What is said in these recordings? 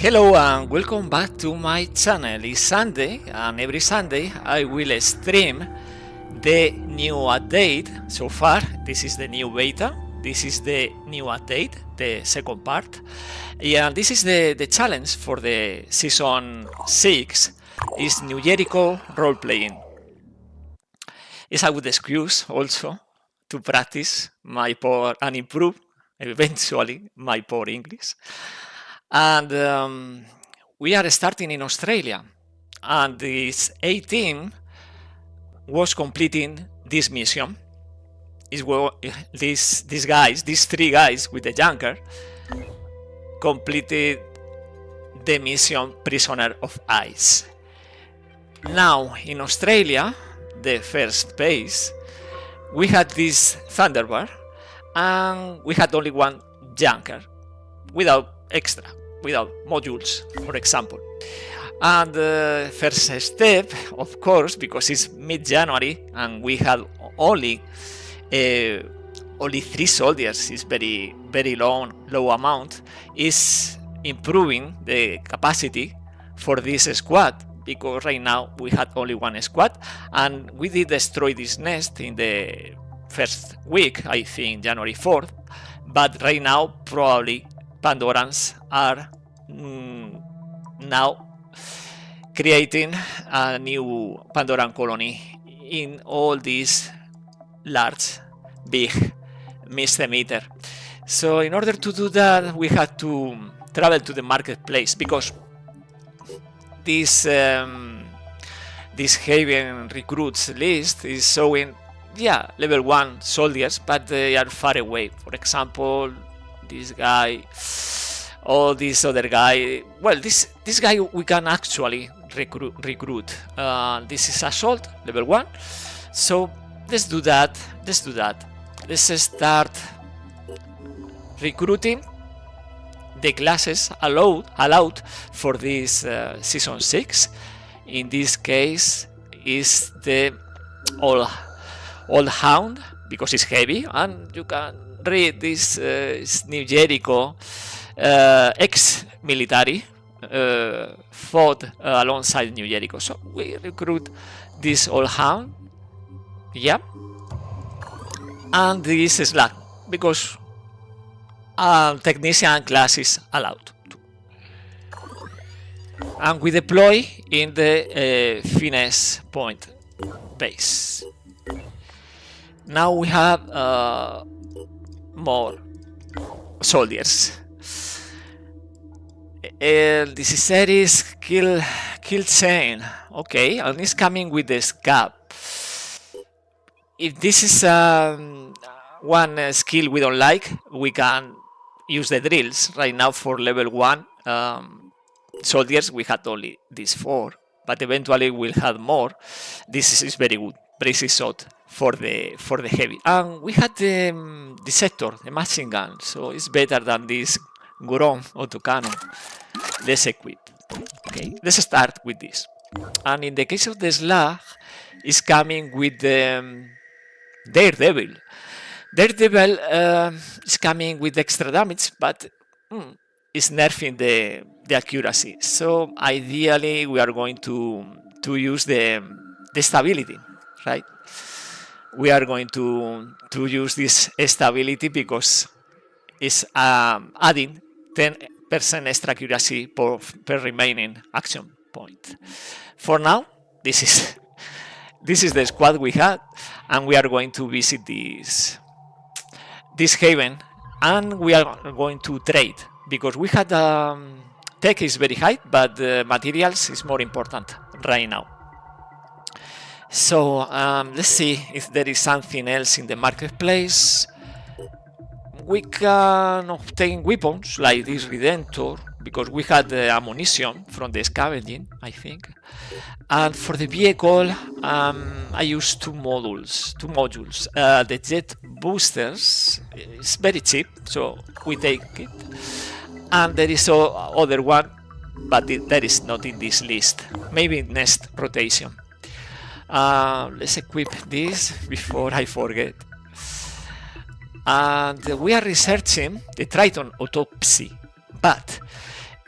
Hello and welcome back to my channel. It's Sunday and every Sunday I will stream the new update. So far this is the new beta, this is the new update, the second part. And this is the challenge for the season 6 is New Jericho role-playing. It's a good excuse also to practice my poor and improve eventually my poor English. And we are starting in Australia, and this A team was completing this mission. These three guys with the junker, completed the mission Prisoner of Ice. Now in Australia, the first base, we had this Thunderbird, and we had only one junker without modules, for example. And the first step, of course, because it's mid-January and we had only 3 soldiers, is very low amount, is improving the capacity for this squad, because right now we had only one squad, and we did destroy this nest in the first week, I think January 4th, but right now probably Pandorans are now creating a new Pandoran colony in all these large, big misdemeter. So in order to do that, we had to travel to the marketplace, because this Haven recruits list is showing, yeah, level 1 soldiers, but they are far away. For example, this guy, or this other guy. Well, this guy we can actually recruit. This is assault level 1. So let's do that. Let's start recruiting the classes allowed for this season 6. In this case is the old hound, because it's heavy, and you can read this New Jericho ex-military fought alongside New Jericho. So we recruit this old hound, yeah, and this Slack, because technician class is allowed. And we deploy in the finesse point base. Now we have more soldiers. This is series kill chain. Okay, and it's coming with the scab. If this is one skill we don't like, we can use the drills. Right now for level 1 soldiers we had only these 4, but eventually we'll have more. This is very good. Brace shot for the heavy, and we had the sector, the machine gun, so it's better than this Grom autocannon. Let's equip. Okay, let's start with this. And in the case of the Slag, is coming with the Daredevil. Daredevil is coming with extra damage, but is nerfing the accuracy. So ideally we are going to use the stability, right? We are going to use this stability because it's adding 10% extra accuracy per remaining action point. For now, this is the squad we had, and we are going to visit this Haven, and we are going to trade, because we had tech is very high, but materials is more important right now. So let's see if there is something else in the marketplace. We can obtain weapons like this Redentor, because we had the ammunition from the scavenging, I think. And for the vehicle, I used two modules. The jet boosters is very cheap, so we take it. And there is other one, but that is not in this list. Maybe next rotation. Let's equip this before I forget. And we are researching the Triton autopsy, but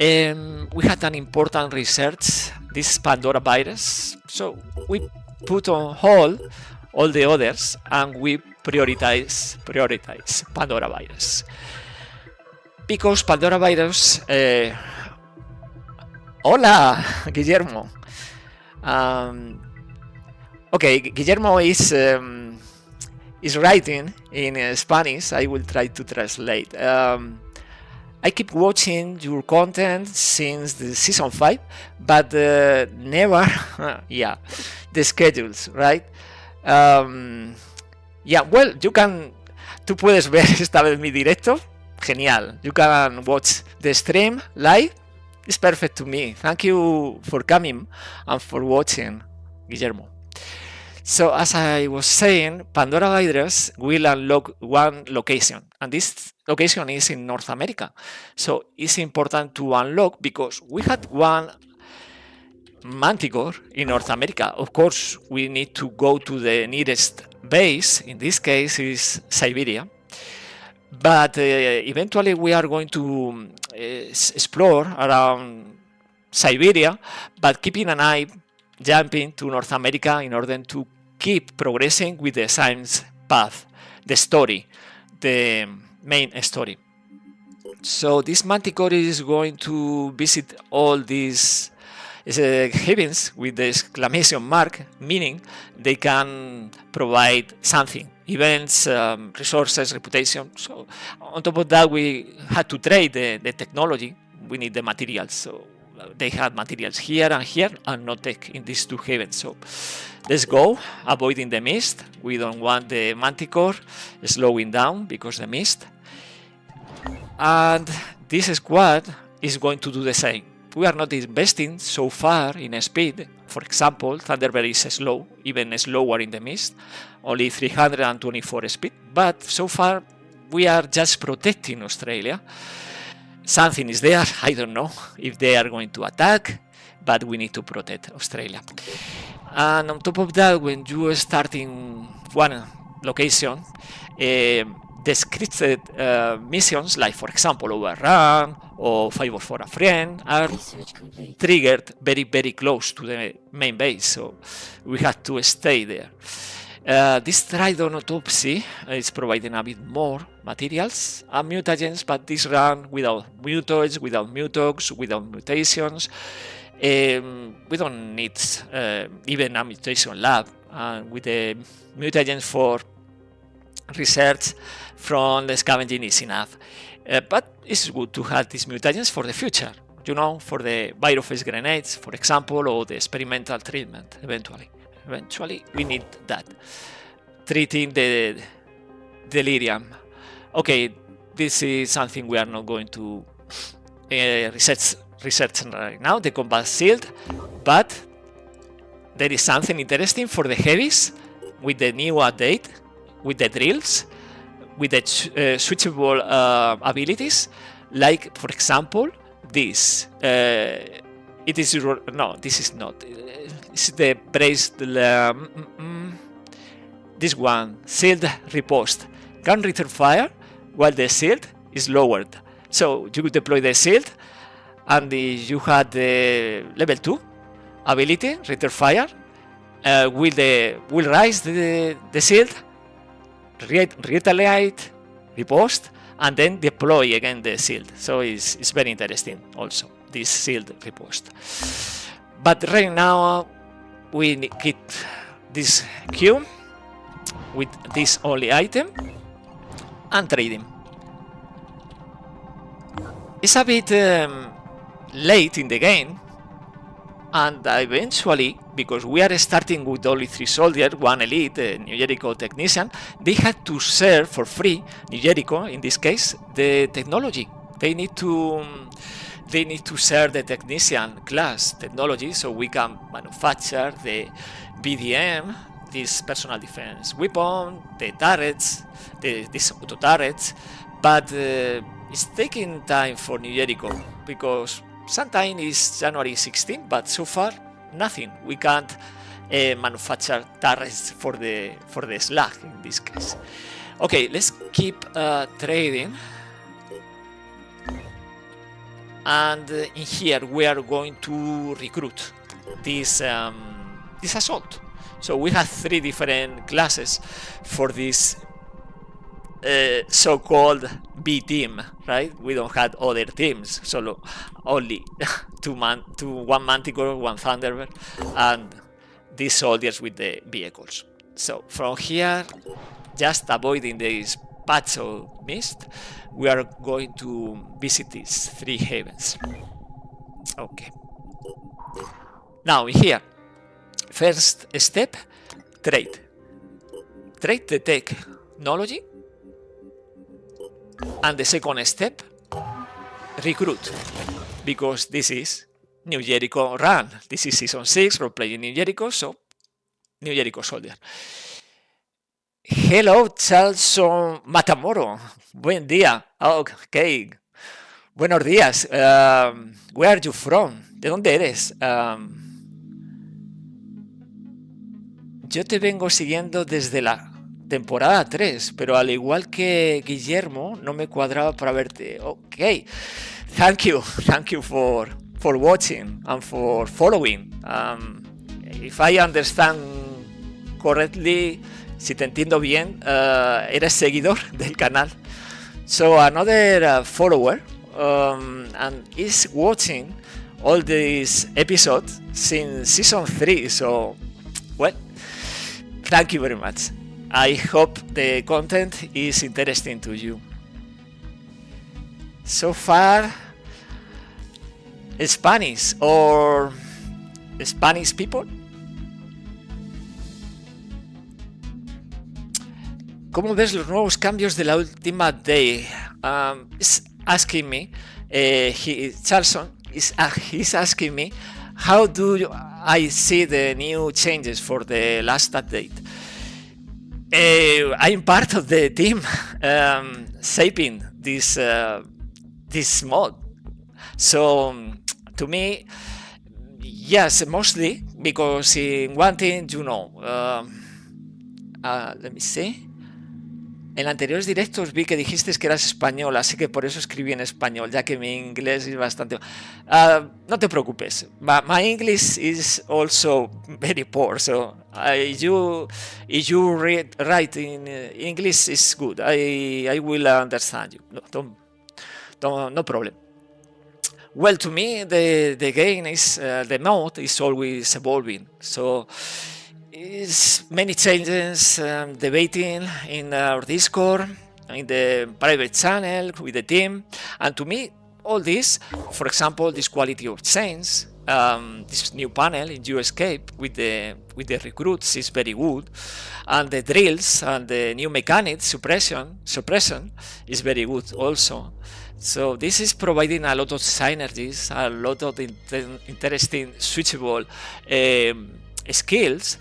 We had an important research, this Pandora virus, so we put on hold all the others and we prioritize Pandora virus. Because Pandora virus, hola, Guillermo. Okay, Guillermo is writing in Spanish. I will try to translate. I keep watching your content since the season 5, but never, yeah, the schedules, right? Yeah, well, you can, tú puedes ver esta vez mi directo, genial. You can watch the stream live, it's perfect to me. Thank you for coming and for watching, Guillermo. So as I was saying, Pandora virus will unlock one location, and this location is in North America. So it's important to unlock because we had one manticore in North America. Of course, we need to go to the nearest base. In this case, is Siberia. But eventually, we are going to explore around Siberia, but keeping an eye jumping to North America in order to keep progressing with the science path, the story, the main story. So this manticore is going to visit all these heavens with the exclamation mark, meaning they can provide something, events, resources, reputation. So on top of that, we had to trade the technology. We need the materials. So they had materials here and no tech in these two heavens. So let's go, avoiding the mist. We don't want the manticore slowing down because the mist. And this squad is going to do the same. We are not investing so far in speed. For example, Thunderbird is slow, even slower in the mist, only 324 speed. But so far, we are just protecting Australia. Something is there, I don't know if they are going to attack, but we need to protect Australia. And on top of that, when you start in one location, the scripted missions, like for example Overrun or Favor for a Friend, are triggered very, very close to the main base, so we have to stay there. This Tridon autopsy is providing a bit more materials and mutagens, but this run without mutoids, without mutox, without mutations. We don't need even a mutation lab, and with the mutagens for research from the scavenging is enough. But it's good to have these mutagens for the future, you know, for the Virophase grenades, for example, or the experimental treatment eventually. Eventually, we need that. Treating the delirium. Okay, this is something we are not going to research right now, the combat shield, but there is something interesting for the heavies with the new update, with the drills, with the switchable abilities, like for example this. It is no, this is not. It's the brace. This one, shield riposte, can return fire while the shield is lowered. So you could deploy the shield, and you had the level 2 ability, return fire. Will raise the shield, retaliate, riposte, and then deploy again the shield. So it's very interesting also, this shield riposte. But right now we get this queue with this only item and trading. It's a bit late in the game, and eventually, because we are starting with only 3 soldiers, 1 elite, New Jericho technician, they had to share for free, New Jericho in this case, the technology. They need to share the technician class technology, so we can manufacture the BDM, this personal defense weapon, the turrets, these auto turrets, but it's taking time for New Jericho because sometime is January 16, but so far nothing. We can't manufacture turrets for the slag in this case. Okay, let's keep trading. and in here we are going to recruit this this assault. So we have 3 different classes for this so-called B team, right? We don't have other teams, so only one Manticore, one Thunderbird, and these soldiers with the vehicles. So from here, just avoiding this patch of mist, we are going to visit these 3 havens. Okay. Now here, first step, trade the technology, and the second step, recruit, because this is New Jericho run. This is season 6, Roleplaying New Jericho, so New Jericho soldier. Hello, Charlson Matamoro. Buen día. Okay. Buenos días. Where are you from? ¿De dónde eres? Yo te vengo siguiendo desde la temporada 3, pero al igual que Guillermo, no me cuadraba para verte. Okay. Thank you for watching and for following. If I understand correctly, si te entiendo bien, eres seguidor del canal. So another follower and is watching all these episodes since season 3. So, well, thank you very much. I hope the content is interesting to you. So far, Spanish or Spanish people. ¿Cómo ves los nuevos cambios de la última day? Is asking me, Charlson he's asking me, how do I see the new changes for the last update? I'm part of the team shaping this mod. So to me, yes, mostly because in one thing, you know, let me see. En anteriores directos vi que dijiste que eras español, así que por eso escribí en español, ya que mi inglés es bastante... no te preocupes, my English is also very poor, so if you write in English is good. I will understand you. No problem. Well, to me, the game is the mode is always evolving, so is many changes, debating in our Discord, in the private channel with the team, and to me, all this, for example, this quality of change, this new panel in escape with the recruits is very good, and the drills and the new mechanics suppression is very good also. So this is providing a lot of synergies, a lot of interesting switchable skills.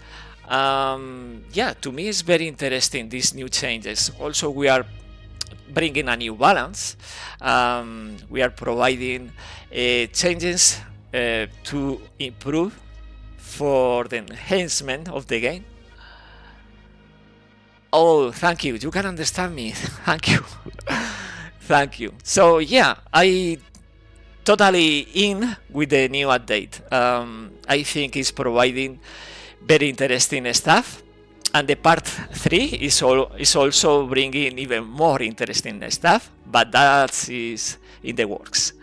Yeah, to me it's very interesting, these new changes. Also, we are bringing a new balance. We are providing changes to improve for the enhancement of the game. Oh, thank you. You can understand me. Thank you. Thank you. So yeah, I totally in with the new update. I think it's providing very interesting stuff, and the part 3 is also bringing even more interesting stuff, but that is in the works.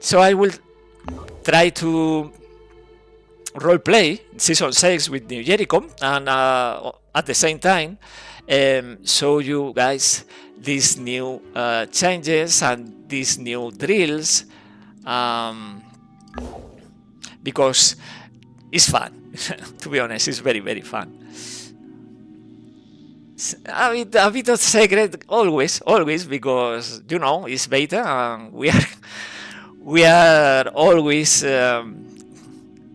So I will try to roleplay season 6 with New Jericho, and at the same time show you guys these new changes and these new drills, because it's fun. To be honest, it's very, very fun. A bit of secret always, because, you know, it's beta, and we are always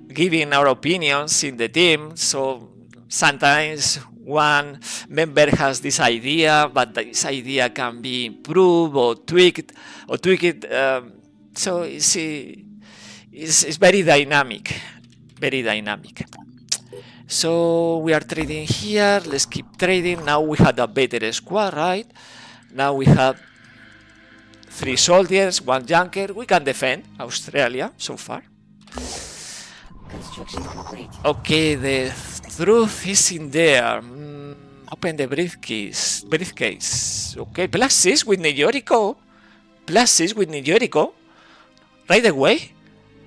giving our opinions in the team. So sometimes one member has this idea, but this idea can be improved or tweaked. So it's very dynamic. Very dynamic. So we are trading here. Let's keep trading. Now we had a better squad, right? Now we have 3 soldiers, 1 junker. We can defend Australia so far. Okay, the truth is in there. Open the briefcase. Okay, +6 with New Jericho. +6 with New Jericho. Right away.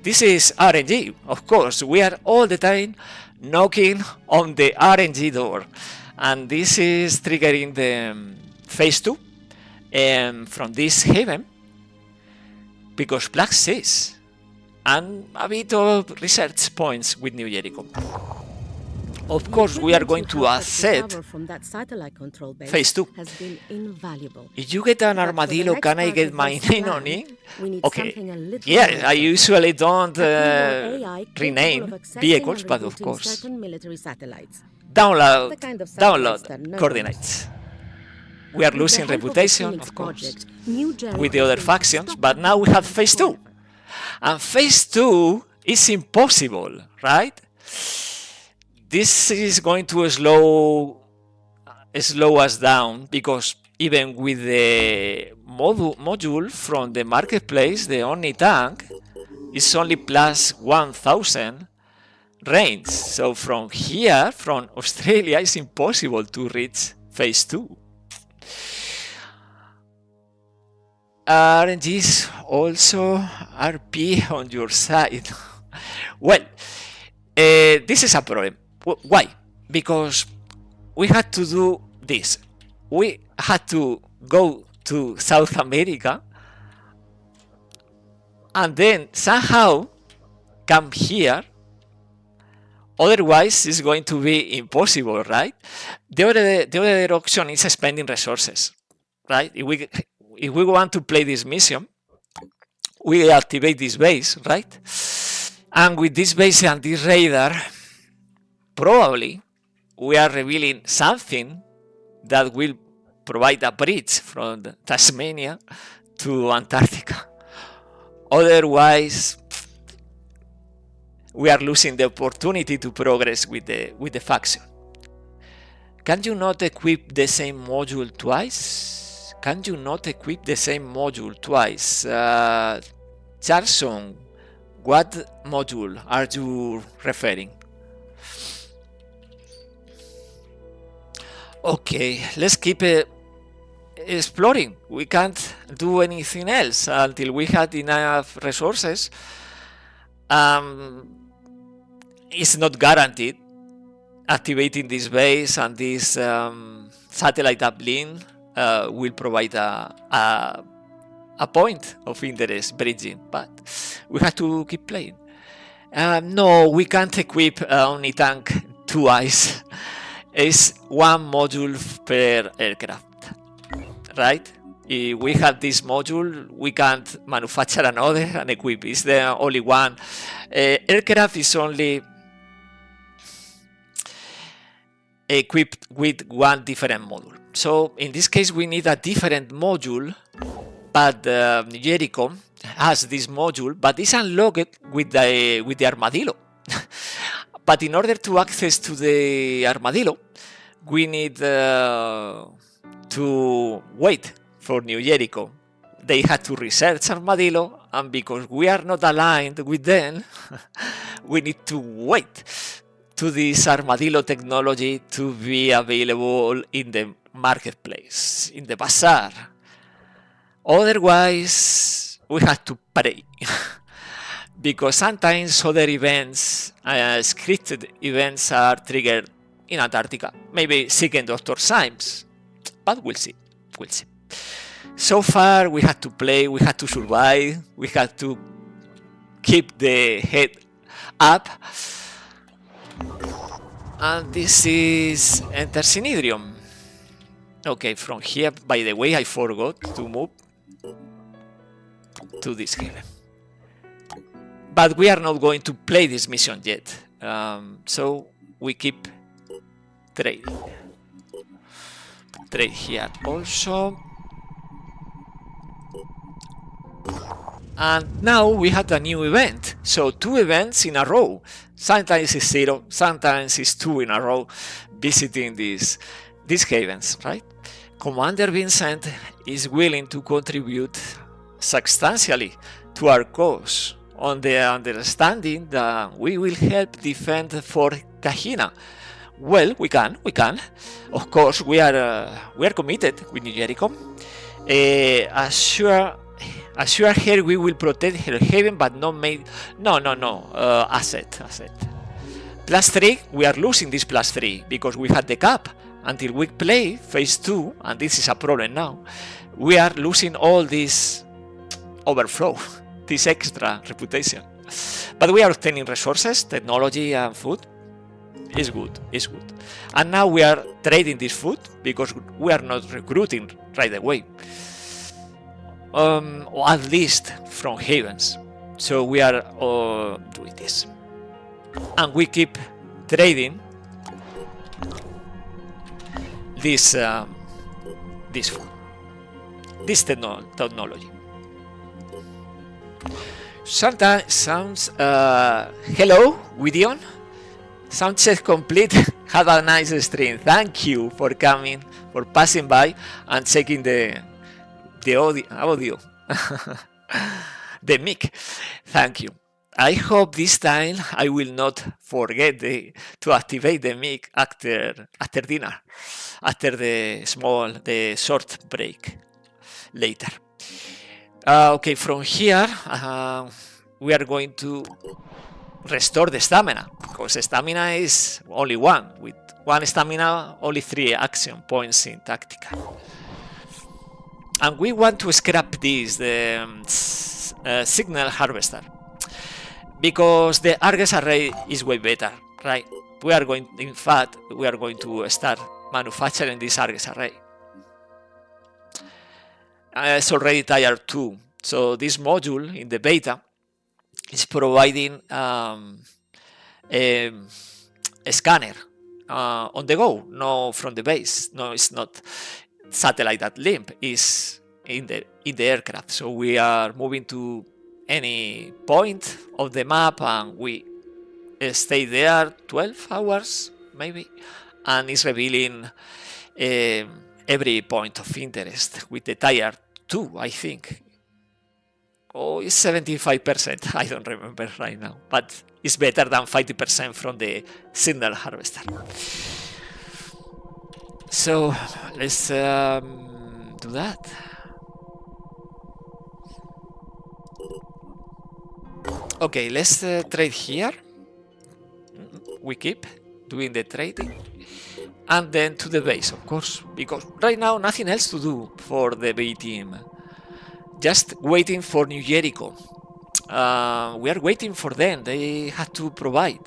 This is RNG, of course. We are all the time knocking on the RNG door. And this is triggering the phase 2 from this haven. Because +6. And a bit of research points with New Jericho. Of course, we are going to accept phase 2. If you get an armadillo, can I get my name on it? Okay. Yeah, I usually don't rename vehicles, but of course. Download coordinates. We are losing reputation, of course, with the other factions, but now we have phase 2. And phase 2 is impossible, right? This is going to slow us down, because even with the module from the marketplace, the Omni tank is only +1000 range. So from here, from Australia, it's impossible to reach phase 2. RNG is also RP on your side. Well, this is a problem. Why? Because we had to do this. We had to go to South America and then somehow come here. Otherwise, it's going to be impossible, right? The other option is spending resources, right? If we want to play this mission, we activate this base, right? And with this base and this radar, probably we are revealing something that will provide a bridge from Tasmania to Antarctica. Otherwise, we are losing the opportunity to progress with the faction. Can you not equip the same module twice? Can you not equip the same module twice? Charson, what module are you referring? Okay, let's keep exploring. We can't do anything else until we had enough resources. It's not guaranteed. Activating this base and this satellite uplink will provide a point of interest bridging, but we have to keep playing. No, we can't equip Omni tank twice. It's one module per aircraft, right? If we have this module, we can't manufacture another and equip. It's the only one. Aircraft is only equipped with one different module. So in this case, we need a different module, but Jericho has this module, but it's unlocked with the armadillo. But in order to access to the armadillo, we need to wait for New Jericho. They had to research armadillo, and because we are not aligned with them, we need to wait to this armadillo technology to be available in the marketplace, in the bazaar. Otherwise, we have to pray. Because sometimes other events, scripted events, are triggered in Antarctica. Maybe Second Doctor Symes, but we'll see. We'll see. So far, we had to play, we had to survive, we had to keep the head up. And this is Enter Synedrium. Okay, from here, by the way, I forgot to move to this here. But we are not going to play this mission yet. So we keep trading. Trade here also. And now we had a new event. So 2 events in a row. Sometimes it's 0, sometimes it's 2 in a row visiting these havens, right? Commander Vincent is willing to contribute substantially to our cause on the understanding that we will help defend for Kahina. Well, we can. Of course, we are committed with New Jericho. Assure her we will protect her haven, but not make. No. Asset. +3, we are losing this +3 because we had the cap until we play phase 2, and this is a problem now. We are losing all this overflow, this extra reputation. But we are obtaining resources, technology, and food. It's good. And now we are trading this food because we are not recruiting right away. Or at least from havens. So we are doing this. And we keep trading this food, this technology. Sometimes sounds hello, Widion. Sound check complete. Have a nice stream. Thank you for coming, for passing by and checking the audio. The mic. Thank you. I hope this time I will not forget to activate the mic after dinner, after the short break later. Okay, from here we are going to restore the stamina, because stamina is only one. With one stamina, only 3 action points in tactical. And we want to scrap this, the signal harvester, because the Argus array is way better, right? In fact, we are going to start manufacturing this Argus array. It's already tier 2, so this module in the beta is providing a scanner on the go, no from the base. No, it's not satellite at limp, is in the aircraft. So we are moving to any point of the map and we stay there 12 hours maybe, and it's revealing every point of interest with the tier 2, I think. Oh, it's 75%, I don't remember right now, but it's better than 50% from the signal harvester. So let's do that. Okay, let's trade here. We keep doing the trading. And then to the base, of course, because right now nothing else to do for the B team. Just waiting for New Jericho. We are waiting for them. They have to provide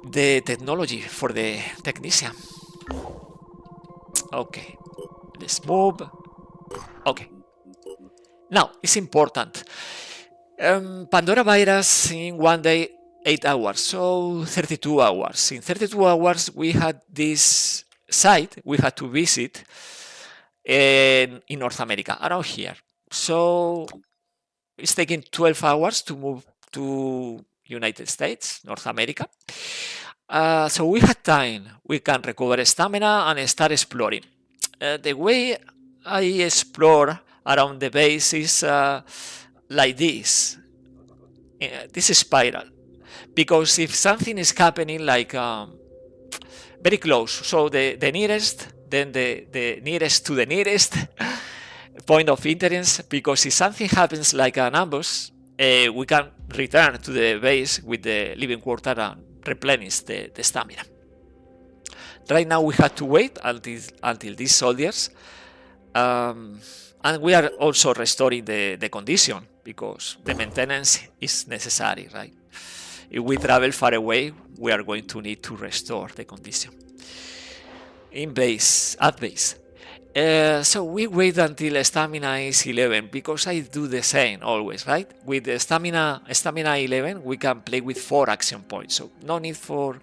the technology for the technician. Okay, let's move. Okay. Now, it's important. Pandora virus in one day, 8 hours, so 32 hours. In 32 hours, we had this site we had to visit in North America, around here. So it's taking 12 hours to move to United States, North America. So we had time. We can recover stamina and start exploring. The way I explore around the base is like this. This is spiral. Because if something is happening like very close, so the nearest, then the nearest to the nearest point of interest, because if something happens like an ambush, we can return to the base with the living quarter and replenish the stamina. Right now we have to wait until these soldiers, and we are also restoring the condition, because the maintenance is necessary, right? If we travel far away, we are going to need to restore the condition at base. So we wait until stamina is 11, because I do the same always, right? With the stamina 11, we can play with 4 action points. So no need for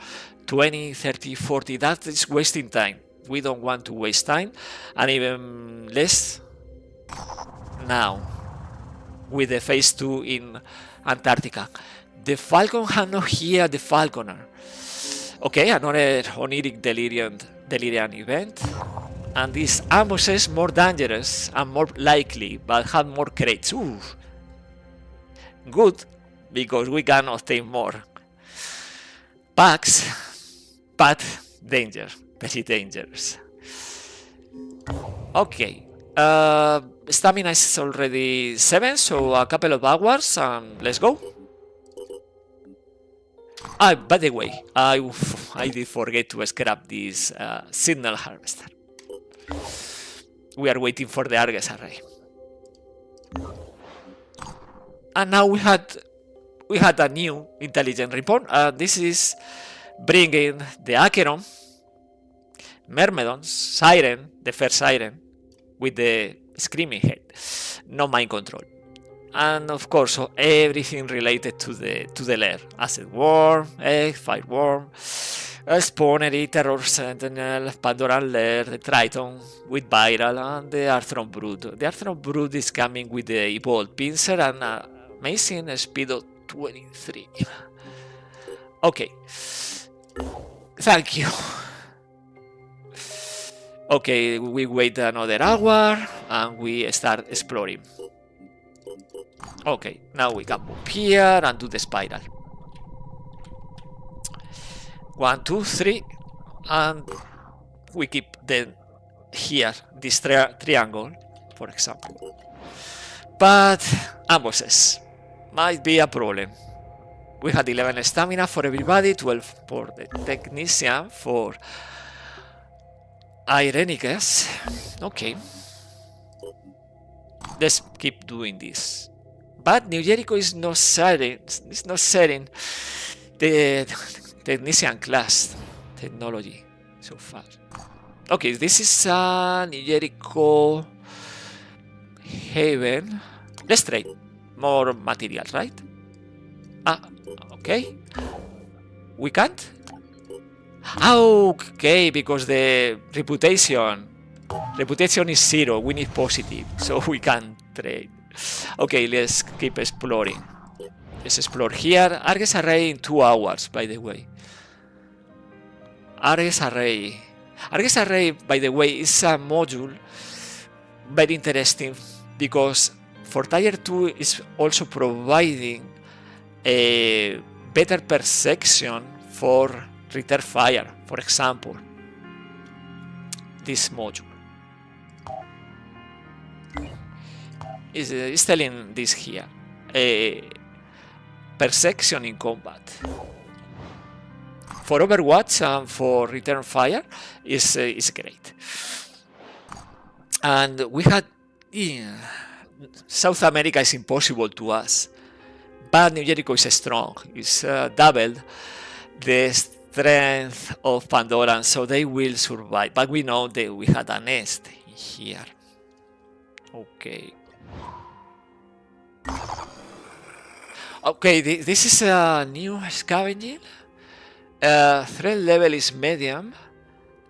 20, 30, 40. That is wasting time. We don't want to waste time, and even less now with the phase 2 in Antarctica. The Falcon has not here the Falconer. Okay, another Oniric Delirium event. And these ambushes more dangerous and more likely, but have more crates. Ooh. Good, because we can obtain more packs, but danger, very dangerous. Okay, stamina is already 7, so a couple of hours and let's go. Ah, by the way, I did forget to scrap this signal harvester. We are waiting for the Argus array. And now we had a new intelligent report. This is bringing the Acheron, Myrmidon, Siren, the first Siren, with the screaming head, no mind control, and of course everything related to the lair: acid worm, egg, fire worm, spawnery, terror sentinel, Pandoran lair, the Triton with viral, and the Arthron brood. The Arthron brood is coming with the evolved pincer and amazing speed of 23. Okay, thank you. Okay, we wait another hour and we start exploring. Okay, now we can move here and do the spiral. 1, 2, 3, and we keep here this triangle, for example. But ambushes might be a problem. We had 11 stamina for everybody, 12 for the technician, for Irenicus. Okay, let's keep doing this. But New Jericho is not setting the technician class technology so far. Okay, this is New Jericho Haven. Let's trade more materials, right? Okay. We can't? Okay, because the reputation is 0. We need positive, so we can trade. Okay, let's keep exploring. Let's explore here. Argus array in 2 hours, by the way. Argus array, by the way, is a module very interesting because for tier 2 is also providing a better perception for return fire, for example. This module is telling this here. Perception in combat. For Overwatch and for return fire is great. And we had South America is impossible to us, but New Jericho is strong. It's doubled the strength of Pandora, so they will survive. But we know that we had a nest here. Okay. Okay, this is a new scavenging. Threat level is medium.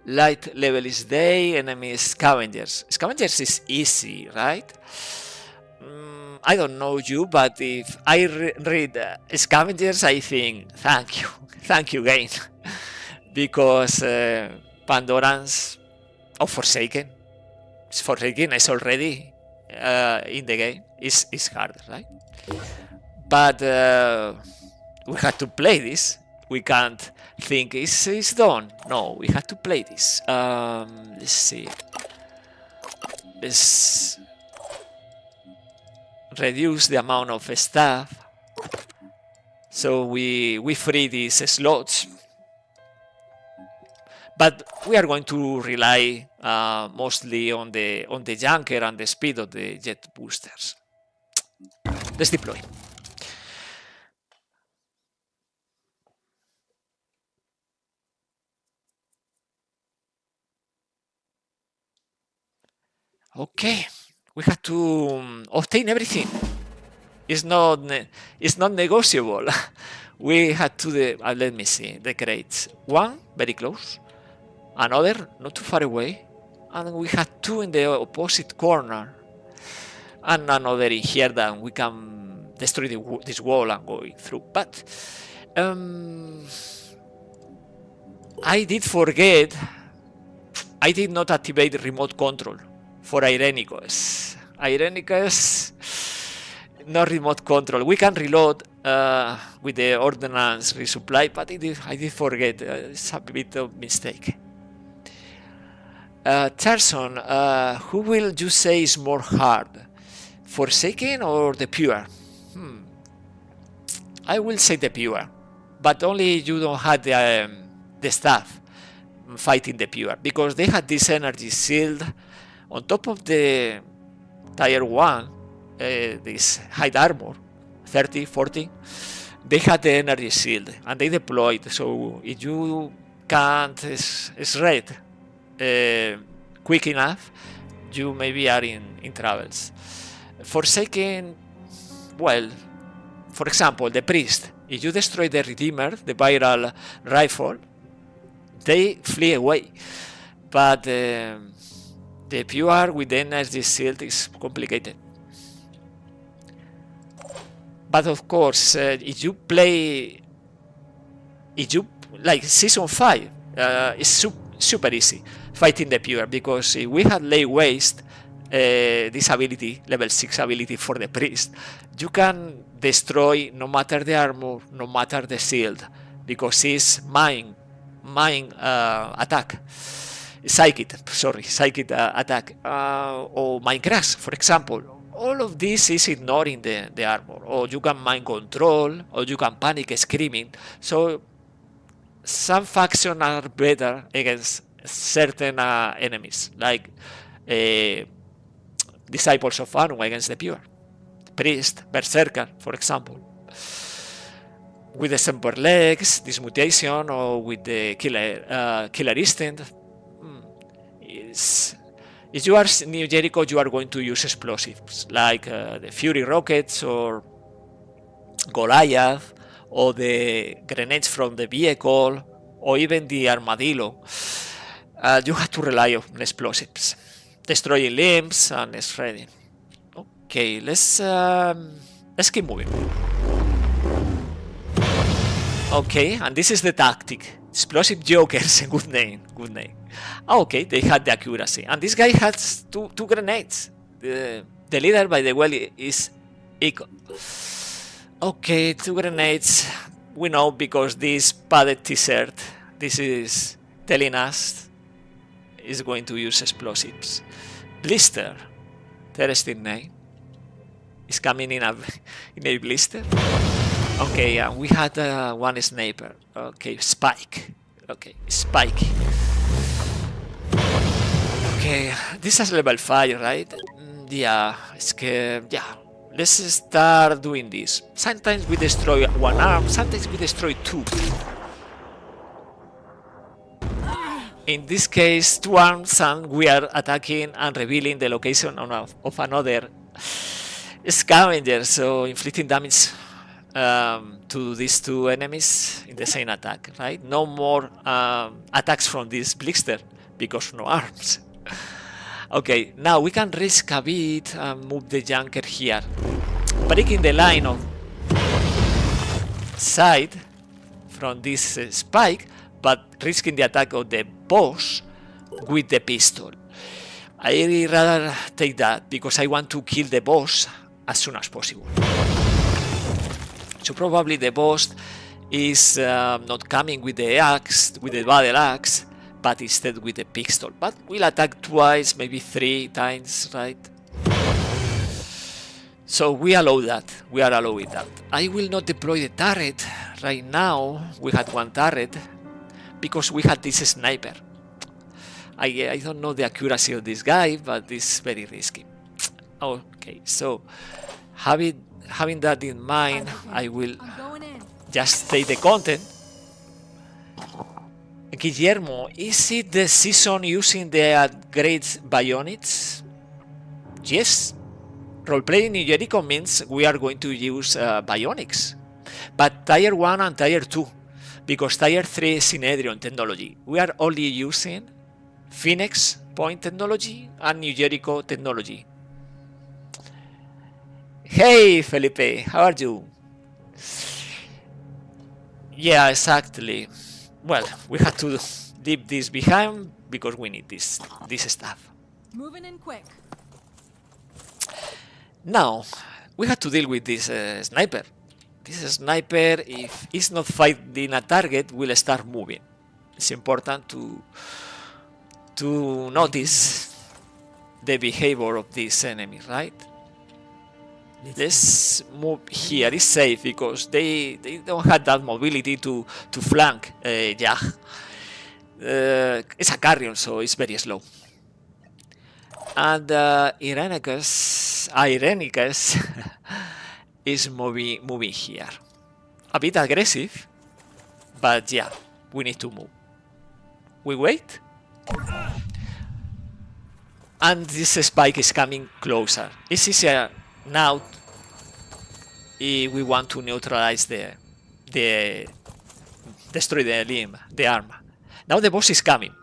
Light level is day. Enemy scavengers. Scavengers is easy, right? I don't know you, but if I read scavengers, I think thank you game, because Pandorans or Forsaken is already in the game. It's hard, right? But we have to play this. We can't think it's done. No, we have to play this. Let's see. Let's reduce the amount of staff so we free these slots. But we are going to rely mostly on the junker and the speed of the jet boosters. Let's deploy. Okay, we have to obtain everything. It's not negotiable. We had to let me see the crates. One very close, another not too far away, and we had 2 in the opposite corner, and another in here that we can destroy this wall and go through. But I did forget I did not activate remote control for Irenicus. Irenicus, no remote control. We can reload with the ordnance resupply, but I did forget. It's a bit of mistake. Tarson, who will you say is more hard? Forsaken or the Pure? I will say the Pure, but only you don't have the staff fighting the Pure, because they had this energy shield on top of the tier 1, this hide armor, 30, 40, they had the energy shield and they deployed, so if you can't shred quick enough, you maybe are in troubles. Forsaken, well, for example, the priest, if you destroy the Redeemer, the viral rifle, they flee away. But the Pure with the energy shield is complicated. But of course, if you like Season 5, it's super easy fighting the Pure, because if we had lay waste, this ability, level 6 ability for the priest, you can destroy no matter the armor, no matter the shield, because it's mine attack, psychic attack, or mind crash, for example. All of this is ignoring the armor, or you can mind control, or you can panic screaming. So some factions are better against certain enemies, like Disciples of Anu against the Pure, Priest, Berserker, for example, with the Semper Legs, this mutation, or with the Killer Instinct. If you are New Jericho, you are going to use explosives, like the Fury Rockets, or Goliath, or the grenades from the vehicle, or even the Armadillo. You have to rely on explosives, destroying limbs and shredding. Okay, let's keep moving. Okay, and this is the tactic. Explosive Jokers, good name. Okay, they had the accuracy, and this guy has two grenades. The leader, by the way, is Eco. Okay, 2 grenades. We know because this padded t-shirt, this is telling us is going to use explosives. Blister, interesting name. Is coming in a blister. Okay, and we had one sniper. Okay, Spike. Okay, Spike. Okay, this is level 5, right? Yeah, yeah. Let's start doing this. Sometimes we destroy one arm, sometimes we destroy 2. In this case, 2 arms, and we are attacking and revealing the location of another scavenger, so inflicting damage to these 2 enemies in the same attack, right? No more attacks from this blister, because no arms. Okay, now we can risk a bit and move the junker here, breaking the line of sight from this Spike, but risking the attack of the boss with the pistol. I rather take that, because I want to kill the boss as soon as possible. So probably the boss is not coming with the axe, with the battle axe, but instead with the pistol. But we'll attack twice, maybe 3 times, right? So we allow that. We are allowing that. I will not deploy the turret right now. We had 1 turret because we had this sniper. I don't know the accuracy of this guy, but it's very risky. Okay, so having that in mind, I will just take the content. Guillermo, is it the season using the upgrades bionics? Yes. Roleplaying New Jericho means we are going to use bionics, but tier 1 and tier 2, because tier 3 is Synedrion technology. We are only using Phoenix Point technology and New Jericho technology. Hey Felipe, how are you? Yeah, exactly. Well, we had to leave this behind because we need this stuff. Moving in quick. Now, we have to deal with this sniper. This sniper, if it's not finding a target, will start moving. It's important to notice the behavior of this enemy, right? Let's move here. It's safe because they don't have that mobility to flank Jag. It's a carrion, so it's very slow. And Irenicus is moving here. A bit aggressive, but yeah, we need to move. We wait. And this spike is coming closer. It's easier now if we want to neutralize destroy the limb, the arm. Now the boss is coming.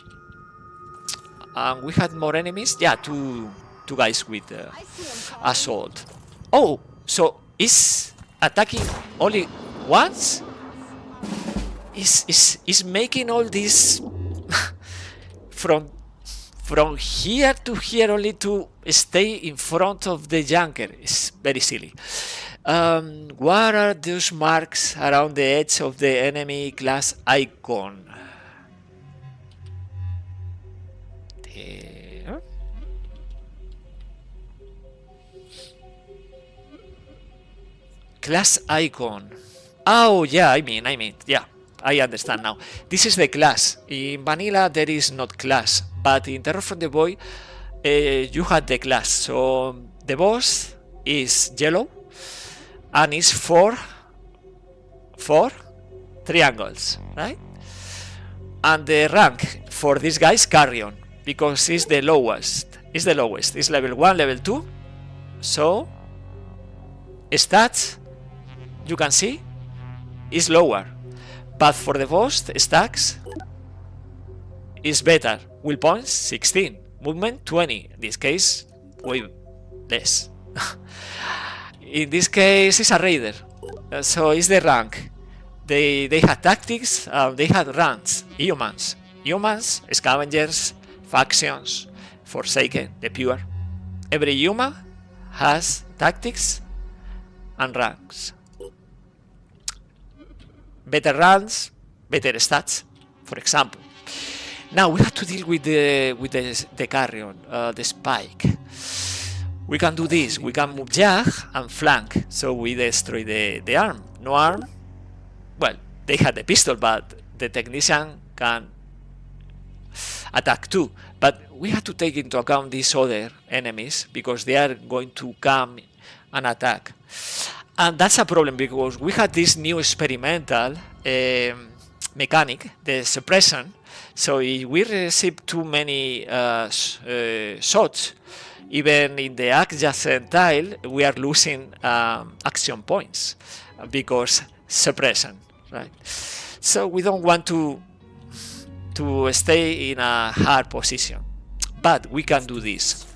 We had more enemies. Yeah, two guys with assault. Oh, so is attacking only once? Is making all this from here to here only to stay in front of the junker? It's very silly. What are those marks around the edge of the enemy class icon? Class icon. Oh yeah, I mean, yeah, I understand now. This is the class. In vanilla there is not class, but in Terror from the Void you had the class. So the boss is yellow and is four triangles, right? And the rank for this guy is carrion because it's the lowest. It's the lowest. It's level 1, level 2. So stats, you can see, is lower. But for the boss, stacks is better. Will points 16, movement 20. In this case, way less. In this case, it's a raider. So it's the rank. They had tactics, they had ranks. Humans, scavengers, factions, Forsaken, the pure. Every human has tactics and ranks. Better runs, better stats, for example. Now we have to deal with the carrion, the spike. We can do this. We can move Jag and flank, so we destroy the arm. No arm. Well, they had the pistol, but the technician can attack too. But we have to take into account these other enemies because they are going to come and attack. And that's a problem because we had this new experimental mechanic, the suppression. So if we receive too many shots, even in the adjacent tile, we are losing action points because suppression, right? So we don't want to stay in a hard position, but we can do this.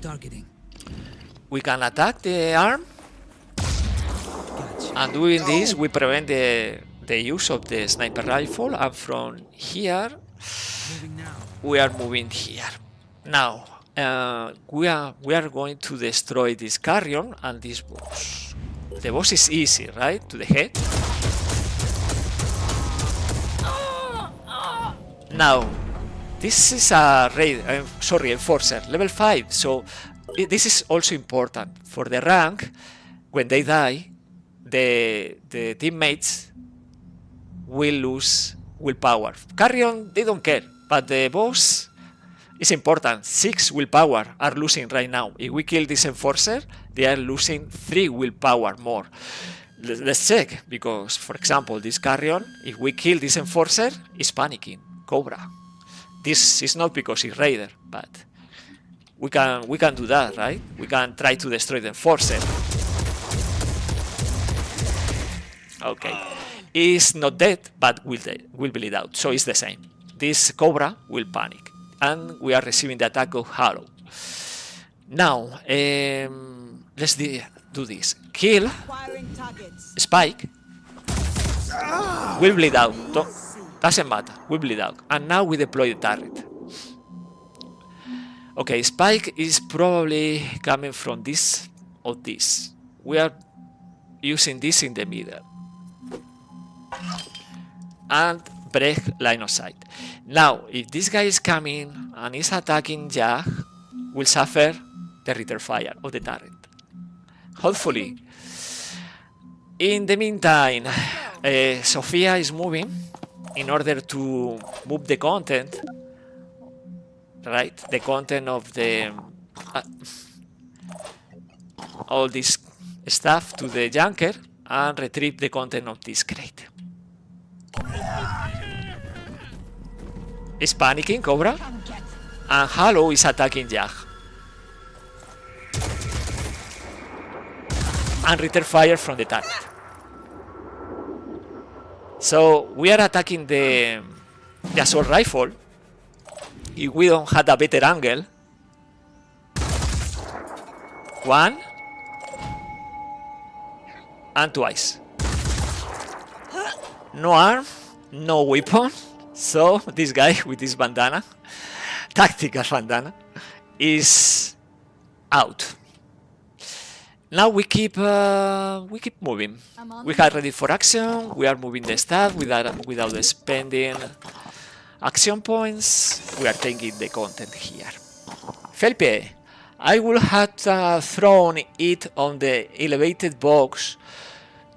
Targeting. We can attack the arm, and doing this we prevent the use of the sniper rifle, and from here we are moving here. Now we are going to destroy this carrion and this boss. The boss is easy, right? To the head. Now this is a enforcer, level 5, so this is also important. For the rank, when they die, the teammates will lose willpower. Carrion, they don't care, but the boss is important. 6 willpower are losing right now. If we kill this enforcer, they are losing 3 willpower more. Let's check, because for example, this carrion, if we kill this enforcer, is panicking. Cobra. This is not because he's raider, but we can do that, right? We can try to destroy the enforcer. Okay, he's not dead, but will bleed out, so it's the same. This Cobra will panic, and we are receiving the attack of Hollow. Now, let's do this. Kill Spike. Will bleed out. Doesn't matter. We bleed out. And now we deploy the turret. Okay, spike is probably coming from this or this. We are using this in the middle. And break line of sight. Now, if this guy is coming and is attacking Jag, will suffer the return fire of the turret. Hopefully. In the meantime, Sophia is moving in order to move the content, right? The content of the all this stuff to the junker and retrieve the content of this crate. Is panicking, Cobra, and Halo is attacking Jag. And return fire from the turret. So we are attacking the assault rifle. If we don't have a better angle. One. And twice. No arm, no weapon. So this guy with this bandana, tactical bandana, is out. Now we keep moving. We are ready for action. We are moving the stuff without spending action points. We are taking the content here. Felpe, I would have thrown it on the elevated box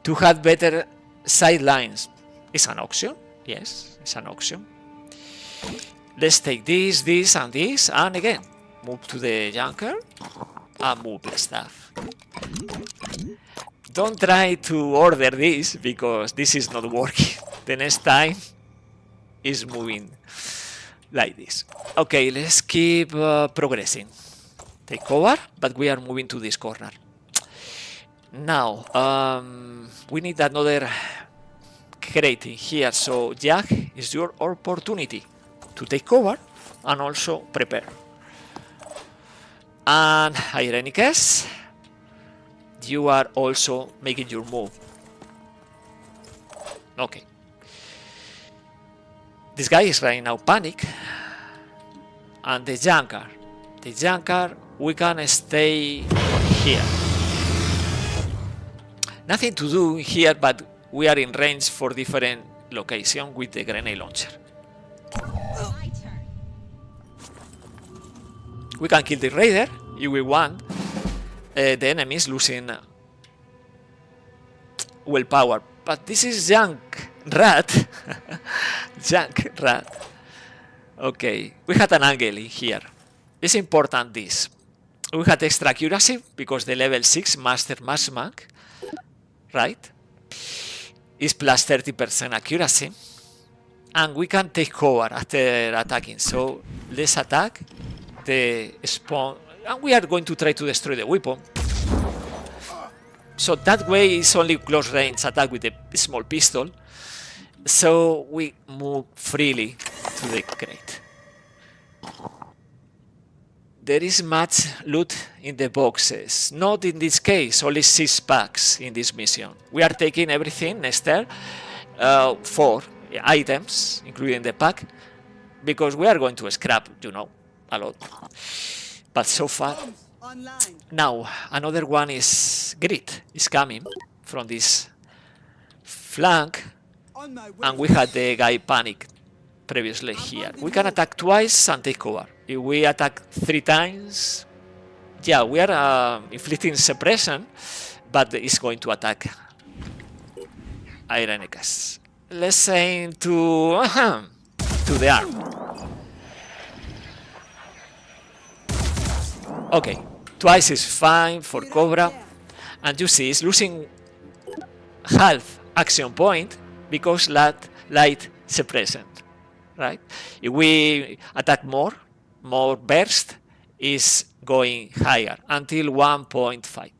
to have better sidelines. It's an option. Yes, it's an option. Let's take this, this, and this, and again, move to the junker and move the stuff. Don't try to order this because this is not working. The next time is moving like this. Okay, let's keep progressing. Take cover, but we are moving to this corner. Now, we need another crate in here, so Jack, is your opportunity to take cover and also prepare. And Ironicus, you are also making your move. Okay. This guy is right now panic. And the junker, we can stay here. Nothing to do here, but we are in range for different location with the grenade launcher. We can kill the raider if we want. The enemy is losing willpower, but this is junk rat. Junk rat. Okay, we had an angle in here. It's important this. We had extra accuracy because the level 6 master marksman, right, is plus 30% accuracy, and we can take cover after attacking. So let's attack the spawn, and we are going to try to destroy the weapon. So that way it's only close range attack with a small pistol. So we move freely to the crate. There is much loot in the boxes. Not in this case, only 6 packs in this mission. We are taking everything, Esther, 4 items, including the pack, because we are going to scrap, you know, a lot. But so far, now another one is Grit is coming from this flank, and we had the guy panic previously here. We can attack twice and take cover. If we attack 3 times, yeah, we are inflicting suppression, but it's going to attack Ironicus. Let's aim to the arm. Okay, twice is fine for Cobra, and you see it's losing half action point because light suppression, right? If we attack more burst is going higher until 1.5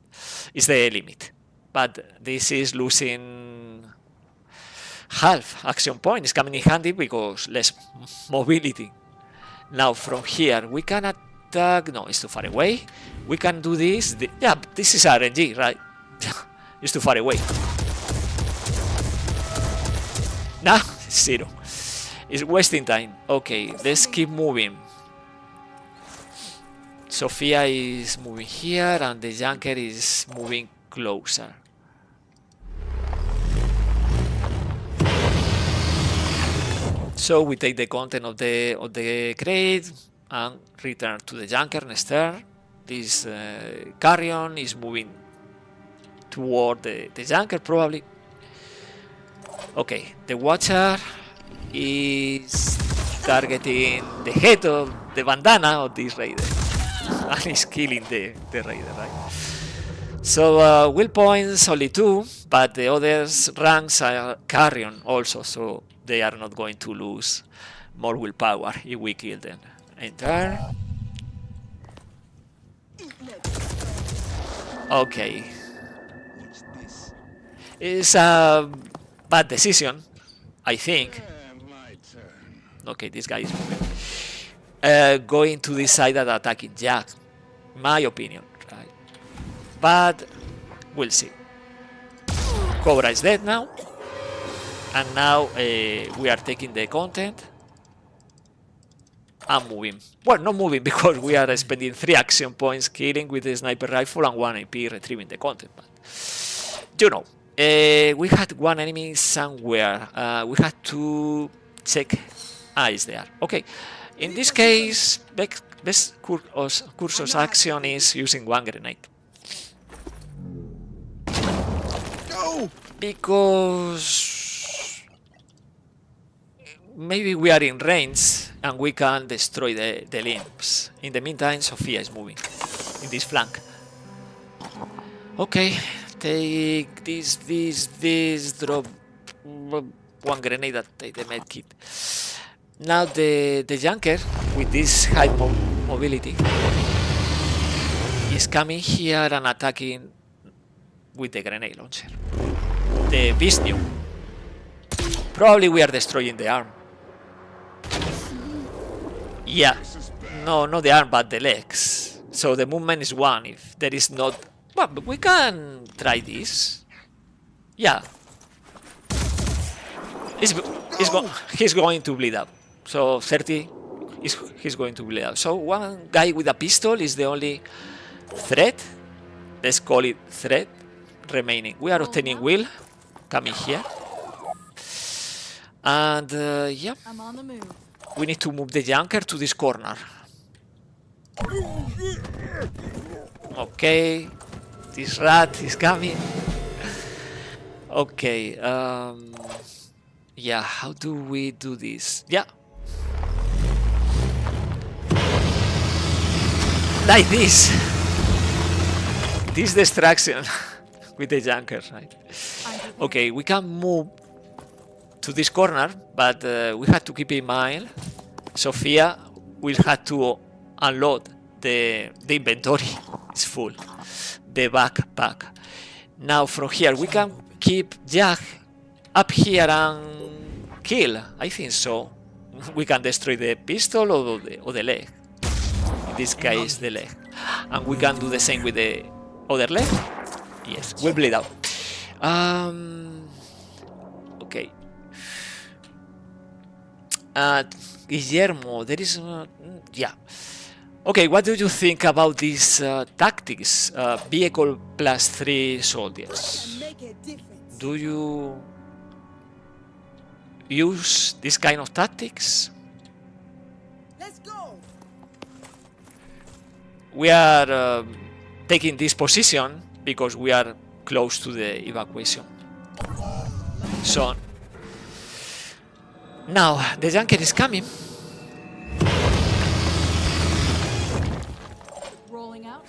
is the limit, but this is losing half action point. Is coming in handy because less mobility. Now from here we can attack. No, it's too far away. We can do this. Yeah, this is RNG, right? It's too far away. Nah, 0. It's wasting time. Okay, let's keep moving. Sophia is moving here, and the junker is moving closer. So we take the content of the crate and return to the junker next turn. This carrion is moving toward the junker probably. Okay, the watcher is targeting the head of the bandana of this raider and he's killing the raider, right? So will points only 2, but the others ranks are carrion also, so they are not going to lose more willpower if we kill them. Enter. Okay. It's a bad decision, I think. Okay, this guy is moving. Going to this side and attacking Jack. My opinion, right? But we'll see. Cobra is dead now. And now we are taking the content. I'm moving. Well, not moving because we are spending 3 action points killing with the sniper rifle and 1 AP retrieving the content. But you know, we had 1 enemy somewhere. We had to check. Ah, it's there. Okay. In this case, best course of action is using 1 grenade. No! Because maybe we are in range and we can destroy the limbs. In the meantime, Sophia is moving in this flank. Okay, take this, drop 1 grenade and take the med kit. Now the junker with this high mobility is coming here and attacking with the grenade launcher. The beast new. Probably we are destroying the arm. Yeah, no, not the arm, but the legs. So the movement is 1. If there is not, well, but we can try this. Yeah, he's going to bleed out. So 30, he's going to bleed out. So 1 guy with a pistol is the only threat. Let's call it threat remaining. We are obtaining will coming here. And yeah, we need to move the junker to this corner. Okay, this rat is coming. Okay, yeah, how do we do this? Yeah. Like this. This distraction with the junker, right? Okay, we can move to this corner, but we have to keep in mind Sophia will have to unload the inventory. It's full. The backpack. Now from here we can keep Jack up here and kill. I think so. We can destroy the pistol or the leg. In this case, the leg. And we can do the same with the other leg. Yes, we'll bleed out. Okay. Guillermo, there is... yeah. Okay, what do you think about these tactics? Vehicle plus 3 soldiers. Do you use this kind of tactics? Let's go. We are taking this position because we are close to the evacuation zone. Now the junker is coming. Rolling out.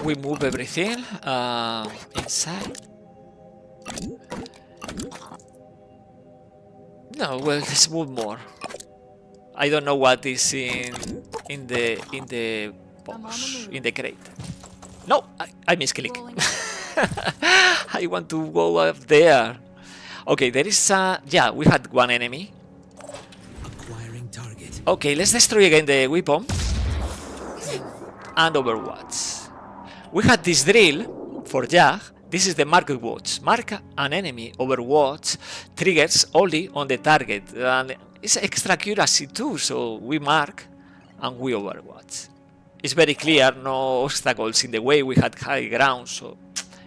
We move everything inside. No, well, let's move more. I don't know what is in the box, in the crate. No, I misclick. I want to go up there. Okay, there is a... yeah, we had 1 enemy. Acquiring target. Okay, let's destroy again the weapon. And Overwatch. We had this drill for Jag. This is the market watch. Mark an enemy. Overwatch triggers only on the target. And it's extra accuracy too, so we mark and we Overwatch. It's very clear, no obstacles in the way, we had high ground, so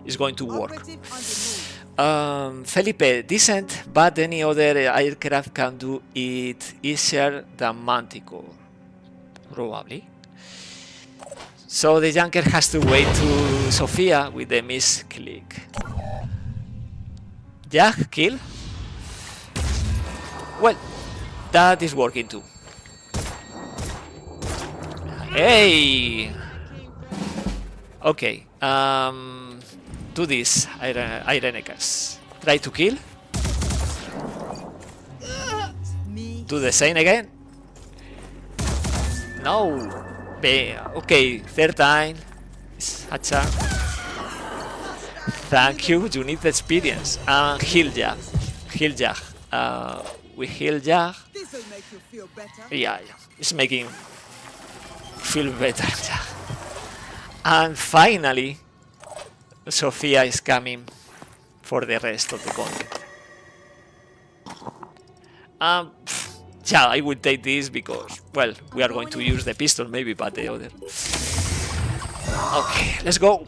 it's going to work. Operative on the move. Felipe, decent, but any other aircraft can do it easier than Manticore. Probably. So the junker has to wait to Sofia with the misclick. Jag, kill? Well, that is working too. Hey! Okay, do this, Ironekers. Try to kill. Me. Do the same again. No. Okay, third time. Hacha. Thank you, you need experience. And heal Jag. Heal Jag. We heal Jag. This'll make you feel better. Yeah, it's making feel better. And finally, Sofia is coming for the rest of the content. Yeah, I will take this because, well, we are going to use the pistol maybe, but the other. Okay, let's go.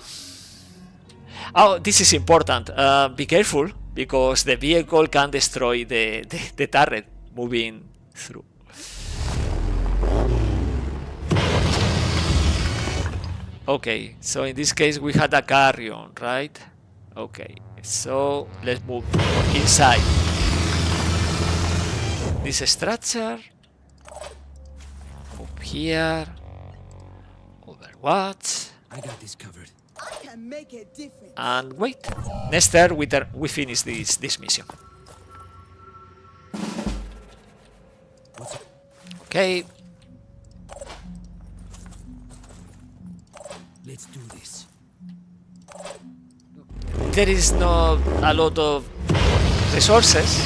Oh, this is important. Be careful because the vehicle can destroy the turret moving through. Okay, so in this case we had a carrion, right? Okay, so let's move inside this structure. Up here. Overwatch. I got this covered. I can make a difference. And wait. Next turn we finish this mission. Okay. Let's do this. There is not a lot of resources,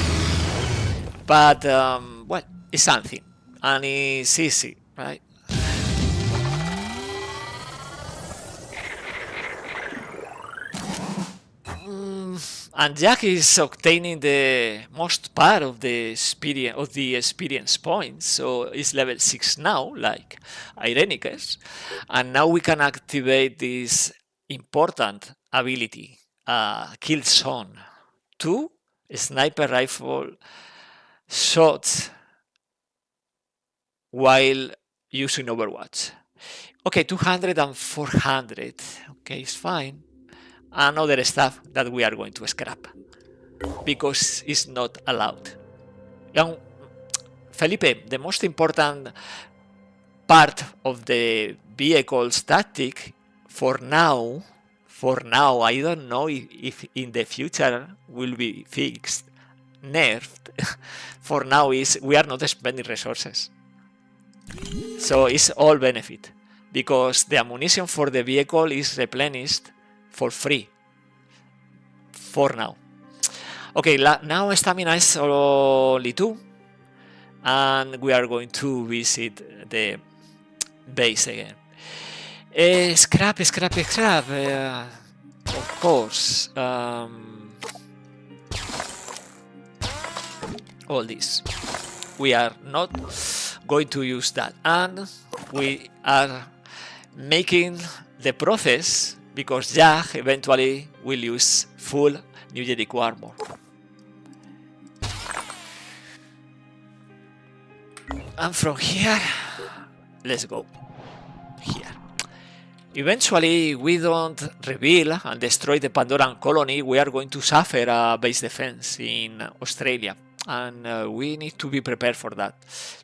but well, it's something, and it's easy, right? And Jack is obtaining the most part of the experience points, so it's level 6 now, like Irenicus, and now we can activate this important ability, Kill Zone. 2 sniper rifle shots while using Overwatch. Okay, 200 and 400. Okay, it's fine. And other stuff that we are going to scrap because it's not allowed. Young Felipe, the most important part of the vehicle's tactic for now, I don't know if in the future will be fixed, nerfed. For now is we are not spending resources. So it's all benefit because the ammunition for the vehicle is replenished for free for now. Okay, now stamina is only 2 and we are going to visit the base again. Scrap. Of course. All this. We are not going to use that. And we are making the process because Jag eventually will use full New Jericho armor. And from here, let's go here. Eventually, we don't reveal and destroy the Pandoran colony. We are going to suffer a base defense in Australia, and we need to be prepared for that.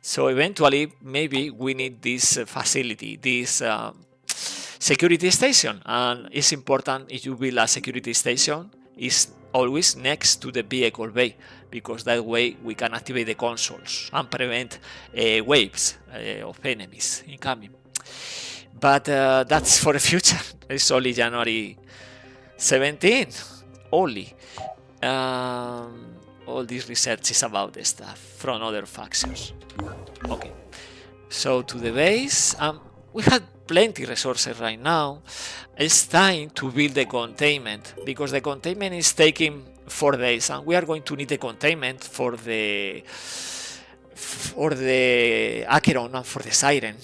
So eventually, maybe we need this facility, this security station, and it's important if you build a security station, it's always next to the vehicle bay, because that way we can activate the consoles and prevent waves of enemies incoming. But that's for the future. It's only January 17, only. All this research is about the stuff from other factions. Okay, so to the base. We had plenty resources right now. It's time to build the containment because the containment is taking 4 days, and we are going to need the containment for the Acheron and for the Siren.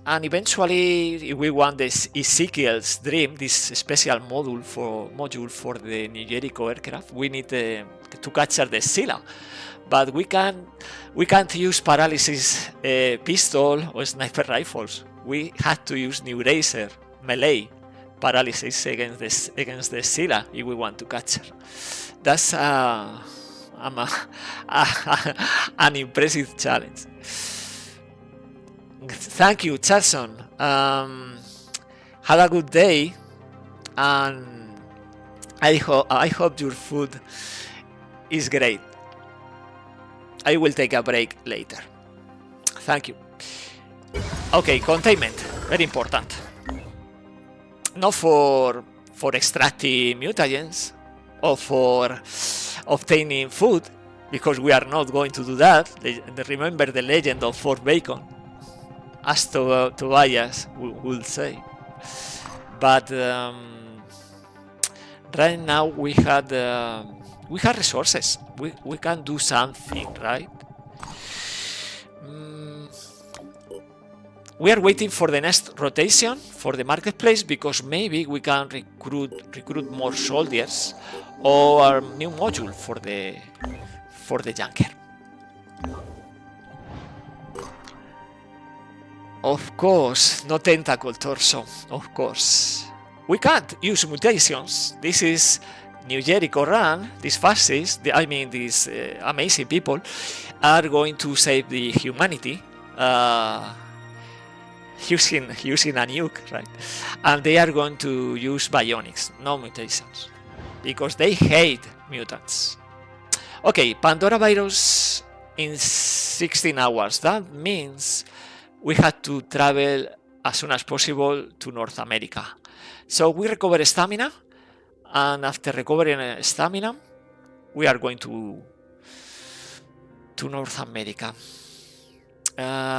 And eventually, if we want this Ezekiel's dream, this special module for the New Jericho aircraft, we need to capture the Scylla. But we can't use paralysis pistol or sniper rifles. We had to use New Racer melee paralysis against the Scylla if we want to capture. That's an impressive challenge. Thank you, Charlson. Have a good day, and I hope your food is great. I will take a break later. Thank you. Okay, containment, very important. Not for extracting mutagens or for obtaining food, because we are not going to do that. Remember the legend of Fort Bacon, as Tobias will say. But right now we had resources. We can do something, right? We are waiting for the next rotation for the marketplace, because maybe we can recruit more soldiers or a new module for the junker. Of course, no tentacle torso. Of course, we can't use mutations. This is New Jericho run. These fascists, these amazing people, are going to save the humanity. Using a nuke, right? And they are going to use bionics, no mutations, because they hate mutants. Okay, Pandora virus in 16 hours. That means we had to travel as soon as possible to North America. So we recover stamina, and after recovering stamina, we are going to North America.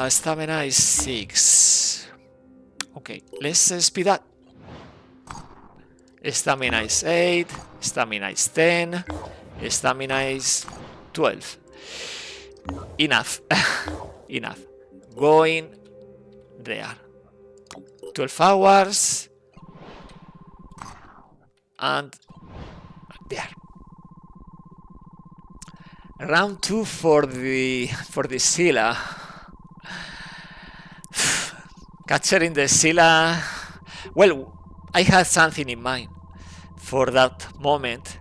Stamina is 6. Okay, let's speed up. Stamina is 8. Stamina is 10. Stamina is 12. Enough. Enough. Going there. 12 hours. And there. Round 2 for the Scylla. Capturing the Scylla. Well, I had something in mind for that moment.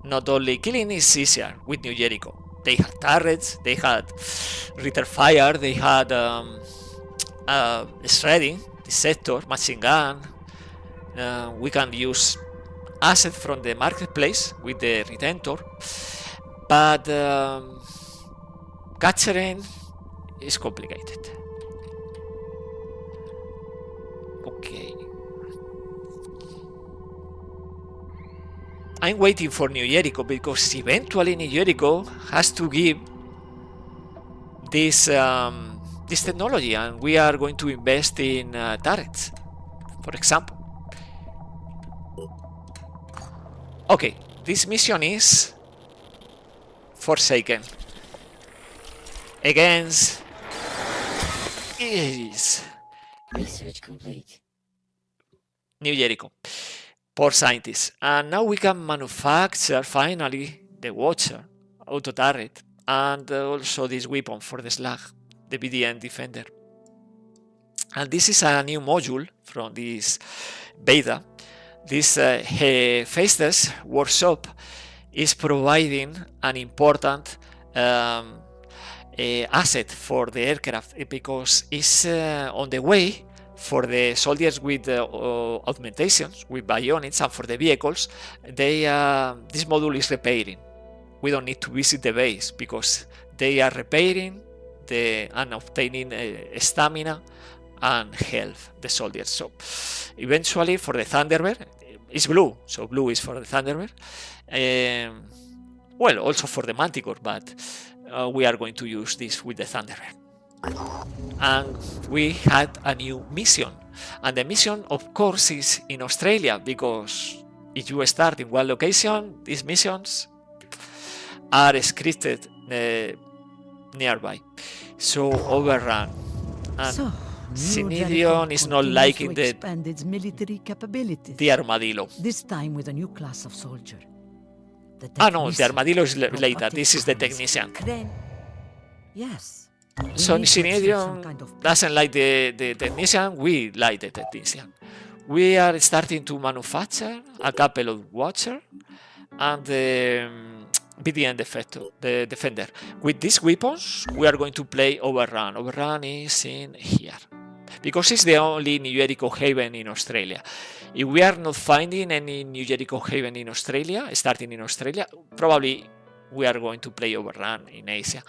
Not only killing is easier with New Jericho. They had turrets, they had return fire, they had shredding, dissector, machine gun. We can use assets from the marketplace with the retentor, but capturing is complicated. Okay. I'm waiting for New Jericho, because eventually New Jericho has to give this technology, and we are going to invest in turrets, for example. Okay, this mission is Forsaken against is Research complete. New Jericho. Poor scientists. And now we can manufacture finally the Watcher, auto turret, and also this weapon for the Slug, the BDN Defender. And this is a new module from this beta. This Hephaestus workshop is providing an important asset for the aircraft, because it's on the way for the soldiers with augmentations, with bionics, and for the vehicles. This module is repairing. We don't need to visit the base, because they are repairing and obtaining stamina and health, the soldiers. So eventually for the Thunderbird, it's blue, so blue is for the Thunderbird. Well, also for the Manticore, but we are going to use this with the Thunderbird. And we had a new mission, and the mission of course is in Australia, because if you start in one location, these missions are scripted nearby. So overrun. And So, Jericho Cinidion is not continues liking to the expand its military capabilities. armadillo. This time with a new class of soldier. The Ah no, the technician. armadillo is later. Robotic This is the hands. technician. Yes. We So need to extract some Cinidion kind of doesn't like the technician. We like the technician. We are starting to manufacture a couple of Watcher and the BDN the Defender. With these weapons, we are going to play Overrun. Overrun is in here. Because it's the only New Jericho Haven in Australia. If we are not finding any New Jericho Haven in Australia, starting in Australia, probably we are going to play Overrun in Asia.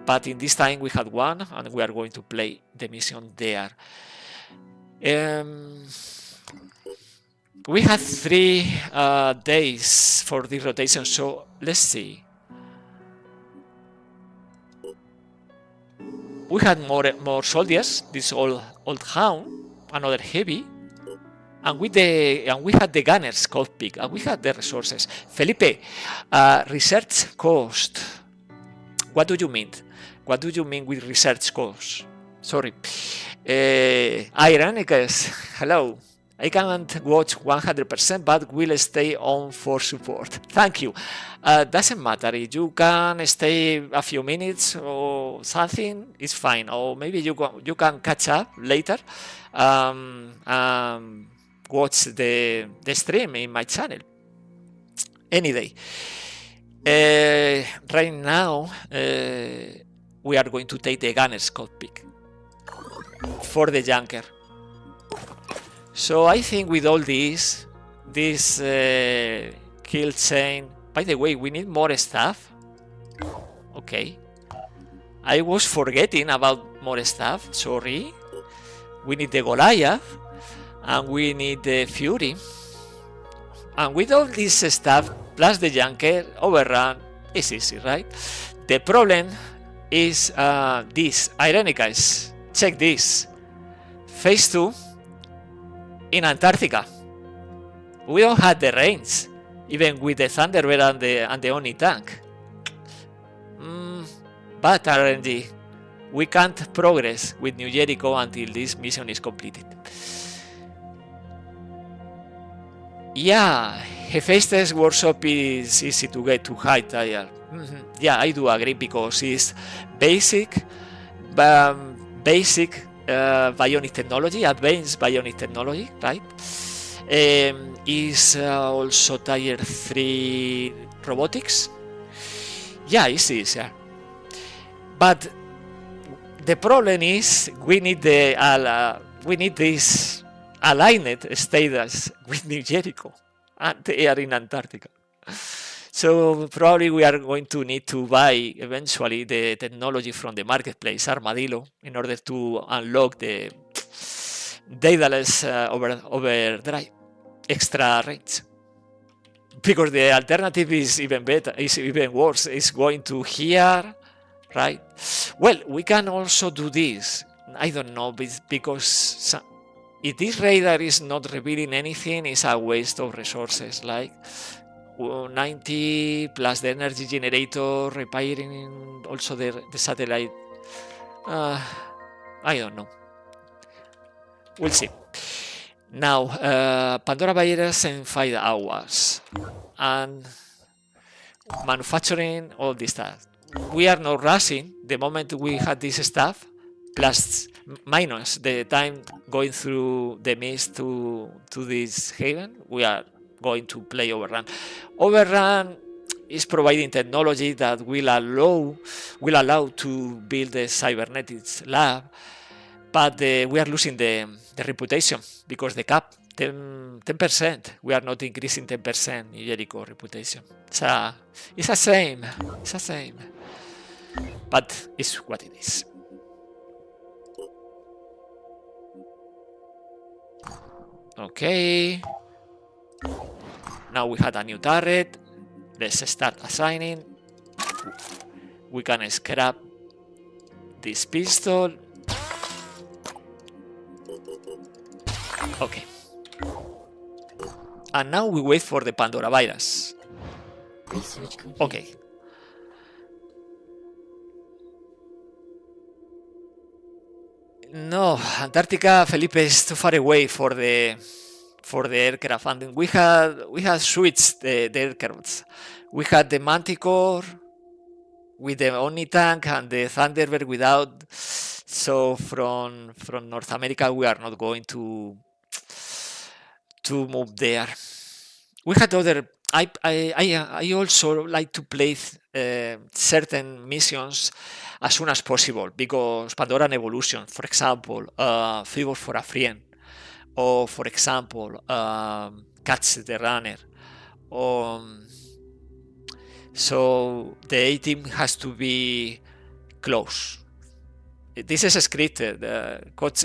But in this time we had one, and we are going to play the mission there. We had 3 days for this rotation, so let's see. We had more soldiers. This old hound, another heavy, and we had the gunners cockpit, and we had the resources. Felipe, research cost. What do you mean? What do you mean with research cost? Sorry. Ironicus, hello. I can't watch 100%, but will stay on for support. Thank you. Doesn't matter if you can stay a few minutes or something. It's fine. Or maybe you can catch up later. Watch the stream in my channel. Any day. Right now, we are going to take the gunner's cockpit for the junker. So I think with all this kill chain. By the way, we need more stuff. Okay. I was forgetting about more stuff. Sorry. We need the Goliath, and we need the Fury. And with all this stuff, plus the junker, Overrun, it's easy, right? The problem is this. Ironic, guys. Check this. Phase 2 in Antarctica. We don't have the range, even with the Thunderbird and the Oni tank. But RNG, we can't progress with New Jericho until this mission is completed. Yeah, Hephaestus workshop is easy to get to high tier. Yeah, I do agree, because it's basic bionic technology, advanced bionic technology, right? Is also tier 3 robotics. Yeah, it's easier. But the problem is we need this aligned status with New Jericho, and they are in Antarctica. So probably we are going to need to buy eventually the technology from the marketplace, Armadillo, in order to unlock the dataless overdrive, extra range. Because the alternative is even better, is even worse. It's going to here, right? Well, we can also do this. I don't know, because if this radar is not revealing anything, it's a waste of resources. Like 90 plus the energy generator, repairing also the satellite. I don't know. We'll see. Now, Pandora virus in 5 hours. And manufacturing all this stuff. We are not rushing. The moment we had this stuff, plus minus the time going through the mist to this haven, we are going to play Overrun. Overrun is providing technology that will allow to build the cybernetics lab, but we are losing the reputation, because the cap 10%. We are not increasing 10% New Jericho reputation. It's a shame. It's a shame. But it's what it is. Okay. Now we had a new turret. Let's start assigning. We can scrap this pistol. Okay. And now we wait for the Pandora virus. Research complete. Okay. No, Antarctica, Felipe, is too far away for the aircraft, and we had switched the aircrafts. We had the Manticore with the Omni tank and the Thunderbird without. So from North America, we are not going to move there. We had other. I also like to play certain missions as soon as possible, because Pandora and Evolution, for example, Favor for a Friend, or for example, Catch the Runner. So the A-team has to be close. This is scripted.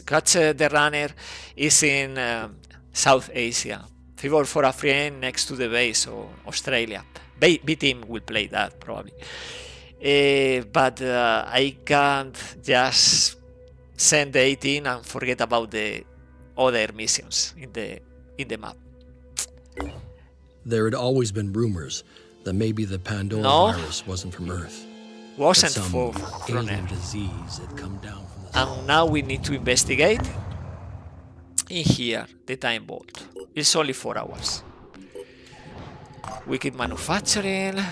Catch the Runner is in South Asia. Favor for a Friend next to the base, or Australia. B-team will play that probably. But I can't just send the 18 and forget about the other missions in the map. There had always been rumors that maybe the Pandora virus wasn't from Earth. Wasn't Some from alien Earth. disease had come down from the sky. And now we need to investigate in here the time vault. It's only 4 hours. We keep manufacturing.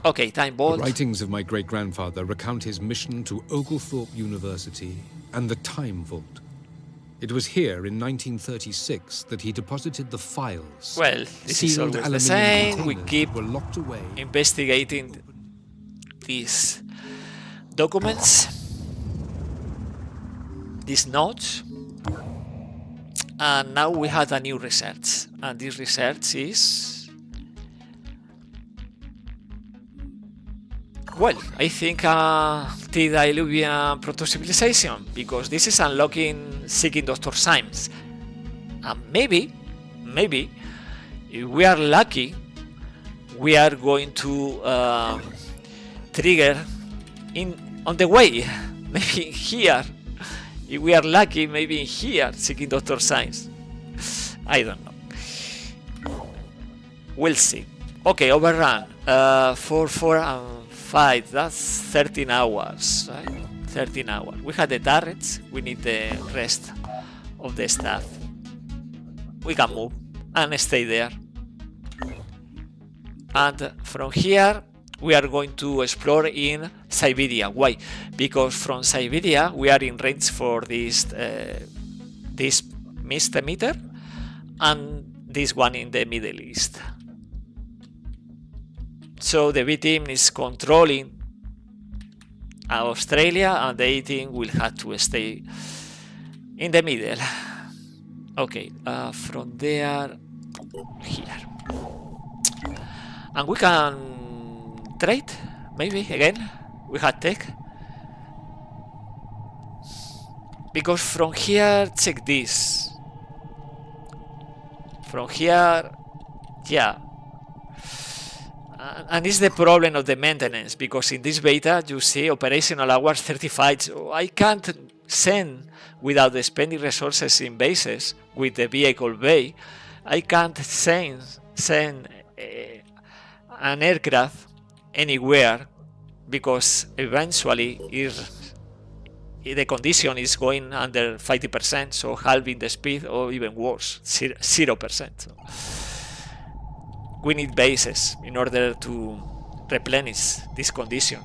Okay, time The vault. writings of my great-grandfather recount his mission to Oglethorpe University and the Time Vault. It was here in 1936 that he deposited the files. Well, this is sealed always the aluminium same. We containers keep that were locked away. investigating these documents, these notes, and now we have a new research, and this research is, well, I think antediluvian proto-civilization, because this is unlocking Seeking Dr. Symes, and maybe if we are lucky, we are going to trigger on the way, maybe here. If we are lucky, maybe here, Seeking Dr. Symes. I don't know. We'll see. Okay, overrun. 4, 4, and 5. That's 13 hours, right? 13 hours. We had the turrets. We need the rest of the stuff. We can move and stay there. And from here, we are going to explore in Siberia. Why? Because from Siberia we are in range for this mist emitter and this one in the Middle East. So the B team is controlling Australia, and the A team will have to stay in the middle. Okay, from there here, and we can trade, maybe, again. We had tech. Because from here, check this. From here, yeah. And it's the problem of the maintenance, because in this beta, you see operational hours 35. So I can't send without spending resources in bases with the vehicle bay. I can't send an aircraft anywhere, because eventually the condition is going under 50%, so halving the speed, or even worse, 0%. So we need bases in order to replenish this condition,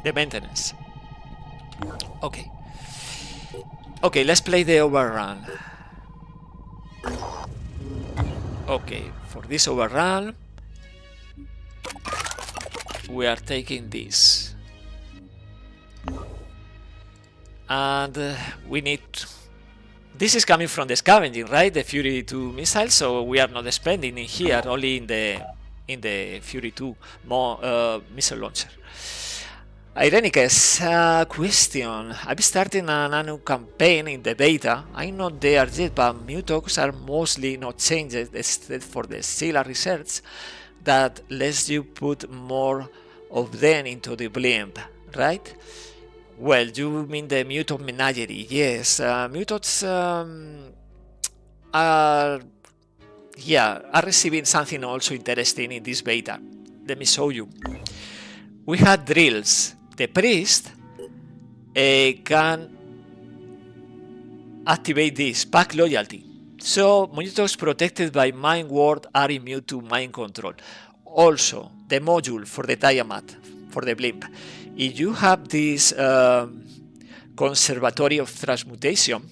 the maintenance. Okay, let's play the overrun. Okay, for this overrun we are taking this, and we need. This is coming from the scavenging, right? The Fury 2 missiles. So we are not spending in here, only in the Fury 2 missile launcher. Irenicus, question. I'm starting a new campaign in the beta. I'm not there yet, but mutox are mostly not changed except for the Scylla research that lets you put more of them into the blimp, right? Well, you mean the mutant menagerie? Yes, mutants are receiving something also interesting in this beta. Let me show you. We had drills the priest can activate this pack loyalty. So monitors protected by mind ward are immune to mind control. Also, the module for the Tiamat, for the blimp. If you have this conservatory of transmutation,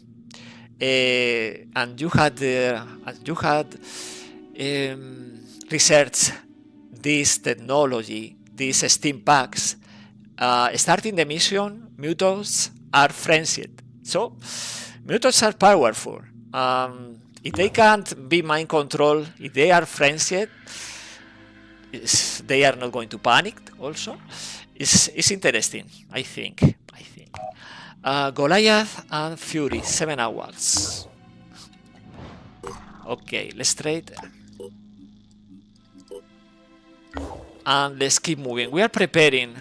and you had researched this technology, these steam packs, starting the mission, mutants are frenzied. So mutants are powerful. If they can't be mind controlled, if they are frenzied, they are not going to panic. Also, it's interesting. I think. Goliath and Fury, 7 hours. Okay, let's trade. And let's keep moving. We are preparing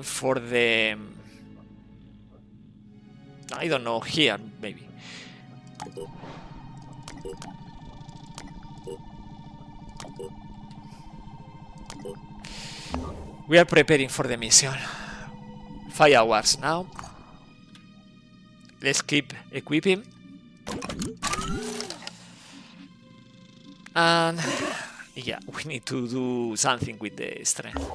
for the, I don't know, here maybe. We are preparing for the mission. 5 hours now. Let's keep equipping. And yeah, we need to do something with the strength.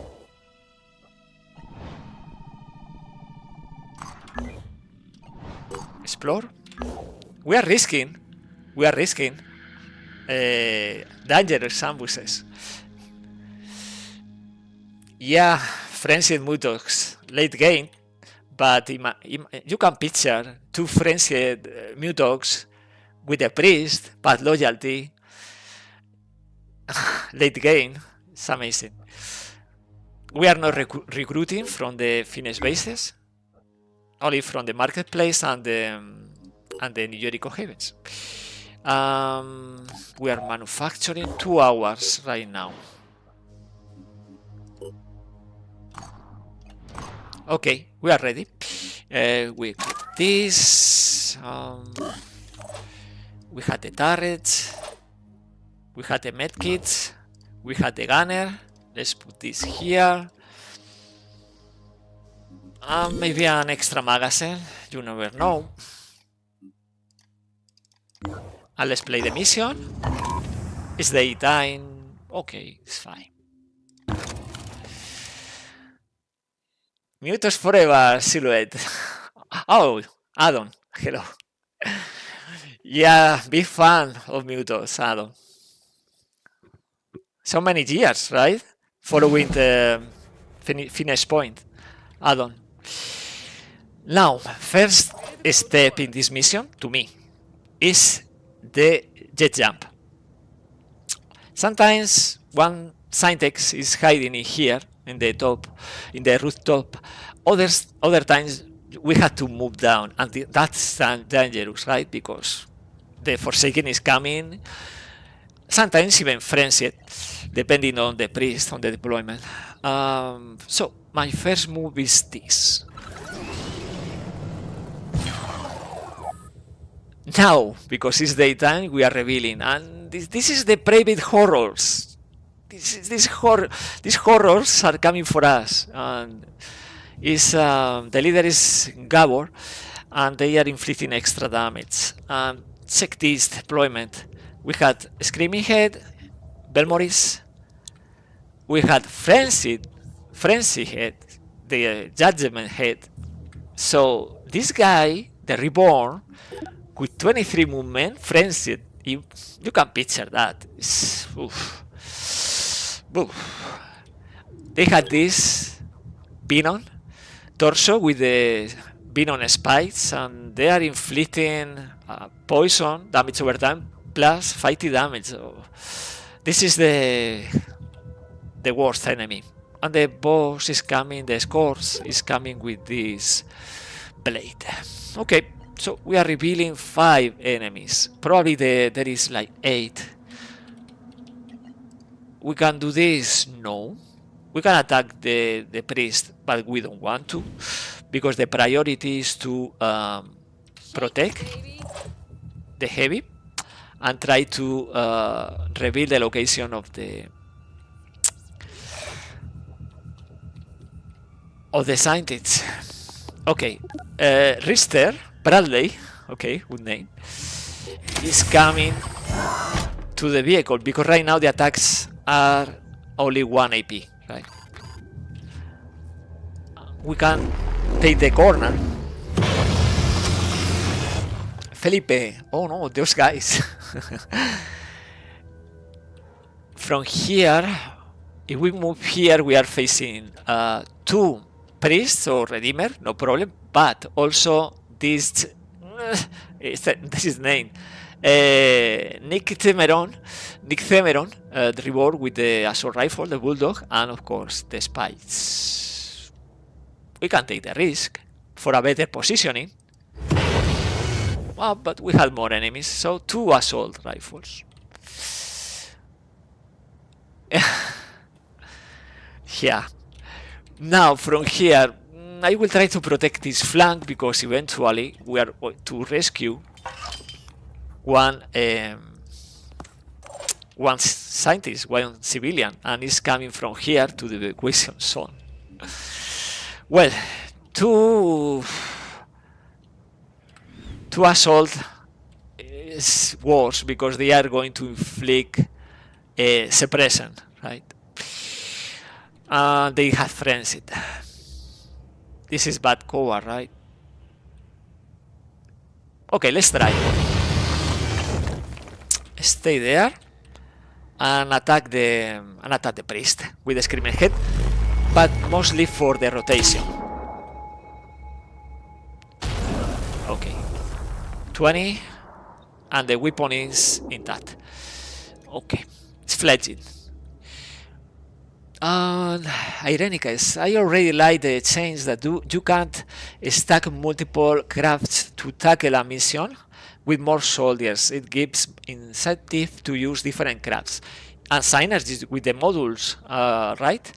Explore. We are risking dangerous ambushes. Yeah, frenzied mutants late game, but you can picture 2 frenzied mutants with a priest, but loyalty. Late game, it's amazing. We are not recruiting from the finished bases, only from the marketplace and the New Jericho Havens. We are manufacturing 2 hours right now. Okay, we are ready. We equip this. We had the turrets. We had the medkits. We had the gunner. Let's put this here. Maybe an extra magazine. You never know. And let's play the mission. It's daytime. Okay, it's fine. Mutants Forever Silhouette. Oh, Addon. Hello. Yeah, big fan of Mutants, Addon. So many years, right? Following the finish point. Addon. Now, first step in this mission, to me, is the jet jump. Sometimes one Syntex is hiding in here, in the top, in the rooftop. Other times we had to move down, and that's dangerous, right? Because the Forsaken is coming. Sometimes even frenzied, depending on the priest, on the deployment. So my first move is this. Now, because it's daytime, we are revealing, and this is the private horrors. These horrors are coming for us, and the leader is Gabor, and they are inflicting extra damage. Check this deployment. We had Screaming Head, Belmoris. We had Frenzy Head, the Judgment Head. So this guy, the Reborn, with 23 movement, frenzied. You can picture that. Oof. They had this Venom torso with the Venom spikes, and they are inflicting poison damage over time plus fighting damage. So this is the worst enemy. And the boss is coming, the Scourge is coming with this blade. Okay. So we are revealing 5 enemies. Probably there is like 8. We can do this? No. We can attack the priest, but we don't want to, because the priority is to protect the heavy and try to reveal the location of the of the scientists. Okay, Richter Bradley, okay, good name, is coming to the vehicle because right now the attacks are only 1 AP, right? We can take the corner. Felipe, oh no, those guys. From here, if we move here, we are facing 2 priests or redeemer, no problem, but also this is name Nick Themeron, the reward with the assault rifle, the bulldog, and of course the spikes. We can take the risk for a better positioning. Well, but we had more enemies, so 2 assault rifles. Yeah. Now from here, I will try to protect this flank because eventually we are going to rescue one scientist, one civilian, and is coming from here to the evacuation zone. Well, two assault is worse because they are going to inflict suppression, right? They have frenzied. This is bad cover, right? Okay, let's try. Stay there and attack the priest with the screaming head, but mostly for the rotation. Okay, 20, and the weapon is intact. Okay, it's fledging. Ironicus, I already like the change that you can't stack multiple crafts to tackle a mission with more soldiers. It gives incentive to use different crafts and synergies with the modules, right?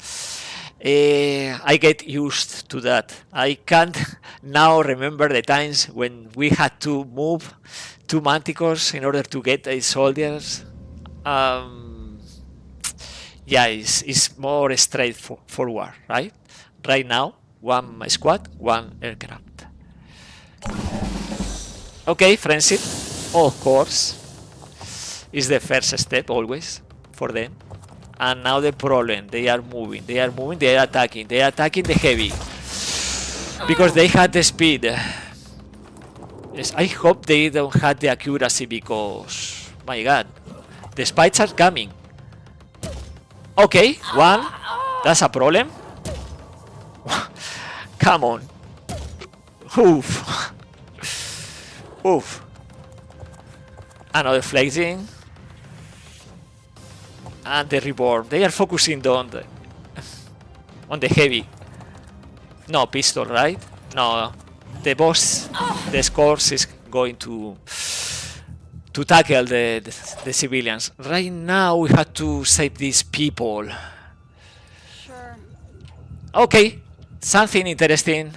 I get used to that. I can't now remember the times when we had to move 2 manticores in order to get 8 soldiers. Yeah, it's more straightforward, right? Right now, 1 squad, 1 aircraft. Okay, frenzy, of course, is the first step always for them. And now the problem, they are moving, they are attacking the heavy. Because they had the speed. Yes, I hope they don't have the accuracy because, my god, the spikes are coming. Okay, 1, that's a problem. Come on. Oof. Oof. Another flexing. And the reborn. They are focusing on the heavy. No, pistol, right? No, the boss, the scores is going to tackle the civilians. Right now we have to save these people. Sure. Okay, something interesting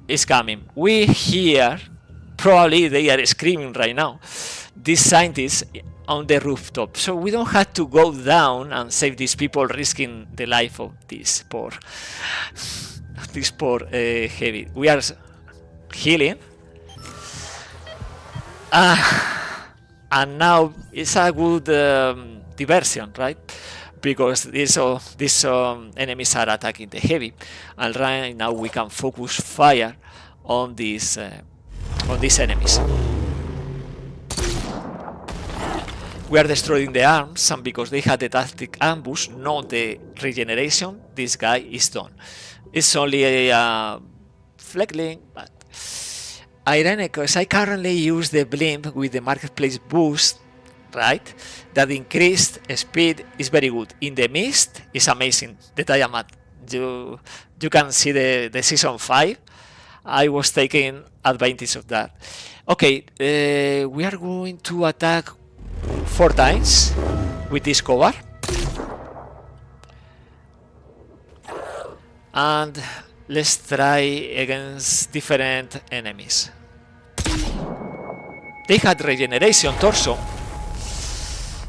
is coming. We hear, probably they are screaming right now, these scientists on the rooftop. So we don't have to go down and save these people, risking the life of this poor heavy. We are healing. And now it's a good diversion, right? Because these enemies are attacking the heavy, and right now we can focus fire on these enemies. We are destroying the arms, and because they had the tactic ambush, not the regeneration, this guy is done. It's only a fleckling, but ironic, because I currently use the blimp with the marketplace boost, right? That increased speed is very good. In the mist, it's amazing that I am at. You can see the season 5. I was taking advantage of that. Okay, we are going to attack 4 times with this cover. And let's try against different enemies. They had regeneration torso.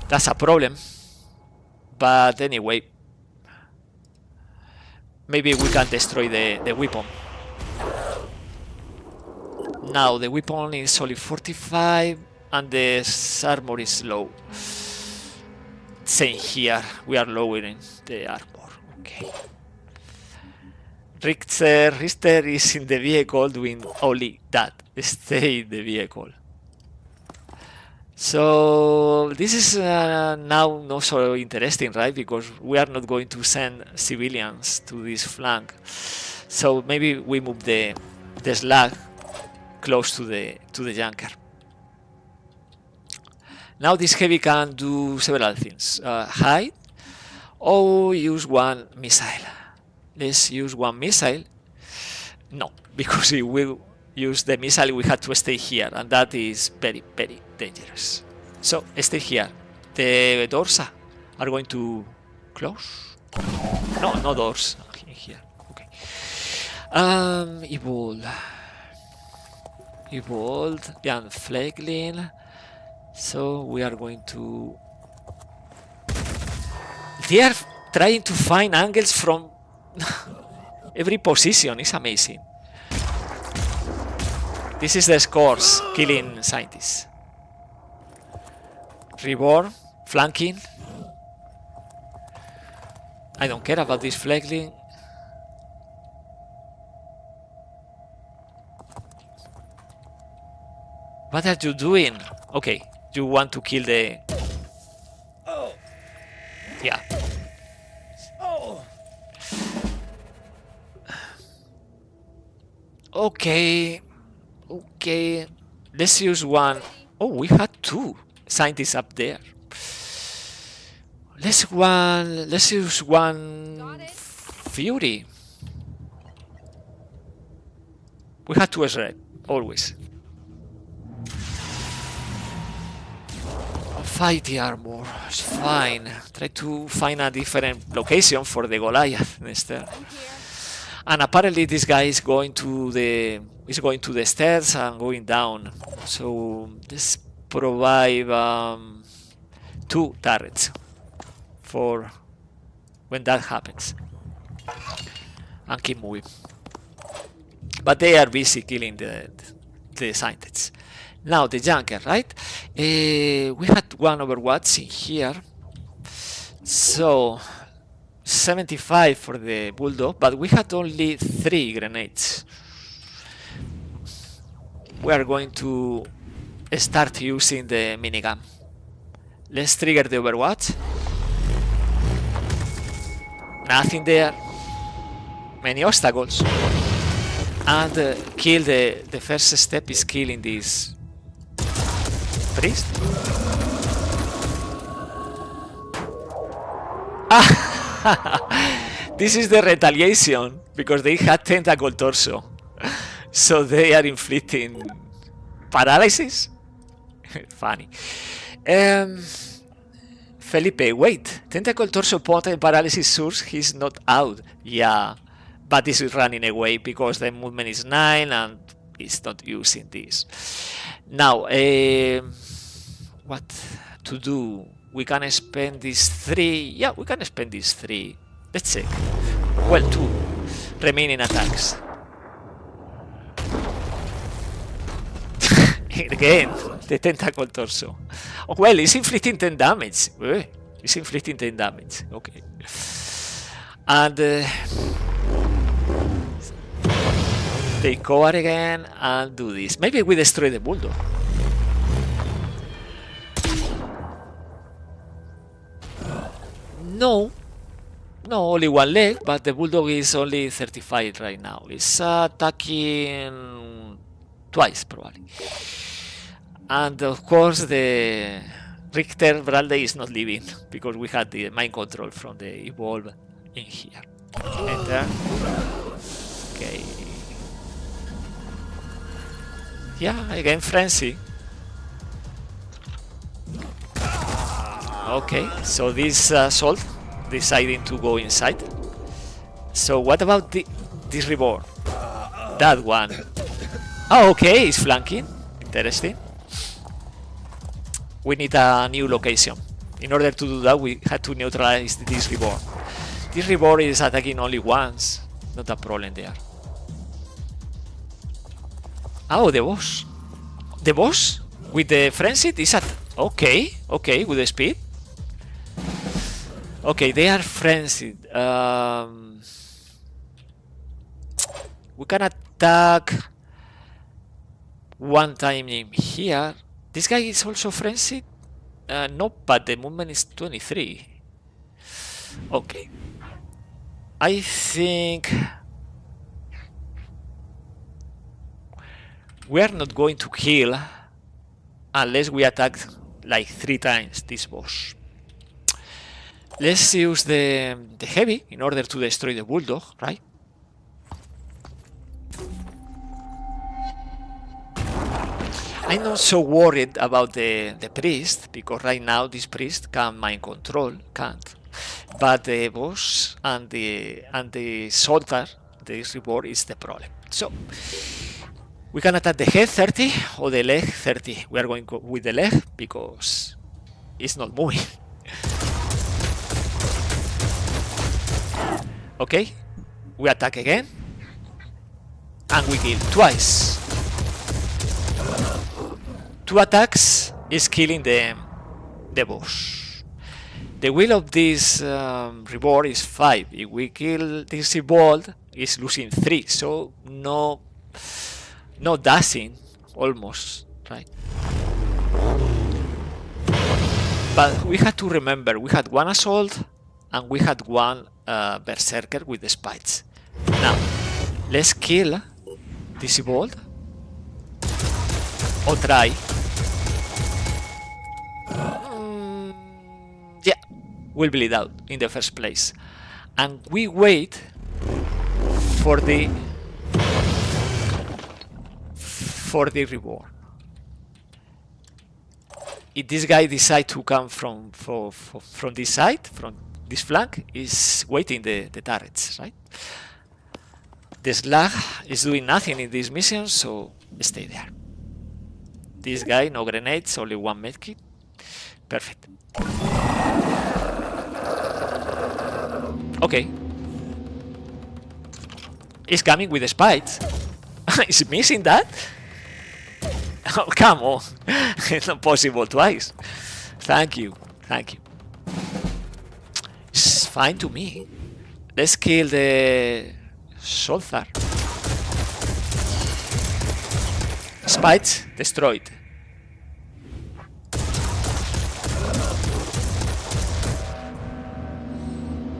That's a problem. But anyway, maybe we can destroy the weapon. Now the weapon is only 45 and the armor is low. Same here, we are lowering the armor. Okay. Richter is in the vehicle doing only that. Stay in the vehicle. So this is now not so interesting, right? Because we are not going to send civilians to this flank. So maybe we move the slug close to the junker. Now this heavy can do several things. Hide or use one missile. Let's use one missile. No, because if we use the missile we have to stay here, and that is very, very dangerous. So stay here. The doors are going to close. No doors in here. Okay. Evolved and flagging. So we are going to. They are trying to find angles from every position. It's amazing. This is the scores killing scientists. Reborn, flanking. I don't care about this flagging. What are you doing? Okay, you want to kill the. Yeah. Okay. Okay. Let's use one. Oh, we had two scientists up there. Let's use one Fury. We had to Israel, always. Fight the armor, it's fine. Try to find a different location for the Goliath instead. And apparently this guy is going to the stairs and going down. So let's provide 2 turrets for when that happens. And keep moving. But they are busy killing the scientists. Now the junker, right? We had one Overwatch in here. So 75 for the bulldog, but we had only 3 grenades. We are going to start using the minigun. Let's trigger the Overwatch. Nothing there. Many obstacles. And kill the first step is killing this priest. This is the retaliation because they had tentacle torso. So they are inflicting paralysis. Funny. Felipe, wait. Tentacle torso potent paralysis source, he's not out. Yeah. But this is running away because the movement is 9 and it's not using this. Now, what to do? We can spend these 3. Yeah, we can spend these 3. Let's check. Well, 2 remaining attacks. Again, the tentacle torso. Oh, well, it's inflicting 10 damage. It's inflicting 10 damage. Okay. And take over again and do this. Maybe we destroy the bulldog. No, only 1 leg, but the bulldog is only 35 right now. It's attacking twice probably. And of course the Richter Bradley is not leaving because we had the mind control from the evolve in here. Enter. Okay. Yeah, again frenzy. Okay, so this assault deciding to go inside. So what about this reborn? That one. Oh, okay, it's flanking. Interesting. We need a new location. In order to do that, we had to neutralize this reborn. This reward is attacking only once. Not a problem there. Oh, the boss. The boss with the frenzied is at... Okay, okay, with the speed. Okay, they are frenzied. We can attack one time in here. This guy is also frenzied? No, but the movement is 23. Okay. I think we are not going to kill unless we attack like 3 times this boss. Let's use the heavy in order to destroy the bulldog, right? I'm not so worried about the priest, because right now this priest can mind control, can't. But the boss and the soldier, this reward is the problem. So we can attack the head 30 or the leg 30. We are going with the leg because it's not moving. Okay, we attack again and we kill twice. 2 attacks is killing the boss. The will of this reward is 5. If we kill this reward, it's losing 3. So no dashing, almost, right? But we had to remember, we had 1 assault and we had 1 berserker with the spikes. Now, let's kill this reward. Or try. Yeah, we'll bleed out in the first place. And we wait for the reward. If this guy decides to come from this side, from this flank, is waiting the turrets, right? The slag is doing nothing in this mission, so stay there. This guy, no grenades, only 1 medkit. Perfect. Okay. He's coming with the spikes. Is missing that? Oh, come on. It's not possible twice. Thank you. Thank you. It's fine to me. Let's kill the soldier. Spikes destroyed.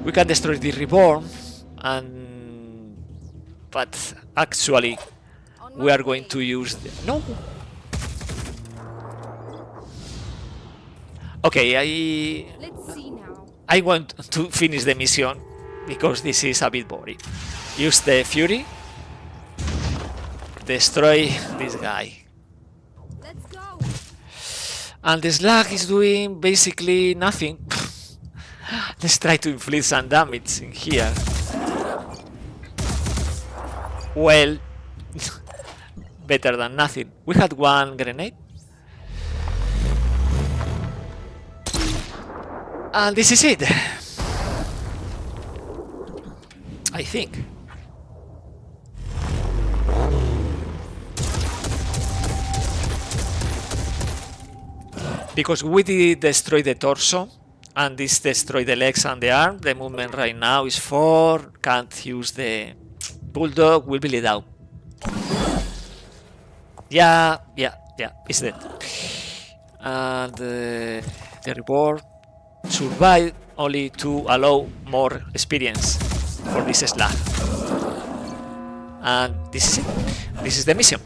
We can destroy the reborn, but actually we are going to use no. Okay, Let's see now. I want to finish the mission because this is a bit boring. Use the fury. Destroy this guy. Let's go. And the slag is doing basically nothing. Let's try to inflict some damage in here. Well, better than nothing. We had 1 grenade. And this is it. I think. Because we did destroy the torso, and this destroyed the legs and the arm. The movement right now is 4. Can't use the bulldog. Will bleed out. Yeah, it's dead. And the reward survived only to allow more experience for this slag. And this is it. This is the mission.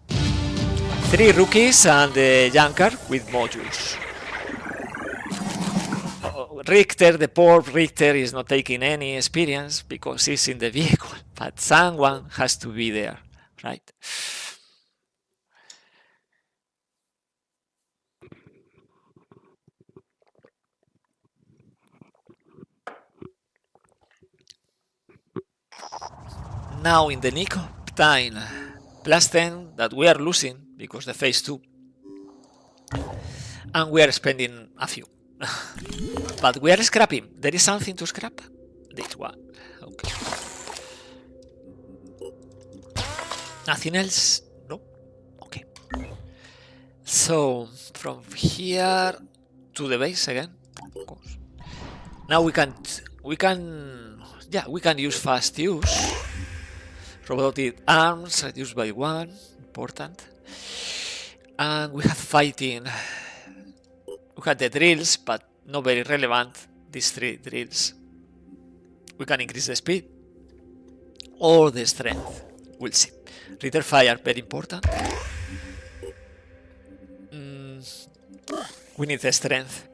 3 rookies and the junker with modules. Richter, the poor Richter, is not taking any experience because he's in the vehicle, but someone has to be there, right? Now in the nick of time, +10 that we are losing because the phase 2, and we are spending a few. But we are scrapping. There is something to scrap. This one. Okay. Nothing else? No? Okay. So, from here to the base again, of course. Now we can use fast use. Robotic arms reduced by 1, important. And we have fighting. We had the drills, but not very relevant. These 3 drills. We can increase the speed or the strength. We'll see. Return fire, very important. We need the strength.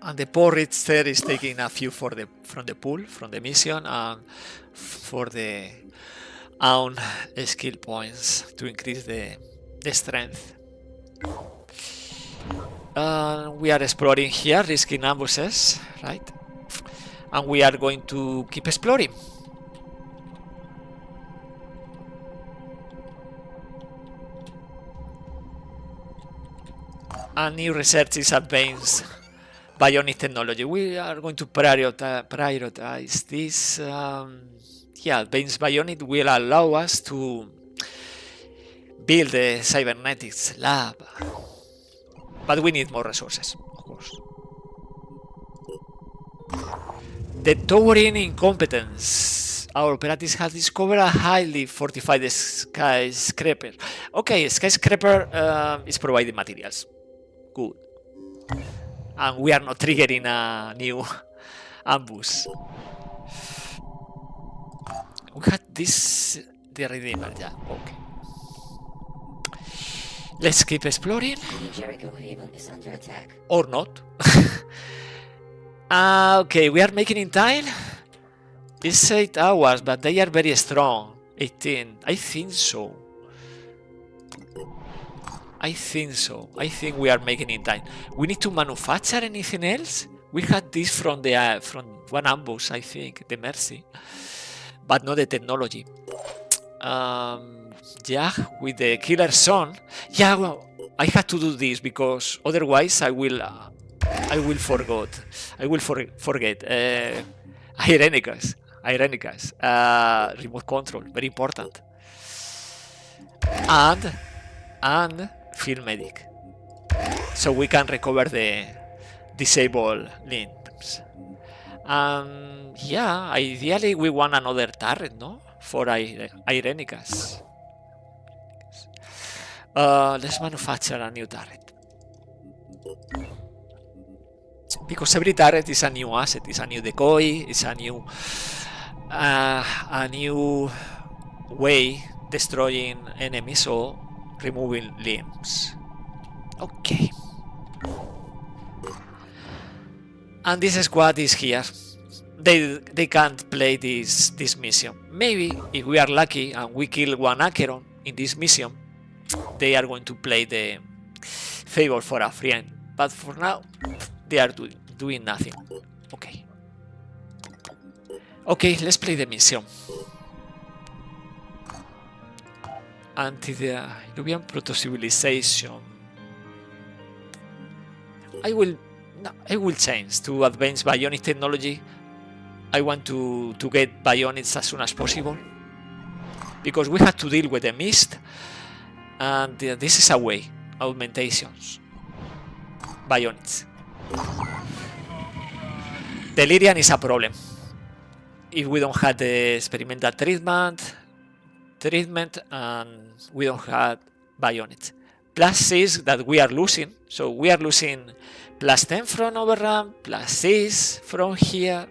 And the poor Richter is taking a few from the pool, from the mission, and for the own skill points to increase the strength. We are exploring here, risking ambushes, right? And we are going to keep exploring. And new research is advanced bionic technology. We are going to prioritize this. Advanced bionic will allow us to build the cybernetics lab. But we need more resources, of course. The towering incompetence. Our operatives have discovered a highly fortified skyscraper. Okay, skyscraper is providing materials. Good. And we are not triggering a new ambush. We had this, the Redeemer, yeah, okay. Let's keep exploring. New Jericho haven is under attack. Or not. Okay, we are making in time. It's 8 hours, but they are very strong. 18, I think so. I think we are making in time. We need to manufacture anything else. We had this from one ambush, I think, the Mercy, but not the technology. Yeah, with the killer son. Yeah, well, I had to do this because otherwise I will forget. Irenicus. Remote control, very important. And field medic, so we can recover the disabled limbs. Yeah, ideally we want another turret, no, for Irenicus. Let's manufacture a new turret, because every turret is a new asset, it's a new decoy, it's a new way destroying enemies or removing limbs. Okay. And this squad is here. They can't play this mission. Maybe if we are lucky and we kill one Acheron in this mission, they are going to play the favor for a friend. But for now, they are doing nothing. Okay. Okay, let's play the mission. Anti-Diluvian proto-civilization. I will change to advanced bionic technology. I want to get bionics as soon as possible, because we have to deal with the mist, and this is a way. Augmentations. Bionics. Delirium is a problem. If we don't have the experimental treatment, and we don't have bionics. Plus 6 that we are losing, so we are losing plus 10 from overrun, plus 6 from here.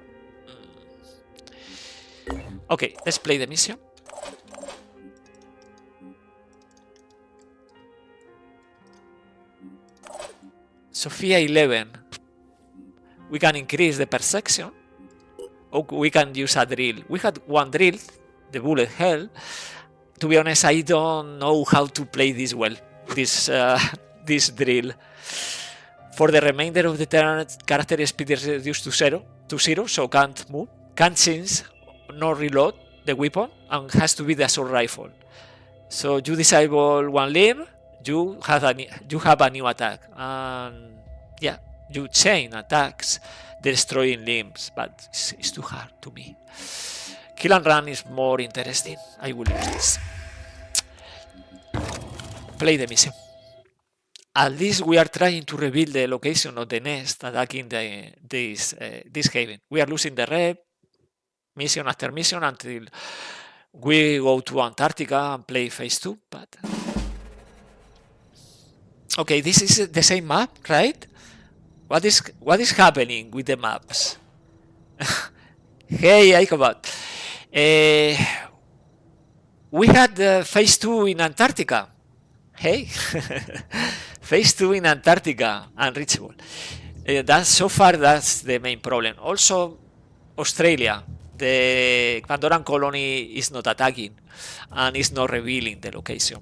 Okay, let's play the mission. Sophia 11. We can increase the perception, or we can use a drill. We had one drill, the bullet hell. To be honest, I don't know how to play this well, this drill. For the remainder of the turn, character speed is reduced to zero, so can't move, can't change, nor reload the weapon, and has to be the assault rifle. So you disable one limb, you have a new attack, and yeah, you chain attacks, destroying limbs, but it's too hard to me. Kill and run is more interesting. I will use this. Play the mission. At least we are trying to reveal the location of the nest attacking this haven. We are losing the rep mission after mission until we go to Antarctica and play phase 2. But okay, this is the same map, right? What is happening with the maps? Hey, Icobot. We had phase 2 in Antarctica. Hey, phase 2 in Antarctica, unreachable. That's the main problem. Also, Australia, the Pandoran colony is not attacking and is not revealing the location.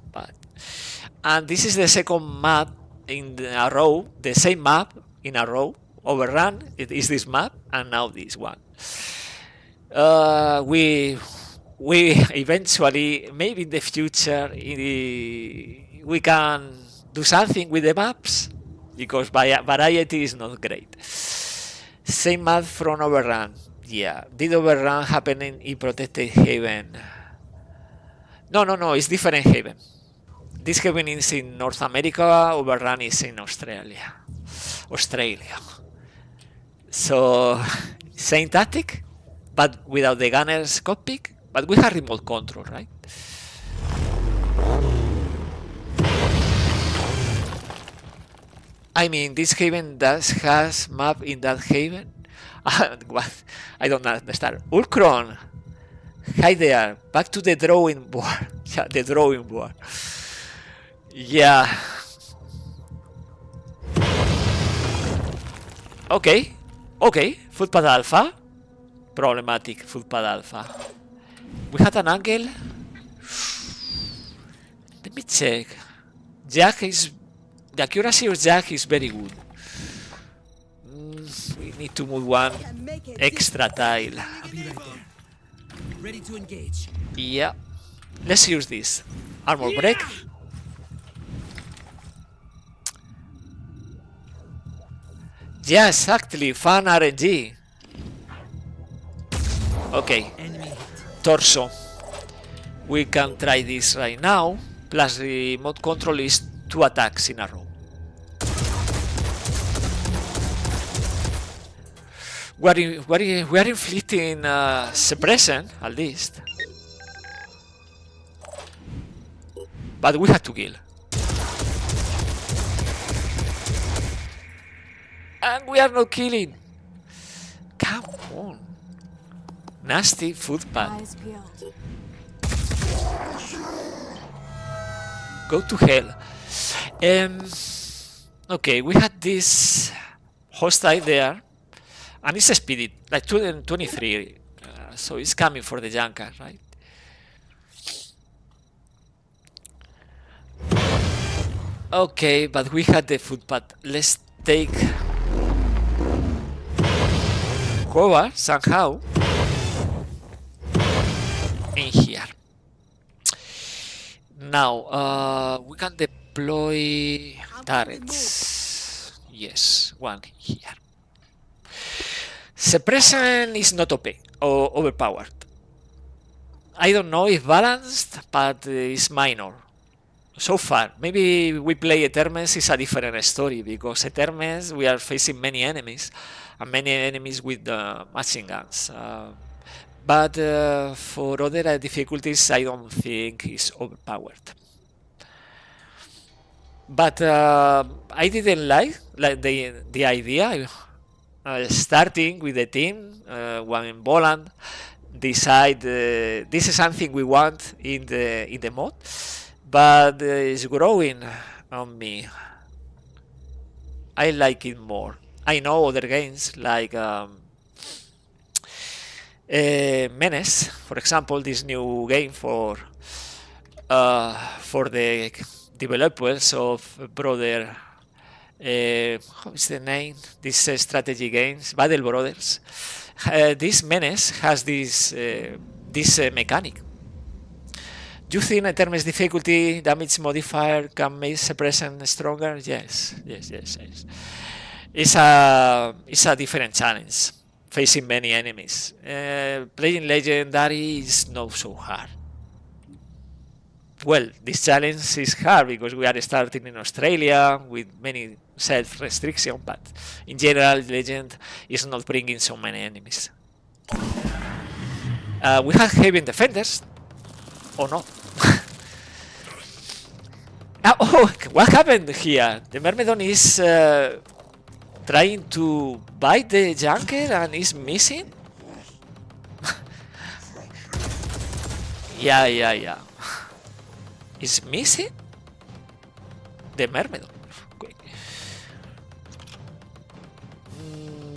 And this is the second map in a row, the same map in a row. Overrun, it is this map, and now this one. We eventually, maybe in the future, we can do something with the maps, because variety is not great. Same map from Overrun. Yeah, did Overrun happen in Protected Haven? No, it's different haven. This haven is in North America, Overrun is in Australia. So, same tactic, but without the gunner's cockpit, but we have remote control, right? I mean, this haven has map in that haven. What? I don't understand. Ulkron, hi there. Back to the drawing board. Yeah, the drawing board. Yeah. Okay. Footpad Alpha. Problematic Footpad Alpha. We had an angle. Let me check. The accuracy of Jack is very good. We need to move one extra tile. I'll be right there. Ready to engage. Yeah. Let's use this. Armor break. Yeah, exactly. Fun RNG. Okay. Torso. We can try this right now. Plus remote control is 2 attacks in a row. We are inflicting suppression, at least. But we have to kill. And we are not killing. Come on. Nasty footpad. Eyes peeled. Go to hell. Okay, we had this hostile there. And it's speeded, like 23. So it's coming for the junker, right? Okay, but we had the footpath. Let's take cover somehow in here. Now we can deploy turrets. Yes, one here. Suppression is not OP or overpowered. I don't know if balanced, but it's minor. So far, maybe we play Etermes is a different story, because Etermes we are facing many enemies, and many enemies with machine guns. But for other difficulties, I don't think it's overpowered. But I didn't like the idea. Starting with the team, one in Boland, decide this is something we want in the mod, but it's growing on me. I like it more. I know other games like Menace, for example, this new game for the developers of Brother. How is the name? This strategy games, Battle Brothers. This Menace has this mechanic. Do you think Etermes difficulty damage modifier can make suppression stronger? Yes. It's a different challenge, facing many enemies. Playing Legendary is not so hard. Well, this challenge is hard because we are starting in Australia with many self-restriction, but in general, Legend is not bringing so many enemies. We have Haven Defenders, or not. Oh, what happened here? The Myrmidon is trying to bite the Junker and is missing? Yeah. Is missing? The Myrmidon. Okay.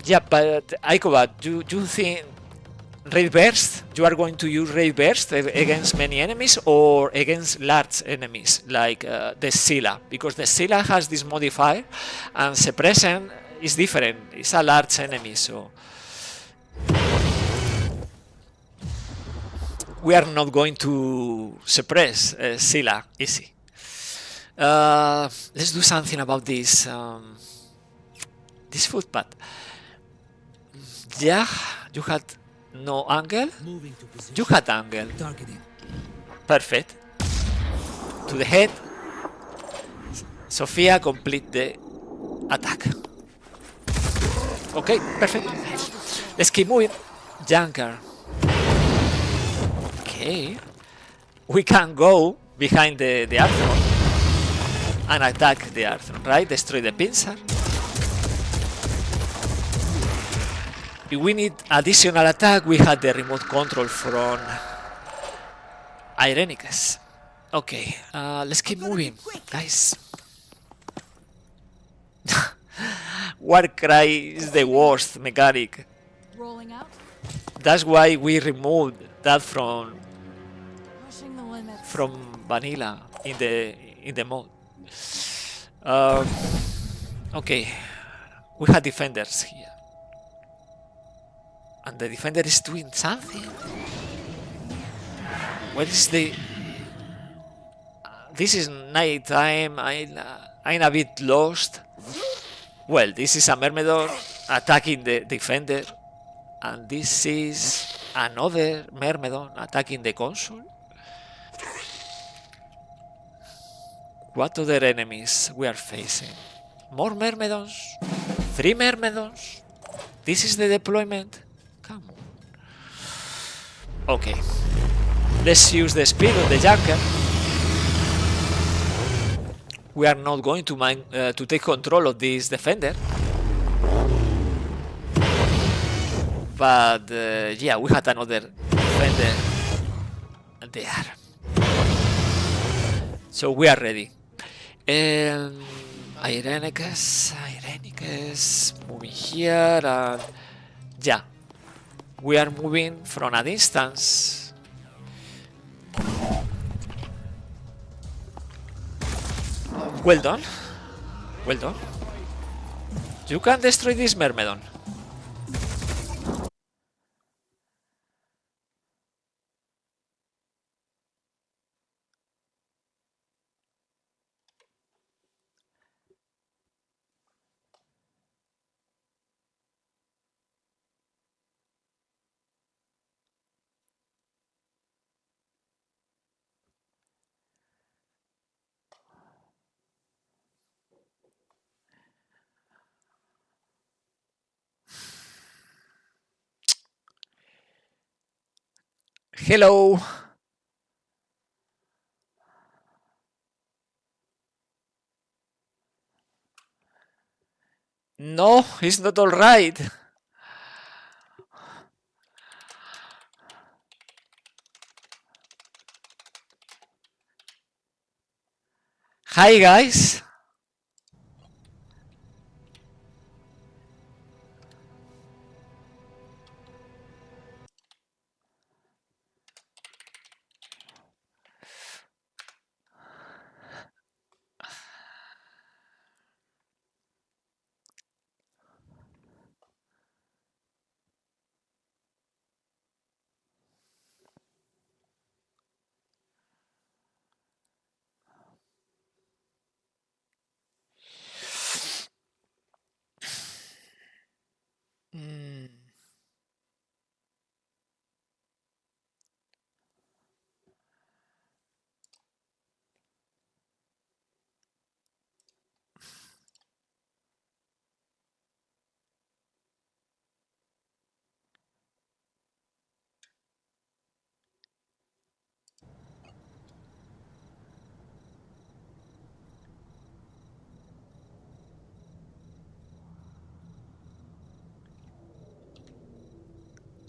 Yeah, but Aikoba, do you think Raid Burst, you are going to use Raid Burst against many enemies or against large enemies like the Scylla? Because the Scylla has this modifier and Suppression is different. It's a large enemy, so we are not going to suppress Scylla easy. Let's do something about this this footpath. Yeah, you had no angle. Moving to position. You had angle. Targeting. Perfect. To the head. Sophia, complete the attack. Okay, perfect. Let's keep moving. Junker. Okay. We can go behind the Arthur and attack the Arthur, right? Destroy the pincer. If we need additional attack, we had the remote control from Irenicus. Okay, let's keep moving, guys. Warcry is the worst mechanic. Rolling out. That's why we removed that from Pushing the limits. vanilla in the mode. Okay, we had defenders here, and the defender is doing something. What is the? This is night time. I'm a bit lost. Well, this is a Myrmidon attacking the defender, and this is another Myrmidon attacking the consul. What other enemies we are facing? More Myrmidons? 3 Myrmidons? This is the deployment? Come on. Okay. Let's use the speed of the Junker. We are not going to take control of this defender. But yeah, we had another defender there. So we are ready. Irenicus, moving here, and yeah, we are moving from a distance. Well done. Well done. You can destroy this Myrmidon. Hello. No, it's not all right. Hi, guys.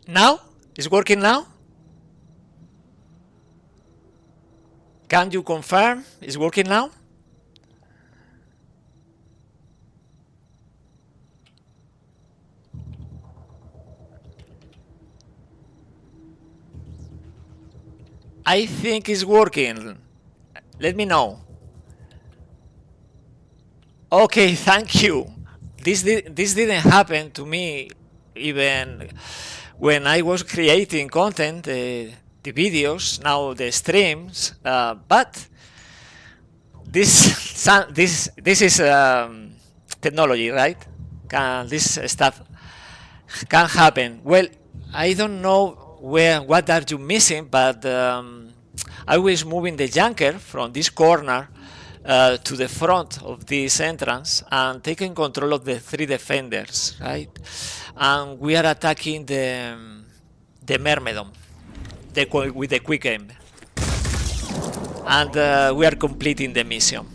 Now? It's working now? Can you confirm it's working now? I think it's working. Let me know. Okay, thank you. This didn't happen to me even when I was creating content, the videos, now the streams, but this is technology, right? This stuff can happen. Well, I don't know what are you missing, but I was moving the junker from this corner to the front of this entrance and taking control of the 3 defenders, right? And we are attacking the Myrmidon with the quick aim, and we are completing the mission.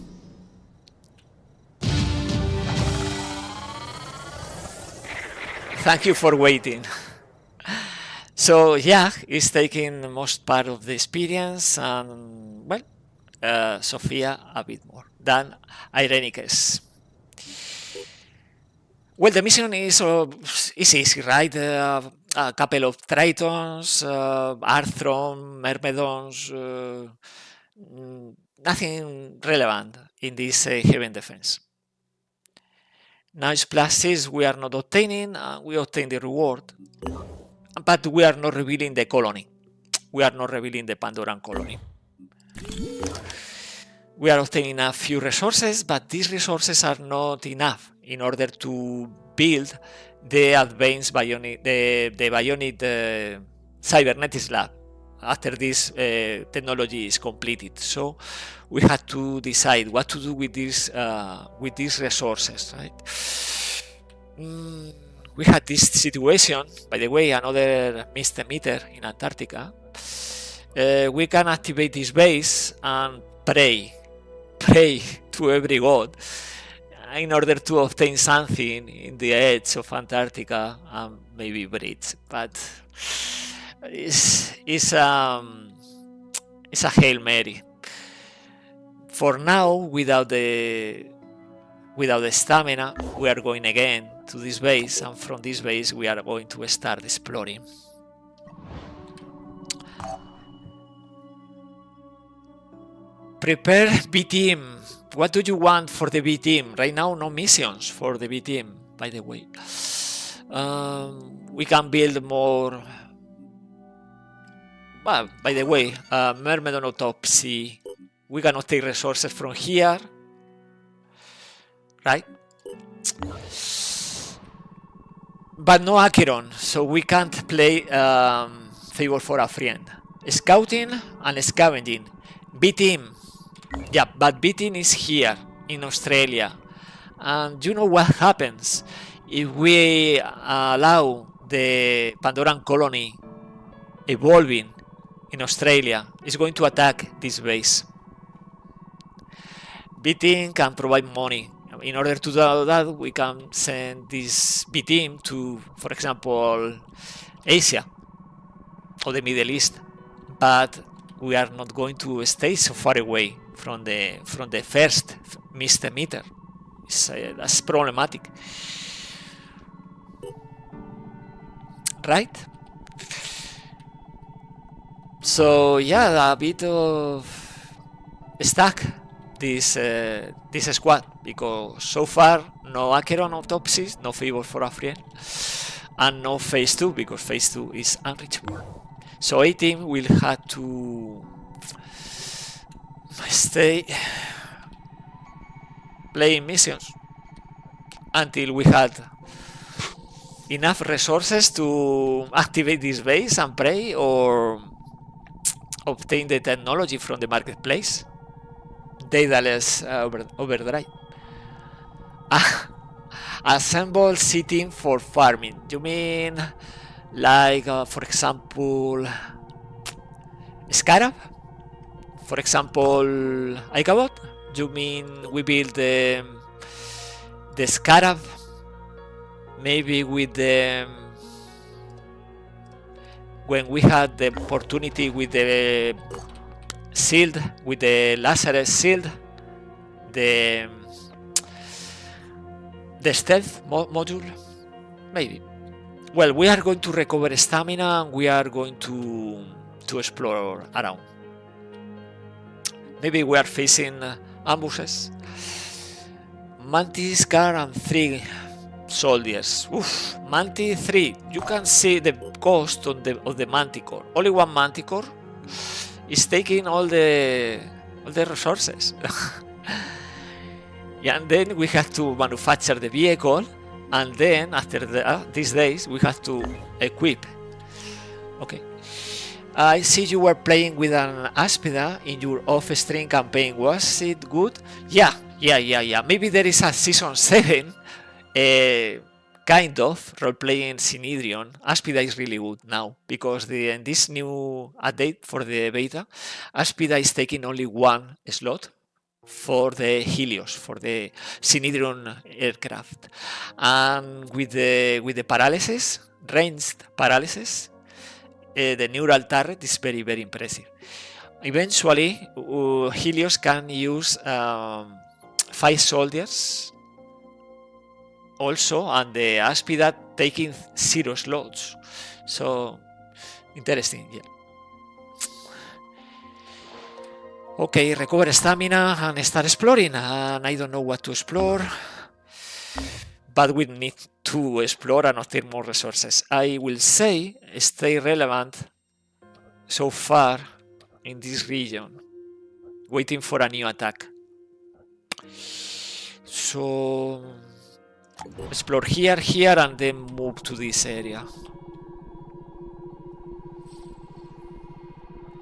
Thank you for waiting. So yeah, it's taking most part of the experience, and well, Sophia a bit more than Irenicus. Well, the mission is easy, right? A couple of Tritons, Arthron, Myrmidons, nothing relevant in this Heaven Defense. Nice pluses we are not obtaining, we obtain the reward, but we are not revealing the colony. We are not revealing the Pandoran colony. We are obtaining a few resources, but these resources are not enough in order to build the advanced bionic, the bionic cybernetics lab after this technology is completed. So we had to decide what to do with these resources, right? We had this situation, by the way, another Mr. Meter in Antarctica. We can activate this base and pray to every god in order to obtain something in the edge of Antarctica and maybe bridge, but it's a Hail Mary. For now, without the stamina, we are going again to this base, and from this base we are going to start exploring. Prepare B team. What do you want for the B team? Right now, no missions for the B team, by the way. We can build more. Well, by the way, Myrmidon autopsy. We cannot take resources from here, right? But no Acheron, so we can't play Favor for a Friend. Scouting and scavenging. B team. Yeah, but B team is here in Australia. And you know what happens if we allow the Pandoran colony evolving in Australia? It's going to attack this base. B team can provide money. In order to do that, we can send this B team to, for example, Asia or the Middle East. But we are not going to stay so far away from the first Mr. Meter. That's problematic, right? So yeah, a bit of stuck this squad, because so far no Acheron autopsies, no Favor for a Friend, and no phase 2, because phase 2 is unreachable. So A team will have to stay playing missions until we had enough resources to activate this base and pray, or obtain the technology from the marketplace. Daedalus overdrive. Assemble C team for farming. You mean like, for example, Scarab? For example, Icabot? You mean we build the Scarab maybe with the when we had the opportunity with the shield, with the Lazarus shield, the stealth module, maybe. Well, we are going to recover stamina and we are going to explore around. Maybe we are facing ambushes. Mantis guard and 3 soldiers. Oof, Mantis 3. You can see the cost of the Manticore. Only one Manticore is taking all the resources. Yeah, and then we have to manufacture the vehicle, and then after these days we have to equip. Okay. I see you were playing with an Aspida in your off-stream campaign. Was it good? Yeah. Maybe there is a season 7 kind of role-playing Synedrion. Aspida is really good now because in this new update for the beta, Aspida is taking only 1 slot for the Helios, for the Synedrion aircraft, and with the paralysis, ranged paralysis, the neural turret is very, very impressive. Eventually, Helios can use 5 soldiers also, and the Aspida taking 0 slots. So interesting, yeah. Okay, recover stamina and start exploring. And I don't know what to explore, but we need to explore and obtain more resources. I will say stay relevant so far in this region, waiting for a new attack. So explore here, and then move to this area.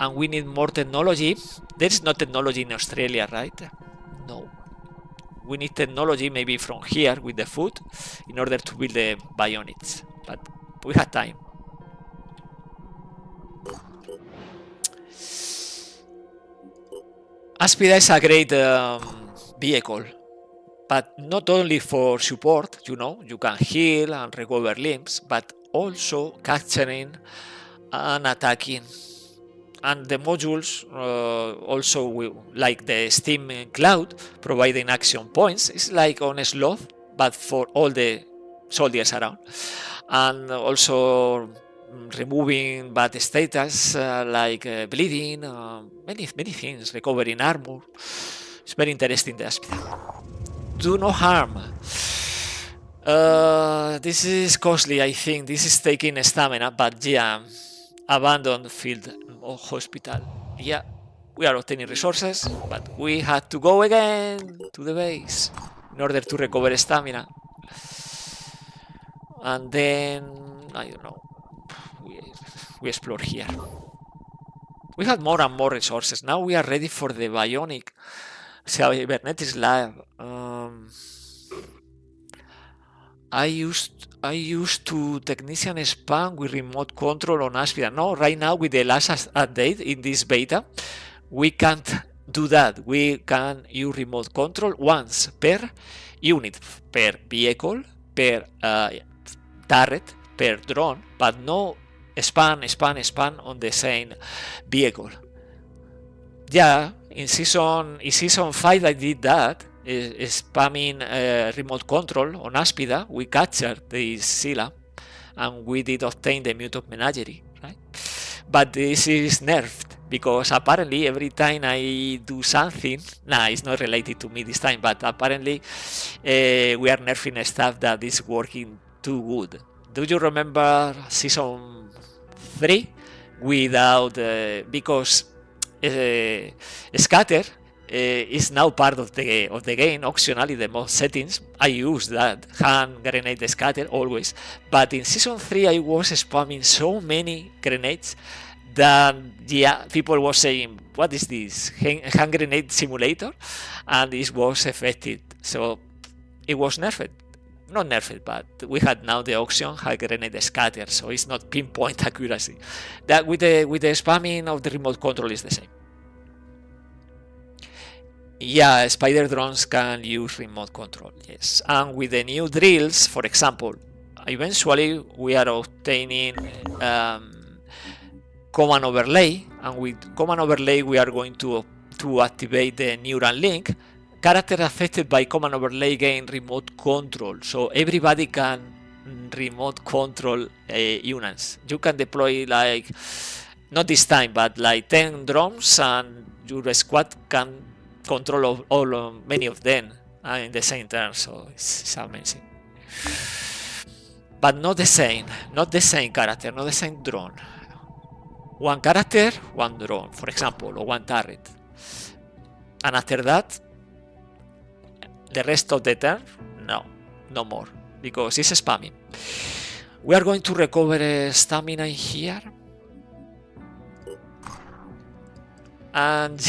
And we need more technology. There is no technology in Australia, right? No. We need technology maybe from here with the food in order to build the bionics. But we have time. Aspida is a great vehicle, but not only for support, you know, you can heal and recover limbs, but also capturing and attacking. And the modules also will, like the Steam Cloud, providing action points. It's like on a sloth, but for all the soldiers around. And also removing bad status like bleeding, many things, recovering armor. It's very interesting, the Aspida. Do no harm. This is costly, I think. This is taking stamina, but yeah. Abandoned field or hospital. Yeah, we are obtaining resources, but we had to go again to the base in order to recover stamina. And then, I don't know, we explore here. We had more and more resources. Now we are ready for the bionic cybernetics lab. I used to technician spam with remote control on Aspida. No, right now with the last update in this beta, we can't do that. We can use remote control once per unit, per vehicle, per turret, per drone, but no spam on the same vehicle. Yeah, in season 5 I did that. Spamming remote control on Aspida, we captured the Scylla and we did obtain the Mutant Menagerie, right? But this is nerfed because apparently every time I do something, it's not related to me this time, but apparently we are nerfing stuff that is working too good. Do you remember season 3 without because scatter is now part of the game, optionally the mod settings. I use that hand grenade scatter always, but in season 3 I was spamming so many grenades that people were saying, what is this hand grenade simulator? And this was affected, so it was nerfed. Not nerfed, but we had now the option hand grenade scatter, so it's not pinpoint accuracy. That with the spamming of the remote control is the same. Yeah, spider drones can use remote control, yes. And with the new drills, for example, eventually we are obtaining command overlay, and with command overlay we are going to activate the neural link. Characters affected by command overlay gain remote control, so everybody can remote control units. You can deploy like, not this time, but like 10 drones, and your squad can control many of them in the same turn, so it's amazing. But not the same character, not the same drone. One character, one drone, for example, or one turret. And after that, the rest of the turn, no more, because it's spamming. We are going to recover stamina in here. And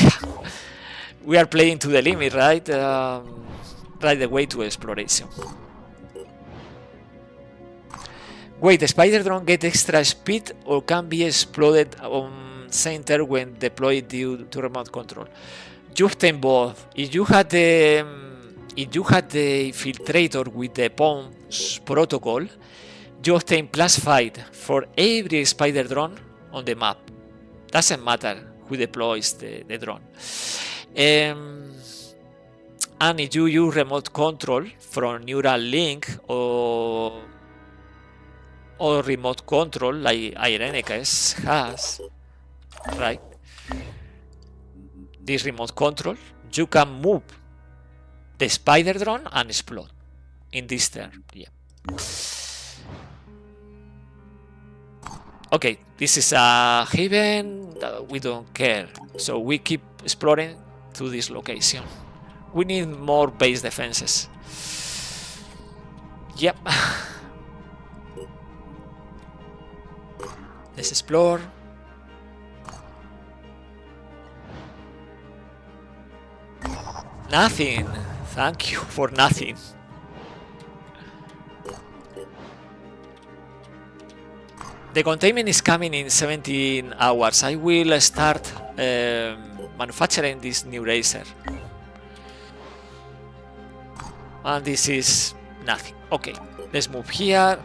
we are playing to the limit, right? Right the way to exploration. Wait, the spider drone get extra speed or can be exploded on center when deployed due to remote control? You obtain both. If you had the infiltrator with the bombs protocol, you obtain +5 for every spider drone on the map. Doesn't matter who deploys the drone. And if you use remote control from neural link or remote control like Ironman has, right? This remote control, you can move the spider drone and explode in this turn. Yeah. Okay, this is a haven that we don't care, so we keep exploring to this location. We need more base defenses. Yep. Let's explore. Nothing. Thank you for nothing. The containment is coming in 17 hours. I will start manufacturing this new racer. And this is nothing. Okay, let's move here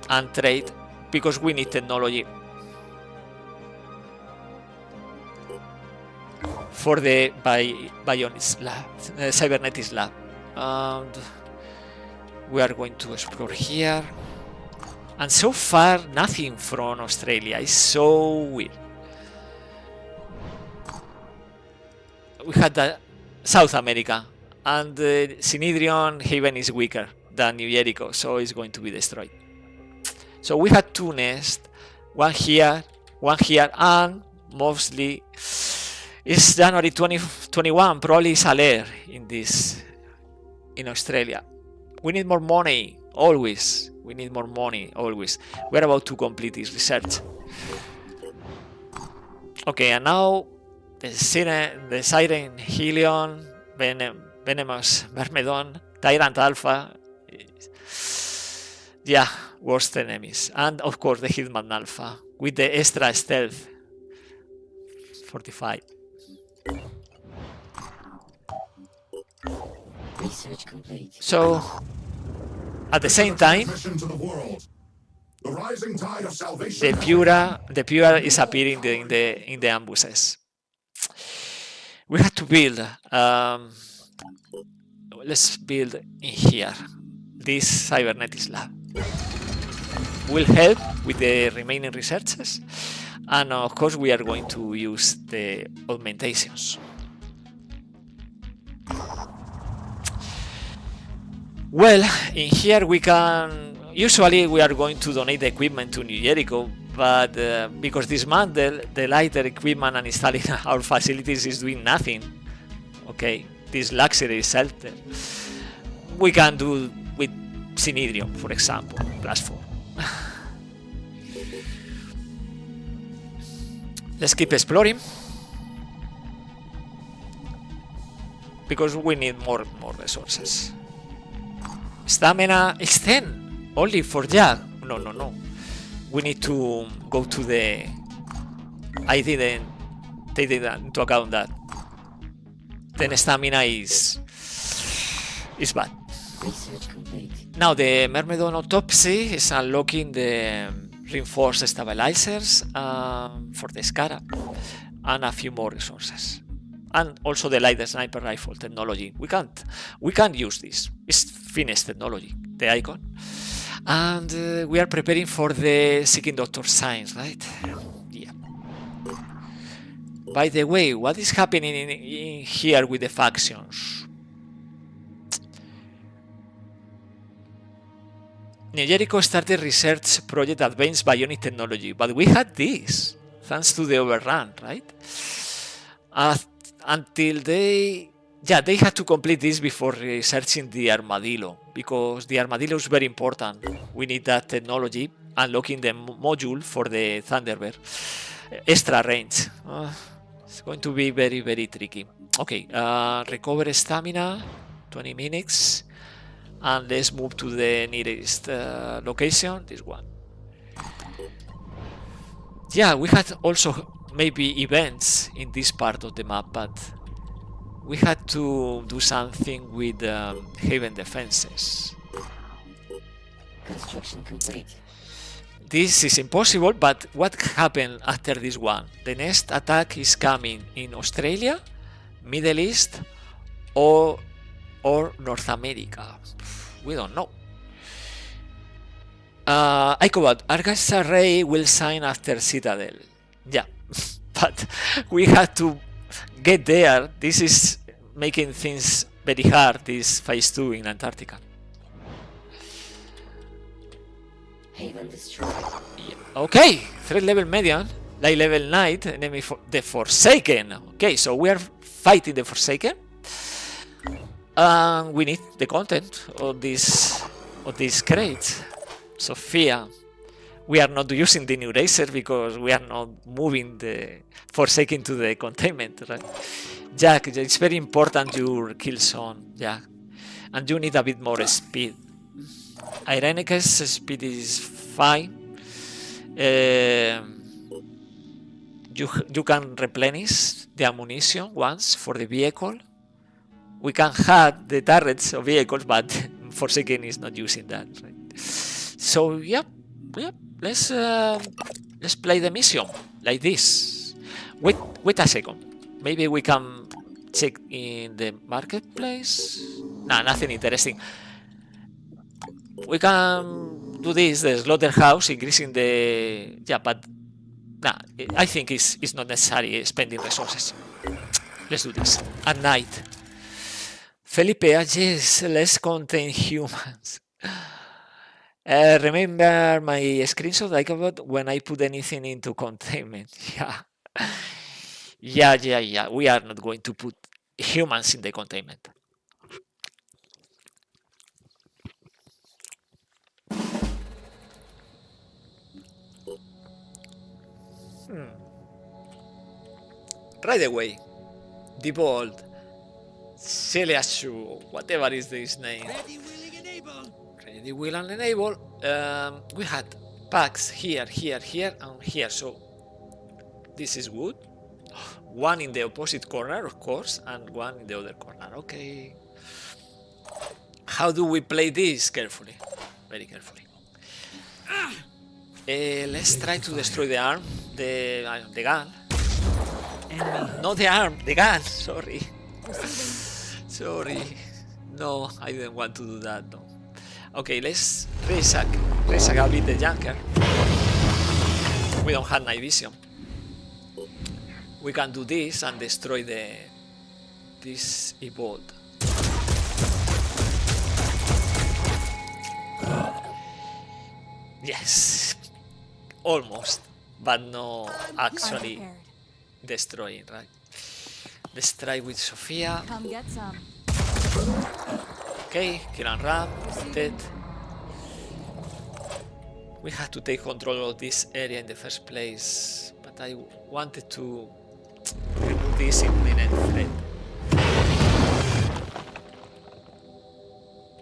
and trade because we need technology for the Bionics lab, Cybernetics lab. And we are going to explore here. And so far, nothing from Australia. It's so weird. We had South America, and Synedrion Haven is weaker than New Jericho, so it's going to be destroyed. So we had two nests, one here, and mostly it's January 2021. Probably it's a lair in Australia. We need more money, always. We need more money, always. We're about to complete this research. Okay, and now the Siren Helion, Venomous Myrmidon, Tyrant Alpha. Yeah, worst enemies. And of course the Hitman Alpha with the extra stealth. 45. Research complete. So at the same time, the Pura is appearing in the ambushes. We have to build. Let's build in here. This cybernetics lab will help with the remaining researches, and of course we are going to use the augmentations. Well, in here we can. Usually we are going to donate the equipment to New Jericho, but because dismantle the lighter equipment and installing our facilities is doing nothing. Okay, this luxury shelter we can do with Synedrion, for example, +4. Let's keep exploring because we need more resources. Stamina is 10 only for Jack. No. We need to go to the. I didn't take into account that. Then stamina is bad. Research complete. Now the Myrmidon autopsy is unlocking the reinforced stabilizers for the Scarab, and a few more resources. And also the light sniper rifle technology. We can't use this. It's finished technology, the icon. And we are preparing for the Seeking Doctor signs, right? Yeah. By the way, what is happening in here with the factions? New Jericho started research project Advanced Bionic Technology, but we had this thanks to the overrun, right? Until they had to complete this before researching the Armadillo, because the Armadillo is very important. We need that technology, unlocking the module for the Thunderbird. Extra range. It's going to be very, very tricky. Okay, recover stamina, 20 minutes. And let's move to the nearest location, this one. Yeah, we had also maybe events in this part of the map, but we had to do something with Haven defenses. Construction complete. This is impossible, but what happened after this one? The next attack is coming in Australia, Middle East, or North America. We don't know. Icobot, Argos Array will sign after Citadel. Yeah, but we had to get there. This is making things very hard, this phase 2 in Antarctica. Haven destroyed. Yeah. Okay, threat level median, light level knight, enemy for the Forsaken. Okay, so we are fighting the Forsaken. We need the content of this crate. Sophia, we are not using the new racer because we are not moving the Forsaken to the containment, right? Jack, it's very important your kill zone, Jack, and you need a bit more speed. Irenicus speed is fine. You can replenish the ammunition once for the vehicle. We can hack the turrets of vehicles, but Forsaken is not using that, right? So yep. Let's play the mission like this. Wait a second. Maybe we can check in the marketplace. Nah, nothing interesting. We can do this, the slaughterhouse, increasing the but nah, I think it's not necessary spending resources. Let's do this at night. Felipe, yes, let's contain humans. Remember my screenshot I covered when I put anything into containment? Yeah. We are not going to put humans in the containment. Right away. The Bold. Celiashu, whatever is this name. Ready, willing, and able. Ready, will, and enable. We had packs here, and here. So this is good. One in the opposite corner, of course, and one in the other corner. Okay. How do we play this? Carefully, very carefully. Let's try to destroy the arm, the gun. Not the arm, the gun. Sorry. Sorry. No, I didn't want to do that. No. Okay, let's resack a bit the junker. We don't have night vision. We can do this and destroy this evolved. Yes, almost, but no actually destroying, right? Let's try with Sophia. Come get some. Okay, kill and run, dead. We had to take control of this area in the first place, but I wanted to remove this imminent threat.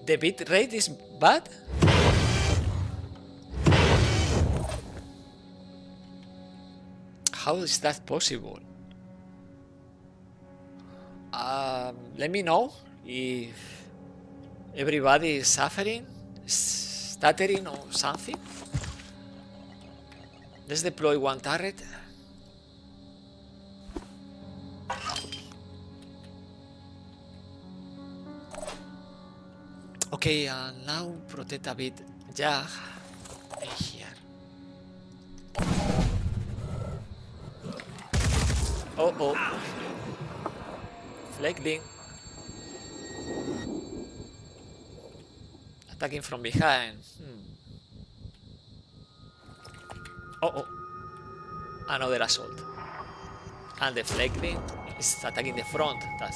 The bit rate is bad? How is that possible? Let me know if everybody is suffering, stuttering or something. Let's deploy one turret. Okay, now protect a bit Jag here. Oh. Fleckling. Attacking from behind. Oh. Another assault. And the Fleckling is attacking the front. That's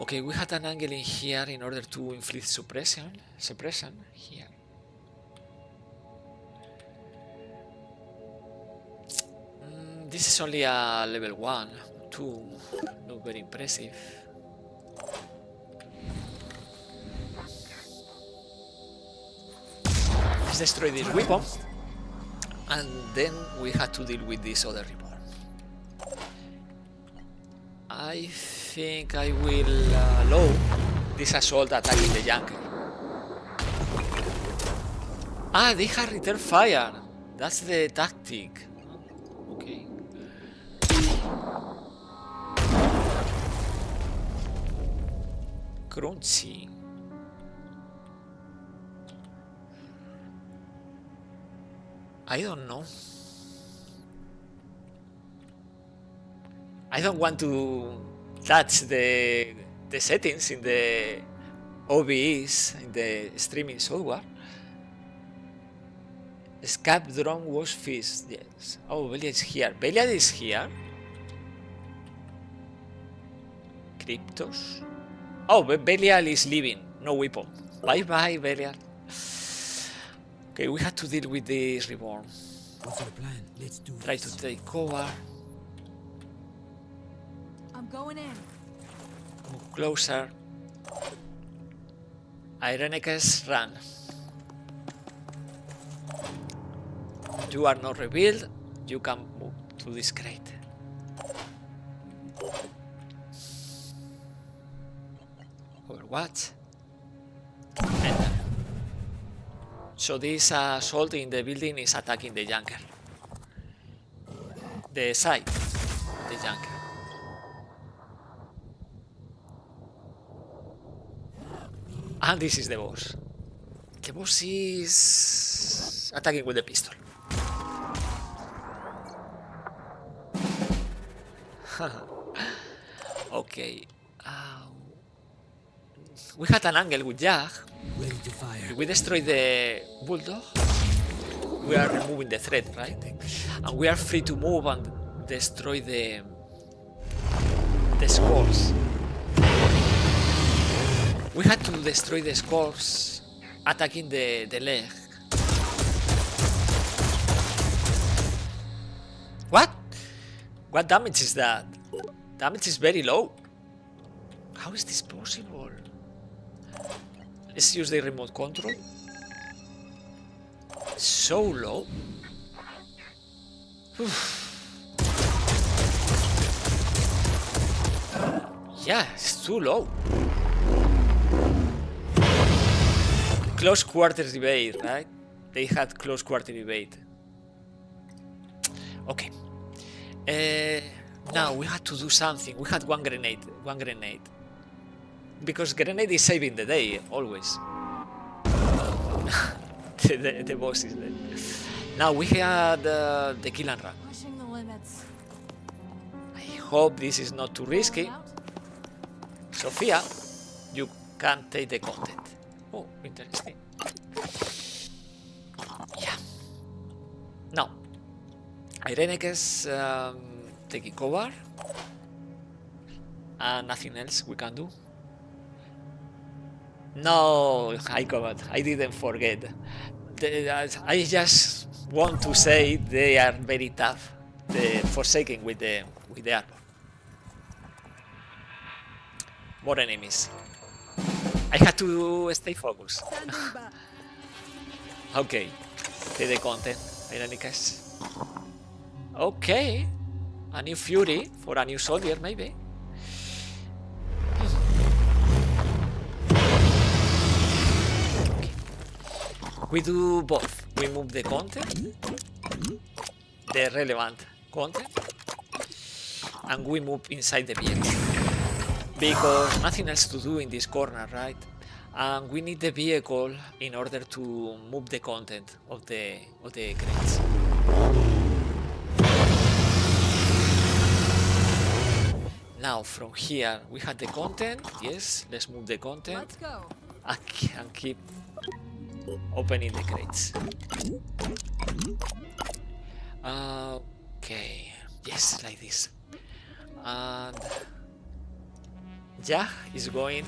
okay. We had an angle in here in order to inflict suppression here. This is only a level 1, 2, not very impressive. Let's destroy this weapon, and then we had to deal with this other reborn. I think I will low this assault attacking the junker. Ah, they have return fire. That's the tactic. Okay. Crunchy. I don't know. I don't want to touch the settings in the OBS, in the streaming software. Escape drone was fist, yes. Oh, Belial is here. Belial is here. Cryptos. Oh, Belial is leaving. No weapon. Bye bye, Belial. Okay, we have to deal with this reborn. What's our plan? Let's do Try this. to take cover. I'm going in. Move closer. Ironman, run. You are not revealed. You can move to this crate. Overwatch. Enter. So this assault in the building is attacking the junker. The side, the junker. And this is the boss. The boss is attacking with the pistol. Okay. We had an angle with Jag. Ready to fire. If we destroy the bulldog, we are removing the threat, right? And we are free to move and destroy the scores. We had to destroy the scores attacking the leg. What? What damage is that? Damage is very low. How is this possible? Let's use the remote control. So low. Yeah, it's too low. Close quarters evade, right? They had close quarter evade. Okay. Now we had to do something. We had one grenade. Because grenade is saving the day, always. the boss is dead. Now we had the kill and run. Pushing the limits. I hope this is not too risky. Out? Sophia, you can take the content. Oh, interesting. Yeah. Now, Ireneke's taking cover. And nothing else we can do. No, I covered. I didn't forget. I just want to say they are very tough. The Forsaken with the armor. More enemies. I had to stay focused. Standing back. Okay. Take the content. Ironicus. Okay. A new Fury for a new soldier, maybe. Okay. We do both. We move the content the relevant content, and we move inside the vehicle because nothing else to do in this corner, right? And we need the vehicle in order to move the content of the crates. Now from here we have the content. Yes, let's move the content. Let's go. And keep opening the crates. Okay, yes, like this. And Jack is going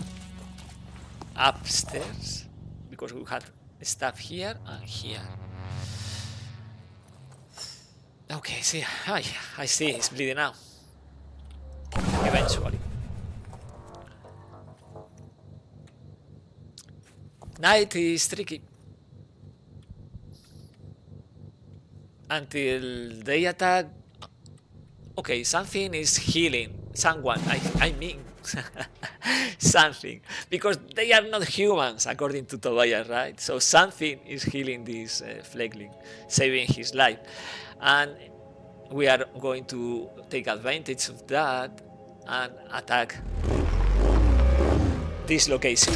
upstairs because we had stuff here and here. Okay, see, I see, he's bleeding now. Eventually. Night is tricky. Until they attack. Okay, something is healing. Someone, I mean something. Because they are not humans, according to Tobias, right? So something is healing this fledgling, saving his life. And we are going to take advantage of that and attack this location.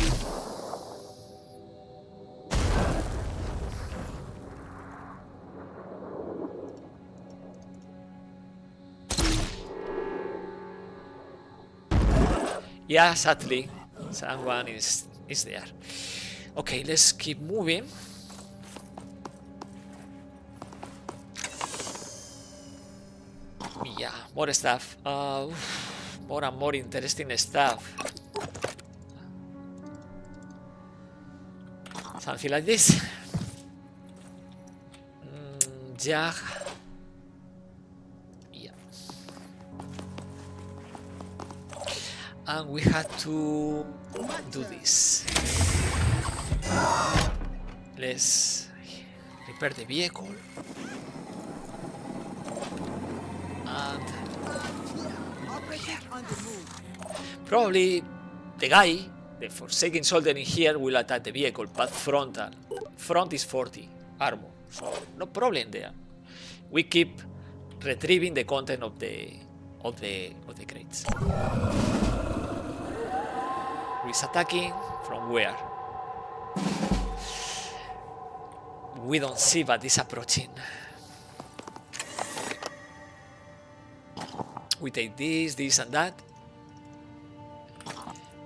Yeah, sadly, someone is there. Okay, let's keep moving. Yeah, more stuff. More and more interesting stuff. Something like this. Yeah. Yeah. And we had to do this. Let's repair the vehicle. And probably the guy, the Forsaken soldier in here, will attack the vehicle, but frontal. Front is 40 armor, so no problem there. We keep retrieving the content of the crates. Who is attacking? From where? We don't see, but it's approaching. We take this, and that.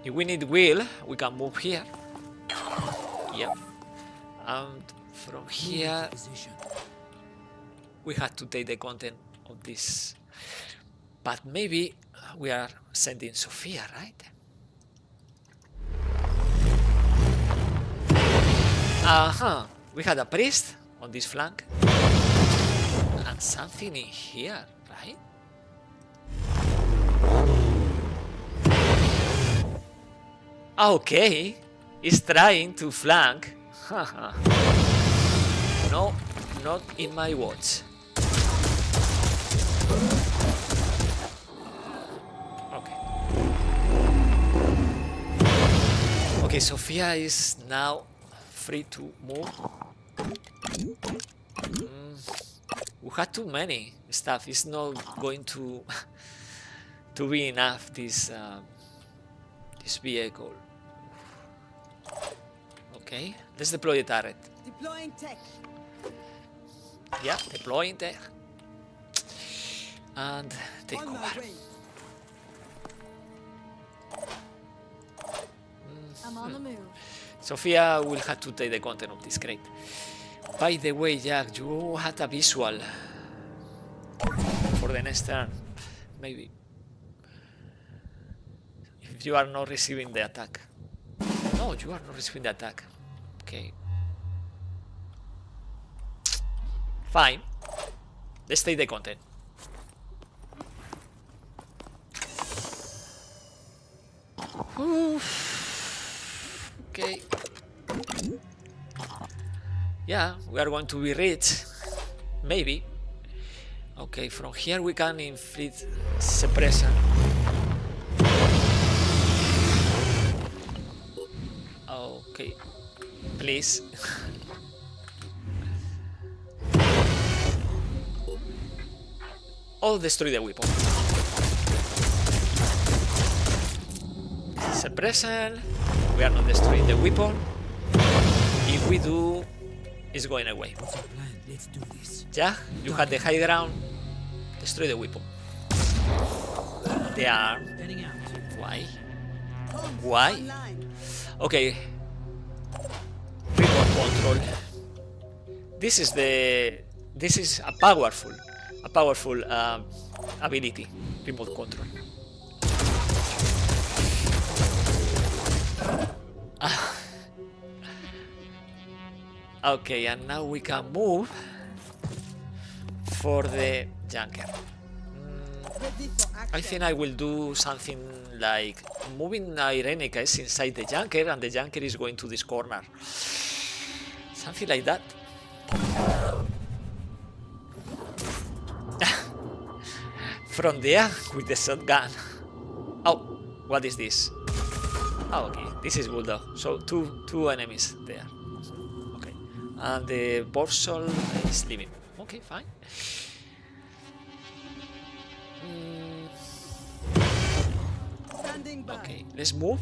If we need wheel, we can move here. Yep. And from here, we have to take the content of this. But maybe we are sending Sophia, right? We had a priest on this flank. And something in here, right? Okay, he's trying to flank. No, not in my watch. Okay. Okay, Sophia is now free to move. We had too many stuff. It's not going to be enough. This vehicle. Okay, let's deploy the turret. Deploying tech. Yeah, deploying tech. And take On over. my way. I'm on the move. Sophia will have to take the content of this crate. By the way, Jack, you had a visual for the next turn. Maybe. If you are not receiving the attack. No, you are not receiving the attack. Okay. Fine. Let's take the content. Okay. Yeah, we are going to be rich. Maybe. Okay, from here we can inflict suppression. Okay, please. or destroy the weapon. This is a present. We are not destroying the weapon. If we do, it's going away. What's our plan? Let's do this. Yeah, you had the high ground. Destroy the weapon. The arm. Heading out. Why? Comms Why? online. Okay. Remote control. This is a powerful ability. Remote control. Okay, and now we can move for the junker. Ready for action. I think I will do something like moving Ironmes inside the junker, and the junker is going to this corner. Something like that. From there with the shotgun. Oh, what is this? Oh, okay, this is good though. So two enemies there. Okay, and the Borsol is leaving. Okay, fine. Standing by. Okay, let's move.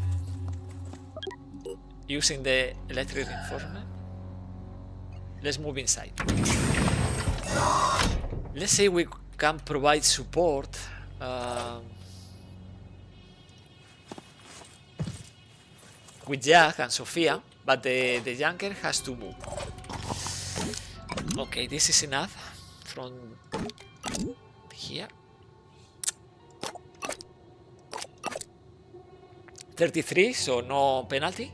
Using the electric reinforcement. Let's move inside. Let's say we can provide support. With Jack and Sophia, but the junker has to move. Okay, this is enough from here. 33, so no penalty.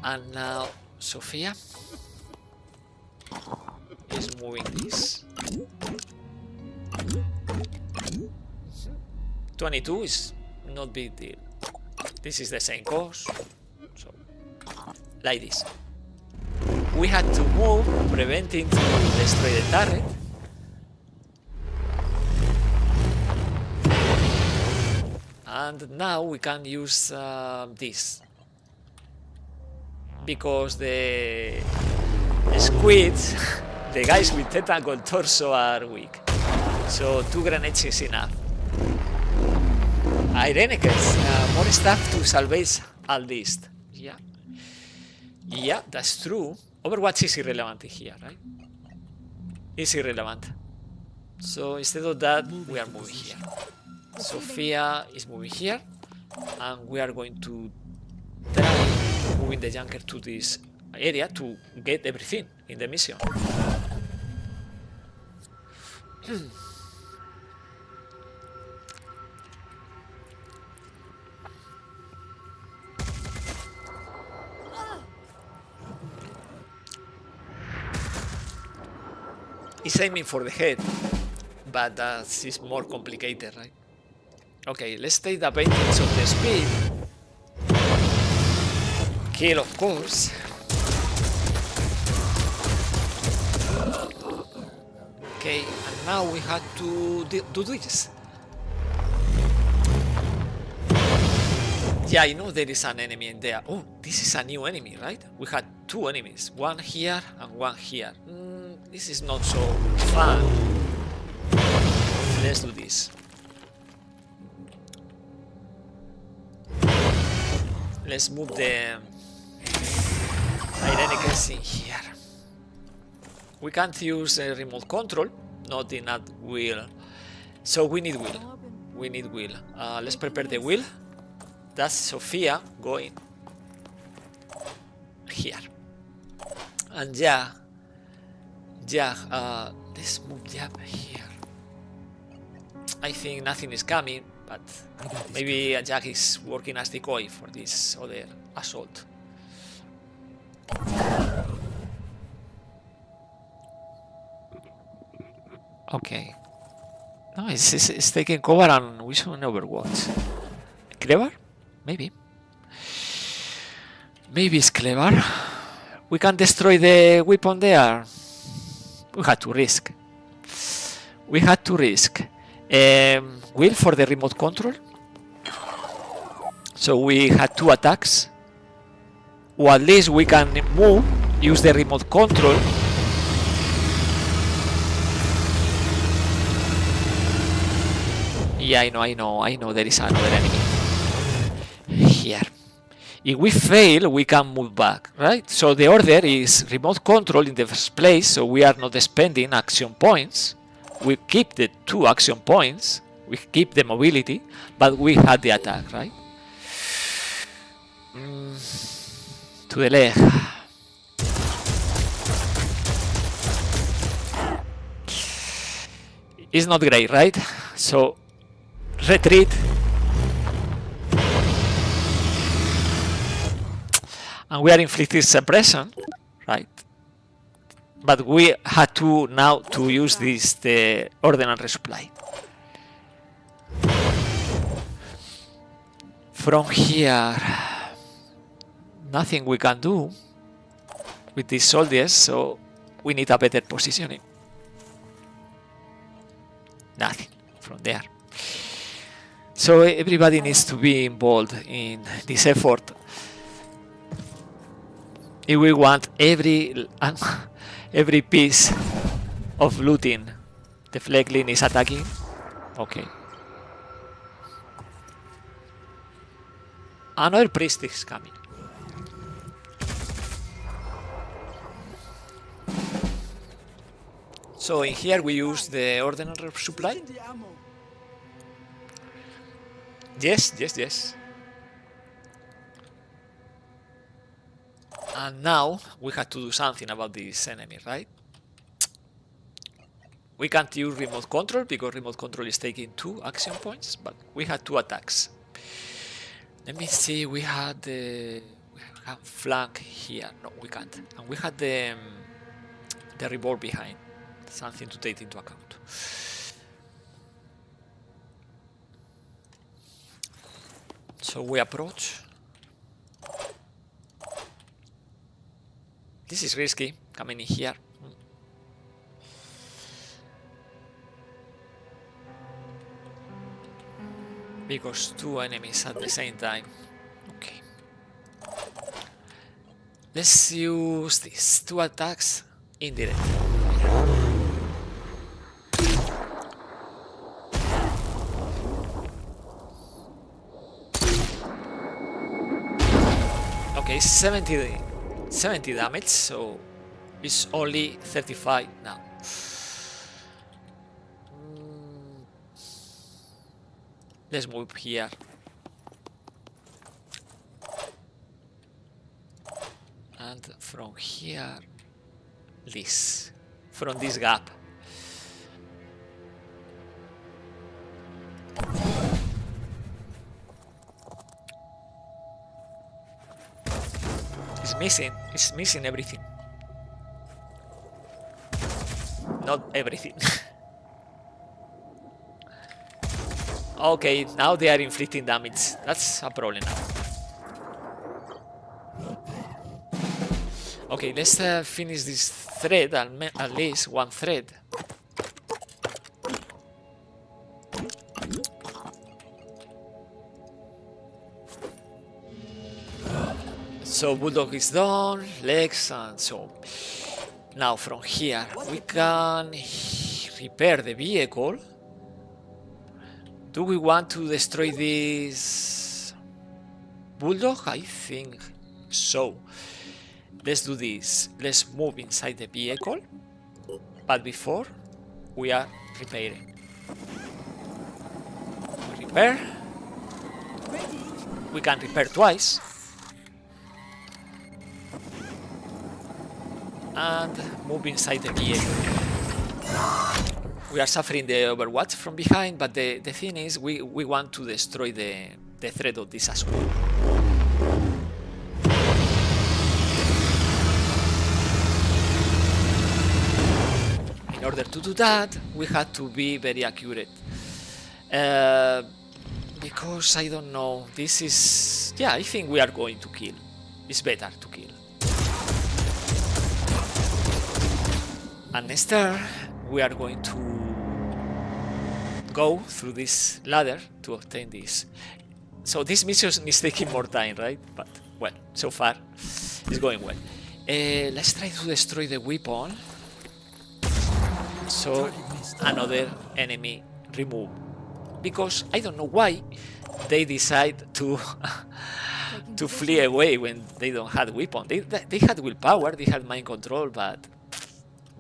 And now Sophia is moving this. 22 is not big deal. This is the same course, so like this. We had to move, preventing to destroy the turret. And now we can use this. Because the squids, the guys with tentacle torso are weak. So 2 grenades is enough. Ironmes, more stuff to salvage at least. Yeah. Yeah, that's true. Overwatch is irrelevant here, right? It's irrelevant. So instead of that, we are moving here. Sophia is moving here. And we are going to try moving the junker to this area to get everything in the mission. He's aiming for the head, but it's more complicated, right? Okay, let's take the advantage of the speed. Kill, of course. Okay, and now we have to do this. Yeah, I know there is an enemy in there. Oh, this is a new enemy, right? We had 2 enemies, one here and one here. This is not so fun. Let's do this. Let's move the Ironmes in here. We can't use a remote control, not in that wheel. So we need wheel. We need wheel. Let's prepare the wheel. That's Sophia going here. And yeah, let's move Jab here. I think nothing is coming, but maybe Jack is working as decoy for this other assault. Okay. No, it's taking cover and we should Overwatch. Clever? Maybe. Maybe it's clever. We can destroy the weapon there. We had to risk. We had to risk. Will for the remote control. So we had 2 attacks. Or at least we can move, use the remote control. Yeah, I know. There is another enemy here. If we fail, we can move back, right? So the order is remote control in the first place, so we are not spending action points. We keep the 2 action points, we keep the mobility, but we had the attack, right? To the leg. It's not great, right? So retreat. And we are inflicting suppression, right? But we had to now to use the ordnance resupply. From here, nothing we can do with these soldiers, so we need a better positioning. Nothing from there. So everybody needs to be involved in this effort. If we want every piece of looting, the Flecklin is attacking. Okay. Another priest is coming. So in here we use the ordnance supply. Yes. And now we have to do something about this enemy, right? We can't use remote control because remote control is taking 2 action points, but we had 2 attacks. Let me see, we had flank here. No, we can't. And we had the revolt behind. Something to take into account. So we approach. This is risky, coming in here. Because 2 enemies at the same time. Okay. Let's use these 2 attacks indirect. Okay, 70 damage, so it's only 35 now. Let's move here. And from here, this. From this gap. It's missing everything. Not everything. Okay, now they are inflicting damage. That's a problem now. Okay, let's finish this thread, at least 1 thread. So Bulldog is done, legs and so on. Now from here we can repair the vehicle. Do we want to destroy this Bulldog? I think so. Let's do this. Let's move inside the vehicle. But before we are repairing. Repair. We can repair twice. And move inside the vehicle. We are suffering the overwatch from behind, but the thing is we want to destroy the threat of this as well. In order to do that, we had to be very accurate. Because I don't know, this is... Yeah, I think we are going to kill. It's better to kill. And next turn, we are going to go through this ladder to obtain this. So this mission is taking more time, right? But, well, so far, it's going well. Let's try to destroy the weapon. So, another enemy removed. because I don't know why they decide to to flee away when they don't have weapon. They had willpower, they had mind control, but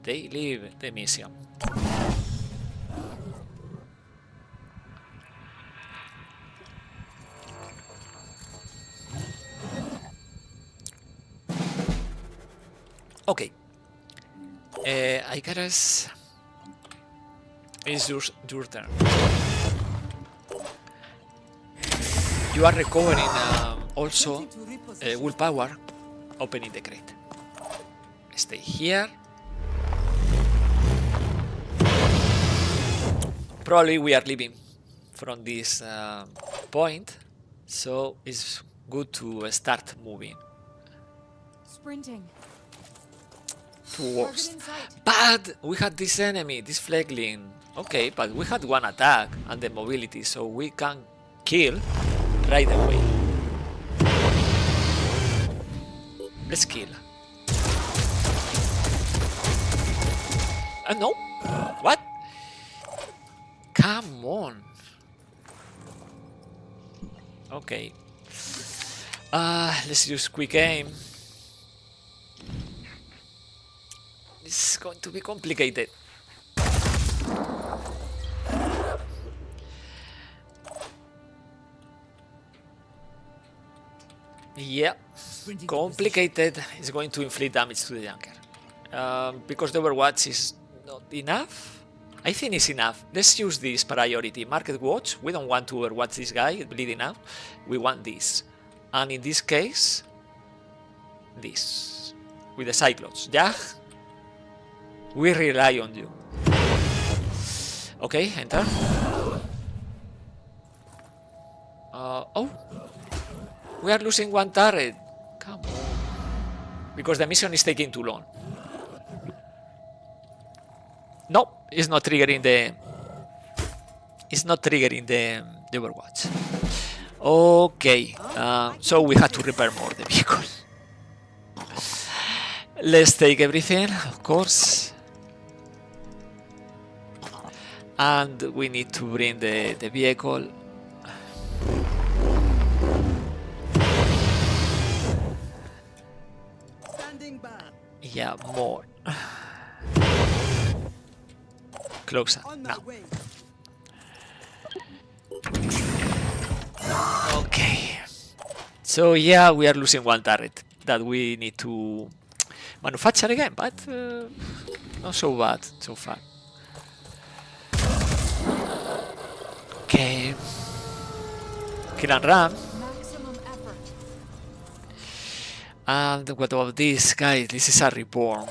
they leave the mission. Okay. I guess it's your turn. You are recovering also willpower, opening the crate. Stay here. Probably we are leaving from this point, so it's good to start moving Sprinting. towards. But we had this enemy, this flagling. Okay, but we had one attack and the mobility, so we can kill right away. Let's kill. No. What? Come on. Okay. Let's use quick aim. This is going to be complicated. Yeah, complicated. It's going to inflict damage to the junker. Because the Overwatch is not enough. I think it's enough. Let's use this priority. Market watch. We don't want to overwatch this guy bleeding out. We want this. And in this case, this. With the Cyclops. Yeah? We rely on you. Okay, enter. Oh. We are losing one turret. Come on. Because the mission is taking too long. No, it's not triggering the... It's not triggering the Overwatch. Okay. So we had to repair more the vehicle. Let's take everything, of course. And we need to bring the vehicle. Standing by. Yeah, more. Closer. On my Now. way. Okay. So yeah, we are losing one turret that we need to manufacture again, but not so bad so far. Okay. Kill and run. Maximum effort. And what about this guy? This is a reborn.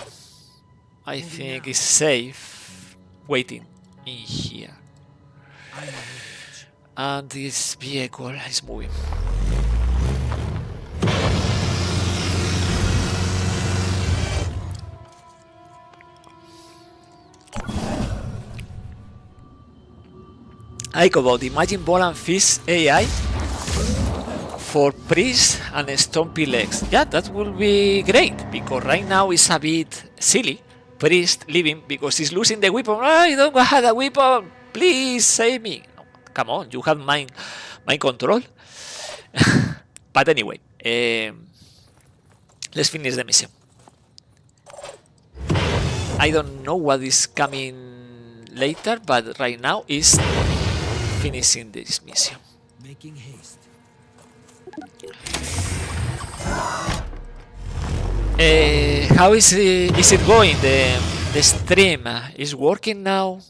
I think it's safe waiting in here. And this vehicle is moving. I about Imagine Ball and Fist AI for Priest and Stompy Legs. Yeah, that will be great, because right now it's a bit silly. Priest leaving because he's losing the weapon. I don't have a weapon. Please save me. Come on, you have mind control. But anyway, let's finish the mission. I don't know what is coming later, but right now is finishing this mission. Making haste. How is it going? The stream is working now.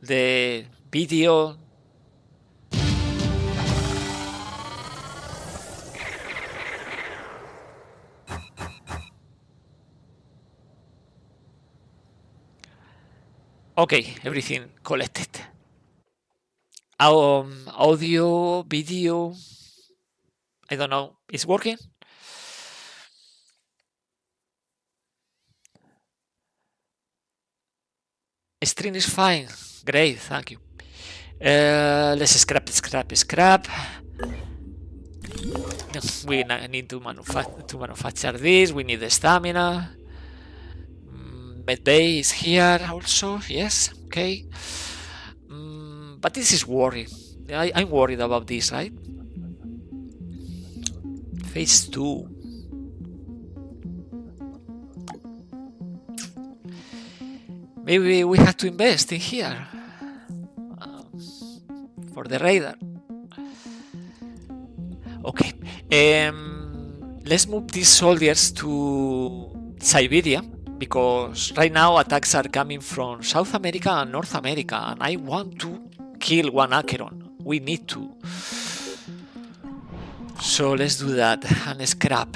The video. Okay, everything collected. Audio, video. I don't know. It's working. Stream is fine. Great, thank you. Let's scrap. We need to manufacture this. We need the stamina. Medbay is here also. Yes, okay. But this is worrying. I'm worried about this, right? Phase 2. Maybe we have to invest in here for the radar. Okay, let's move these soldiers to Siberia, because right now attacks are coming from South America and North America, and I want to kill one Acheron. We need to. So let's do that and scrap.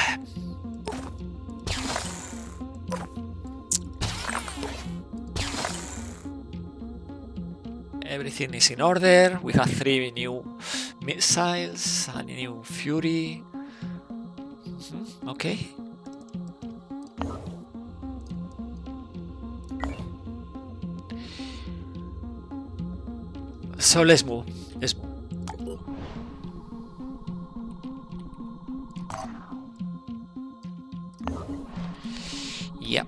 Everything is in order. We have 3 new missiles and a new Fury. Okay. So let's move. Let's move. Yeah.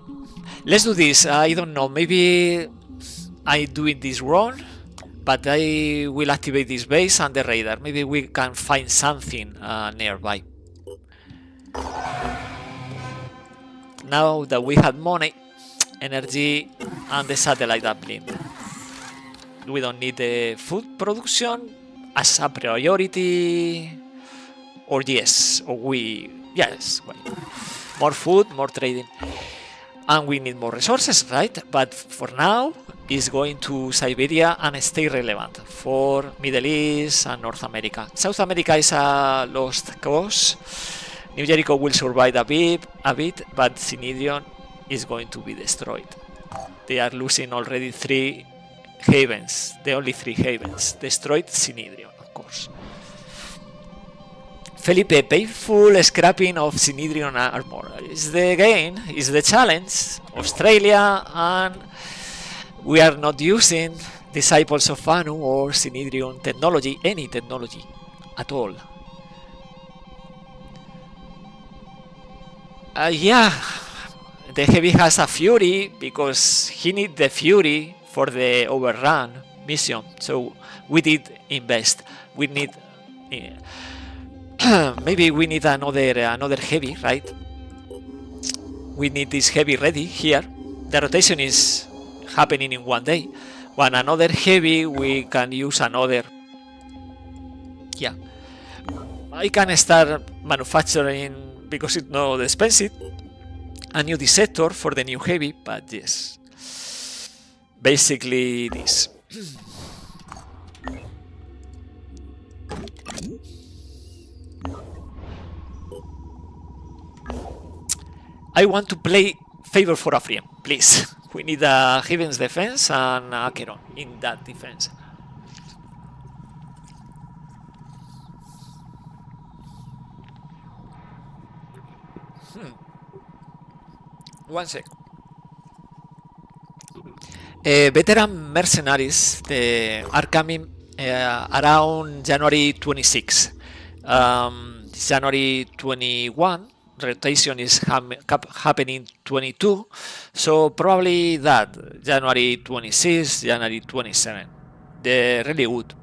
Let's do this. I don't know. Maybe I'm doing this wrong, but I will activate this base and the radar. Maybe we can find something nearby. Now that we have money, energy, and the satellite uplink, we don't need the food production as a priority. Or yes, or we... Yes, well, more food, more trading. And we need more resources, right? But for now, it's going to Siberia and stay relevant for Middle East and North America. South America is a lost cause. New Jericho will survive a bit, but Synedrion is going to be destroyed. They are losing already 3 havens, the only 3 havens. Destroyed Synedrion, of course. Felipe, painful scrapping of Synedrion armor. It's the game, it's the challenge. Australia, and we are not using Disciples of Anu or Synedrion technology, any technology at all. Yeah, the Heavy has a Fury because he needs the Fury for the overrun mission. So we did invest. We need maybe we need another Heavy, right? We need this Heavy ready here. The rotation is happening in one day. When another Heavy, we can use another. Yeah, I can start manufacturing, because it's not expensive, a new dissector for the new Heavy, but yes, basically this. I want to play favor for Afrian, please. We need a Heaven's defense and Acheron in that defense. One sec. Veteran mercenaries are coming around January 26. January 21, rotation is happening 22, so probably that January 26, January 27. They're really good.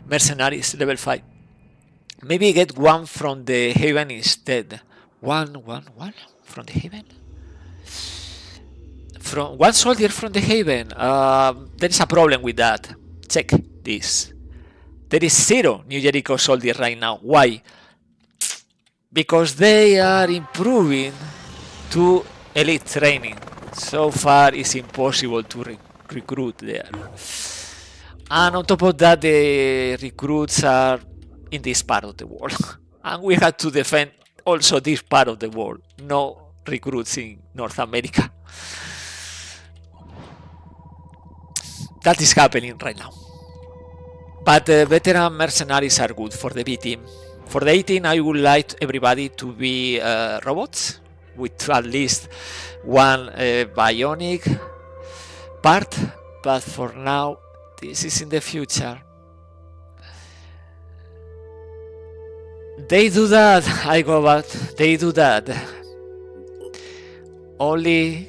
Mercenaries level 5. Maybe get one from the Haven instead. One from the Haven? From one soldier from the Haven. There is a problem with that. Check this. There is 0 New Jericho soldiers right now. Why? Because they are improving to elite training. So far it's impossible to recruit there. And on top of that, the recruits are in this part of the world. And we have to defend also this part of the world. No recruits in North America. That is happening right now. But veteran mercenaries are good for the B team. For the A team, I would like everybody to be robots with at least one bionic part. But for now, this is in the future. They do that, I go back. They do that. Only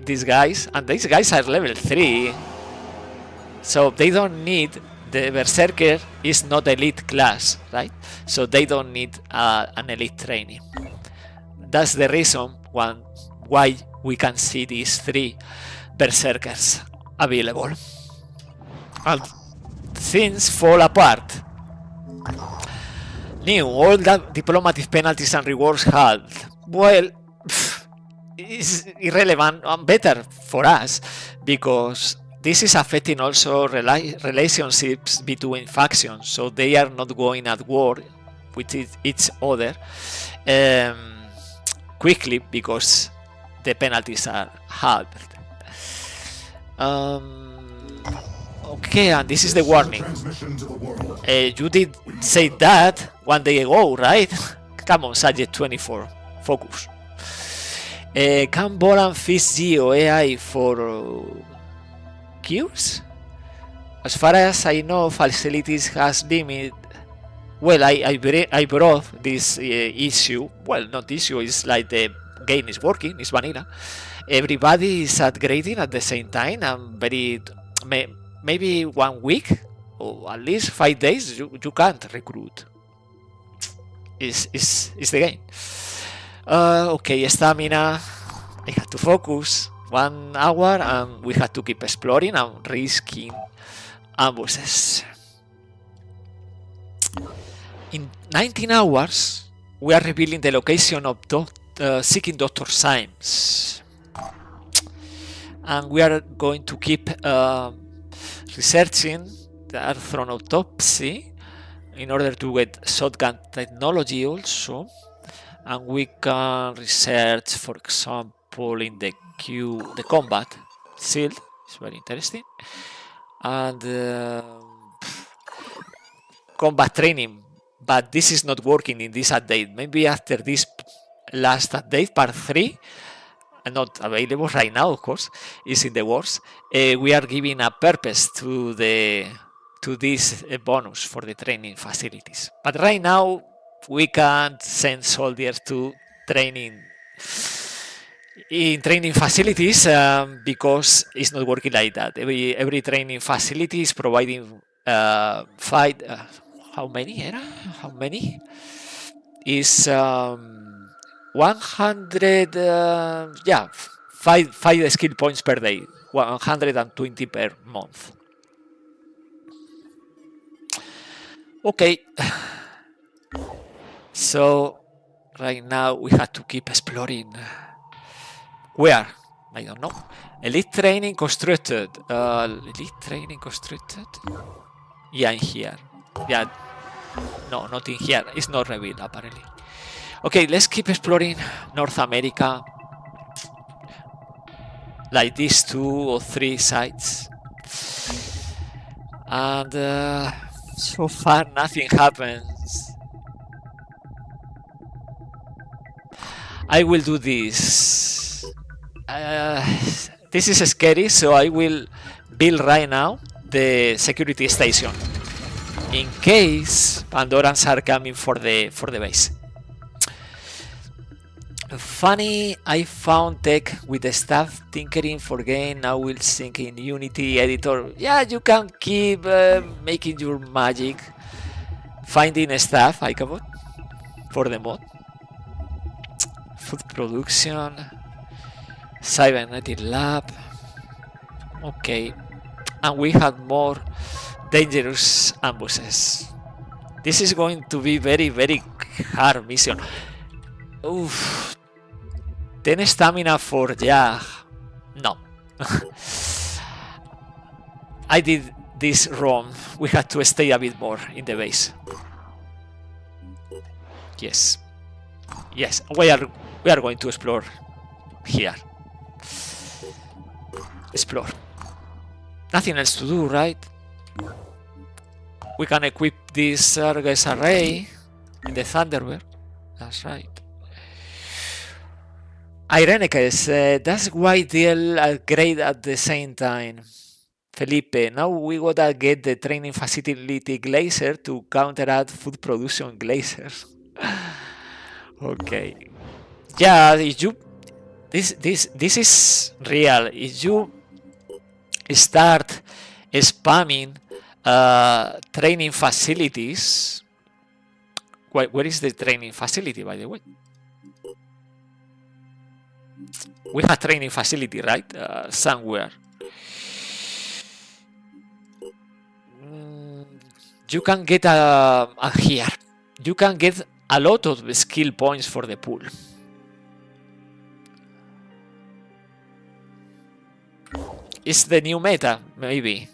these guys, and these guys are level 3. So they don't need, the Berserker is not elite class, right? So they don't need an elite training. That's the reason why we can see these 3 Berserkers available. And things fall apart. New, all that diplomatic penalties and rewards had. Well, is irrelevant and better for us, because this is affecting also relationships between factions, so they are not going at war with each other quickly because the penalties are halved. Okay, and this is the warning. You did say that one day ago, right? Come on, Subject 24, focus. Can Boran fix Geo AI for cures? As far as I know, facilities has been. Well, I brought this issue. Well, not issue. It's like the game is working. It's vanilla. Everybody is upgrading at the same time, and maybe 1 week or at least 5 days you can't recruit. Is the game. Okay, stamina. I had to focus 1 hour, and we had to keep exploring and risking ambushes. In 19 hours, we are revealing the location of seeking Dr. Symes. And we are going to keep researching the Arthron autopsy in order to get shotgun technology also. And we can research, for example, in the combat shield. It's very interesting. And combat training, but this is not working in this update. Maybe after this last update, part 3, not available right now, of course, is in the works. We are giving a purpose to this bonus for the training facilities. But right now, we can't send soldiers to training in training facilities because it's not working like that. Every training facility is providing how many? How many? Is 100, 5 skill points per day, 120 per month. Okay, so right now we have to keep exploring. Where? I don't know. Elite training constructed. Elite training constructed. Yeah, in here. Yeah, no, not in here. It's not revealed apparently. Okay, let's keep exploring North America, like these 2 or 3 sites. And so far nothing happens. I will do this. This is scary, so I will build right now the security station in case Pandorans are coming for the base. Funny, I found tech with the staff tinkering for game. Now we'll sync in Unity editor. Yeah, you can keep making your magic. Finding stuff, I covered for the mod. Food production. Cybernetic lab. Okay. And we had more dangerous ambushes. This is going to be very, very hard mission. Oof. 10 stamina for Jag. No. I did this wrong. We had to stay a bit more in the base. Yes. Yes, we are going to explore here. Explore. Nothing else to do, right? We can equip this Argus array in the Thunderbird. That's right. Ironman, that's why they'll upgrade at the same time. Felipe, now we gotta get the training facility glacier to counteract food production glaciers. Okay. Yeah, if you this is real. If you start spamming training facilities. Where is the training facility, by the way? We have training facility, right? Somewhere. You can get here. You can get a lot of skill points for the pool. It's the new meta, maybe.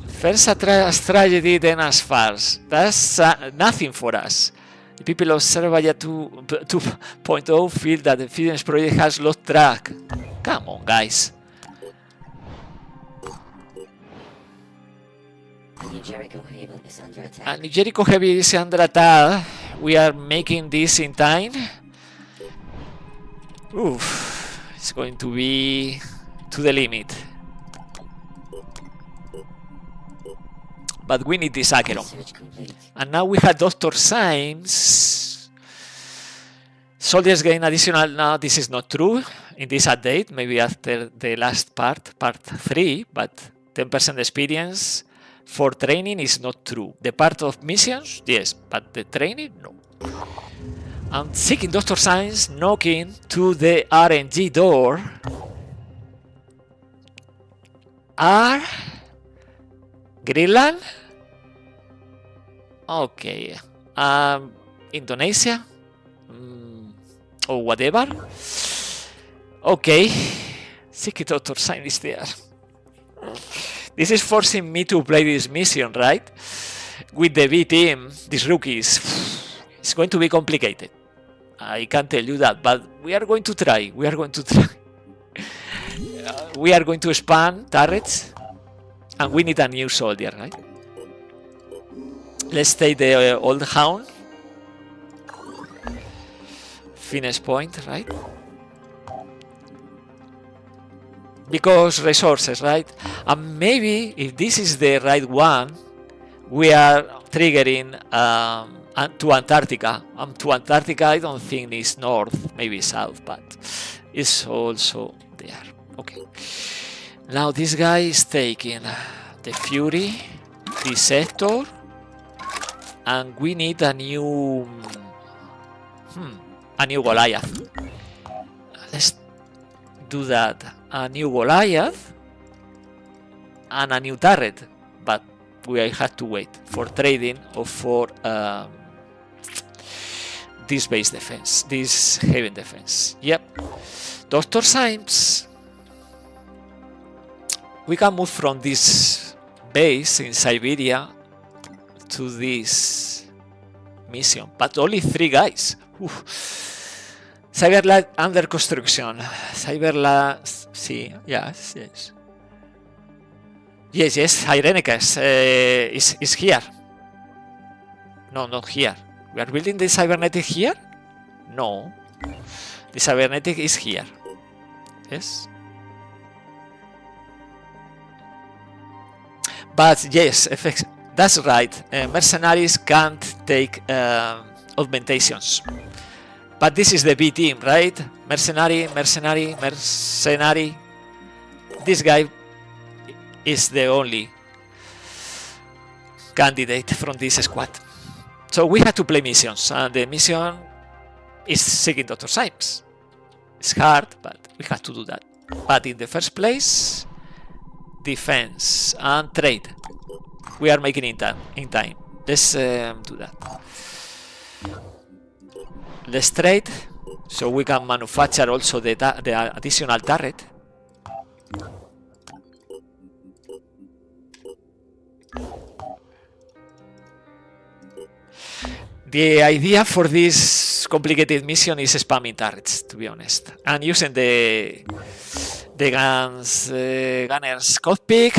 First as tragedy, then as farce. That's nothing for us. The people of Serbia 2.0 feel that the fitness project has lost track. Come on, guys. New Jericho Haven is under attack. And New Jericho Heavy is under attack. We are making this in time. Oof. It's going to be to the limit. But we need this Acheron. Research complete. And now we have Dr. Symes. Soldiers gain additional. Now this is not true in this update. Maybe after the last part 3, but 10% experience for training is not true. The part of missions, yes, but the training, no. I'm seeking Dr. Symes, knocking to the RNG door. R. Greenland? Okay. Indonesia? Or whatever. Okay. Seeking Dr. Symes is there. This is forcing me to play this mission, right? With the B team, these rookies. It's going to be complicated. I can tell you that, but we are going to try. We are going to try. We are going to expand turrets, and we need a new soldier, right? Let's take the old hound. Finish point, right? Because resources, right? And maybe if this is the right one, we are triggering to Antarctica. To Antarctica, I don't think it's north, maybe south, but it's also there. Okay. Now this guy is taking the Fury, this sector, and we need a new Goliath. Let's do that. A new Goliath and a new turret, but we have to wait for trading or for this base defense, this haven defense. Yep. Dr. Symes. We can move from this base in Siberia to this mission, but only 3 guys. Oof. Cyberlab under construction. Cyberlab, see, yes. Yes, Ironman is here. No, not here. We are building the cybernetic here? No. The cybernetic is here. Yes. But yes, that's right. Mercenaries can't take augmentations. But this is the B team, right? Mercenary. This guy is the only candidate from this squad. So we had to play missions, and the mission is seeking Dr. Symes. It's hard, but we have to do that. But in the first place, defense and trade. We are making in time. Let's do that. Let's trade, so we can manufacture also the additional turret. The idea for this complicated mission is spamming turrets, to be honest, and using the gunner's cockpit.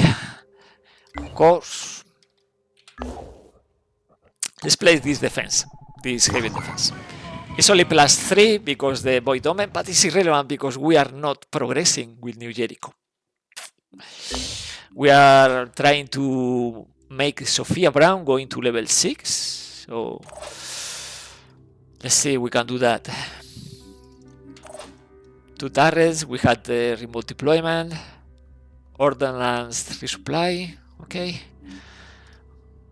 Of course, let's play this defense, this heavy defense. It's only +3 because the Void Dome, but it's irrelevant because we are not progressing with New Jericho. We are trying to make Sophia Brown going to level 6. So let's see if we can do that. 2 turrets. We had the remote deployment, ordnance resupply. Okay,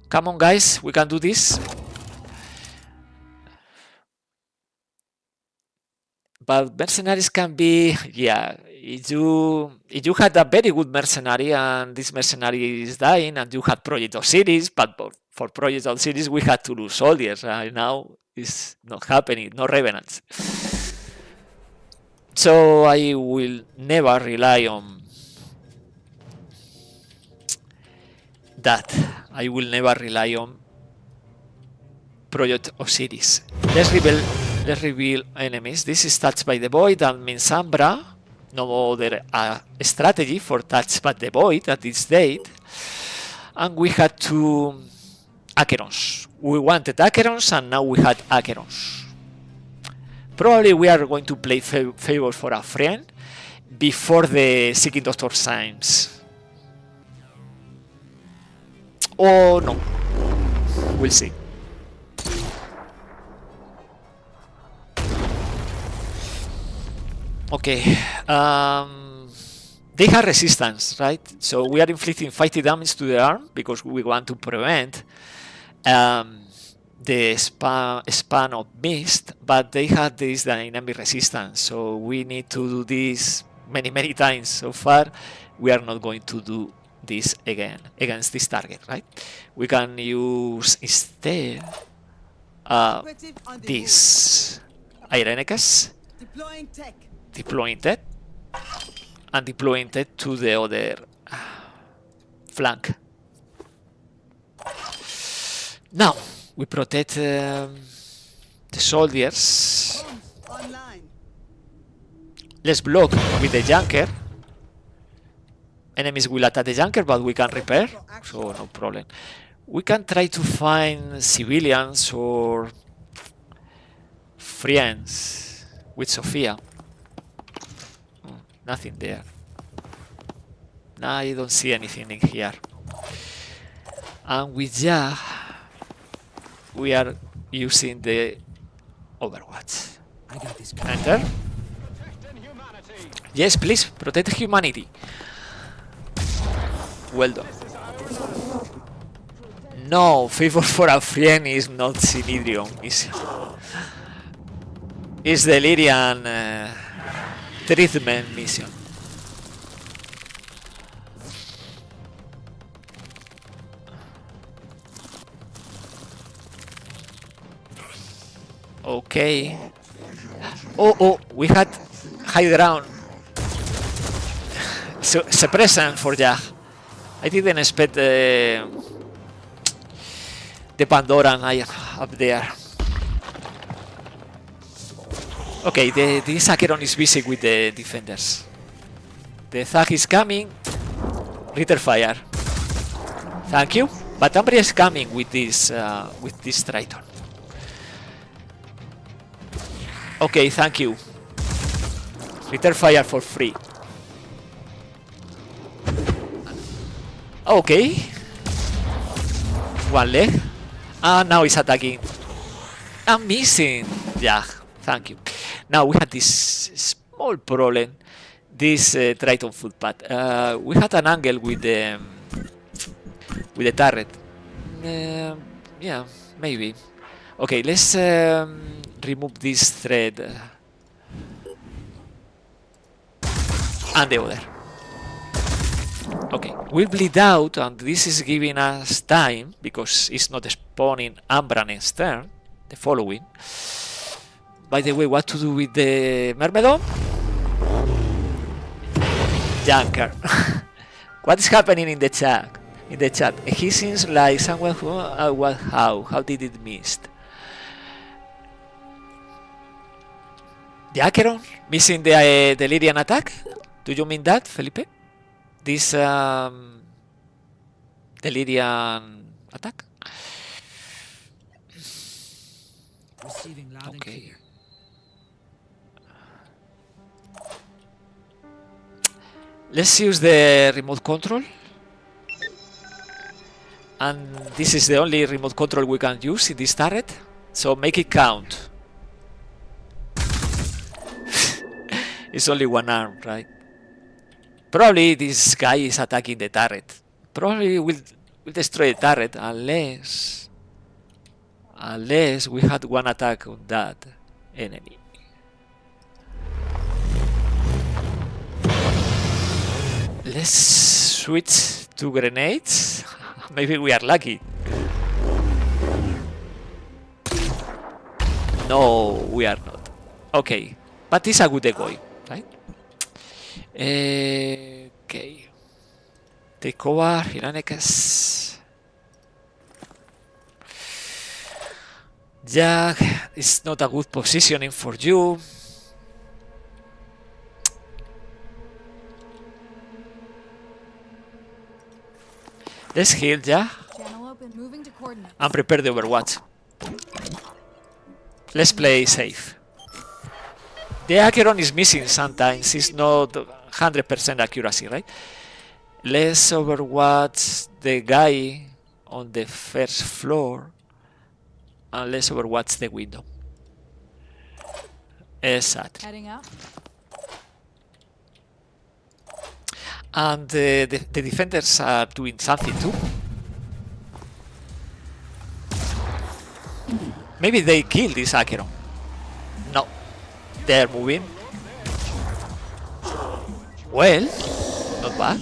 come on, guys, we can do this. But mercenaries can be, yeah. If you had a very good mercenary and this mercenary is dying, and you had Project Osiris, but for Project Osiris we had to lose soldiers. Now it's not happening, no revenants. So I will never rely on that. I will never rely on Project Osiris. Let's reveal enemies. This is touched by the void. That means Ambra. No other strategy for touched by the void at this date. And we had two Acherons. We wanted Acherons and now we had Acherons. Probably we are going to play favor for a friend before the Seeking Doctor signs. Oh no. We'll see. Okay, they have resistance, right? So we are inflicting fighting damage to the arm because we want to prevent the span of mist, but they have this dynamic resistance, so we need to do this many times. So far, we are not going to do this again against this target, right? We can use instead this Ironman, Deploying tech. deploying that, and deploying that to the other flank. Now we protect the soldiers. Online. Let's block with the junker. Enemies will attack the junker, but we can repair, so no problem. We can try to find civilians or friends with Sophia. Nothing there. No, I don't see anything in here. And with Ja, we are using the Overwatch. I got this. Enter. Yes, please, protect humanity. Well done. No, favor for a friend is not Synedrion mission. It's the Lyrian treatment mission. Okay. Oh, we had high ground. So, it's a present for Jag. I didn't expect the Pandoran up there. Okay, this Acheron is busy with the defenders. The Thug is coming. Return fire. Thank you. But Ambria is coming with this Triton. Okay, thank you. Return fire for free. Okay. One leg. Now it's attacking. I'm missing. Yeah, thank you. Now we had this small problem. This Triton footpath. We had an angle with the turret. Yeah, maybe. Okay, let's remove this thread and the other. Okay, we'll bleed out, and this is giving us time because it's not spawning Ambra and Stern. The following. By the way, what to do with the Myrmidon? Junker. What is happening in the chat? He seems like someone who how did it miss? The Acheron missing the Lyrian attack? Do you mean that, Felipe? This Lyrian attack? Receiving loud and Okay. clear. Let's use the remote control. And this is the only remote control we can use in this turret. So make it count. It's only one arm, right? Probably this guy is attacking the turret. Probably will destroy the turret unless we had one attack on that enemy. Let's switch to grenades. Maybe we are lucky. No, we are not. Okay, but it's a good decoy, right? Okay. Take over, Hiranekes. Jack, it's not a good positioning for you. Let's heal, Jack, Channel open. Moving to coordinates. and prepare the Overwatch. Let's play safe. The Acheron is missing sometimes. It's not 100% accuracy, right? Let's overwatch the guy on the first floor. And let's overwatch the window. Exactly. Heading out. And the defenders are doing something too. Maybe they kill this Acheron. No. They're moving. Well, not bad.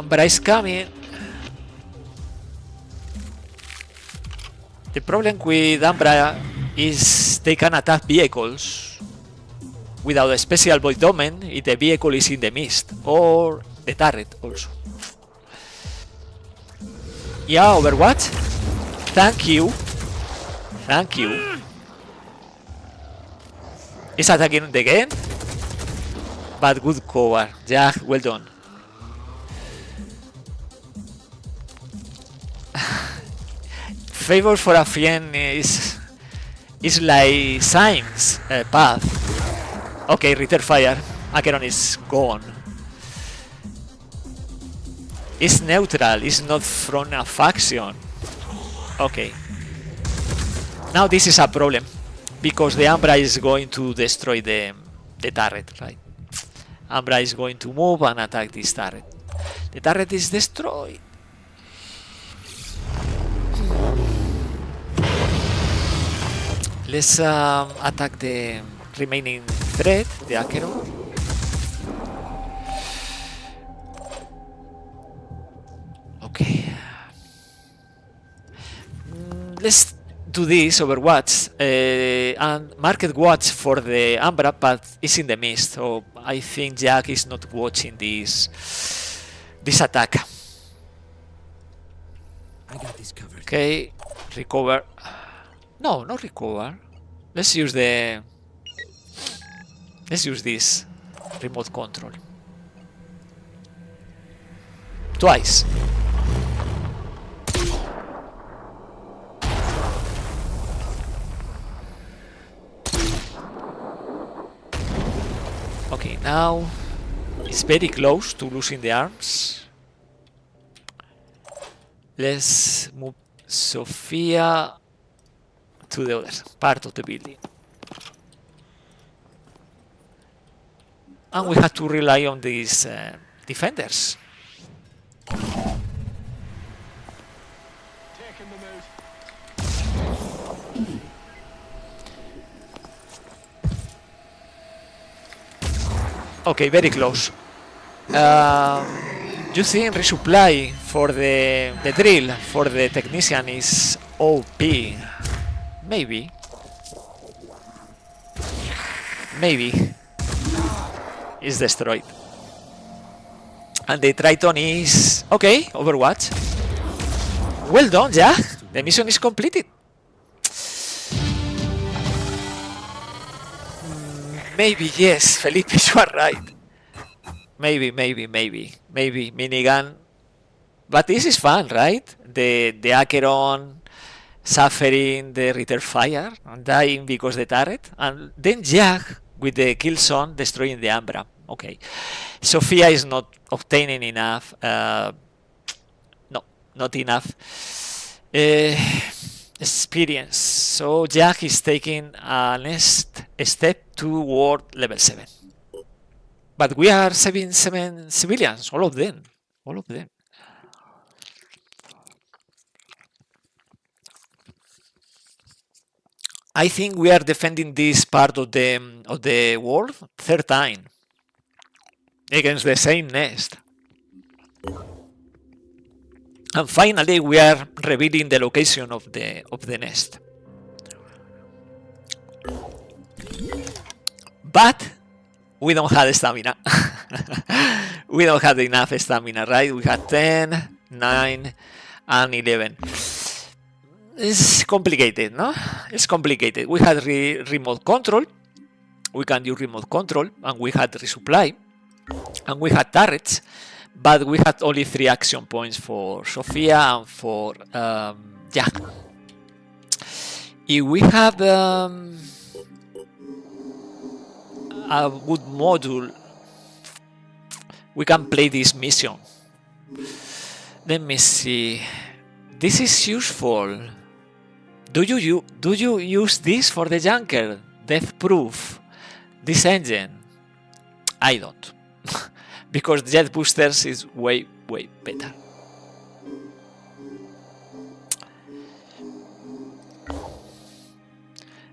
But is coming. The problem with Umbra is they can attack vehicles without a special void domain if the vehicle is in the mist, or the turret also. Yeah, Overwatch. Thank you. Thank you. He's attacking again. But good cover. Yeah, well done. Favor for a friend is like Simon's path. Okay, return fire. Acheron is gone. It's neutral, it's not from a faction. Okay. Now this is a problem, because the Umbra is going to destroy the turret, right? Umbra is going to move and attack this turret. The turret is destroyed. Let's attack the remaining threat, the Acheron. Okay. Let's do this Overwatch and market watch for the Umbra, but it's in the mist, so I think Jack is not watching this attack. I got this covered. Okay, recover. No, not recover. Let's use this remote control. Twice. Okay, now it's very close to losing the arms. Let's move Sophia to the other part of the building. And we have to rely on these defenders. Okay, very close. You think resupply for the drill for the technician is OP? Maybe. Maybe. It's destroyed. And the Triton is... Okay, Overwatch. Well done, Jack. The mission is completed. Maybe, yes, Felipe, you are right. Maybe. Minigun. But this is fun, right? The Acheron suffering the return fire and dying because the turret. And then Jack with the kill zone destroying the Umbra. Okay. Sophia is not obtaining enough. No, not enough. experience. So Jack is taking a next step toward level 7. But we are 7 civilians, all of them. All of them. I think we are defending this part of the world third time against the same nest. And finally, we are revealing the location of the nest. But we don't have stamina. We don't have enough stamina, right? We have 10, 9, and 11. It's complicated, no? It's complicated. We had remote control. We can do remote control, and we had resupply, and we had turrets. But we had only 3 action points for Sophia and for Jack. If we have a good module, we can play this mission. Let me see. This is useful. Do you use this for the Junker? Death Proof. This engine? I don't. Because Jet Boosters is way better.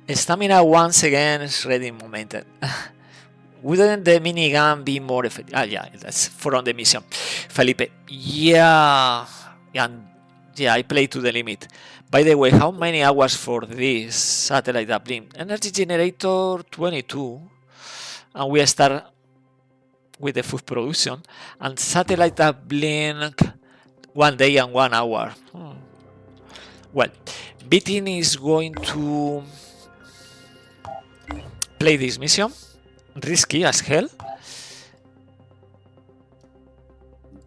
Stamina once again is ready momentum. Wouldn't the minigun be more effective? Ah, yeah, that's from the mission. Felipe, yeah, I play to the limit. By the way, how many hours for this satellite uplink? Energy generator 22, and we start with the food production, and satellite uplink 1 day and 1 hour. Well, Beating is going to play this mission. Risky as hell.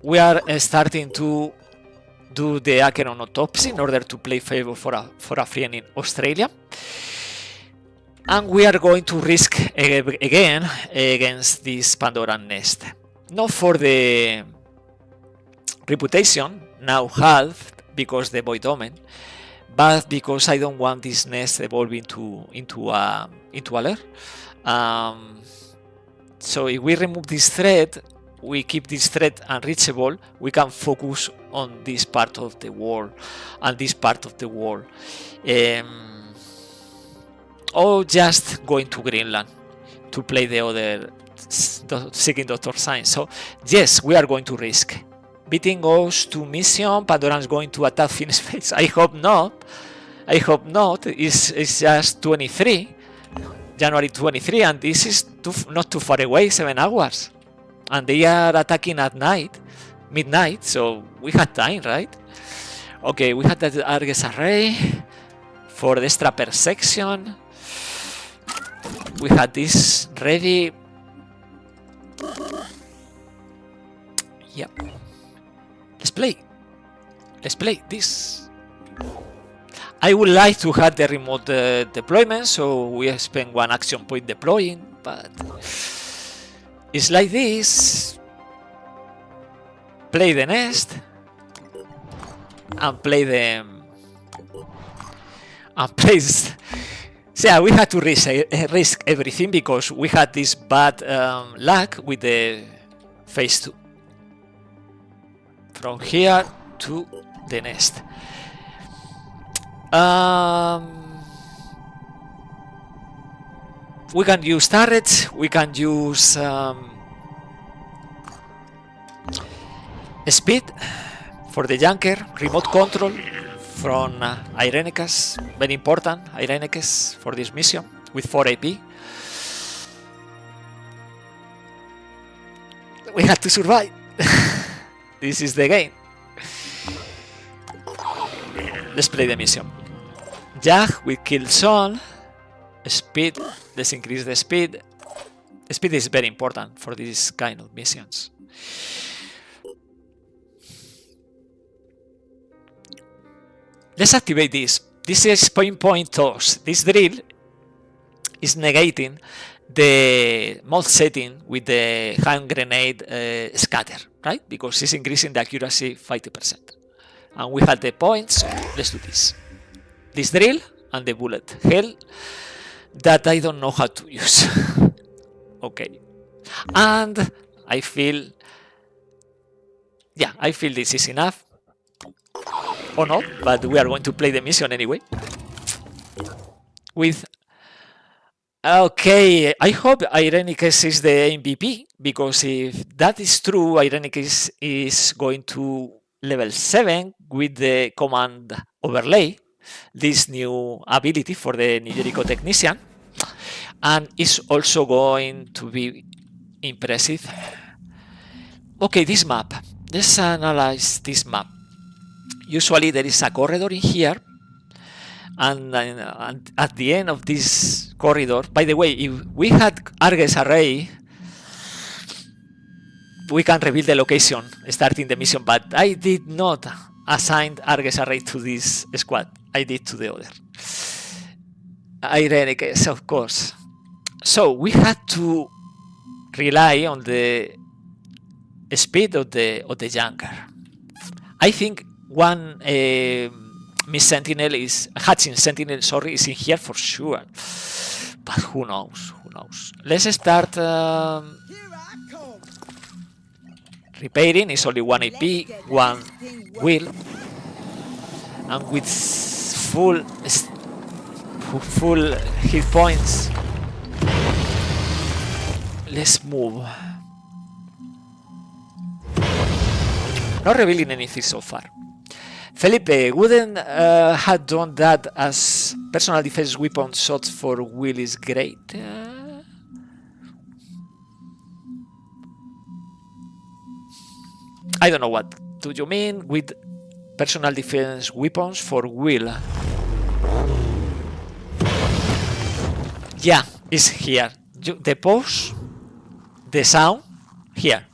We are starting to do the Acheron autopsy in order to play favor for a friend in Australia. And we are going to risk again against this Pandora nest. Not for the reputation, now halved because the Void Omen, but because I don't want this nest evolving into a lair. So if we remove this threat, we keep this threat unreachable, we can focus on this part of the world and this part of the world. Or just going to Greenland to play the other Seeking Dr. Science. So yes, we are going to risk. Beating goes to mission, Pandora is going to attack Thin Space. I hope not. I hope not. It's just 23. January 23, and this is not too far away, 7 hours. And they are attacking at night, midnight, so we had time, right? Okay, we had the Argus array for the extra perception. We had this ready. Yep. Let's play this. I would like to have the remote deployment, so we spend 1 action point deploying, but it's like this. Play the nest and play them and place. So yeah, we had to risk everything because we had this bad luck with the phase 2. From here to the nest. We can use turrets, we can use speed for the Junker, remote control from Irenicus, very important, Irenicus for this mission with 4 AP. We have to survive. This is the game. Let's play the mission. Jack with kill zone. Speed. Let's increase the speed. Speed is very important for this kind of missions. Let's activate this. This is point toss. This drill is negating the mod setting with the hand grenade scatter, right? Because it's increasing the accuracy 50%. And we had the points, so let's do this. this drill and the bullet hell that I don't know how to use. Okay, and I feel this is enough or not, but we are going to play the mission anyway with okay. I hope Irenicus is the MVP, because if that is true, Irenicus is going to level 7 with the command overlay, this new ability for the New Jericho technician, and is also going to be impressive. Okay, this map. Let's analyze this map. Usually there is a corridor in here, and at the end of this corridor, by the way, if we had Argus array, we can reveal the location starting the mission, but I did not assign Argus array to this squad. I did to the other. Irenicus, of course. So we had to rely on the speed of the junker. I think one Miss Sentinel is Hatching Sentinel. Sorry, is in here for sure, but who knows? Who knows? Let's start Here I come. repairing. It's only 1 AP, Let's get 1 this thing wheel, and with full hit points. Let's move. Not revealing anything so far. Felipe, wouldn't have done that as personal defense weapon. Shots for Will is great. I don't know what do you mean with personal defense weapons for Will. Yeah, it's here. The pose, the sound, here.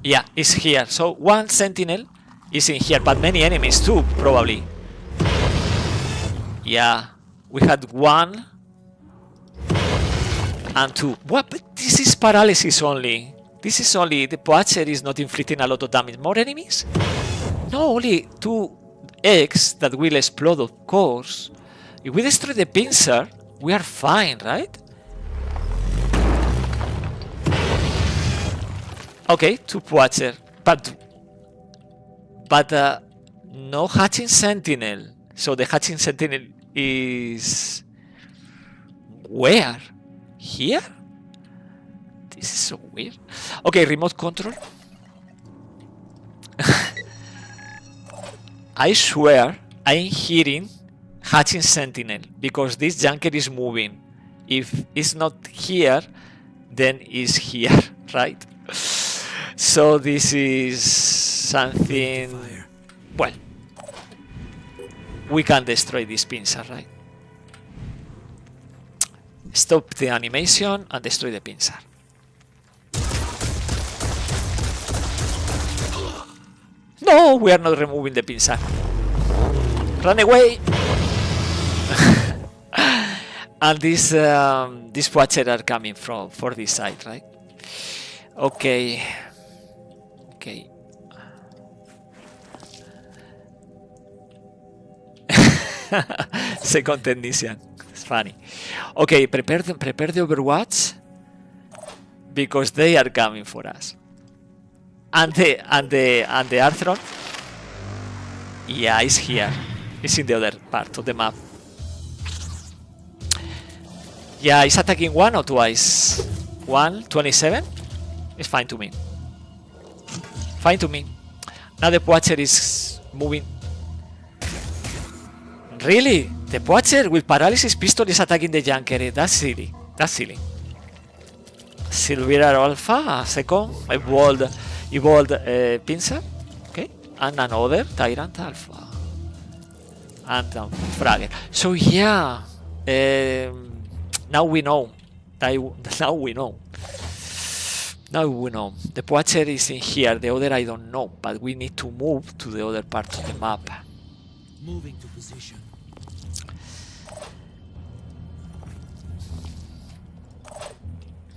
Yeah, it's here. So one sentinel is in here, but many enemies too, probably. Yeah, we had 1 and 2. What? But this is paralysis only. This is only the Poacher is not inflicting a lot of damage. More enemies? No, only 2 eggs that will explode, of course. If we destroy the pincer, we are fine, right? Okay, 2 Poacher, but no Hatching Sentinel. So the Hatching Sentinel is where? Here? This is so weird. Okay, remote control. I swear I'm hearing Hatching Sentinel because this junker is moving. If it's not here, then it's here, right? So this is something. Well, we can destroy this pincer, right? Stop the animation and destroy the pincer. No, we are not removing the pincer. Run away! And these Poacher are coming for this side, right? Okay. Okay. Second technician. It's funny. Okay, prepare the Overwatch because they are coming for us. And the Arthron. Yeah, it's here. It's in the other part of the map. Yeah, it's attacking 1 or twice. 127. It's fine to me. Fine to me. Now the Poacher is moving. Really? The Poacher with paralysis pistol is attacking the junker. That's silly. That's silly. Silvera Alpha, second. Evolved Pincer. Okay. And another Tyrant Alpha. And Fragger. So yeah. Now we know. Now we know. Now we know. The Poacher is in here. The other I don't know. But we need to move to the other part of the map. Moving to position.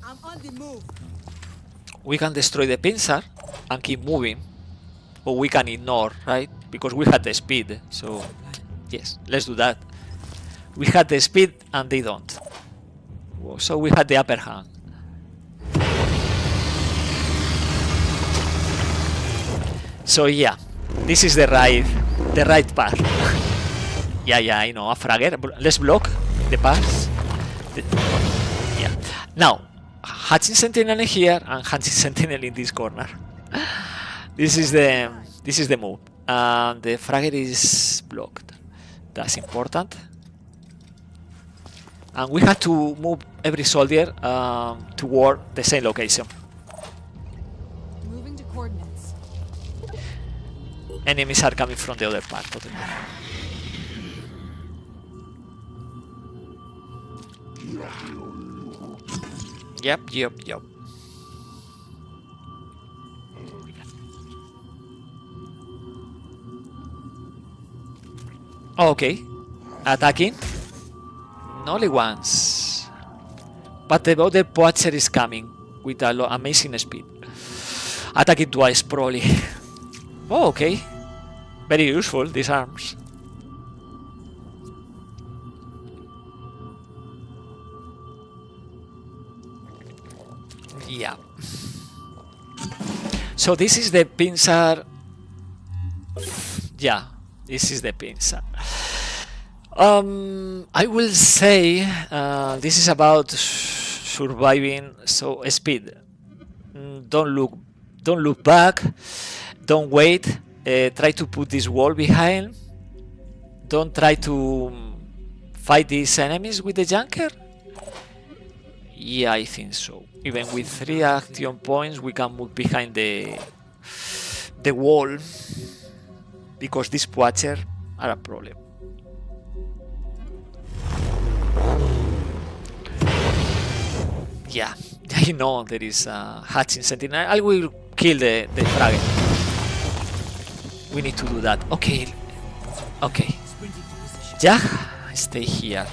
I'm on the move. We can destroy the pincer and keep moving. Or we can ignore, right? because we had the speed. So yes, let's do that. We had the speed and they don't. So we had the upper hand. So yeah, this is the right path. yeah, I know. A fragger. Let's block the path. Yeah. Now, hatching sentinel here and hatching sentinel in this corner. This is the move. And the fragger is blocked. That's important. And we have to move every soldier toward the same location. Moving to coordinates. Enemies are coming from the other part of the map. Yep. Okay. Attacking. Only once. But the other Poacher is coming with amazing speed. Attacking twice, probably. Oh, okay. Very useful, these arms. Yeah. So this is the pincer. Yeah, this is the pincer. I will say this is about surviving. So speed. Don't look back. Don't wait. Try to put this wall behind. Don't try to fight these enemies with the junker. Yeah, I think so. Even with 3 action points, we can move behind the wall because these Poacher are a problem. Yeah, I know there is a hatching sentinel. I will kill the fragger. We need to do that. Okay. Yeah, stay here.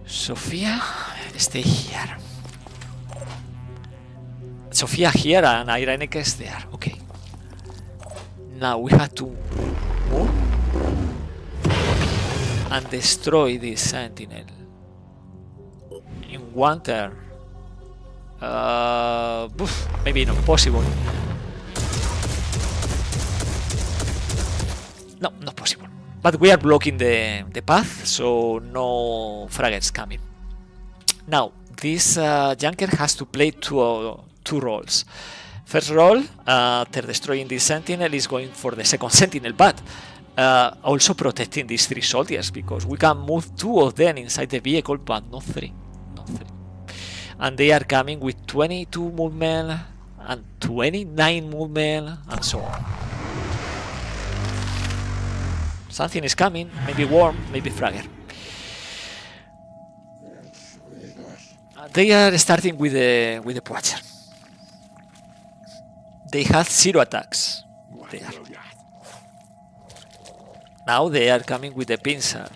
Sophia, stay here. Sophia here and Ireneke is there. Okay. Now we have to move and destroy this sentinel in one turn. Maybe not possible. No, not possible. But we are blocking the path, so no fraggers coming. Now, this junker has to play two roles. First role, after destroying this sentinel, is going for the second sentinel, but also protecting these 3 soldiers, because we can move 2 of them inside the vehicle, but not 3. And they are coming with 22 movement and 29 movement and so on. Something is coming, maybe worm, maybe fragger. They are starting with the Poacher. They have 0 attacks there. Now they are coming with the pincer.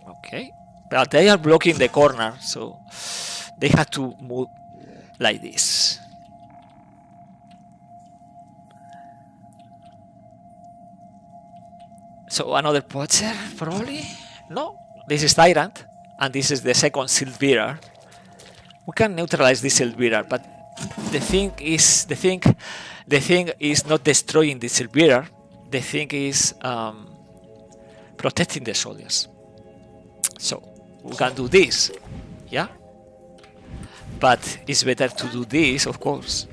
Okay, but they are blocking the corner, so they have to move like this. So another Poacher, probably? No, this is Tyrant, and this is the second Shield Bearer. We can neutralize this Shield Bearer, but the thing is not destroying the Shield Bearer. The thing is protecting the soldiers. So we can do this, yeah. But it's better to do this, of course.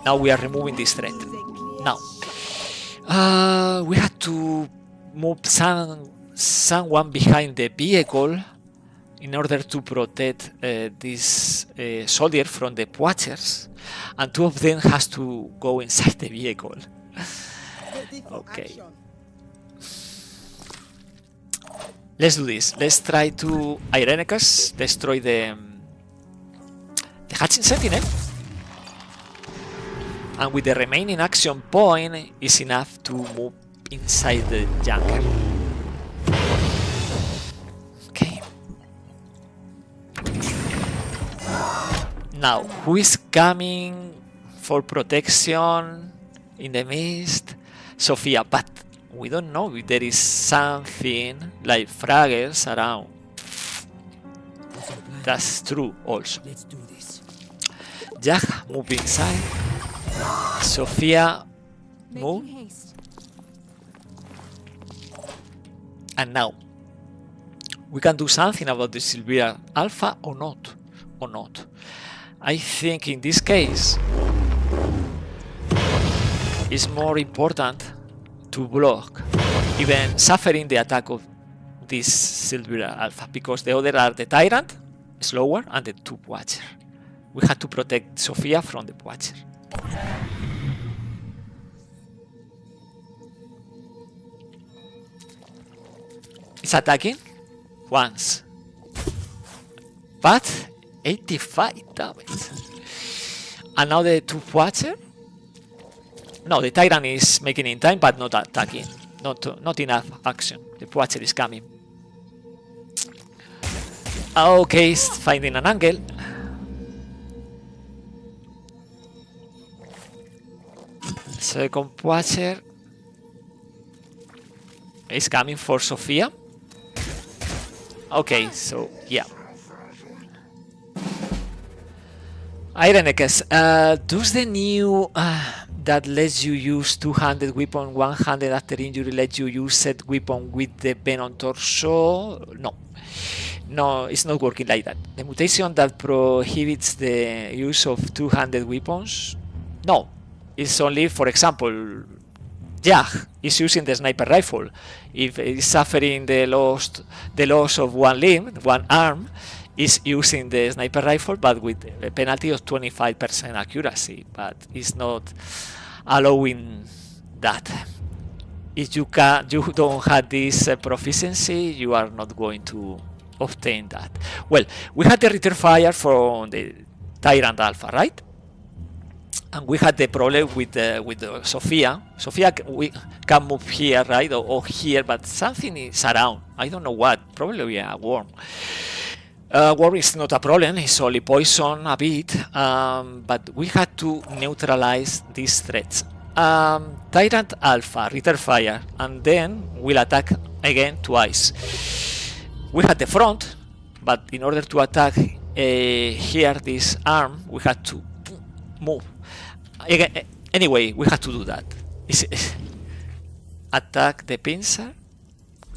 Now we are removing this threat. Now. We had to move someone behind the vehicle in order to protect this soldier from the Poachers, and 2 of them has to go inside the vehicle. Okay. Let's do this. Let's try to Irenicus destroy the hatching sentinel. And with the remaining action point is enough to move inside the junker. Okay. Now, who is coming for protection in the mist. Sophia, but we don't know if there is something like fraggers around. What's our plan? That's true also. Let's do this. Jack, move inside. Sophia, move. Making haste. And now, we can do something about the Silvira Alpha or not. I think in this case, it's more important to block, even suffering the attack of this Silvira Alpha, because the other are the Tyrant, slower, and the Tube Watcher. We have to protect Sophia from the Watcher. It's attacking once, but 85 damage. And now the Tube Watcher. No, the Tyrant is making in time, but not attacking. Not enough action. The Watcher is coming. Okay, it's finding an angle. Second Watcher is coming for Sophia. Okay, so yeah. Ironekes, does the new that lets you use two-handed weapon, one-handed after injury, let you use said weapon with the Venom torso? No, it's not working like that. The mutation that prohibits the use of two-handed weapons? No, it's only, for example, Jack is using the sniper rifle. If he's suffering the loss of one limb, one arm, is using the sniper rifle, but with a penalty of 25% accuracy, but it's not allowing that. If you don't have this proficiency, you are not going to obtain that. Well, we had the return fire from the Tyrant Alpha, right? And we had the problem with Sophia. Sophia, we can move here, right, or here, but something is around. I don't know what. Probably a worm. Worm is not a problem. It's only poison a bit, but we had to neutralize these threats. Tyrant Alpha, return fire, and then we'll attack again twice. We had the front, but in order to attack here this arm, we had to move. Anyway, we have to do that. Attack the pincer.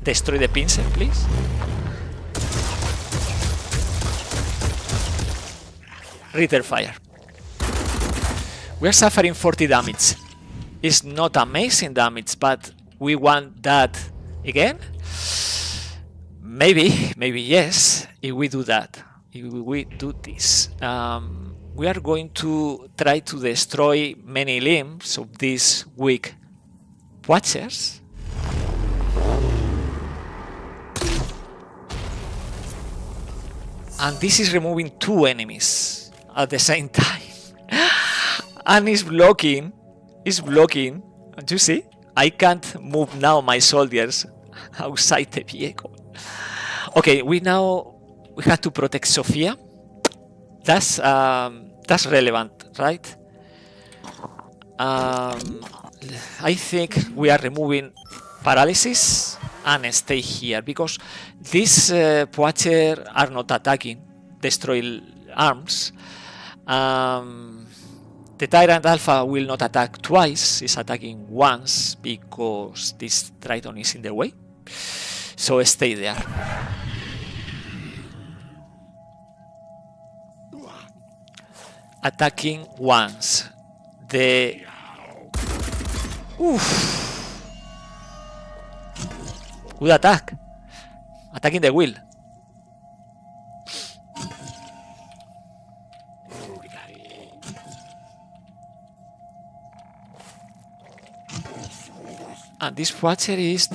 Destroy the pincer, please. Return fire. We are suffering 40 damage. It's not amazing damage, but we want that again. Maybe yes. If we do that, if we do this. We are going to try to destroy many limbs of these weak Watchers. And this is removing two enemies at the same time. And it's blocking. Do you see? I can't move now my soldiers outside the vehicle. Okay, we have to protect Sophia. That's relevant, right? I think we are removing paralysis and stay here because these Watcher are not attacking, destroy arms. The Tyrant Alpha will not attack twice, it's attacking once because this Triton is in the way. So stay there. Attacking once. The good attack. Attacking the wheel. And this Watcher is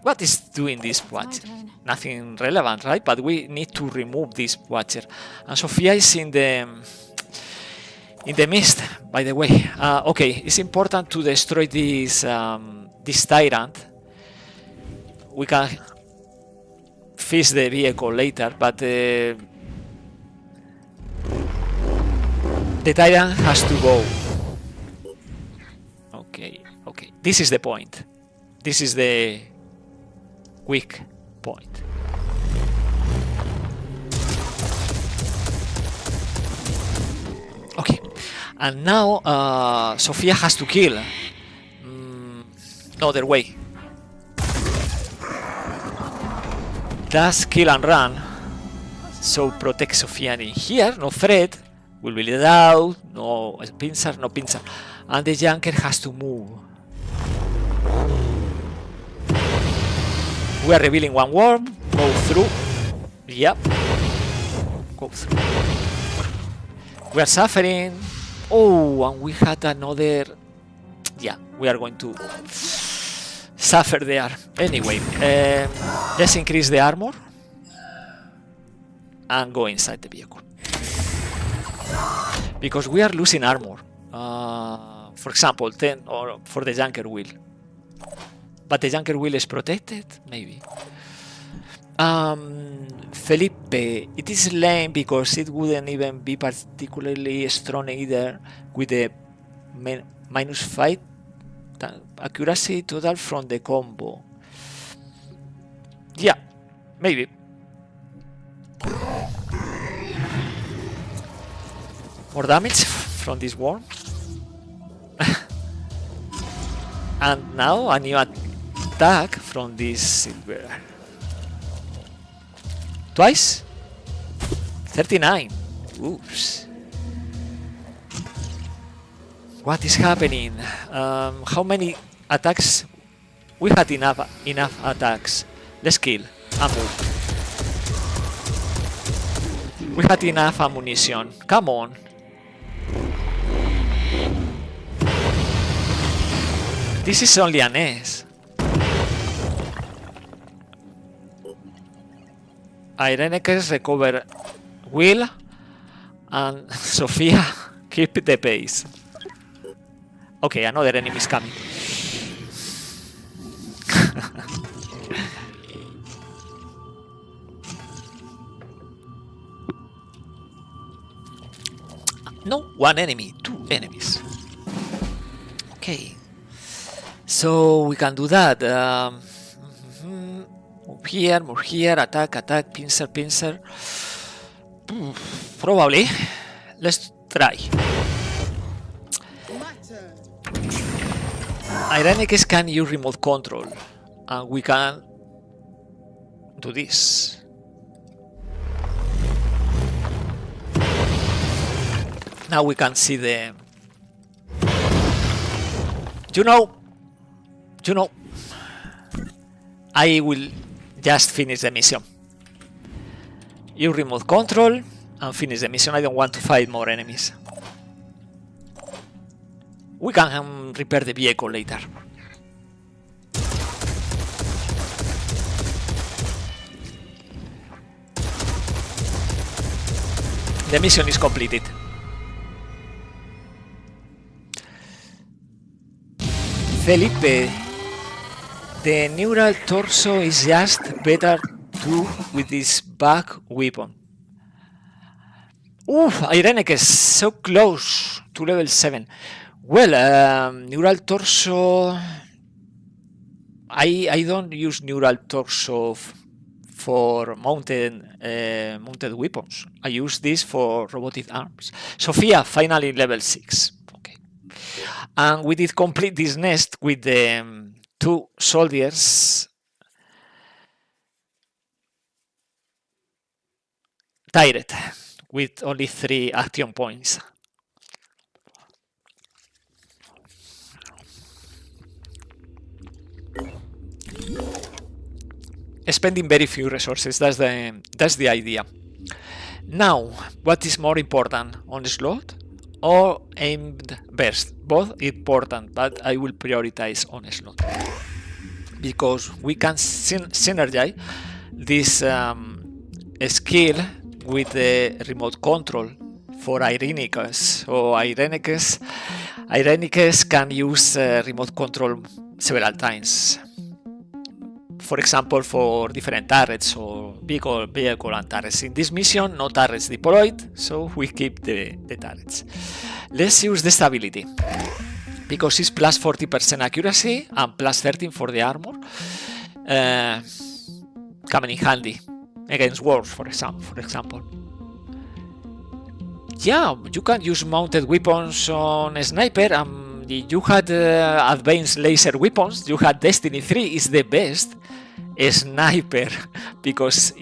what is doing this Watcher? Nothing relevant, right? But we need to remove this Watcher. And Sophia is in the mist, by the way. Okay, it's important to destroy this this Tyrant. We can fix the vehicle later, but The Titan has to go. Okay. This is the point. This is the weak point. Okay. And now Sophia has to kill. No other way. Does kill and run. So protect Sophia in here. No threat. Will be let out. No pincer. No pincer. And the Junker has to move. We are revealing one worm. Go through. Yep. Go through. We are suffering. Oh, and we had another. Yeah, we are going to suffer there. Anyway, let's increase the armor and go inside the vehicle. Because we are losing armor. For example, 10 or for the Junker wheel. But the Junker wheel is protected? Maybe. Felipe, it is lame because it wouldn't even be particularly strong either with the -5 accuracy total from the combo. Yeah, maybe. More damage from this worm. And now a new attack from this silver. Twice? 39. Oops. What is happening? How many attacks? We had enough attacks. Let's kill and move. We had enough ammunition. Come on. This is only an S. Irenicus recover Will and Sophia keep the pace. Okay, another enemy is coming. No, one enemy, two enemies. Okay. So we can do that. Move here, attack, pincer. Probably. Let's try. My turn. Irenicus can use remote control, and we can do this. Now we can see the. You know, I will just finish the mission. Use remote control and finish the mission. I don't want to fight more enemies. We can repair the vehicle later. The mission is completed. Felipe, the neural torso is just better too with this back weapon. Oof, Irenicus, so close to level 7. Well, neural torso. I don't use neural torso for mounted weapons. I use this for robotic arms. Sophia, finally level 6. Okay, and we did complete this nest with the 2 soldiers. Tired with only 3 action points. Spending very few resources, that's the idea. Now, what is more important, onslaught or aimed burst? Both important, but I will prioritize onslaught because we can synergize this skill with the remote control for Irenicus. So Irenicus can use remote control several times for example, for different turrets or vehicle and turrets. In this mission, no turrets deployed, so we keep the turrets. Let's use the stability, because it's plus 40% accuracy and plus 13 for the armor. Coming in handy against walls, for example. Yeah, you can use mounted weapons on a sniper. You had advanced laser weapons. You had Destiny 3 is the best sniper, because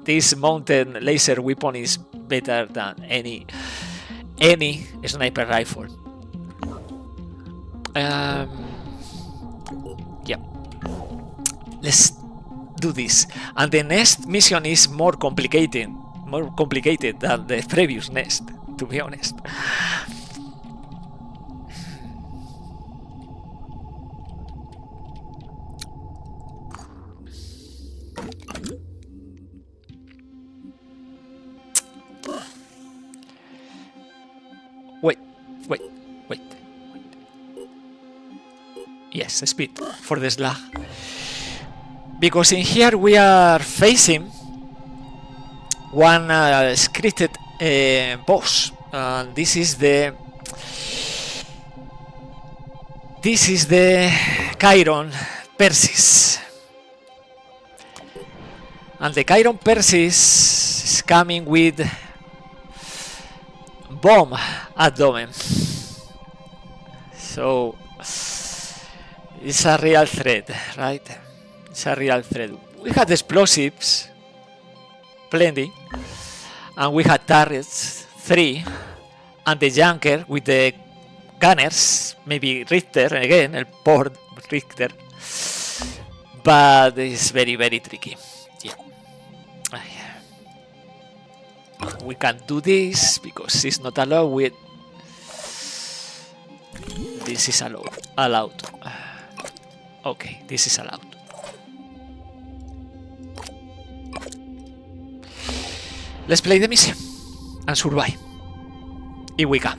this mounted laser weapon is better than any sniper rifle. Yeah, let's do this. And the next mission is more complicated than the previous next, to be honest. Wait. Yes, speed for the slag. Because in here we are facing one scripted boss. This is the Chiron Persis. And the Chiron Persis is coming with bomb abdomen. So it's a real threat, right? It's a real threat. We had explosives, plenty, and we had turrets, 3, and the junker with the gunners, maybe Richter again, el poor Richter, but it's very, very tricky. Yeah. We can do this because it's not allowed with. This is allowed. Okay, this is allowed. Let's play the mission and survive if we can.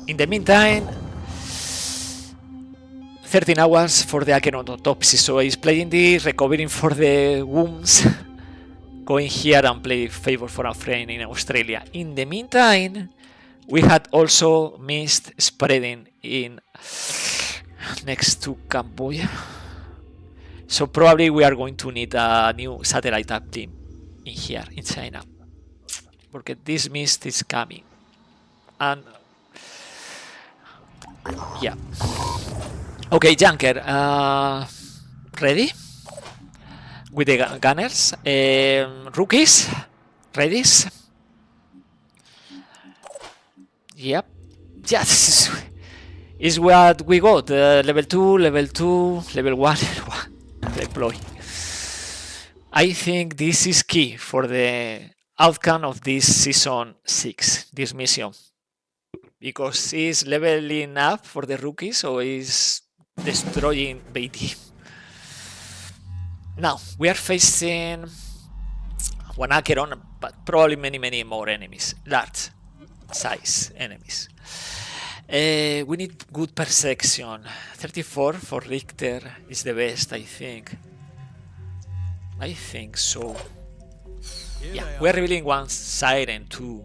In the meantime, 13 hours for the Acheron autopsy, so he's playing this, recovering for the wounds, going here and play Favor for a Friend in Australia. In the meantime, we had also mist spreading in next to Cambodia, so probably we are going to need a new satellite up team in here in China, because this mist is coming. And yeah, okay, junker, ready with the gunners. Rookies, ready? Yep, yeah, this is what we got. Level 2, level 1, deploy. I think this is key for the outcome of this season 6, this mission, because it's leveling up for the rookies, or is destroying BT. Now we are facing one Acheron, but probably many more enemies, large size enemies. We need good perception. 34 for Richter is the best, I think. I think so. Yeah, we're revealing one siren too.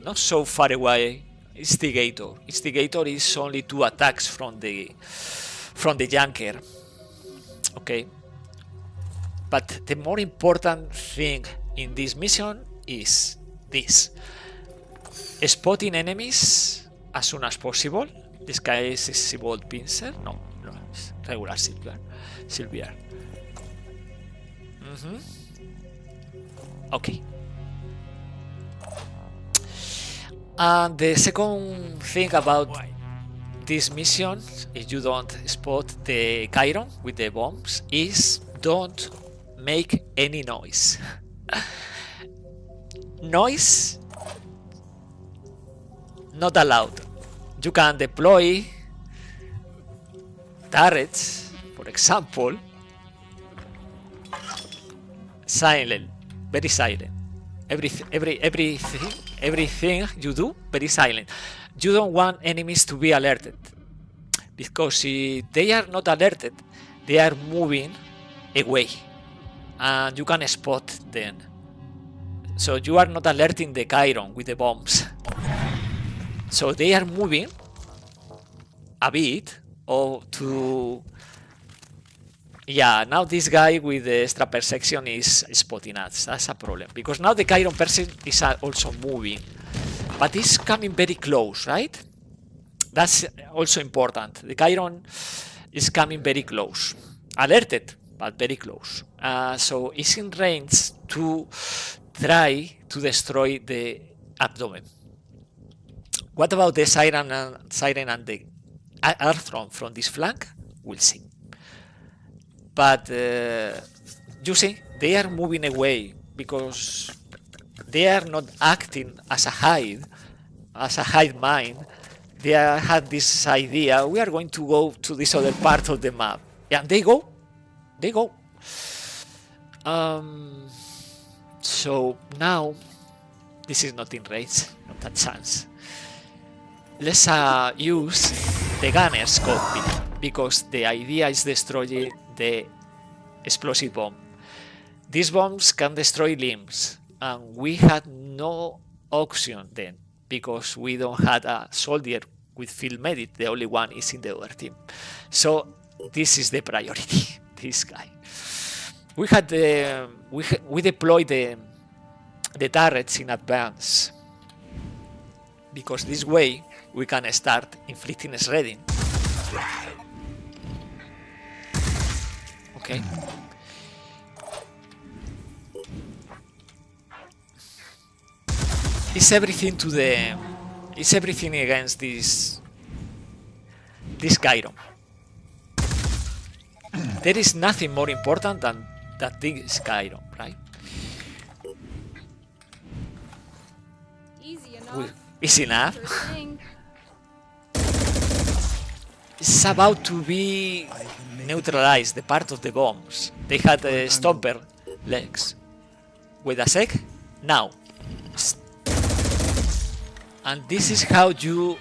Not so far away. Instigator. Instigator is only 2 attacks from the junker. Okay. But the more important thing in this mission is this: spotting enemies as soon as possible. This guy is Sibold Pincer. No, it's regular Silviar. Okay. And the second thing about this mission, if you don't spot the Chiron with the bombs, is don't make any noise. Noise not allowed. You can deploy turrets, for example, silent, very silent. Everything you do, very silent. You don't want enemies to be alerted, because if they are not alerted, they are moving away, and you can spot them. So you are not alerting the Chiron with the bombs. So they are moving a bit, or to... Yeah, now this guy with the extra perception is spotting us. That's a problem, because now the Chiron person is also moving, but it's coming very close, right? That's also important. The Chiron is coming very close, alerted, but very close. So it's in range to try to destroy the abdomen. What about the Siren and the Arthron from this flank? We'll see. But you see, they are moving away because they are not acting as a hive mind. They had this idea, we are going to go to this other part of the map. And they go. So now, this is not in range, not a chance. Let's use the gunner's cockpit, because the idea is destroying the explosive bomb. These bombs can destroy limbs, and we had no option then, because we don't have a soldier with field medic. The only one is in the other team. So this is the priority. This guy. We had we deployed the turrets in advance, because this way we can start inflicting shredding. Okay. It's everything to the... It's everything against this Chiron. There is nothing more important than that this Chiron, right? Easy enough. Easy enough. Sure thing. It's about to be neutralized, the part of the bombs. They had stomper legs. Wait a sec. Now. And this is how you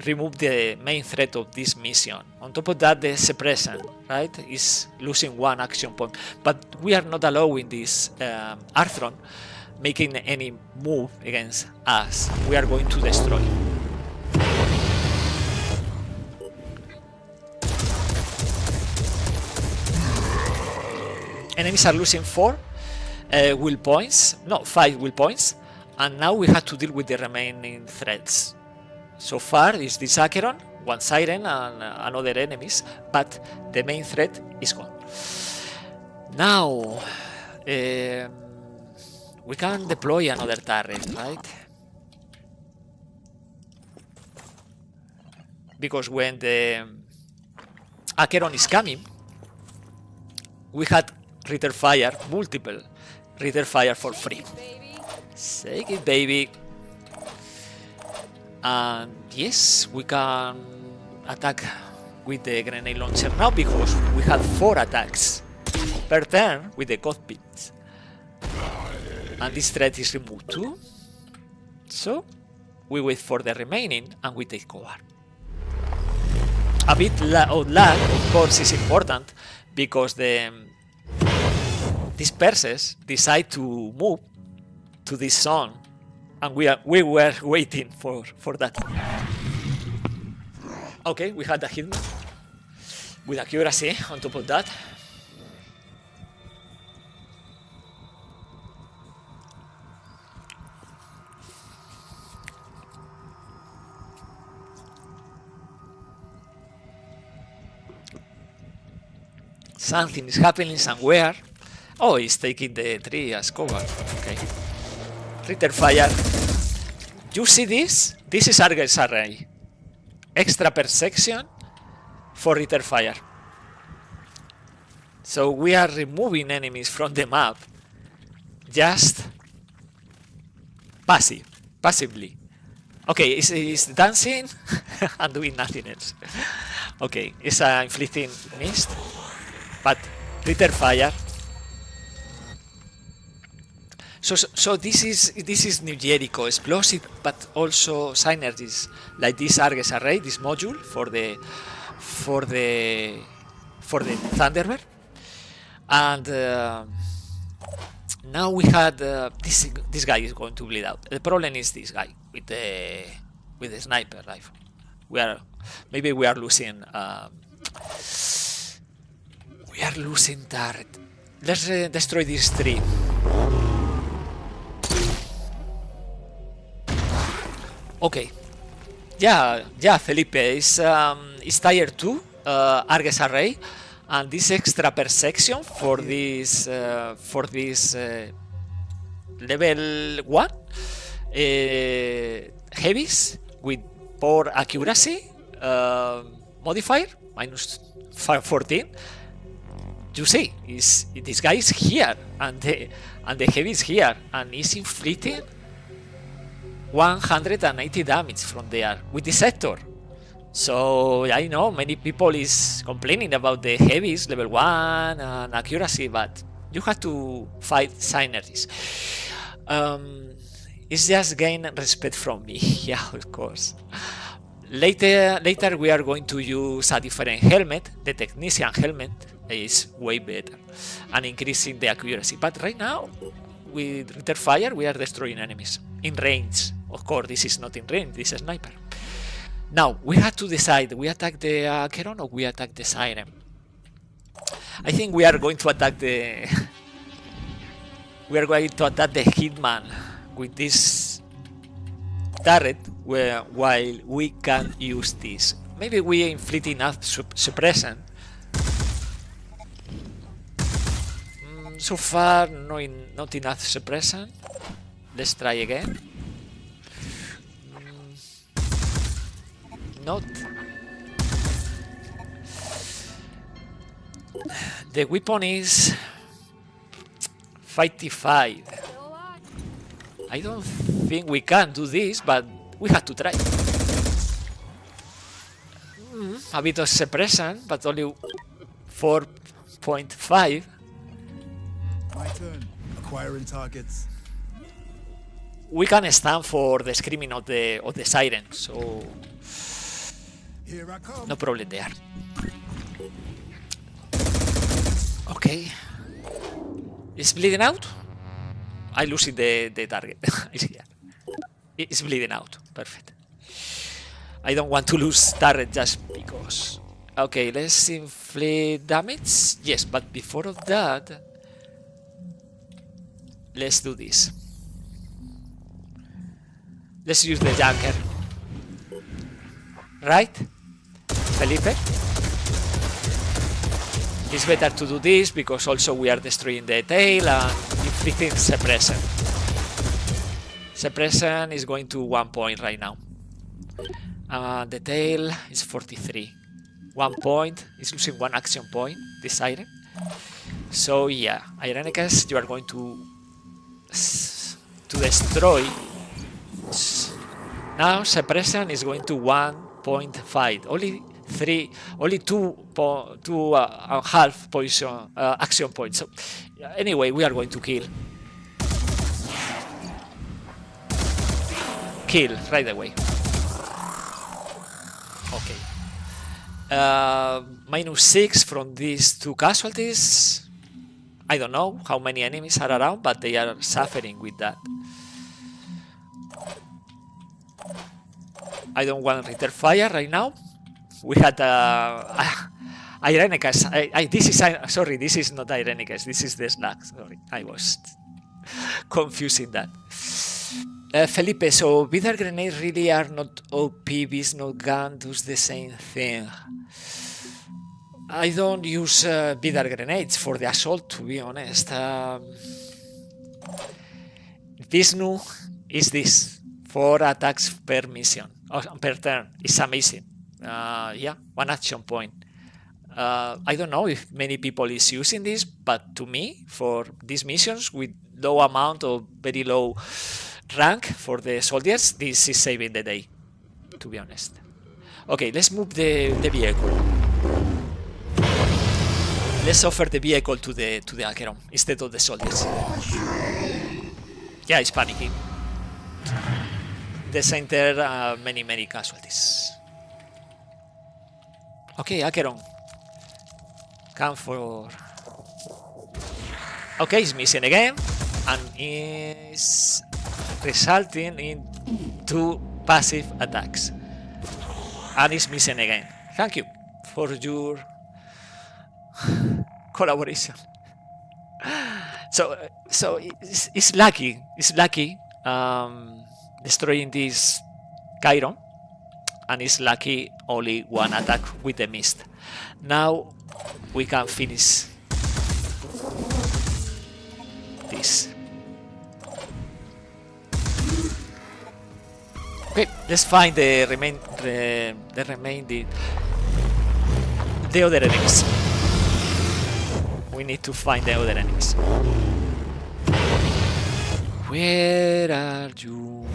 remove the main threat of this mission. On top of that, the suppression, right, is losing one action point. But we are not allowing this Arthron making any move against us. We are going to destroy. Enemies are losing 4 will points, no, 5 will points, and now we have to deal with the remaining threats. So far is this Acheron, one Siren and another enemies, but the main threat is gone. Now we can deploy another turret, right? Because when the Acheron is coming, we had Ritter Fire, multiple Ritter Fire for free. Take it, baby. And yes, we can attack with the grenade launcher now, because we have 4 attacks per turn with the cockpit. And this threat is removed too. So we wait for the remaining and we take cover. A bit of lag, of course, is important, because these Perses decide to move to this zone, and we were waiting for that. Okay, we had a hit with accuracy on top of that. Something is happening somewhere. Oh, he's taking the tree as cover. Okay. Ritter Fire. You see this? This is Argus Array. Extra perception for Ritter Fire. So we are removing enemies from the map. Just passively. Okay, it's dancing and doing nothing else. Okay, it's inflicting mist. But Ritter Fire. So this is New Jericho, explosive, but also synergies like this Argus Array, this module for for the Thunderbird. And now we had this guy is going to bleed out. The problem is this guy with the sniper rifle. Maybe we are losing turret. Let's destroy these 3. Okay. Yeah, Felipe is tier 2 Argus array, and this extra perception for this level 1 heavies with poor accuracy modifier -14. You see, this guy is here, and the heavy is here, and he's inflicting 180 damage from there with the sector. So I know many people is complaining about the heavies level 1 and accuracy, but you have to fight synergies. It's just gain respect from me. Yeah, of course. Later we are going to use a different helmet. The technician helmet is way better and increasing the accuracy. But right now, with return fire, we are destroying enemies in range. Of course, this is not in range. This is a sniper. Now we have to decide: we attack the Acheron or we attack the Siren. I think we are going to attack the. We are going to attack the Hitman with this turret, while we can use this. Maybe we inflict enough suppression. So far, not enough suppression. Let's try again. Not. The weapon is 55. I don't think we can do this, but we have to try. A bit of suppression, but only 4.5. My turn. Acquiring targets. We can stand for the screaming of the siren, so Here I come. no problem there. Okay. It's bleeding out? I'm losing the target. It's here. It's bleeding out. Perfect. I don't want to lose turret just because. Okay, let's inflict damage. Yes, but before of that, let's do this. Let's use the Junker. Right? Felipe? It's better to do this because also we are destroying the tail and inflicting suppression. Suppression is going to 1 point right now. The tail is 43. 1 point. It's losing 1 action point, this siren. So yeah, Ironicus, you are going to destroy. Now suppression is going to 1.5. Only 2.5 poison action points. So anyway, we are going to kill right away. Okay. -6 from these 2 casualties. I don't know how many enemies are around, but they are suffering with that. I don't want return fire right now. We had Ironicus. Sorry, this is not Ironicus. This is the Slack. Sorry, I was confusing that. Felipe, so Vidar grenades really are not OP. Bismuth gun does the same thing. I don't use Vidar grenades for the assault, to be honest. Vishnu is this 4 attacks per mission, per turn. It's amazing. Yeah, 1 action point. I don't know if many people is using this, but to me, for these missions with low amount or very low rank for the soldiers, this is saving the day, to be honest. Okay, let's move the vehicle. Let's offer the vehicle to the Acheron instead of the soldiers. Yeah, it's panicking. The center, many casualties. Okay, Acheron. Come for... Okay, it's missing again, and is resulting in 2 passive attacks. And it's missing again. Thank you for your collaboration. So it's lucky. It's lucky destroying this Chiron, and it's lucky only 1 attack with the mist. Now we can finish this. Okay, let's find the other enemies. We need to find the other enemies. Where are you?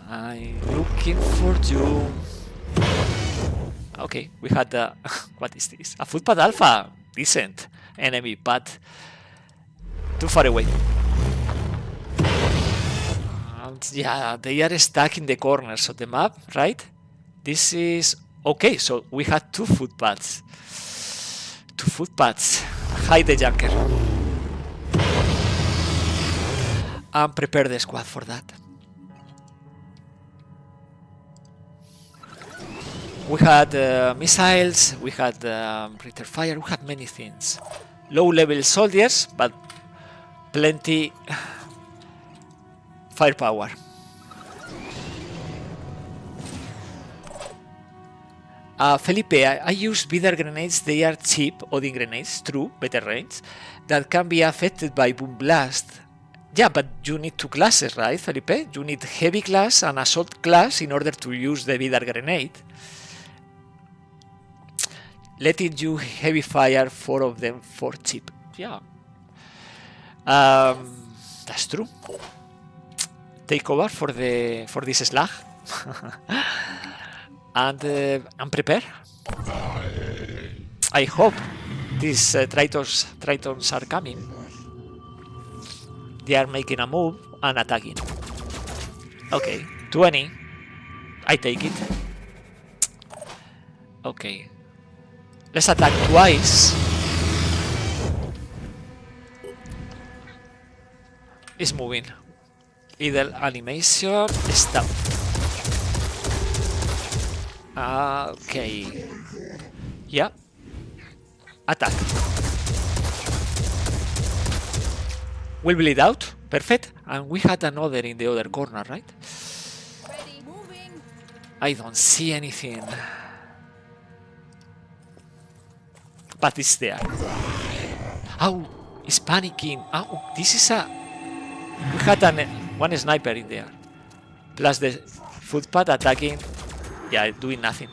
I'm looking for you. Okay, we had the... what is this? A footpad alpha. Decent enemy, but too far away. And yeah, they are stuck in the corners of the map, right? This is... Okay, so we had 2 footpaths. 2 footpaths. Hide the junker. And prepare the squad for that. We had missiles, we had return fire, we had many things. Low-level soldiers, but plenty firepower. Felipe, I use Vidar grenades. They are cheap Odin grenades, true, better range, that can be affected by boom blast. Yeah, but you need 2 classes, right, Felipe? You need heavy class and assault class in order to use the Vidar grenade. Letting you heavy fire 4 of them for cheap. Yeah. That's true. Take over for this slag. and prepare. I hope these Tritons are coming. They are making a move and attacking. Okay, 20. I take it. Okay. Let's attack twice. It's moving. Idle animation. Stop. Okay. Yeah. Attack. Will bleed out. Perfect. And we had another in the other corner, right? Ready. Moving. I don't see anything. But it's there. Oh, it's panicking. Oh, this is a... We had one sniper in there. Plus the footpad attacking. Yeah, doing nothing.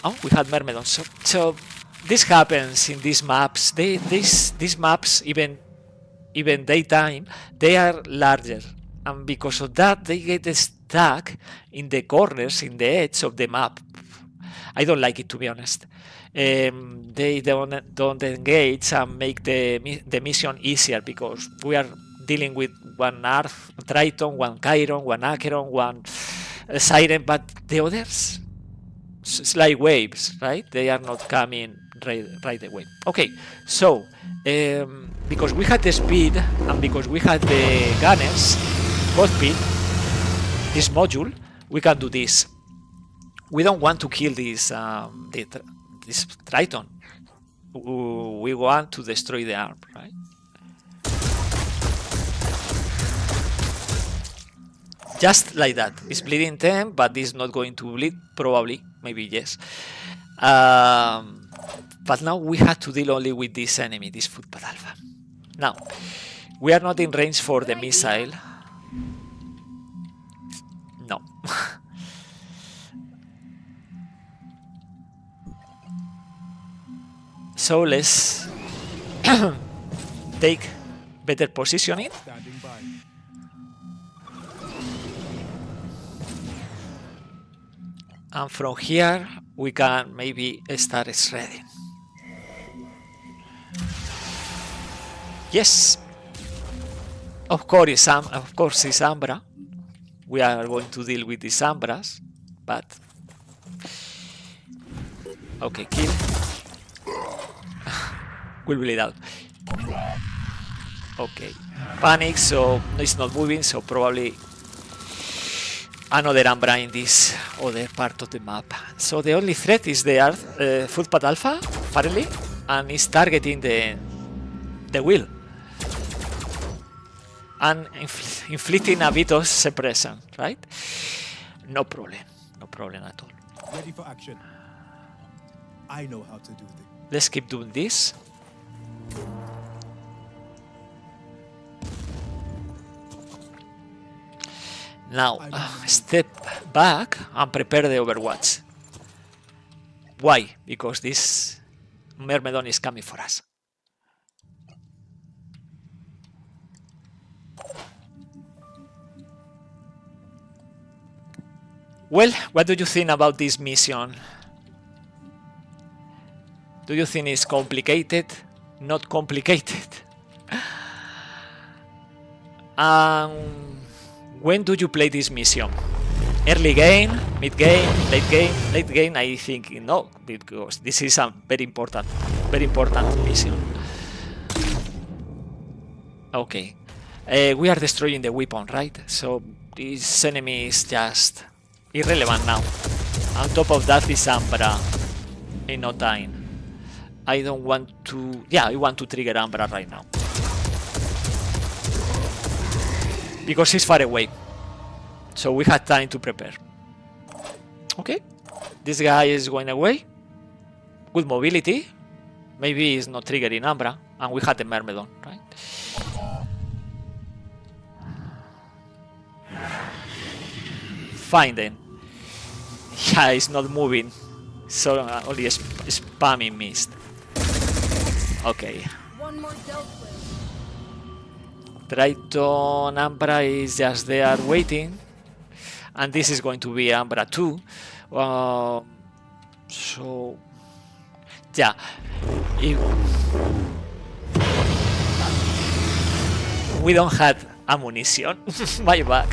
Oh, we had Myrmidons. So this happens in these maps. These maps, even daytime, they are larger. And because of that, they get stuck in the corners, in the edge of the map. I don't like it, to be honest. They don't engage and make the mission easier, because we are dealing with 1 Earth Triton, 1 Chiron, 1 Acheron, 1 Siren, but the others, it's like waves, right? They are not coming right away. Okay, so because we had the speed and because we had the gunners cockpit, this module, we can do this. We don't want to kill this Triton. We want to destroy the arm, right? Just like that. It's bleeding 10, but it's not going to bleed. Probably. Maybe yes. But now we have to deal only with this enemy, this footpad alpha. Now, we are not in range for the missile. No. So let's take better positioning. Standing by. And from here we can maybe start shredding. Yes. Of course it's Ambra. We are going to deal with these Ambras, but Okay, kill. Will bleed out. Okay. Panic, so it's not moving, so probably another Umbra in this other part of the map. So the only threat is the Earth Footpath Alpha, apparently, and it's targeting the wheel. And inflicting a bit of suppression, right? No problem. No problem at all. Ready for action. I know how to do this. Let's keep doing this. Now, step back and prepare the Overwatch. Why? Because this Myrmidon is coming for us. Well, what do you think about this mission? Do you think it's complicated? Not complicated? When do you play this mission? Early game, mid game, late game? Late game, I think no, because this is a very important mission. Okay, we are destroying the weapon, right? So this enemy is just irrelevant now. On top of that is Umbra in no time. I don't want to... Yeah, I want to trigger Umbra right now. Because he's far away. So we had time to prepare. Okay. This guy is going away. Good mobility. Maybe he's not triggering Umbra. And we had the Myrmidon, right? Fine then. Yeah, it's not moving. So only spamming mist. Okay. One more dealt with. Triton Umbra is just there waiting. And this is going to be Umbra 2. So... Yeah. We don't have ammunition. My bad.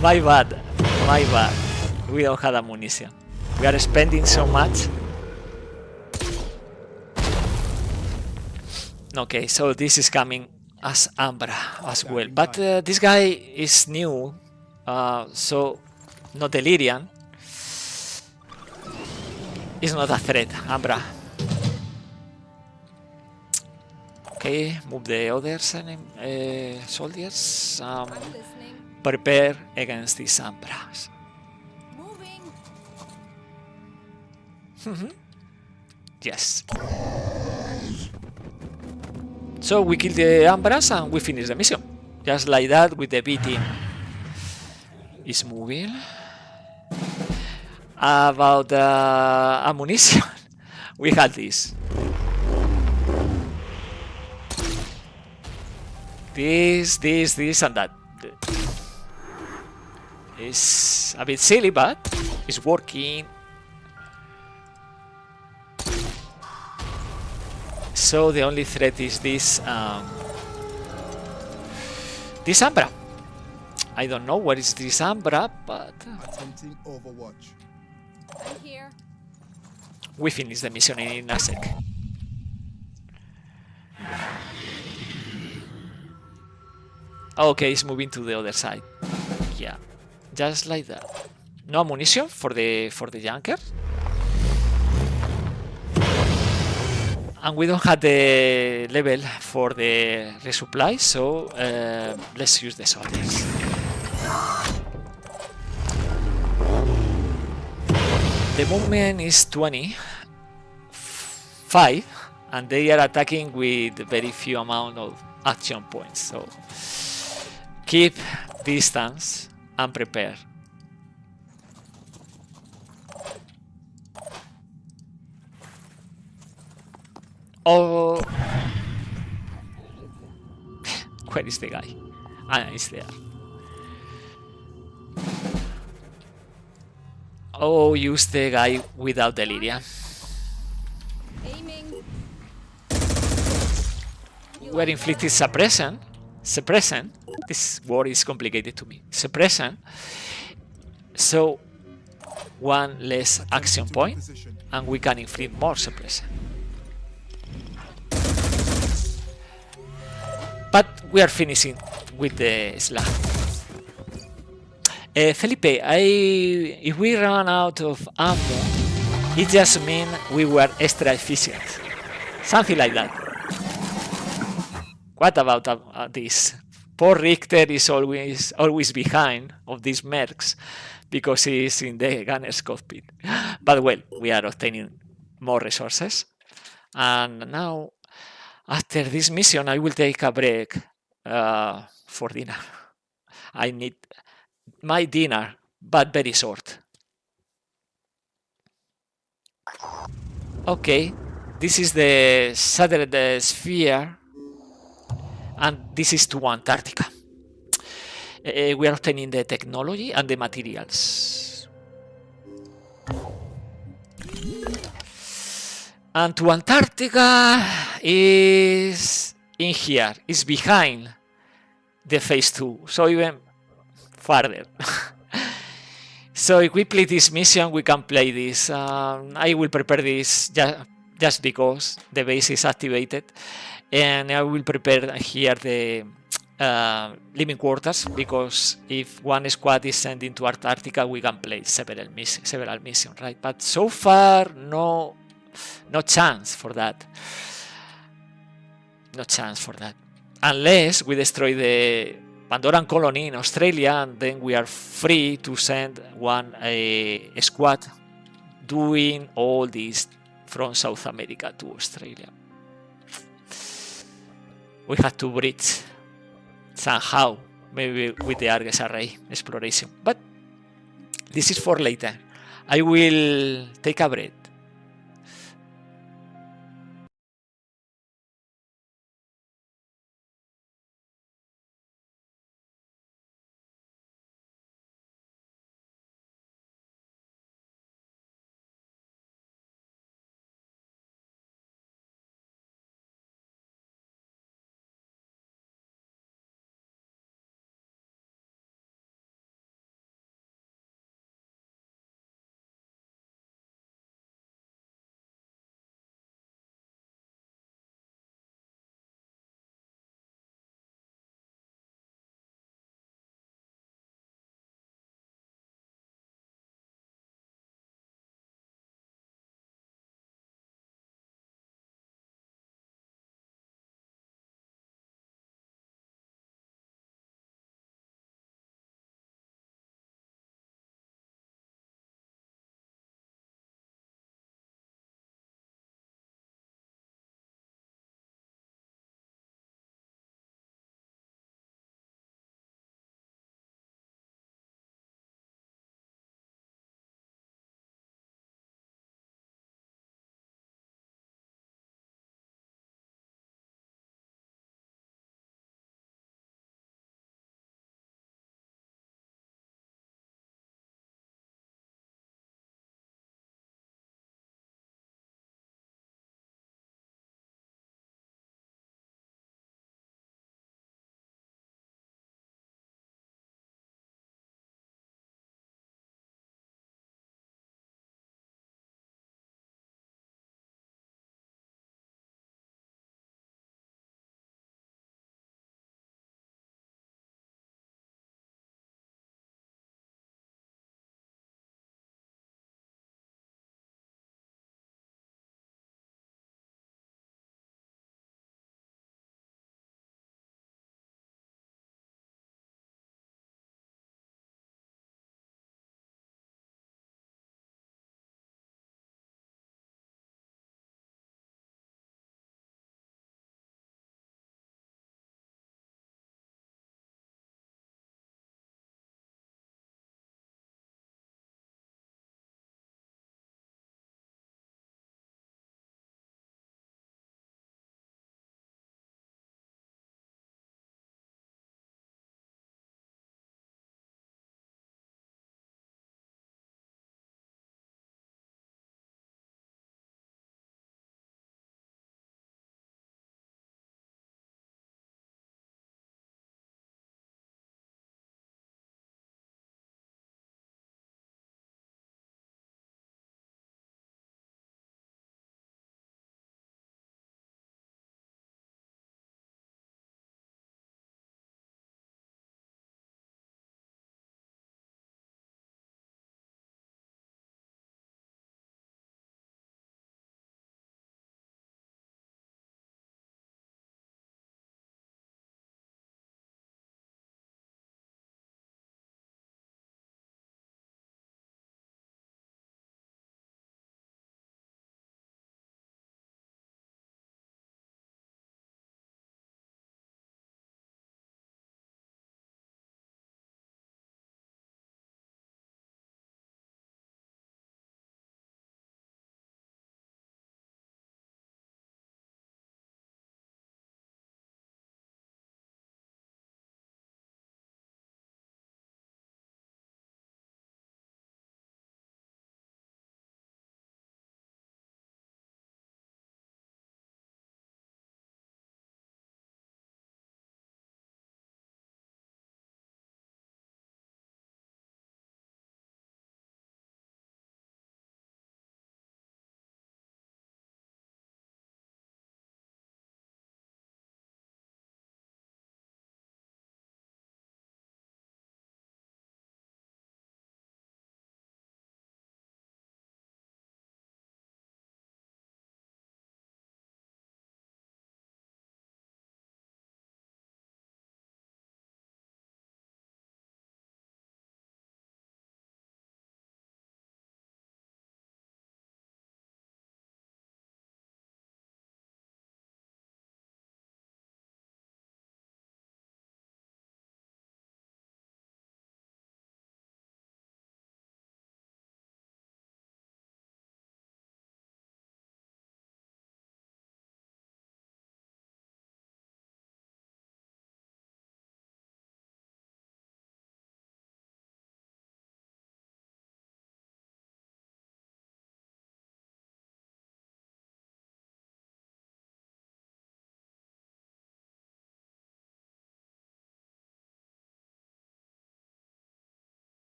My bad. My bad. We don't have ammunition. We are spending so much. Okay, so this is coming as Umbra as well. But this guy is new, so not Delirium. It's not a threat, Umbra. Okay, move the other soldiers. I'm listening. Prepare against these Umbras. Moving. Yes. So we kill the Umbras and we finish the mission. Just like that with the B team. Is moving. About ammunition. We had this. This and that. It's a bit silly, but it's working. So the only threat is this this Umbra. I don't know what is this Umbra, but Attempting Overwatch. I'm here. we finish the mission in a sec. Okay, it's moving to the other side. Yeah, just like that. No ammunition for the junker. And we don't have the level for the resupply, so let's use the soldiers. The movement is 25, and they are attacking with very few amount of action points. So keep distance and prepare. Oh, where is the guy? Ah, he's there. Oh, use the guy without Delirium. Aiming. We're inflicted suppression. Suppression. This word is complicated to me. Suppression. So, one less action point. and we can inflict more suppression. But we are finishing with the slag. Felipe, if we run out of ammo, it just means we were extra efficient. Something like that. What about this? Poor Richter is always behind of these mercs because he's in the gunner's cockpit. But well, we are obtaining more resources. And now, after this mission, I will take a break for dinner. I need my dinner, but very short. Okay, this is the Southern Sphere, and this is to Antarctica. We are obtaining the technology and the materials. And to Antarctica is in here, is behind the phase 2, so even farther. So if we play this mission, we can play this. I will prepare this just because the base is activated, and I will prepare here the living quarters, because if one squad is sent into Antarctica, we can play several missions, right? But so far, no chance for that. No chance for that. Unless we destroy the Pandoran colony in Australia, and then we are free to send a squad doing all this from South America to Australia. We have to bridge somehow, maybe with the Argus array exploration. But this is for later. I will take a break.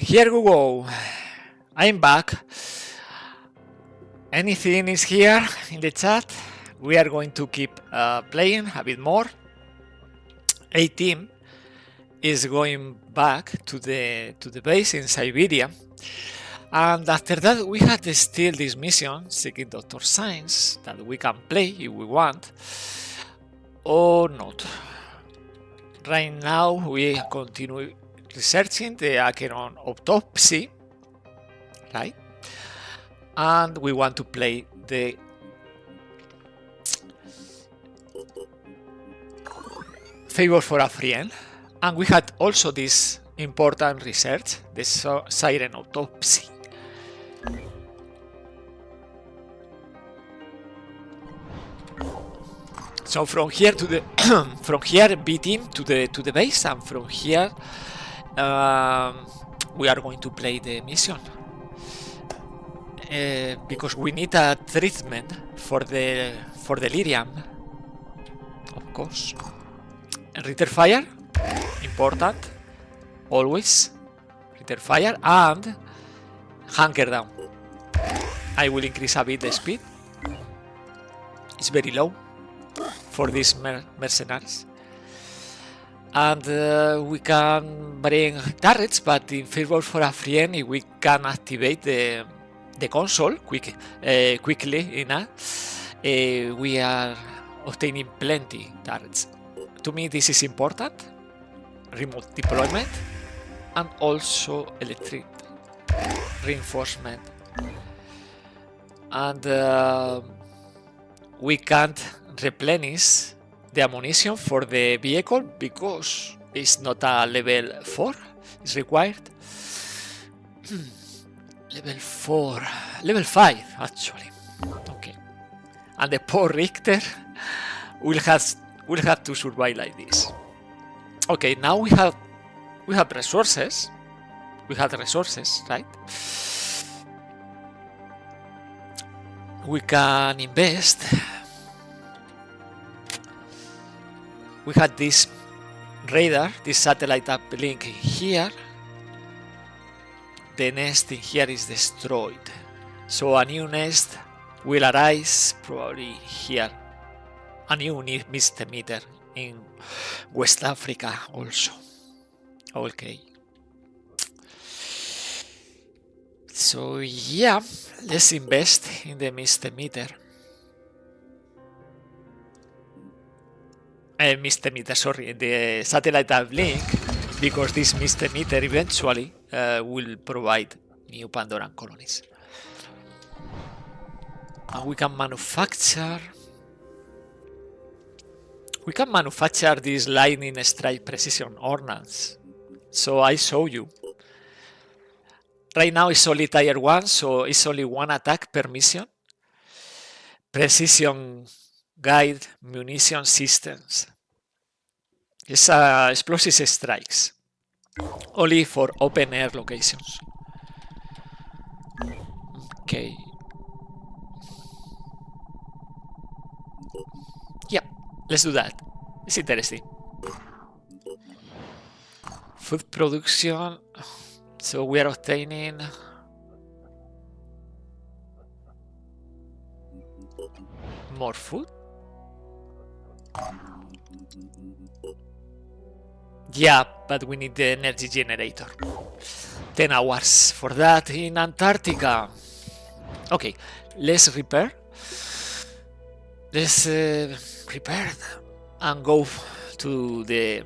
Here we go. I'm back. Anything is here in the chat? We are going to keep playing a bit more. A team is going back to the base in Siberia, and after that we had still this mission seeking Dr. Science that we can play if we want or not. Right now we continue researching the Acheron autopsy, right? And we want to play the Favor for a Friend. And we had also this important research, the siren autopsy. So from here to the from here B team to the base, and from here we are going to play the mission because we need a treatment for the delirium, of course. Return fire, important, always. Return fire and hunker down. I will increase a bit the speed. It's very low for these mercenaries. And we can bring turrets, but in Favor for a Friend, if we can activate the console quickly enough, we are obtaining plenty turrets. To me, this is important. Remote deployment and also electric reinforcement. And we can't replenish the ammunition for the vehicle because it's not a level 4. It's required. Level 4. Level 5, actually. Okay. And the poor Richter will have to survive like this. Okay, now we have resources. We have resources, right? We can invest. We had this radar, this satellite uplink here. The nest in here is destroyed, so a new nest will arise probably here. A new misdemeanor in West Africa also. Okay. So yeah, let's invest in the misdemeanor. Sorry, the satellite uplink, because this misdemeanor eventually will provide new Pandoran colonies. And we can manufacture this lightning strike precision ordnance. So I show you. Right now it's only tier 1, so it's only 1 attack per mission. Precision guide munition systems. It's explosive strikes. Only for open air locations. Okay. Yeah, let's do that. It's interesting. Food production. So we are obtaining more food. Yeah, but we need the energy generator. 10 hours for that in Antarctica. Okay, let's repair. Let's repair and go to the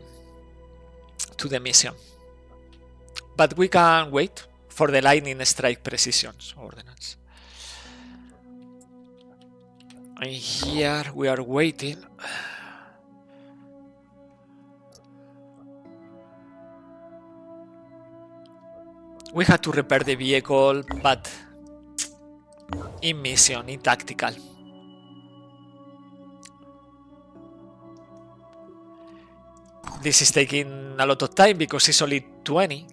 mission. But we can wait for the lightning strike precision ordnance. And here we are waiting. We had to repair the vehicle, but in mission, in tactical. This is taking a lot of time because it's only 20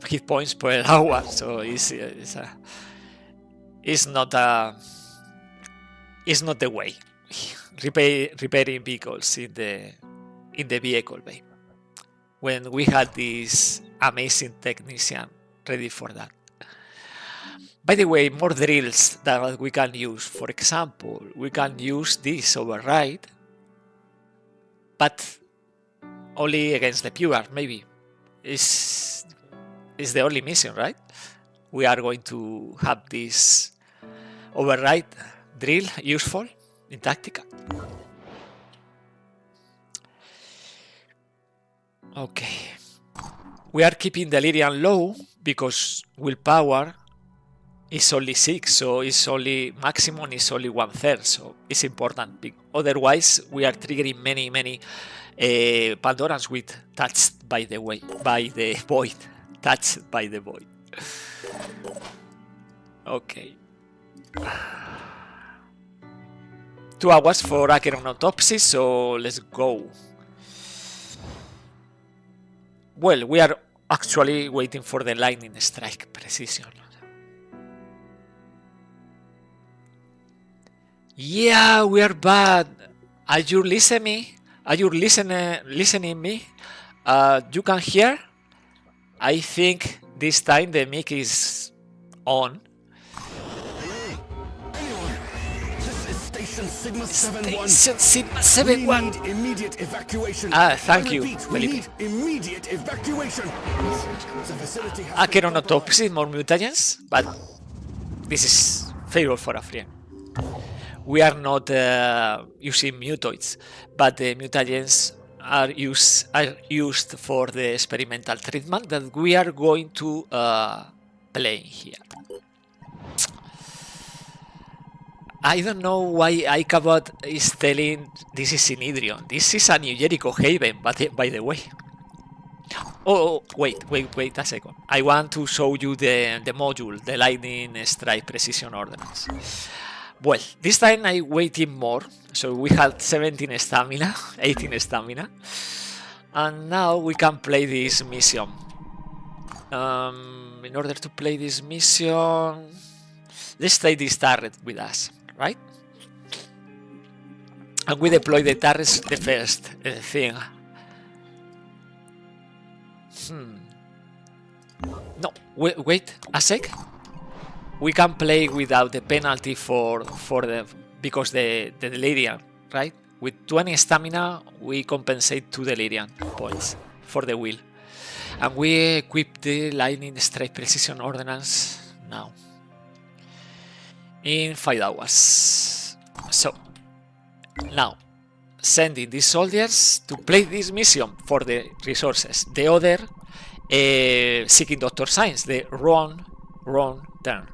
hit points per hour, so it's not the way. Repairing vehicles in the vehicle bay. When we had this amazing technician ready for that. By the way, more drills that we can use. For example, we can use this override, but only against the pure, maybe. Is the only mission, right? We are going to have this override drill useful in Tactica. Okay. We are keeping Delirium low because willpower is only 6, so it's only maximum is only 1/3, so it's important. Otherwise, we are triggering many Pandorans with touched by the void. Touched by the void. Okay. 2 hours for Acheron autopsy, so let's go. Well, we are actually waiting for the lightning strike precision. Yeah, we are bad. Are you listening? Are you listening me? You can hear? I think this time the mic is on. This is Station Sigma 7-1. Station Sigma 7-1. We need immediate evacuation. Thank you, I repeat, we Felipe. need immediate evacuation. The facility has Acheron autopsy, more mutagens, but this is favorable for a friend. We are not using mutoids, but the mutagens are used for the experimental treatment that we are going to play here. I don't know why Icabot is telling this is in Idrion. This is a New Jericho Haven, but by the way. Oh, wait a second. I want to show you the module, the Lightning Strike Precision Ordnance. Well, this time I waited more, so we had 17 stamina, 18 stamina, and now we can play this mission. In order to play this mission, let's take this turret with us, right? And we deploy the turrets the first thing. No, wait a sec. We can play without the penalty because the delirium, right? With 20 stamina, we compensate 2 delirium points for the wheel, and we equip the lightning strike precision ordnance now in 5 hours. So now sending these soldiers to play this mission for the resources. The other seeking Doctor Science, the wrong turn.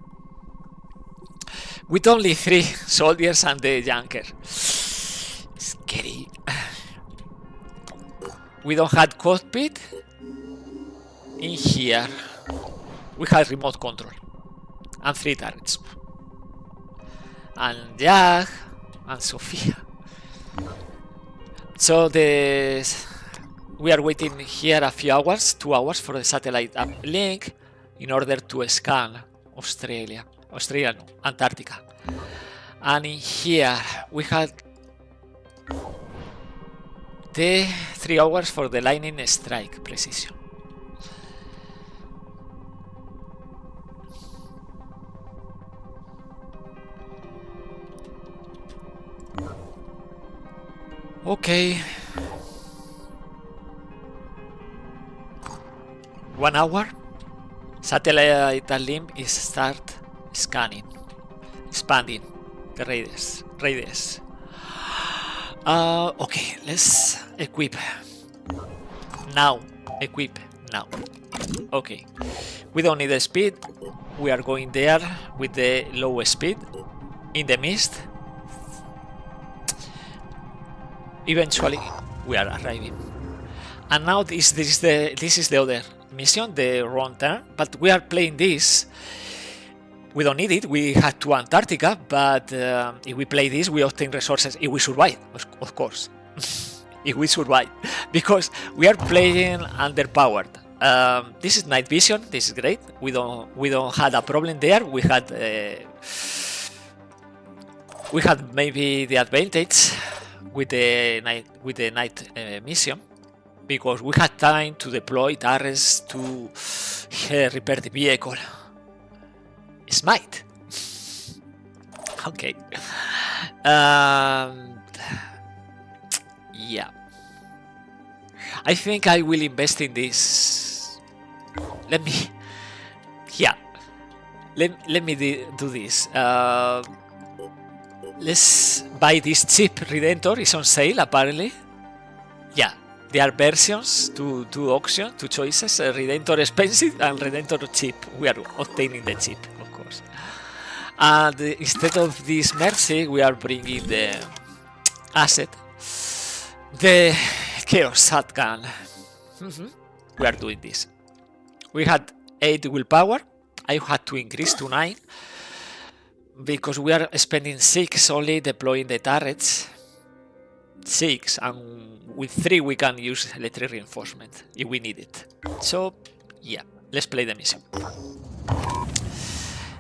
With only 3 soldiers and the junker. Scary. We don't have cockpit. In here, we have remote control. And 3 turrets. And Jack and Sophia. So we are waiting here a few hours, 2 hours, for the satellite uplink in order to scan Australia, no, Antarctica. And in here we had the 3 hours for the lightning strike precision. Okay. 1 hour. Satellite limb is start scanning, expanding the radius. Okay, let's equip now. Okay, we don't need the speed. We are going there with the low speed in the mist. Eventually, we are arriving. And now this is the other mission, the wrong turn. But we are playing this. We don't need it. We had to Antarctica, but if we play this, we obtain resources. If we survive, of course. If we survive, because we are playing underpowered. This is night vision. This is great. We don't had a problem there. We had maybe the advantage with the night mission, because we had time to deploy turrets, to Repair the vehicle. Smite. Okay. Yeah. I think I will invest in this. Let me. Yeah. Let me do this. Let's buy this cheap Redentor. It's on sale apparently. Yeah. There are versions, two auction, two choices, Redentor expensive and Redentor cheap. We are obtaining the cheap, of course. And instead of this Mercy, we are bringing the asset, the Chaos Shotgun. We are doing this. We had 8 willpower. I had to increase to 9 because we are spending 6 only deploying the turrets. 6, and with 3 we can use electric reinforcement if we need it. So yeah, let's play the mission.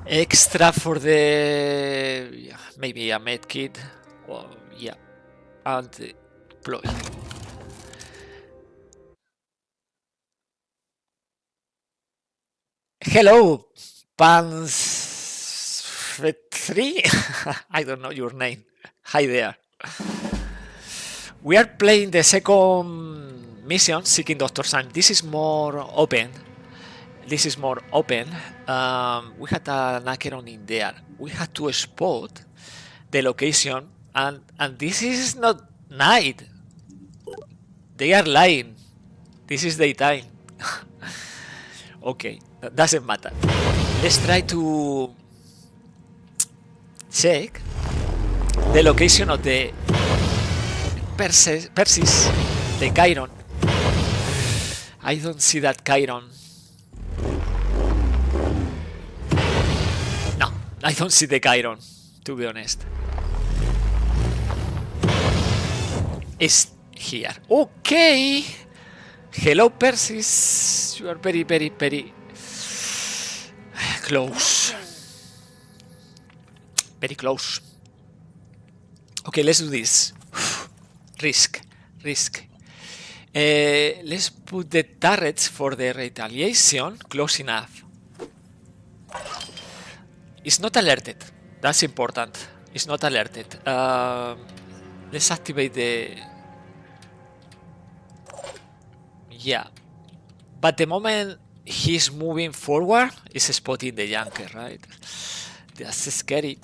Extra for the maybe a med kit, or yeah, and deploy. Hello, Pans 3. I don't know your name. Hi there. We are playing the second mission, Seeking Dr. Sam. This is more open. We had an Acheron in there. We had to spot the location, and this is not night. They are lying. This is daytime. Okay, that doesn't matter. Let's try to check the location of the Persis, the Chiron. I don't see that Chiron. No, I don't see the Chiron, to be honest. It's here. Okay. Hello, Persis. You are very, very, very close. Very close. Okay, let's do this. Risk. Let's put the turrets for the retaliation close enough. It's not alerted. That's important. It's not alerted. Let's activate the... Yeah. But the moment he's moving forward, it's spotting the junker, right? That's scary.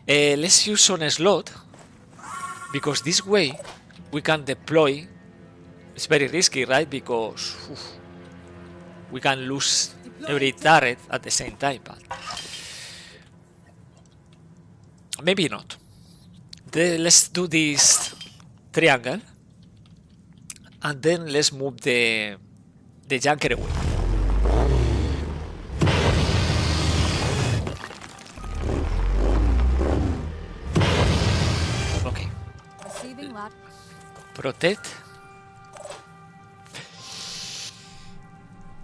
Let's use on a slot, because this way we can deploy. It's very risky, right? Because we can lose every turret at the same time, but maybe not. Let's do this triangle, and then let's move the junker away. Okay. Protect.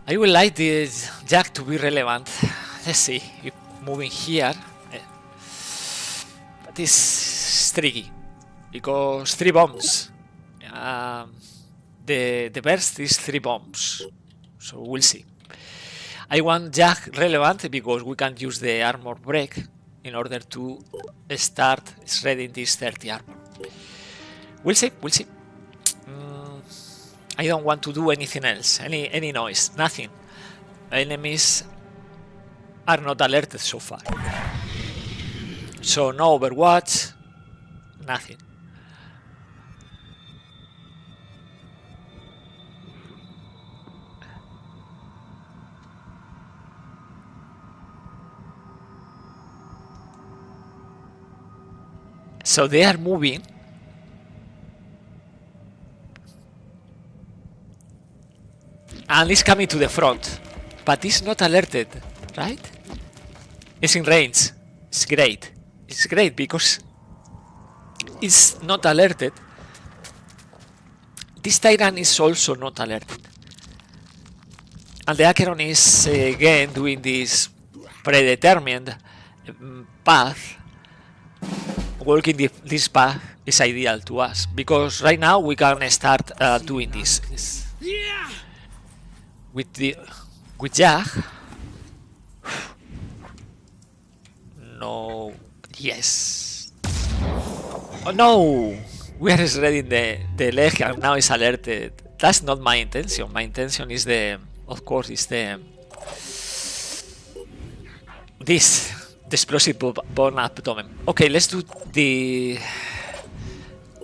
I would like this jack to be relevant. Let's see if moving here. But it's tricky because 3 bombs. The burst is 3 bombs, so we'll see. I want jack relevant because we can use the armor break in order to start shredding this 30 armor. We'll see. I don't want to do anything else, any noise, nothing. Enemies are not alerted so far. So no Overwatch, nothing. So they are moving. And it's coming to the front, but it's not alerted, right? It's in range. It's great. It's great because it's not alerted. This Tyrant is also not alerted. And the Acheron is again doing this predetermined path. Walking this path is ideal to us because right now we can start doing this. With the with Jag. No. Yes. Oh no! We are shredding the leg and now it's alerted. That's not my intention. My intention is of course, is the explosive bone abdomen. Okay, let's do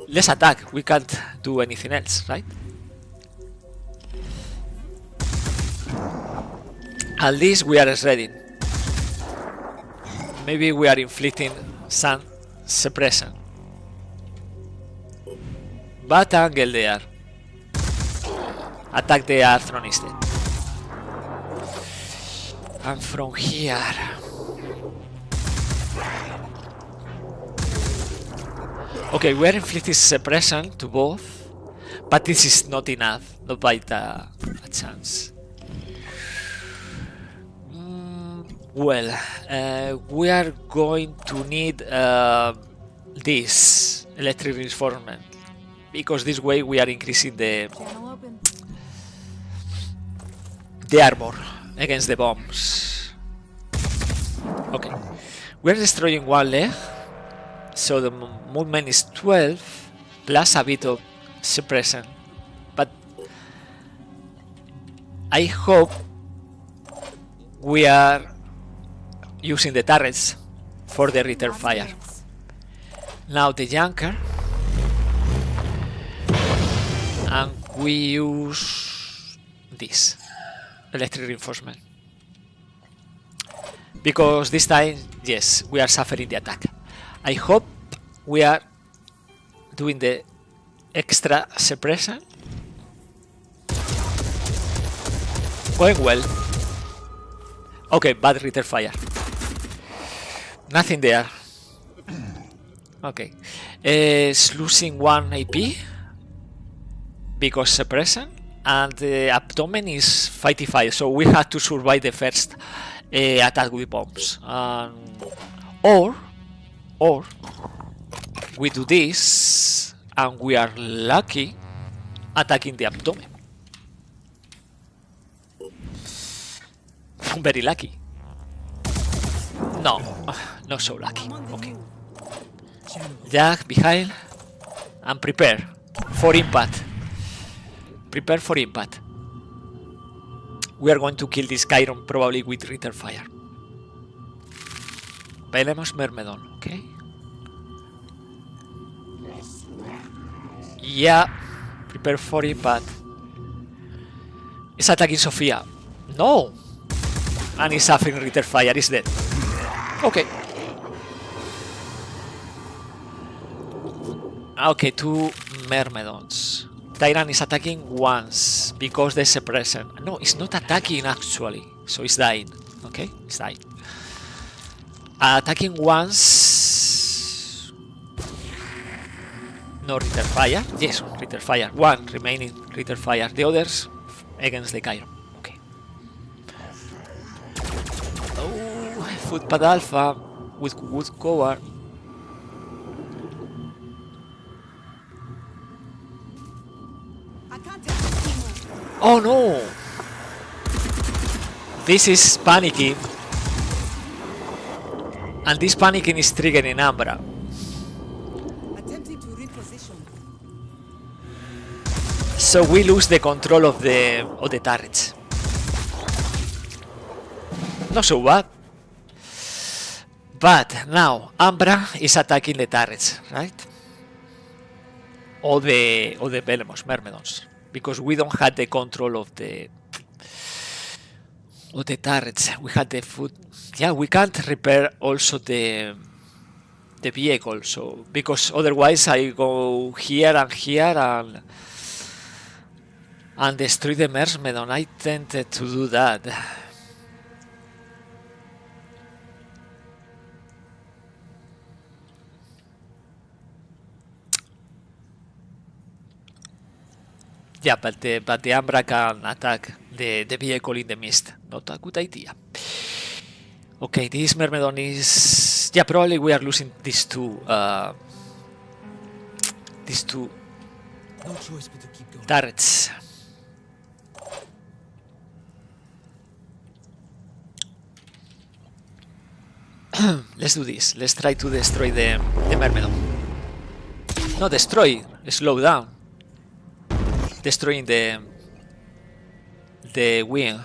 let's attack. We can't do anything else, right? At least we are shredding. Maybe we are inflicting some suppression. Bad angle there. Attack the Arthron instead. And from here. Okay, we are inflicting suppression to both, but this is not enough, not by a chance. Well, we are going to need this electric reinforcement, because this way we are increasing the armor against the bombs. Okay, we are destroying one leg, so the movement is 12 plus a bit of suppression, but I hope we are using the turrets for the return fire. Now the junker, and we use this electric reinforcement, because this time, yes, we are suffering the attack. I hope we are doing the extra suppression. Going well. Okay, bad return fire. Nothing there. Okay. It's losing 1 AP because suppression, and the abdomen is 55, so we have to survive the first attack with bombs. Or we do this and we are lucky attacking the abdomen. Very lucky. No, not so lucky. Okay. Jag behind and prepare for impact. Prepare for impact. We are going to kill this Chiron probably with return fire. Bailemos Myrmidon, okay? Yeah, prepare for impact. It's attacking Sophia. No! And he's suffering return fire, he's dead. Okay. Okay, 2 Myrmidons. Tyrant is attacking once because the suppression. No, it's not attacking actually, so it's dying. Okay, it's dying. Attacking once. No return fire. Yes, return fire. 1 remaining return fire. The others against the Chiron. Okay. Oh, footpad alpha with wood cover. Oh no! This is panicking. And this panicking is triggering Ambra. Attempting to reposition. So we lose the control of the turrets. Not so bad. But now Ambra is attacking the turrets, right? Or the Belemos, Myrmidons. Because we don't have the control of the turrets. We had the foot. Yeah, we can't repair also the vehicle. So because otherwise I go here and destroy the Myrmidon. I tended to do that. Yeah, but the Ambra can attack the vehicle in the mist. Not a good idea. Okay, this Myrmidon is... Yeah, probably we are losing these two... these two... No choice but to keep going. turrets. Let's do this. Let's try to destroy the Myrmidon. No, destroy. Slow down. Destroying the wing.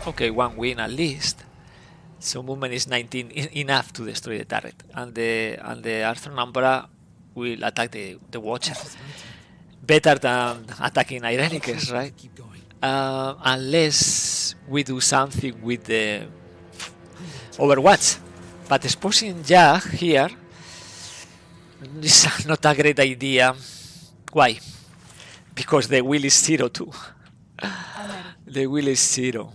Okay, one wing at least. So movement is 19 enough to destroy the turret, and the Arthur Umbra will attack the Watcher. Better than attacking Irenicus, right? Keep going. Unless we do something with the Overwatch. But exposing Jag here is not a great idea. Why? Because the will is 0 too. The will is 0.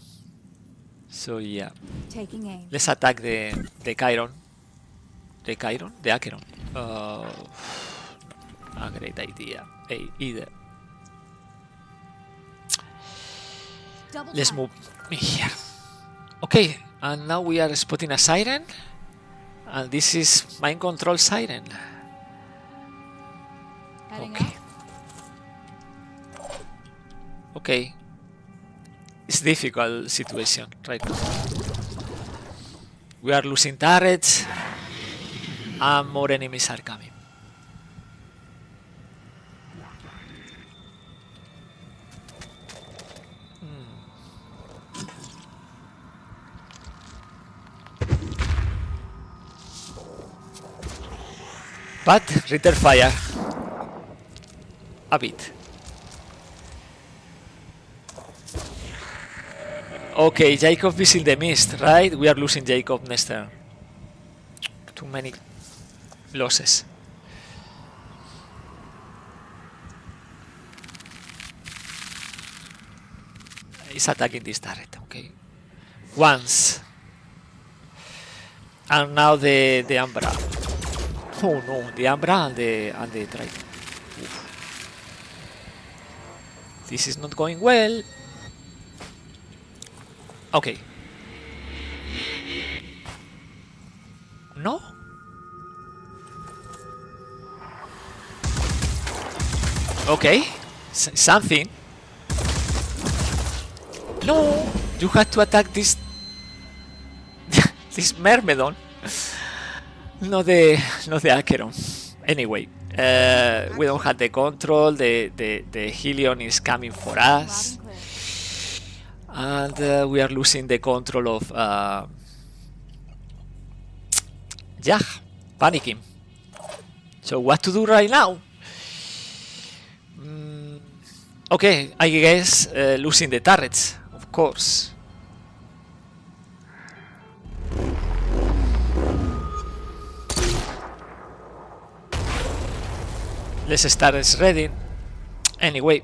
So yeah. Taking aim. Let's attack the Chiron. The Chiron? The Acheron. A great idea. Either. Let's move here. Okay, and now we are spotting a siren. And this is mind control siren. Okay. Okay. It's a difficult situation right now. We are losing turrets. And more enemies are coming. But return fire a bit. Okay, Jacob is in the mist, right? We are losing Jacob next turn. Too many losses. He's attacking this turret, okay. Once. And now the Umbra. Oh no, the Umbra and the Triton. Oof. This is not going well. Okay. No? Okay. Something. No! You had to attack this this Myrmidon. Not the Acheron. Anyway, we don't have the control. The Helion is coming for us, and we are losing the control of Jah, panicking. So what to do right now? Okay, I guess losing the turrets, of course. Let's start shredding. Anyway.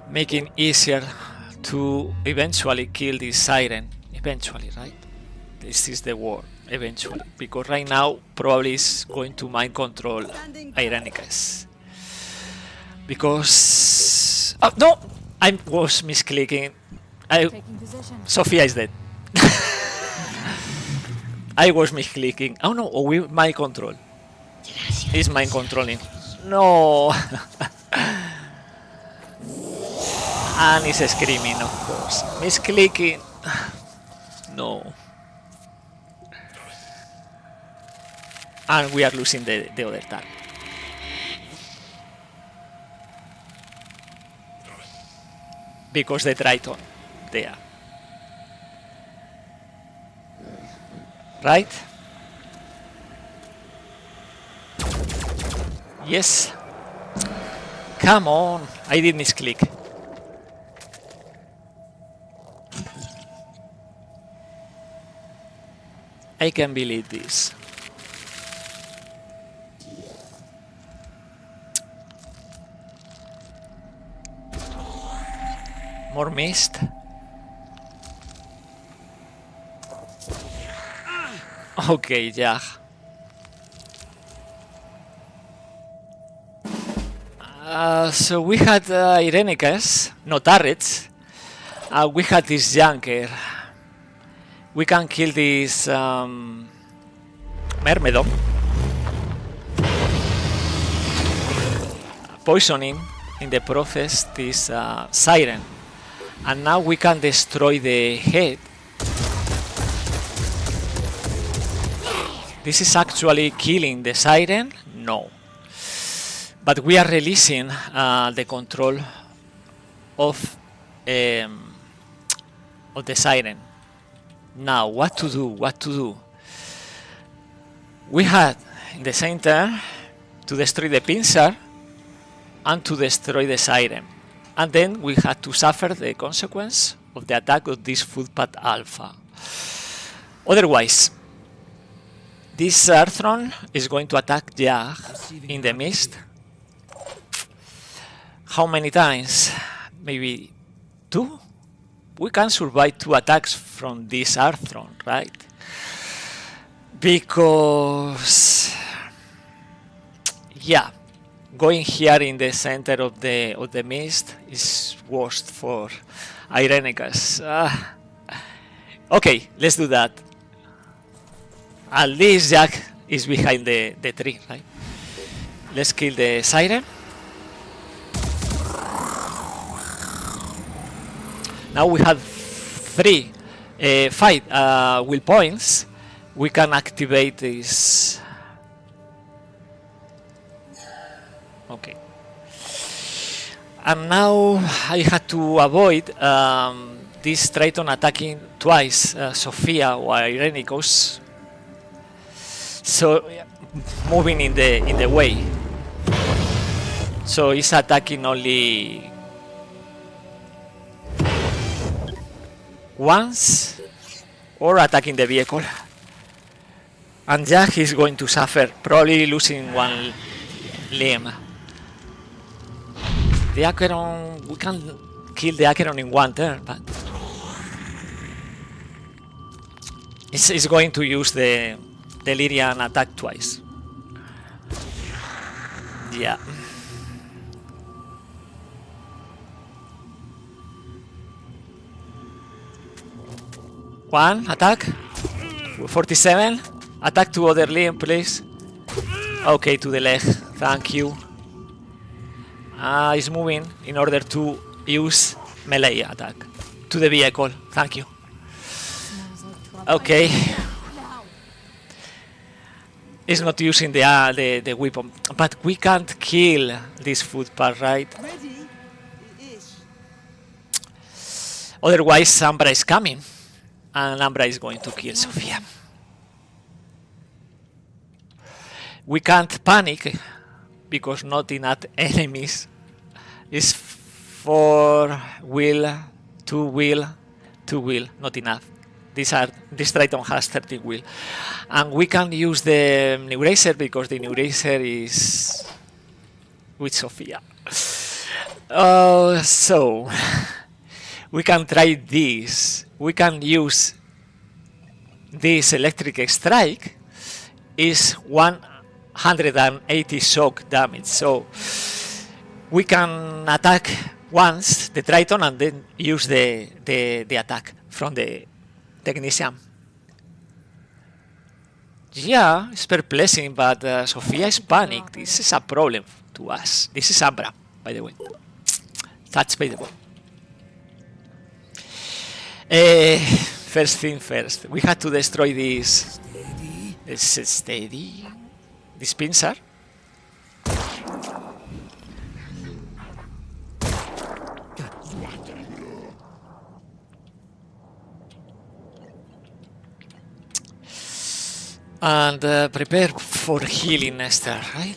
Making easier to eventually kill this siren. Eventually, right? This is the war. Eventually. Because right now, probably is going to mind control Irenicus. Because... Oh, no! I was misclicking. Sophia is dead. I was misclicking. Oh no, we mind control. He's mind controlling. No. And he's screaming, of course. Misclicking. No. And we are losing the other target. Because the Triton there. Right? Yes. Come on. I did misclick. I can believe this. More mist. Okay, yeah. So we had Irenicus, no turrets. We had this Junker. We can kill this Myrmidon. Poisoning. in the process this siren, and now we can destroy the head. This is actually killing the siren? No. But we are releasing the control of the siren. Now, what to do? What to do? We had in the center to destroy the pincer and to destroy the siren. And then we had to suffer the consequence of the attack of this footpath alpha. Otherwise, this Earthron is going to attack Jag in the mist. How many times? Maybe 2? We can survive 2 attacks from this Earthron, right? Because, yeah, going here in the center of the mist is worst for Irenicus. Okay, let's do that. At least Jak is behind the tree, right? Let's kill the siren. Now we have 5 will points. We can activate this. Okay. And now I had to avoid this Triton attacking twice Sophia or Irenicus. So moving in the way. So he's attacking only once or attacking the vehicle. And Jak is going to suffer, probably losing 1 limb. The Acheron, we can kill the Acheron in 1 turn, but it's going to use the Lyrian attack twice. Yeah. One attack. 47. Attack to other limb, please. Okay, to the leg. Thank you. He's moving in order to use melee attack to the vehicle. Thank you. Okay. He's not using the weapon, but we can't kill this footpath, right? Otherwise, Ambra is coming, and Ambra is going to kill Sophia. We can't panic because not enough enemies. It's 4 will, 2 will, 2 will, not enough. This Triton has 13 will. And we can use the Neuracer because the Neuracer is with Sophia. So we can try this. We can use this electric strike. Is 180 shock damage. So we can attack once the Triton and then use the attack from the technician. Yeah, it's perplexing, but Sophia is panicked. This is a problem to us. This is Ambra, by the way. That's by the way. First thing first, we had to destroy this. Steady. This pincer. And prepare for healing, Esther, right?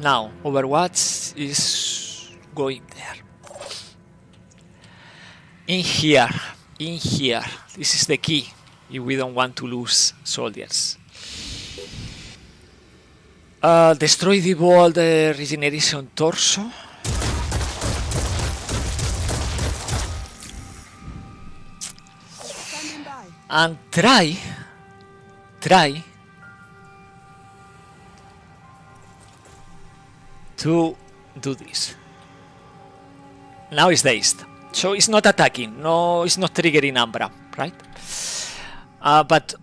Now, Overwatch is going there. In here. This is the key if we don't want to lose soldiers. Destroy the wall, the regeneration torso. And try to do this. Now it's dazed, so it's not attacking. No, it's not triggering Ambra, right? But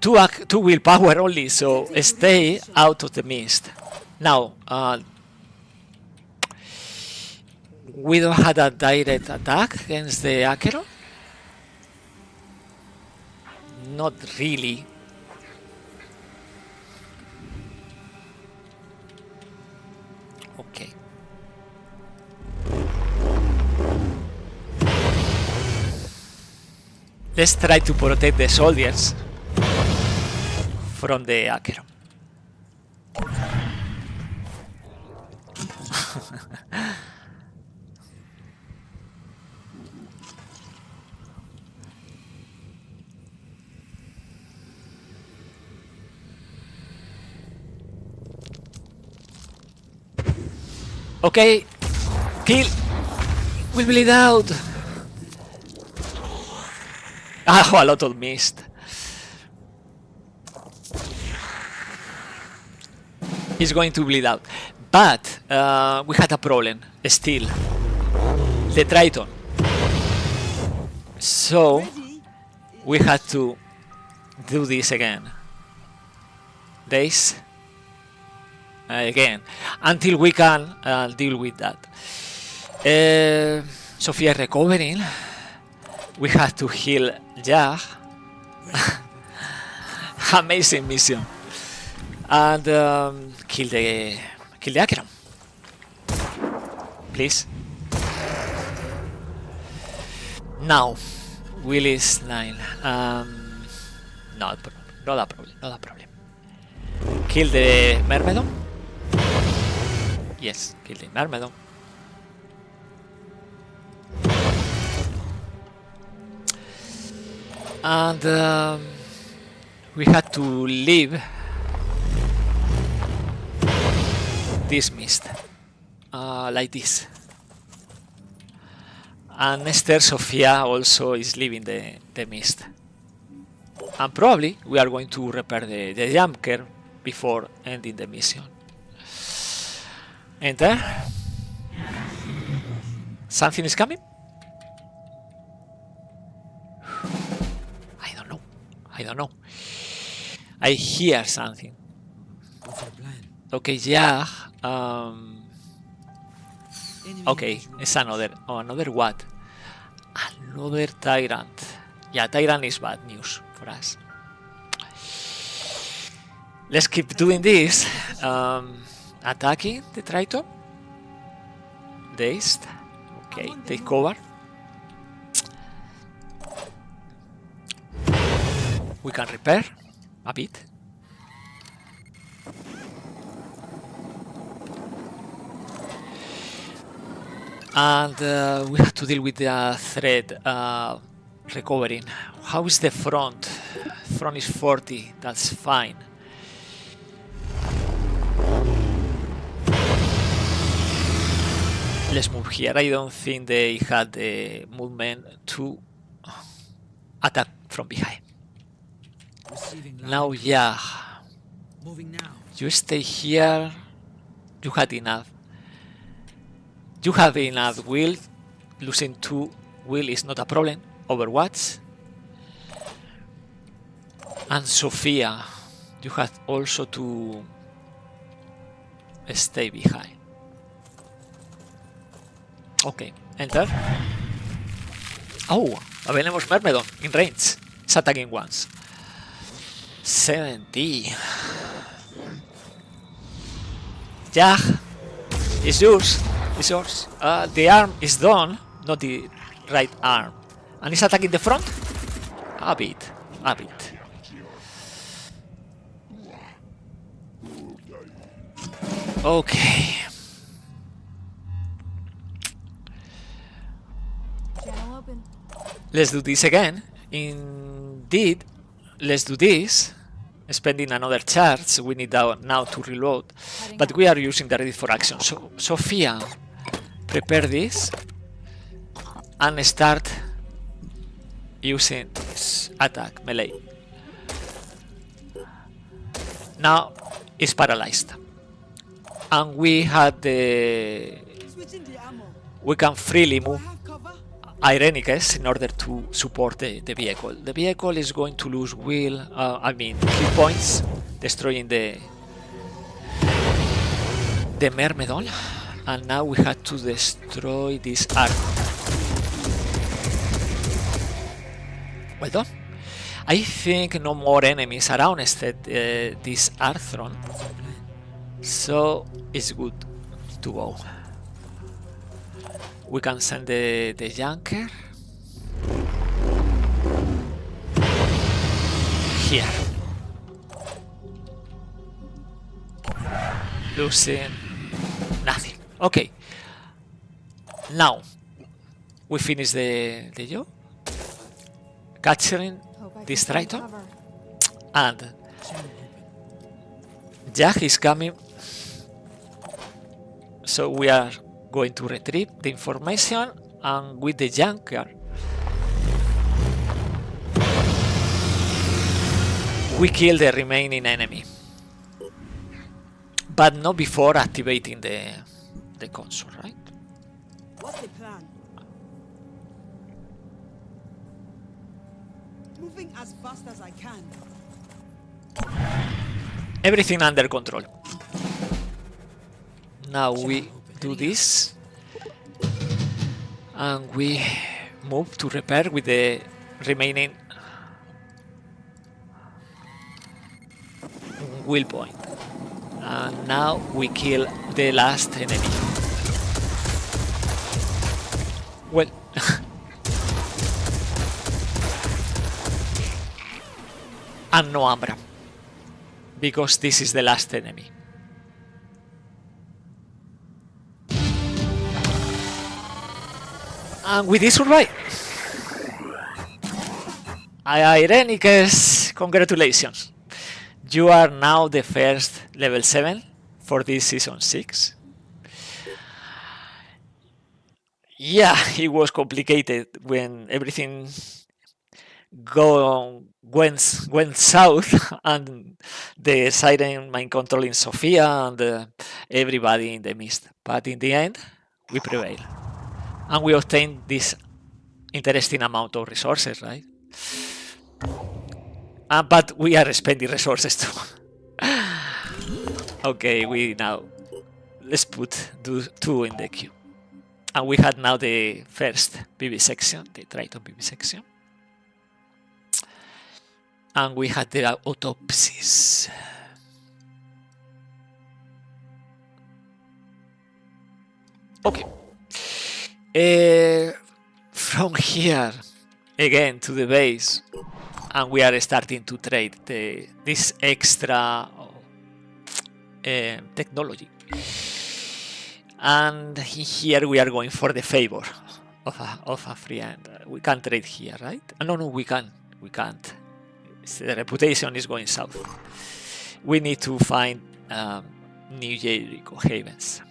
2 willpower only, so stay out of the mist. Now, We don't have a direct attack against the Acheron. Not really. Okay. Let's try to protect the soldiers from the Acheron. Okay, kill. We'll bleed out. Ah, a lot of mist. He's going to bleed out. But we had a problem still. The Triton. So we had to do this again. Days. Again. Until we can deal with that. Sophia recovering. We have to heal Jag. Amazing mission. And kill the Acheron. Please. Now, Will is 9. Not a problem. Kill the Myrmidon. Yes, kill the Myrmidon. And we had to leave this mist like this. And Esther Sophia also is leaving the mist. And probably we are going to repair the jumper before ending the mission. Enter. Something is coming? I don't know. I hear something. What's our plan? Okay, yeah. Okay, it's another what? Another tyrant. Yeah, tyrant is bad news for us. Let's keep doing this. Attacking the Triton. Dazed. Okay, take cover. We can repair a bit. And we have to deal with the threat recovering. How is the front? Front is 40, that's fine. Let's move here. I don't think they had the movement to attack from behind. Now, yeah. Moving now. You stay here. You had enough. You have enough will. Losing 2 will is not a problem. Overwatch. And Sophia, you have also to stay behind. Okay, enter. Oh, a Venomous Myrmidon in range. It's attacking once. 70. Yeah, it's yours. It's yours. The arm is done, not the right arm. And it's attacking the front? A bit. Okay. Channel open. Let's do this again. Indeed, let's do this. Spending another charge, we need now to reload. But we are using the ready for action. So, Sophia, prepare this and start using attack, melee. Now it's paralyzed. And we had the... Switching the ammo. We can freely Do I move have cover? Irenicus in order to support the vehicle. The vehicle is going to lose will, hit points, destroying the Myrmidon. And now we had to destroy this arc. Well done. I think no more enemies around instead this Arthron. So it's good to go. We can send the Junker here. Losing nothing. Okay. Now we finish the job. Capturing this Triton. And Jack is coming. So we are going to retrieve the information, and with the Junker we kill the remaining enemy, but not before activating the console, right? What's the plan? Moving as fast as I can. Everything under control. Now we do this, and we move to repair with the remaining will point. And now we kill the last enemy. Well, and no Ambra, because this is the last enemy. And we did survive. Irenicus, congratulations. You are now the first level 7 for this season 6. Yeah, it was complicated when everything went south, and the Siren mind controlling Sophia and everybody in the mist. But in the end, we prevailed. And we obtained this interesting amount of resources, right? But we are spending resources too. Okay, let's put 2 in the queue. And we had now the first BB section, the Triton BB section. And we had the autopsies. Okay. From here again to the base, and we are starting to trade this extra technology. And here we are going for the favor of a friend. We can trade here, right? No, we can't. The reputation is going south. We need to find New Jericho havens.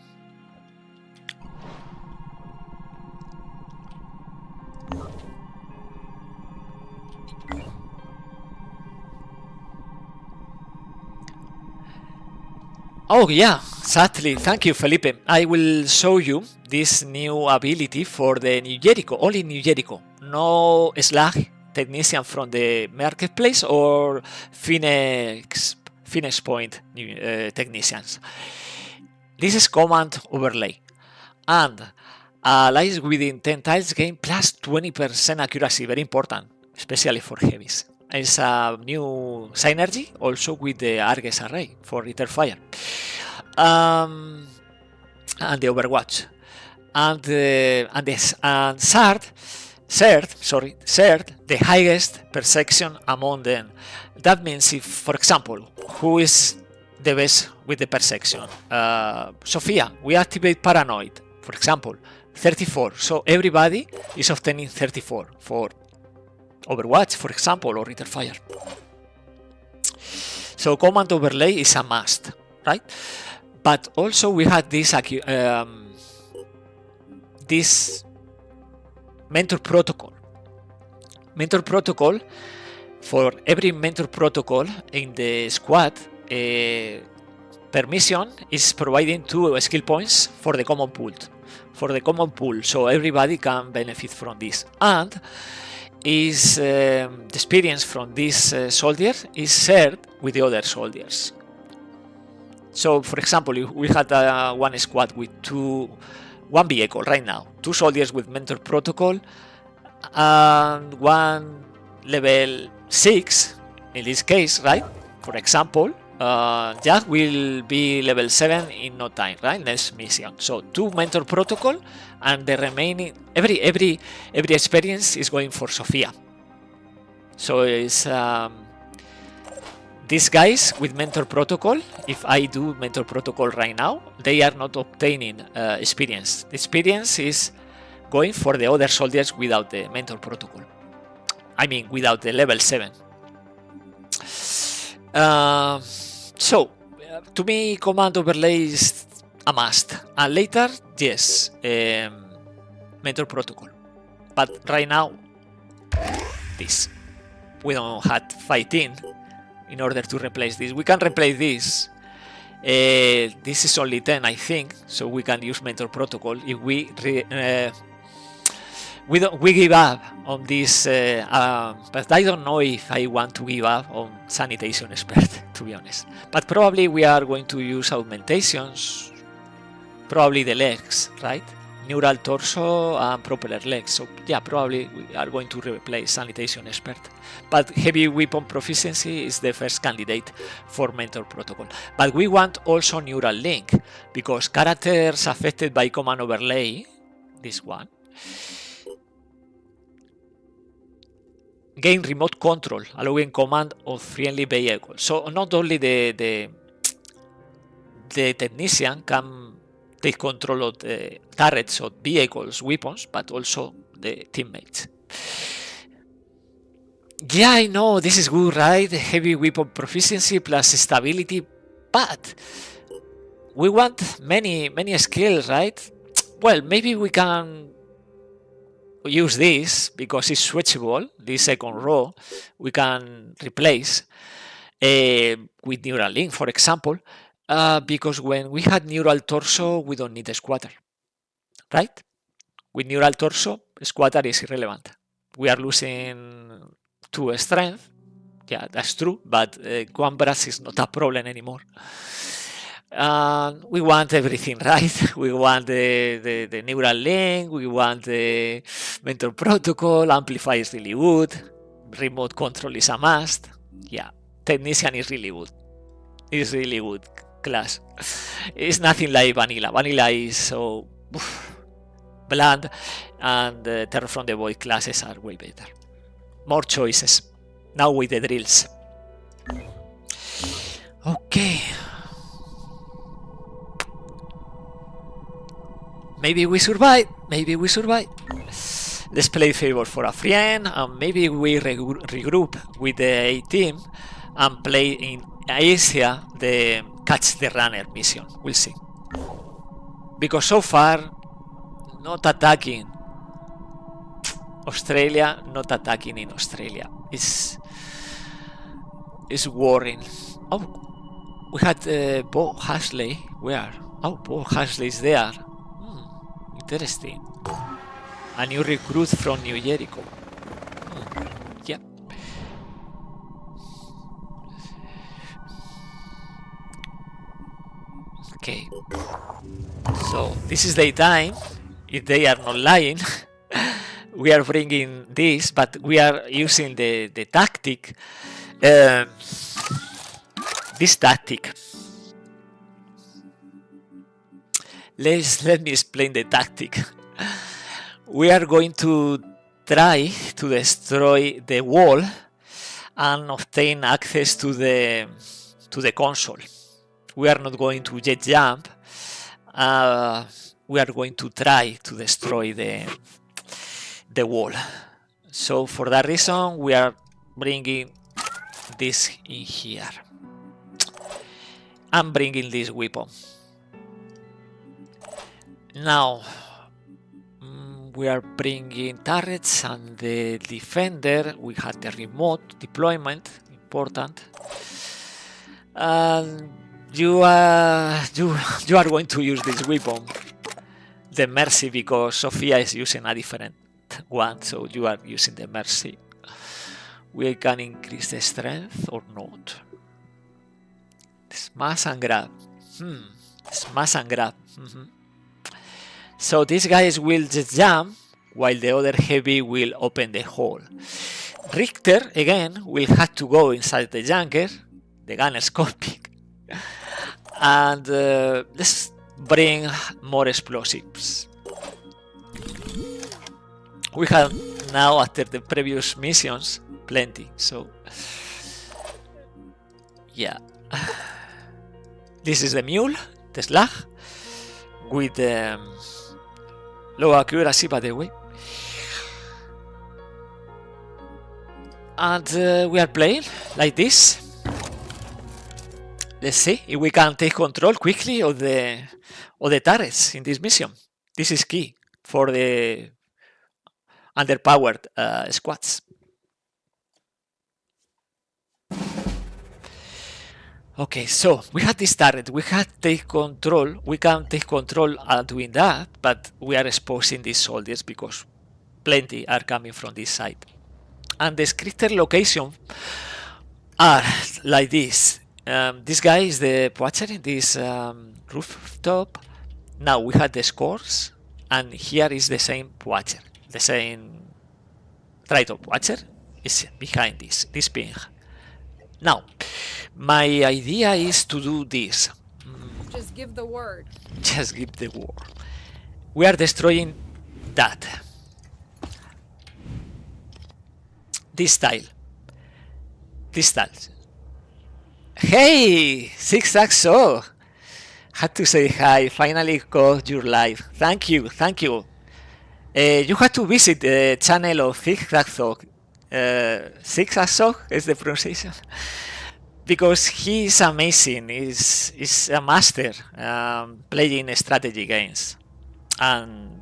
Oh yeah, sadly, thank you, Felipe. I will show you this new ability for the New Jericho, only New Jericho. No Slag technician from the marketplace or Phoenix Point technicians. This is command overlay, and allies within 10 tiles gain plus 20% accuracy, very important, especially for heavies. It's a new synergy also with the Argus array for Etherfire. And the Overwatch. And third, the highest perception among them. That means if, for example, who is the best with the perception? Sophia, we activate Paranoid, for example, 34. So everybody is obtaining 34 for Overwatch, for example, or Etherfire. So command overlay is a must, right? But also we had this mentor protocol. Mentor protocol, for every mentor protocol in the squad, permission is providing 2 skill points for the common pool. So everybody can benefit from this. And is the experience from this soldier is shared with the other soldiers. So, for example, if we had one squad with one vehicle right now, 2 soldiers with mentor protocol, and one level 6, in this case, right? For example, Jack will be level 7 in no time, right? Next mission. So 2 mentor protocol, and the remaining every experience is going for Sophia. So it's these guys with mentor protocol. If I do mentor protocol right now, they are not obtaining experience. The experience is going for the other soldiers without the mentor protocol. I mean, without the level 7. So, to me, command overlay is a must. And later, yes, mentor protocol. But right now, this. We don't have 15 in order to replace this. We can replace this. This is only 10, I think, so we can use mentor protocol if we give up on this, but I don't know if I want to give up on sanitation expert, to be honest. But probably we are going to use augmentations, probably the legs, right? Neural torso and propeller legs. So yeah, probably we are going to replace sanitation expert. But heavy weapon proficiency is the first candidate for mentor protocol. But we want also neural link, because characters affected by command overlay, this one, gain remote control, allowing command of friendly vehicles. So not only the technician can take control of the turrets or vehicles, weapons, but also the teammates. Yeah, I know this is good, right? Heavy weapon proficiency plus stability, but we want many skills, right? Well, maybe we can use this because it's switchable. This second row we can replace with neural link, for example, because when we had neural torso, we don't need a squatter, right? With neural torso, squatter is irrelevant. We are losing 2 strength. Yeah, that's true, but Quambras is not a problem anymore. We want everything, right? We want the neural link, we want the mentor protocol, amplify is really good, remote control is a must. Yeah, technician is really good. It's really good class. It's nothing like vanilla. Vanilla is so bland, and Terror from the Void classes are way better. More choices. Now with the drills. Okay. Maybe we survive. Maybe we survive. Let's play favor for a friend, and maybe we regroup with the A team and play in Asia the Catch the Runner mission. We'll see. Because so far, not attacking Australia, not attacking in Australia. It's worrying. Oh, we had Bo Hasley. Where? Oh, Bo Hasley is there. Interesting. A new recruit from New Jericho. Yeah. Okay. So this is daytime. If they are not lying, we are bringing this, but we are using the tactic. This tactic. Let me explain the tactic. We are going to try to destroy the wall and obtain access to the console. We are not going to jet jump. We are going to try to destroy the wall. So for that reason, we are bringing this in here. I'm bringing this weapon. Now, we are bringing turrets and the defender. We had the remote deployment, important. And you are going to use this weapon, the Mercy, because Sophia is using a different one, so you are using the Mercy. We can increase the strength or not. Smash and grab. Smash and grab. So these guys will just jump while the other heavy will open the hole. Richter again will have to go inside the junker, the gunner's cockpit, and let's bring more explosives. We have now, after the previous missions, plenty. So yeah, this is the mule, the slug, with low accuracy, by the way. And we are playing like this. Let's see if we can take control quickly of the turrets in this mission. This is key for the underpowered squads. Okay, so we had this turret. We had take control. We can take control doing that, but we are exposing these soldiers because plenty are coming from this side. And the scripted location are like this. This guy is the Poacher in this rooftop. Now we have the scores, and here is the same Poacher, the same Traitor Poacher is behind this ping. Now, my idea is to do this. Just give the word. Just give the word. We are destroying that. This tile. Hey, Zigzag Saw. Had to say hi. Finally got your live. Thank you. You have to visit the channel of Zigzag Saw. Zigzag Saw is the pronunciation. Because he is amazing. He's a master playing strategy games and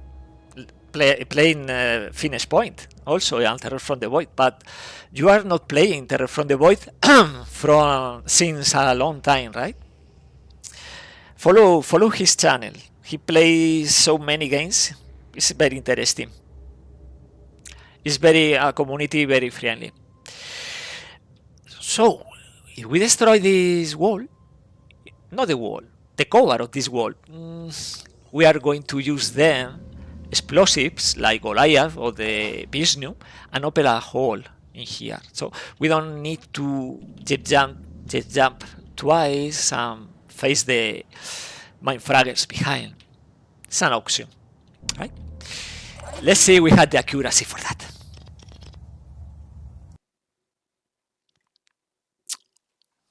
playing Finish Point also and Terror from the Void. But you are not playing Terror from the Void since a long time, right? Follow his channel. He plays so many games. It's very interesting. It's very community very friendly. So if we destroy this wall, not the wall, the cover of this wall, we are going to use them explosives like Goliath or the Vishnu and open a hole in here. So we don't need to jet jump twice and face the mine fraggers behind. It's an option, right? Let's see if we had the accuracy for that.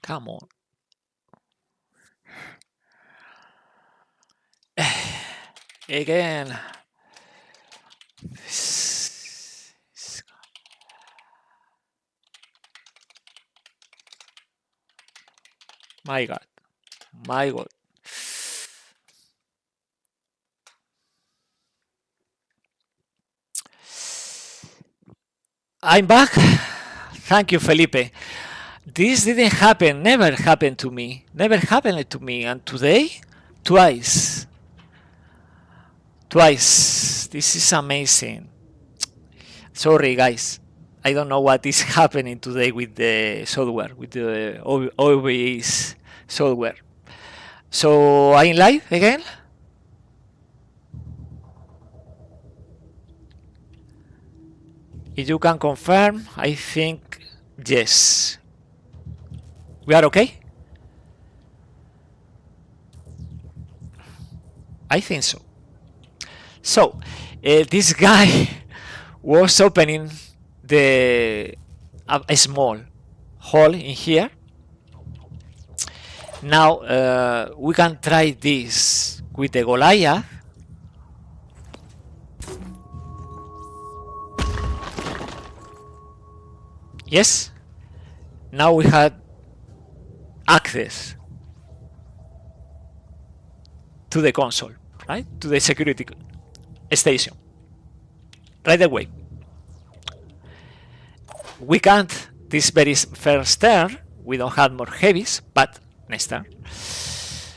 Come on. Again. My God. I'm back. Thank you, Felipe. This didn't happen, never happened to me. And today, twice. This is amazing. Sorry, guys. I don't know what is happening today with the software, with the OBS software. So, I'm live again. If you can confirm, I think yes. We are okay? I think so. So, this guy was opening a small hole in here. Now, we can try this with the Goliath. Yes. Now we have access to the console, right? To the security station. Right away. We can't this very first turn. We don't have more heavies, but next turn.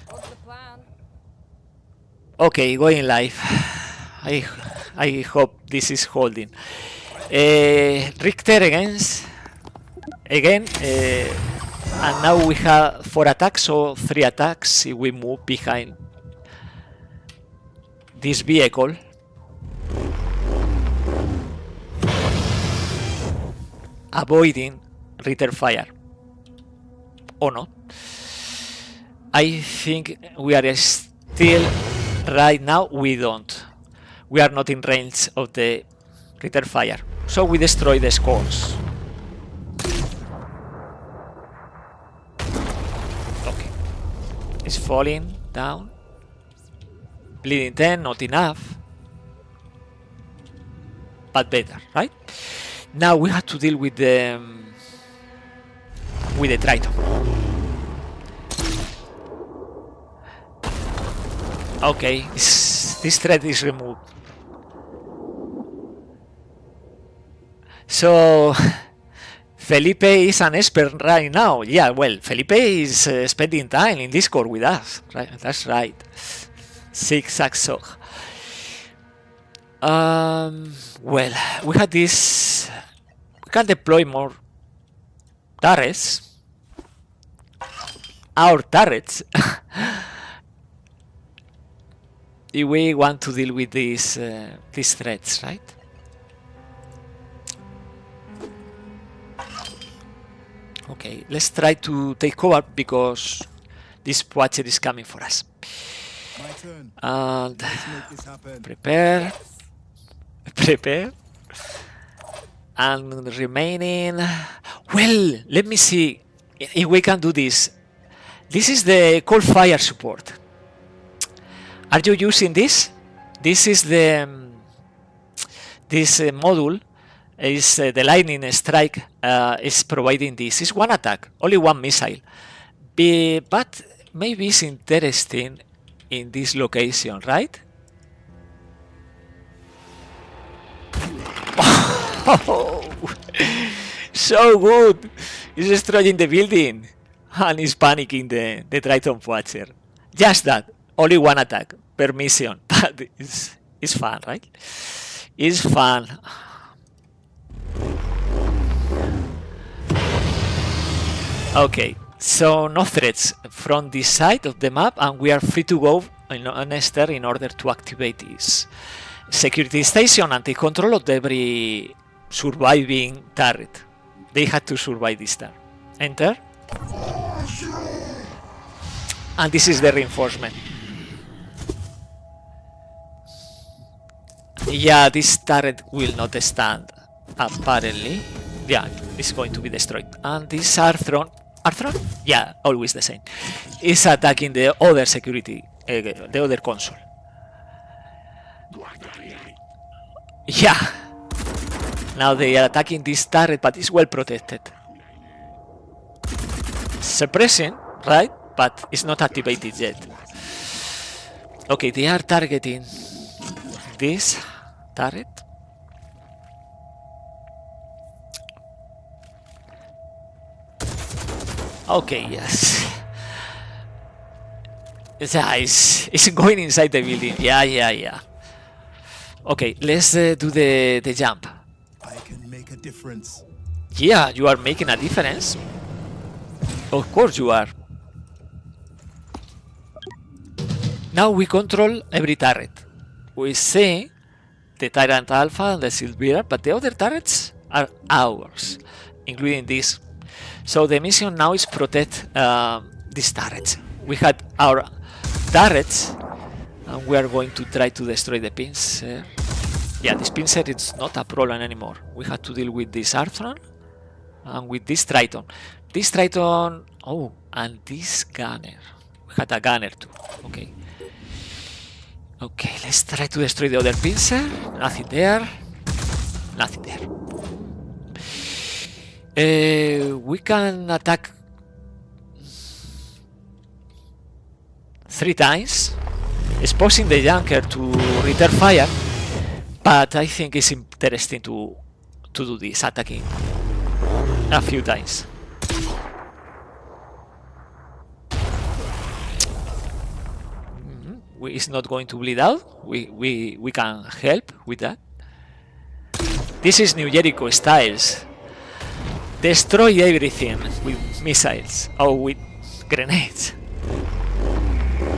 What's the plan? Okay, going live. I hope this is holding. Richter again. And now we have 4 attacks, so 3 attacks if we move behind this vehicle. Avoiding return fire. Or not. I think we are still, right now, we don't. We are not in range of the return fire. So we destroy the scores. Okay. It's falling down. Bleeding 10, not enough. But better, right? Now we have to deal with the Triton. Okay, this threat is removed. So Felipe is an expert right now. Yeah, well, Felipe is spending time in Discord with us. Right, that's right. Zigzag Sog. Well, we had this. We can deploy more turrets. Our turrets. If we want to deal with these threats, right? Okay, let's try to take cover because this Watcher is coming for us. My turn. And Let's make this happen. prepare. And remaining. Well, let me see if we can do this. This is the cold fire support. Are you using this? This is the this module is the lightning strike is providing this. It's 1 attack, only 1 missile, but maybe it's interesting in this location, right? Oh, so good! He's destroying the building and he's panicking the Triton Watcher. Just that. Only 1 attack per mission, but it's fun, right? It's fun. Okay, so no threats from this side of the map, and we are free to go on Esther in order to activate this security station and take control of every surviving turret. They had to survive this turn. Enter. And this is the reinforcement. Yeah, this turret will not stand, apparently. Yeah, it's going to be destroyed. And this Arthron, yeah, always the same, is attacking the other security, the other console. Yeah, now they are attacking this turret, but it's well protected. Suppressing, right? But it's not activated yet. Okay, they are targeting this turret. Okay, yes. It's going inside the building. Yeah. Okay, let's do the jump. I can make a difference. Yeah, you are making a difference. Of course you are. Now we control every turret. We see the Tyrant Alpha and the Silvira, but the other turrets are ours, including this. So the mission now is protect these turrets. We had our turrets, and we are going to try to destroy the pincer. Yeah, this pincer is not a problem anymore. We have to deal with this Arthron and with this Triton. This Triton, oh, and this gunner. We had a gunner too. Okay. Okay, let's try to destroy the other pincer. Nothing there. Nothing there. We can attack 3 times, exposing the Junker to return fire. But I think it's interesting to do this, attacking a few times. It's not going to bleed out. We can help with that. This is New Jericho styles. destroy everything with missiles or with grenades.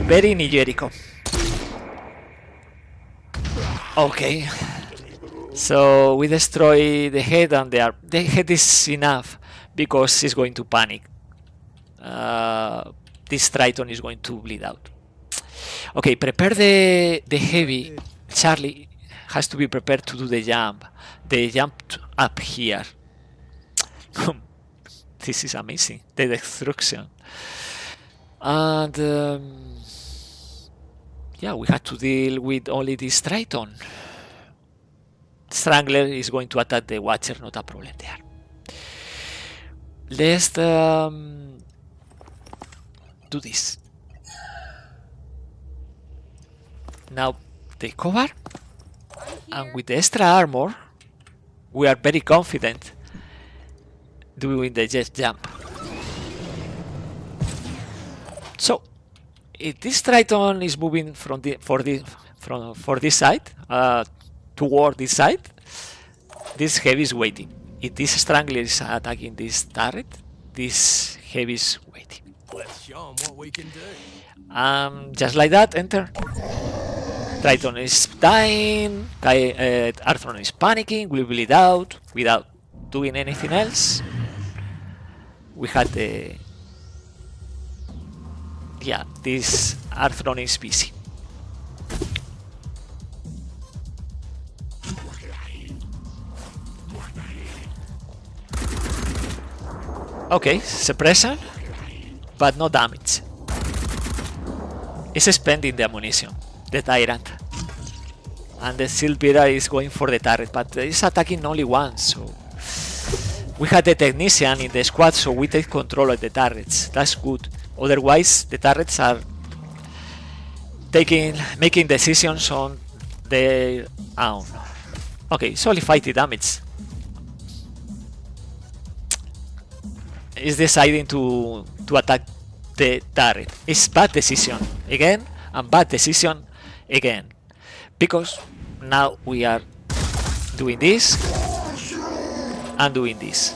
Very New Jericho. Okay. So we destroy the head, and the head is enough because he's going to panic. This Triton is going to bleed out. Okay, prepare the heavy. Charlie has to be prepared to do the jump. The jump up here. This is amazing. The destruction. And yeah, we had to deal with only this Triton. Strangler is going to attack the Watcher, not a problem there. Let's do this. Now take cover, and with the extra armor, we are very confident doing the jet jump. So, if this Triton is moving for this side, toward this side, this heavy is waiting. If this Strangler is attacking this turret, this heavy is waiting. Let's show 'em what we can do. Just like that, enter. Triton is dying, Arthron is panicking, will bleed out without doing anything else. We had the... yeah, this Arthron is busy. Okay, suppression, but no damage. It's spending the ammunition, the Tyrant. And the Silvira is going for the turret, but it's attacking only once, so... We had the Technician in the squad, so we take control of the turrets. That's good. Otherwise, the turrets are making decisions on their own. Okay, it's only 50 damage. Is deciding to attack the turret. It's bad decision again, and bad decision again, because now we are doing this and doing this.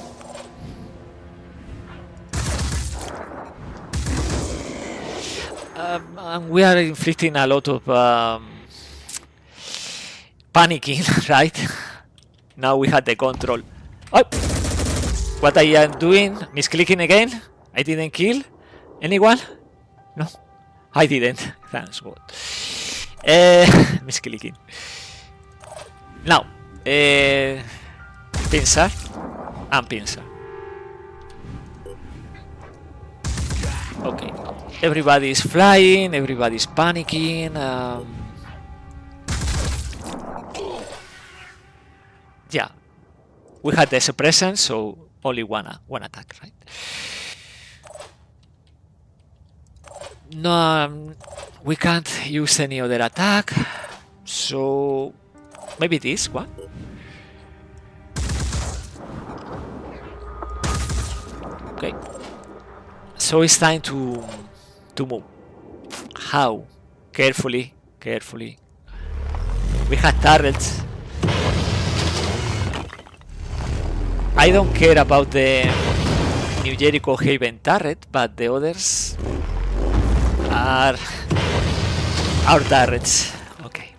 And we are inflicting a lot of panicking, right? Now we had the control. Oh! What I am doing? Misclicking again? I didn't kill anyone? No, I didn't. Thanks God. Misclicking. Now, pincer and pincer. Okay, everybody is flying, everybody is panicking. Yeah, we had the suppression, so only one attack, right? No, we can't use any other attack, so maybe this one. Okay, so it's time to move. How? Carefully, carefully. We had turrets. I don't care about the New Jericho Haven turret, but the others are our turrets. Okay.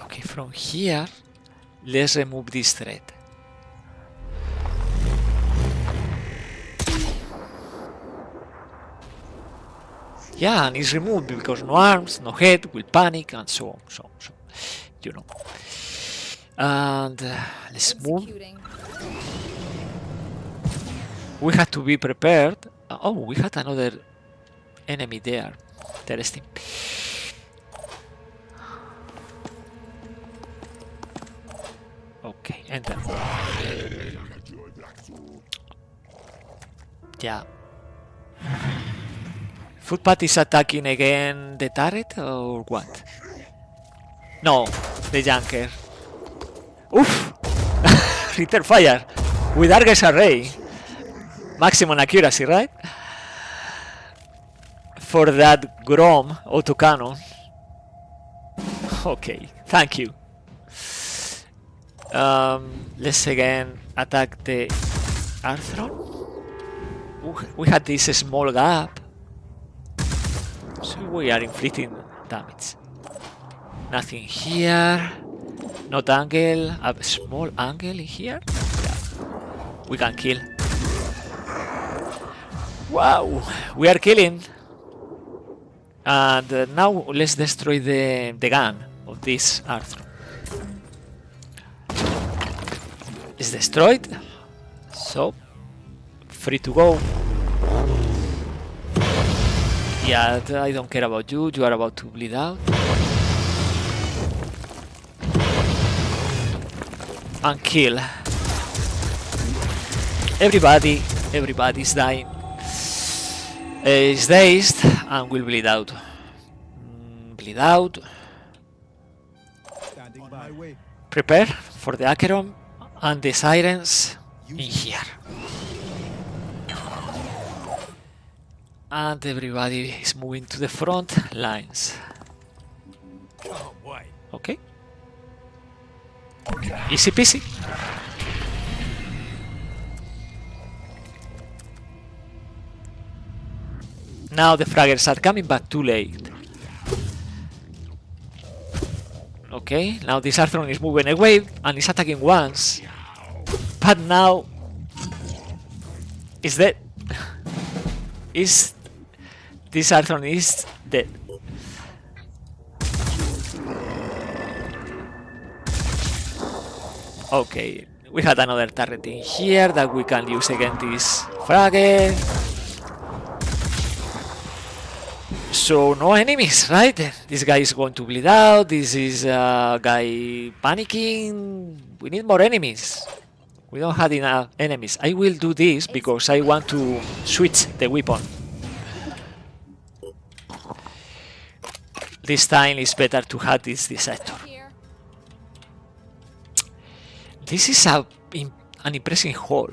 Okay, from here, let's remove this thread. Yeah, and it's removed because no arms, no head, will panic, and so on, so you know. And let's move. We had to be prepared. Oh, we had another enemy there. Interesting. Okay, enter. Yeah. Footpath is attacking again the turret or what? No, the junker. Oof! Return fire with Argus array. Maximum accuracy, right? For that Grom autocannon. Okay, thank you. Let's again attack the Arthron. We had this small gap, so we are inflicting damage. Nothing here. Not angle. A small angle in here. Yeah. We can kill. Wow, we are killing. And now let's destroy the gun of this Arthur. It's destroyed. So, free to go. Yeah, I don't care about you. You are about to bleed out. And kill. Everybody's dying. Is dazed and will bleed out. Bleed out. Standing by. Way. Prepare for the Acheron and the sirens in here. And everybody is moving to the front lines. Oh boy. Okay. Easy peasy. Now the fraggers are coming back too late. Okay, now this Arthron is moving away and is attacking once. But now is dead. Is this Arthron is dead. Okay, we had another turret in here that we can use against this fragger. So no enemies, right? This guy is going to bleed out. This is a guy panicking. We need more enemies. We don't have enough enemies. I will do this because I want to switch the weapon. This time it's better to have this dissector. This is an impressive hole.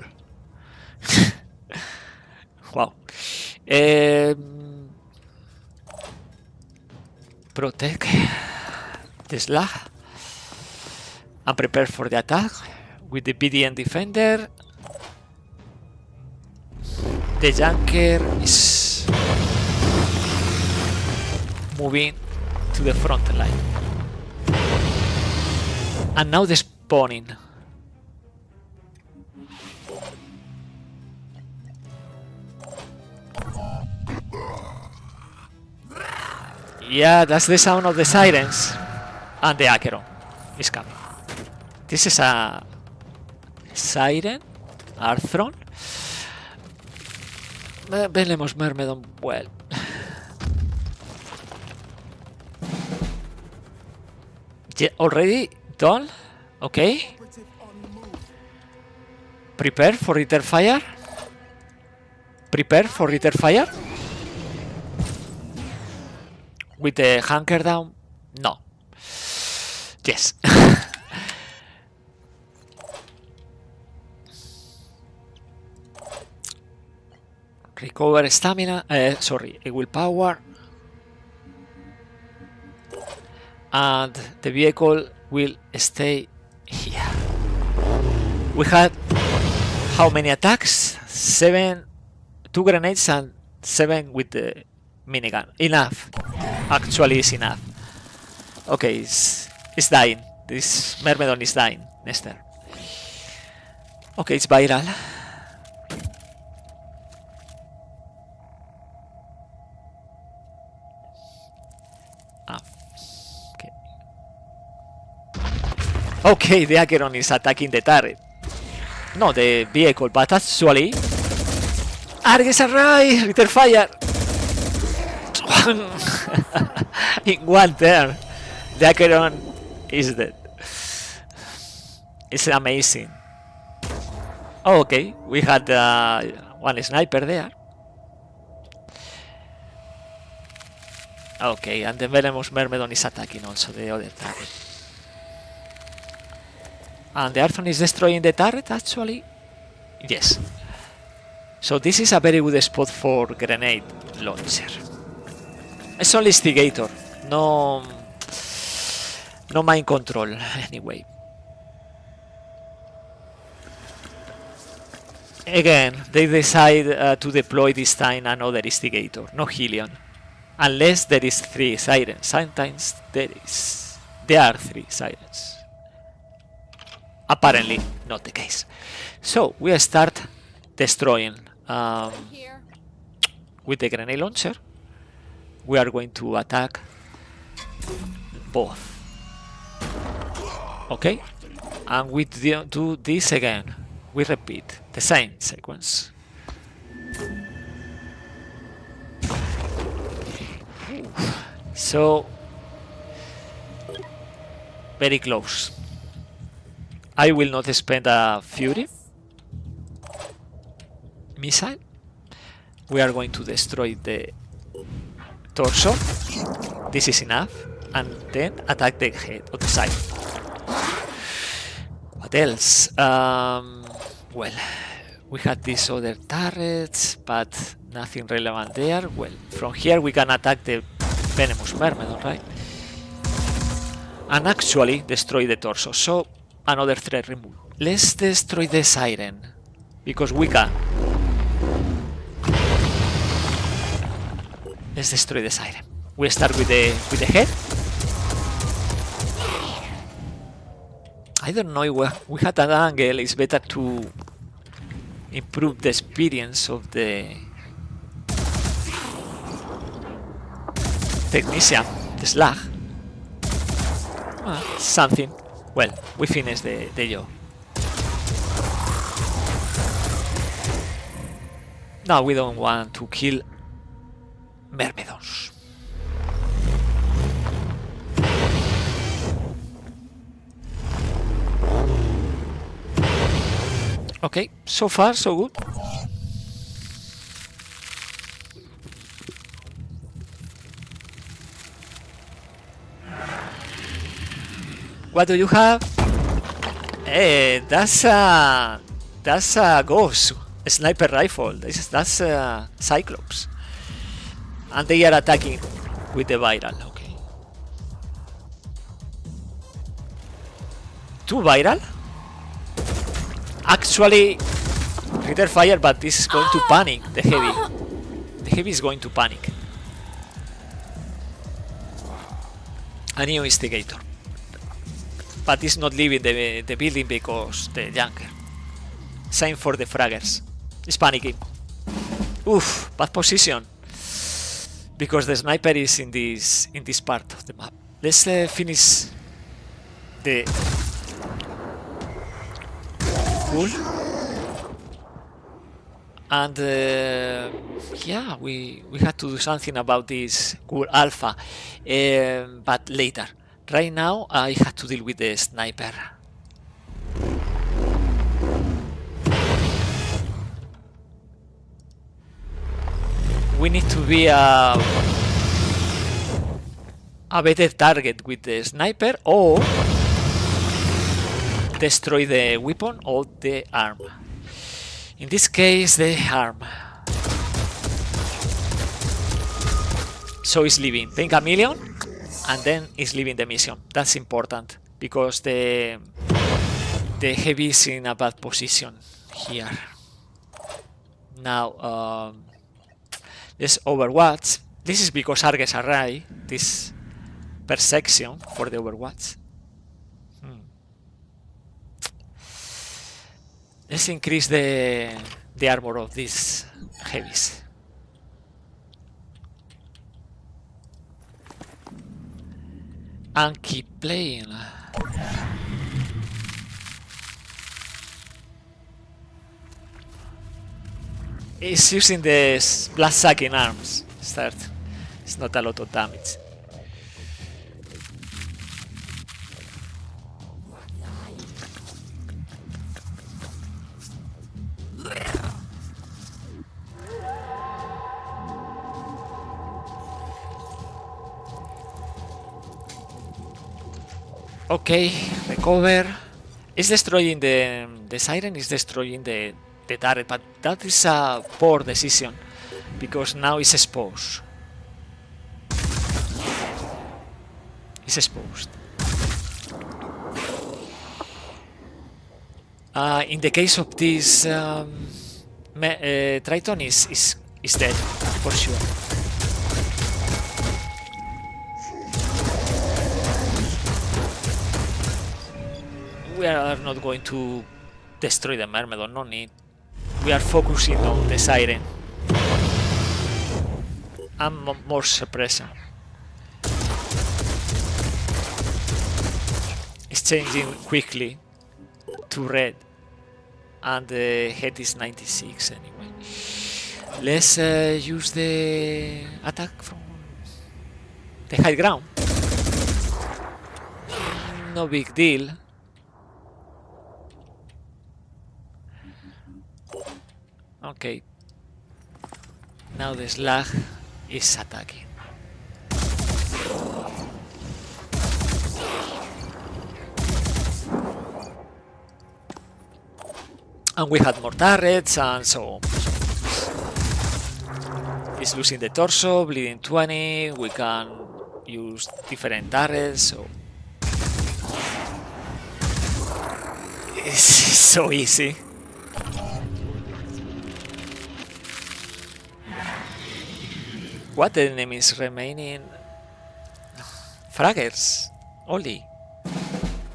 Wow. Protect the slag and prepare for the attack with the BDN defender. The junker is moving to the front line. And now the spawning. Yeah, that's the sound of the sirens. And the Acheron is coming. This is a siren, Arthron. Venemos Myrmidon well. Yeah, already done? Okay. Prepare for return fire. Prepare for return fire. With the hunker down? No. Yes. Recover stamina. Sorry, willpower. And the vehicle will stay here. We had how many attacks? 7, 2 grenades and 7 with the minigun. Enough. Actually, it's enough. Okay, it's dying. This Myrmidon is dying. Nester. Okay, it's viral. Okay, the Acheron is attacking the turret. No, the vehicle, but actually... Argus arrive! Return fire! In one turn, the Acheron is dead. It's amazing. Oh, okay, we had one sniper there. Okay, and the Venomous Myrmidon is attacking also the other turret. And the Arthron is destroying the turret, actually? Yes. So this is a very good spot for grenade launcher. It's only instigator, no mind control, anyway. Again, they decide to deploy this time another instigator, no Helion. Unless there is 3 sirens. Sometimes there are 3 sirens. Apparently not the case. So we start destroying Here. with the grenade launcher. We are going to attack both. Okay, and we do this again. We repeat the same sequence. So very close. I will not spend a Fury missile. We are going to destroy the torso. This is enough. And then attack the head of the side. What else? Well, we had these other turrets, but nothing relevant there. Well, from here we can attack the venomous Myrmidon, right? And actually destroy the torso. So another threat removed. Let's destroy the siren, because we can. Let's destroy the siren. We start with the head. I don't know where we had an angle. It's better to improve the experience of the technician, the slag. Something. Well, we finished the job. Now we don't want to kill Myrmidons. Okay, so far so good. What do you have? Hey, that's a ghost, a sniper rifle. That's a Cyclops, and they are attacking with the viral. Okay, 2 viral. Actually, return fire, but this is going to panic the heavy. The heavy is going to panic. A new instigator, but it's not leaving the building because the junker. Same for the fraggers. It's panicking. Oof, bad position. Because the sniper is in this part of the map. Let's finish the cool. And yeah, we had to do something about this cool alpha, but later. Right now I had to deal with the sniper. We need to be a better target with the sniper, or destroy the weapon or the arm. In this case, the arm. So it's leaving. Paying $1 million, and then it's leaving the mission. That's important because the heavy is in a bad position here. Now let's overwatch. This is because Argus arrived. This per section for the overwatch. Let's increase the armor of these heavies. And keep playing. It's using the blast sucking arms. Start. It's not a lot of damage. Okay, recover. It's destroying the siren is destroying the turret, but that is a poor decision because now it's exposed. It's exposed. In the case of this Triton is dead for sure. We are not going to destroy the Myrmidon, no need. We are focusing on the Siren. And more suppression. It's changing quickly to red. And the head is 96 anyway. Let's use the attack from the high ground. No big deal. Okay. Now the Slag is attacking. And we had more turrets and so on. He's losing the torso, bleeding 20. We can use different turrets. So it's so easy. What enemies remaining? Fraggers. Only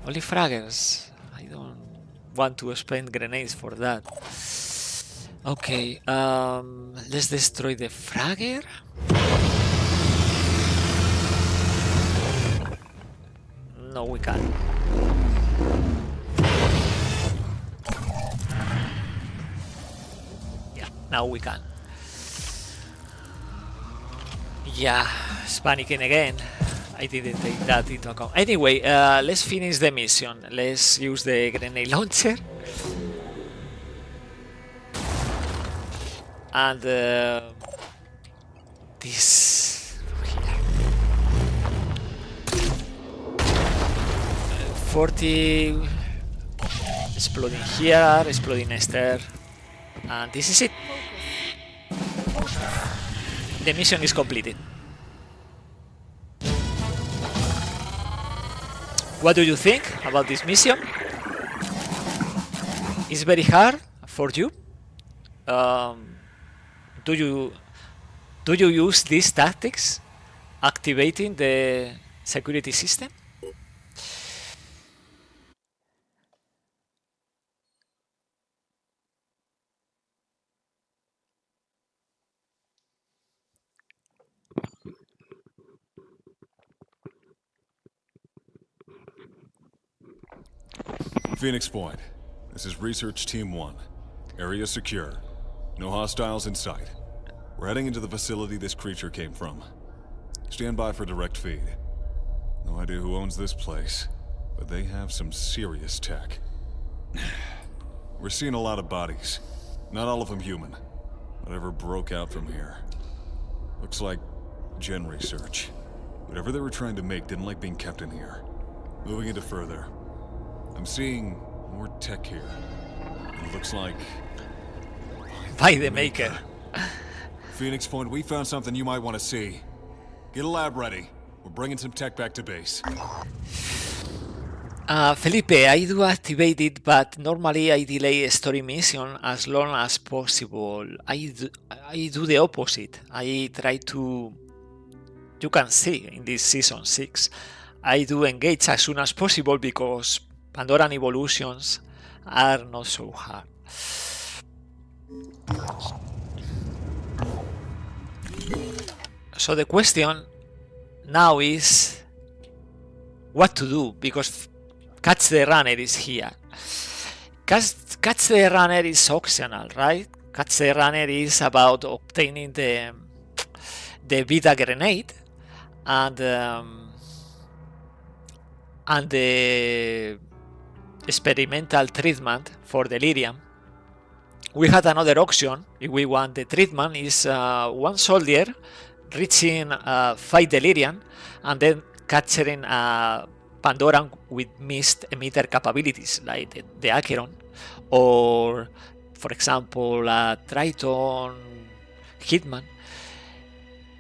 fraggers. I don't want to spend grenades for that. Okay, let's destroy the fragger. No, we can't. Yeah, now we can. Yeah, it's panicking again. I didn't take that into account. Anyway, let's finish the mission. Let's use the grenade launcher. And this here. 40 exploding here, exploding Esther. And this is it. The mission is completed. What do you think about this mission? It's very hard for you. Do you use these tactics, activating the security system? Phoenix Point. This is Research Team 1. Area secure. No hostiles in sight. We're heading into the facility this creature came from. Stand by for direct feed. No idea who owns this place, but they have some serious tech. We're seeing a lot of bodies. Not all of them human. Whatever broke out from here. Looks like gen research. Whatever they were trying to make didn't like being kept in here. Moving into further. I'm seeing more tech here. It looks like... By the maker. Phoenix Point, we found something you might want to see. Get a lab ready. We're bringing some tech back to base. Felipe, I do activate it, but normally I delay a story mission as long as possible. I do the opposite. I try to... You can see in this season 6, I do engage as soon as possible because Pandoran evolutions are not so hard. So the question now is what to do, because Catch the Runner is here. Catch the Runner is optional, right? Catch the Runner is about obtaining the Vita grenade and the experimental treatment for delirium. We had another option if we want the treatment is one soldier reaching 5 delirium and then capturing Pandoran with mist emitter capabilities like the Acheron, or for example Triton Hitman.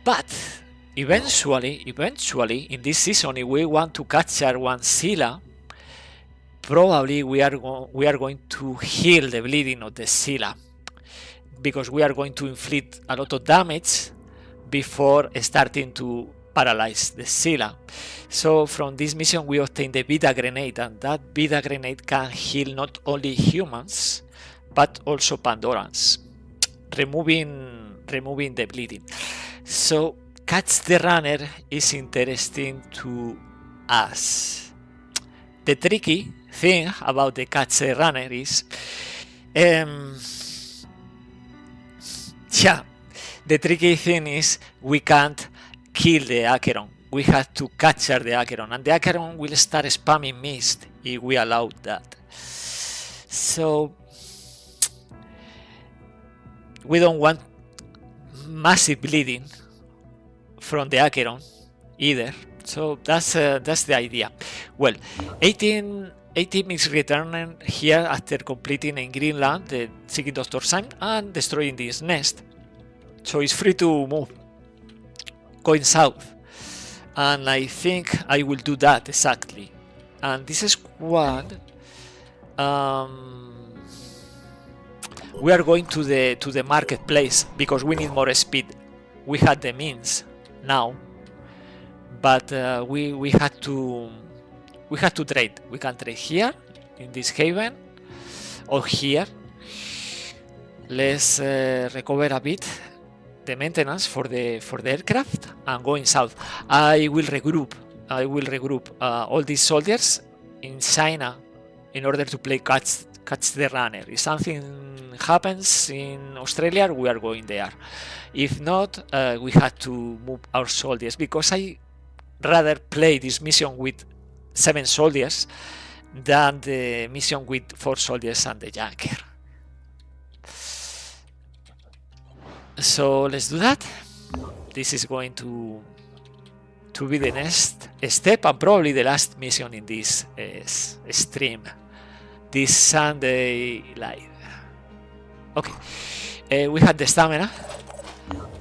But eventually in this season, if we want to capture one Scylla, probably we are going to heal the bleeding of the Scylla. because we are going to inflict a lot of damage before starting to paralyze the Scylla. So from this mission we obtain the Beta Grenade, and that Beta Grenade can heal not only humans but also Pandorans, removing the bleeding. So Catch the Runner is interesting to us. The tricky thing about the Catch the Runner is the tricky thing is we can't kill the Acheron. We have to capture the Acheron, and the Acheron will start spamming mist if we allow that. So we don't want massive bleeding from the Acheron either. So that's the idea. Well, 18 is returning here after completing in Greenland the Seeking Doctor Sign and destroying this nest. So it's free to move, going south, and I think I will do that exactly. And this squad, we are going to the marketplace because we need more speed. We had the means now, but we had to trade. We can trade here in this haven or here. Let's recover a bit the maintenance for the aircraft and going south. I will regroup all these soldiers in China in order to play catch the runner. If something happens in Australia, we are going there. If not, we have to move our soldiers, because I rather play this mission with 7 soldiers than the mission with 4 soldiers and the Junker. So let's do that. This is going to be the next step and probably the last mission in this stream, this Sunday live. Okay, we had the stamina,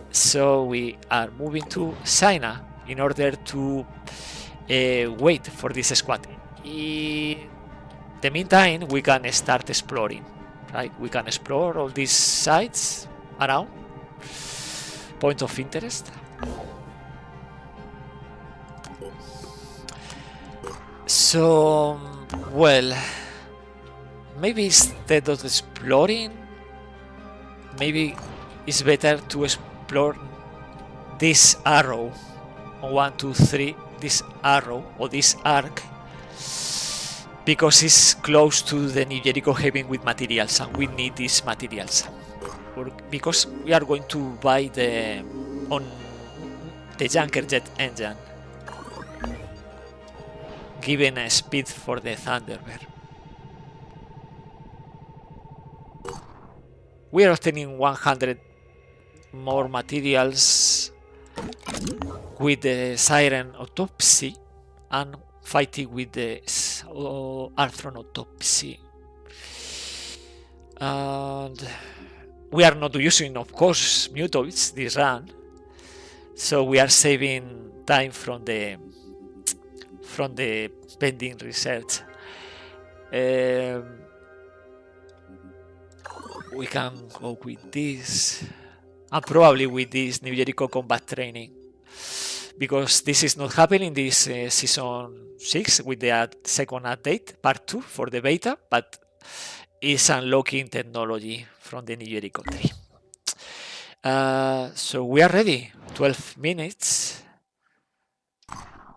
so we are moving to China in order to wait for this squad. In the meantime, we can start exploring, right? We can explore all these sites around. Point of interest. So, well, maybe instead of exploring, maybe it's better to explore this arrow. 1, 2, 3, this arrow or this arc, because it's close to the New Jericho haven with materials, and we need these materials. Because we are going to buy the Junker jet engine, given a speed for the Thunderbird. We are obtaining 100 more materials with the Siren Autopsy and fighting with the Arthron Autopsy. And we are not using, of course, mutoids this run, so we are saving time from the pending research. We can go with this, and probably with this New Jericho combat training, because this is not happening this season 6 with the second update, part 2 for the beta, but is unlocking technology from the New Jericho 3. So we are ready. 12 minutes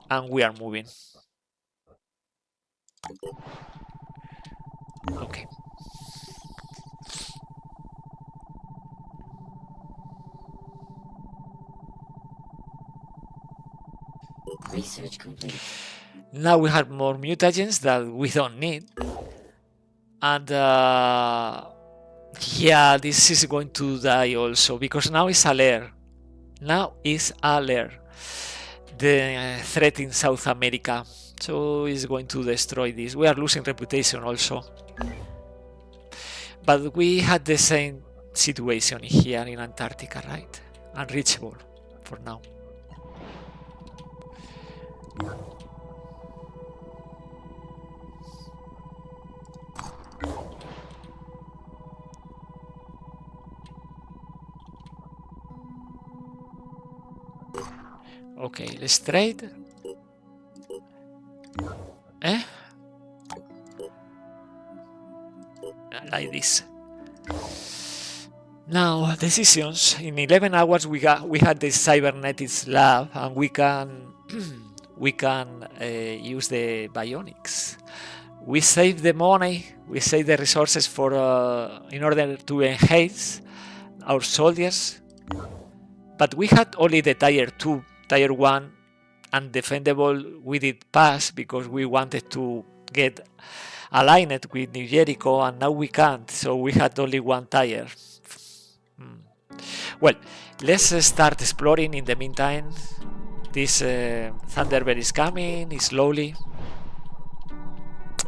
and we are moving. Okay. Research complete. Now we have more mutagens that we don't need. And yeah, this is going to die also, because now it's a lair. Now is a lair. The threat in South America. So it's going to destroy this. We are losing reputation also. But we had the same situation here in Antarctica, right? Unreachable for now. Okay, let's trade. Eh? Like this. Now decisions. In 11 hours we had the cybernetics lab, and we can use the bionics. We save the money, we save the resources for in order to enhance our soldiers, but we had only the tier 2, tier 1 undefendable. We did pass because we wanted to get aligned with New Jericho, and now we can't, so we had only one tier. Well, let's start exploring. In the meantime, this Thunderbird is coming slowly,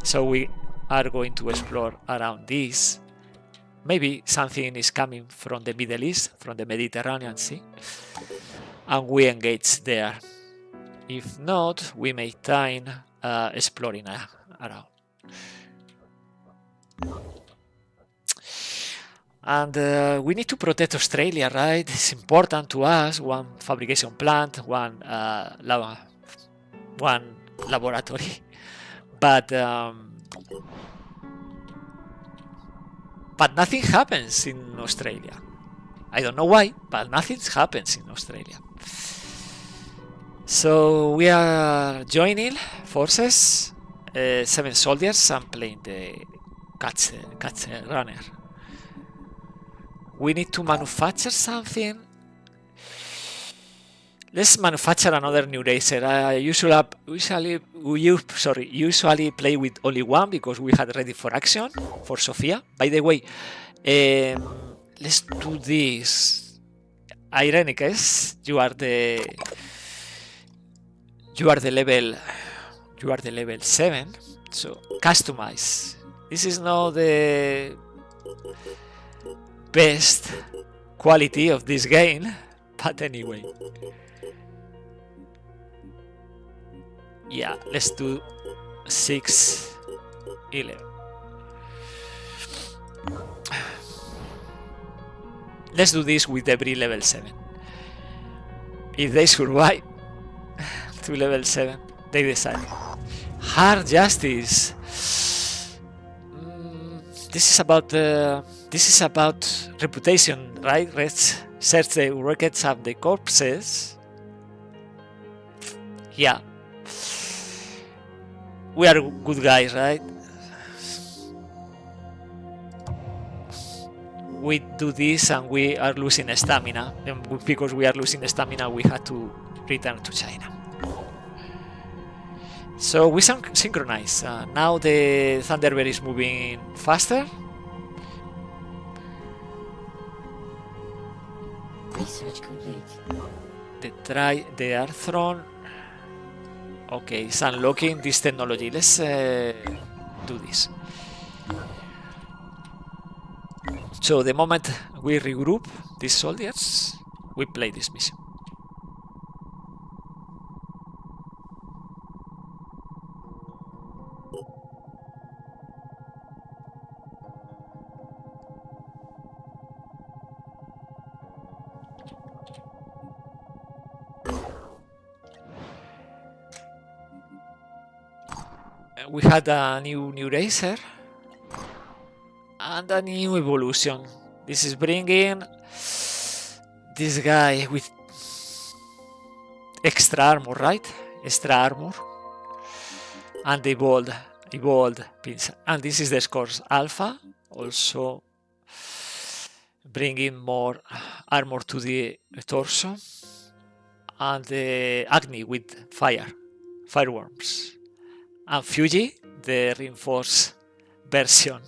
so we are going to explore around this. Maybe something is coming from the Middle East, from the Mediterranean Sea, and we engage there. If not, we make time exploring around. And we need to protect Australia, right? It's important to us. One fabrication plant, one laboratory, but nothing happens in Australia. I don't know why, but nothing happens in Australia. So we are joining forces, 7 soldiers, and playing the catch runner. We need to manufacture something. Let's manufacture another new racer. I usually play with only one because we had ready for action for Sofia. By the way, let's do this. Irenicus, you are the level 7. So customize. This is not the best quality of this game, but anyway. Yeah, let's do 6, 11. Let's do this with every level 7. If they survive to level 7, they decide. Hard justice. This is about reputation, right? Let's search the wreckage of the corpses. Yeah. We are good guys, right? We do this and we are losing stamina. And because we are losing stamina, we had to return to China. So we synchronize. Now the Thunderbird is moving faster. Research complete. The Arthron. Okay, it's unlocking this technology. Let's do this. So the moment we regroup these soldiers, we play this mission. We had a new racer and a new evolution. This is bringing this guy with extra armor, right? Extra armor and evolved pins. And this is the scores Alpha, also bringing more armor to the torso, and the Agni with fireworms. And Fuji, the reinforced version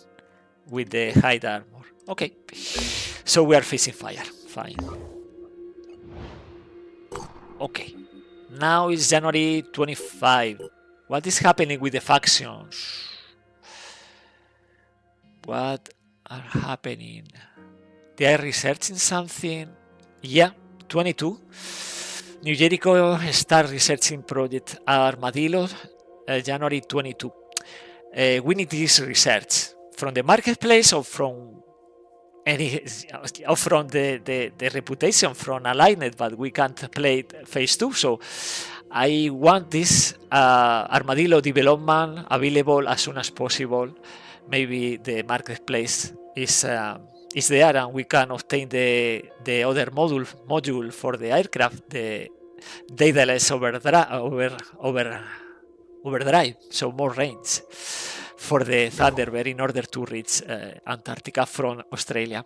with the hide armor. Okay, so we are facing fire. Fine. Okay, now it's January 25. What is happening with the factions? What are happening? They are researching something. Yeah, 22. New Jericho start researching Project Armadillo. January 22. We need this research from the marketplace or from any from the reputation from Aligned, but we can't play it phase 2. So I want this Armadillo development available as soon as possible. Maybe the marketplace is there, and we can obtain the other module for the aircraft, the Daedalus overdrive, so more range for the Thunderbird in order to reach Antarctica from Australia.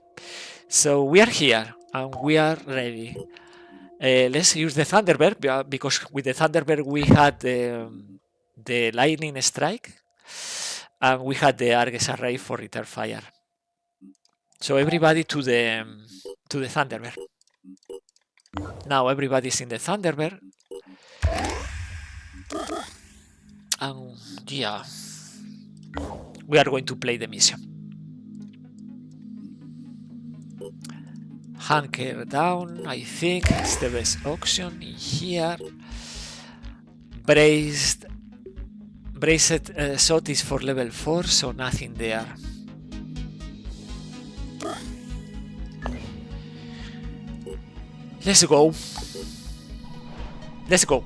So we are here and we are ready. Let's use the Thunderbird, because with the Thunderbird we had the lightning strike and we had the Argus array for return fire. So everybody to the Thunderbird. Now everybody's in the Thunderbird. And yeah, we are going to play the mission. Hunker down, I think it's the best option in here. Braced shot is for level 4, so nothing there. Let's go. Let's go.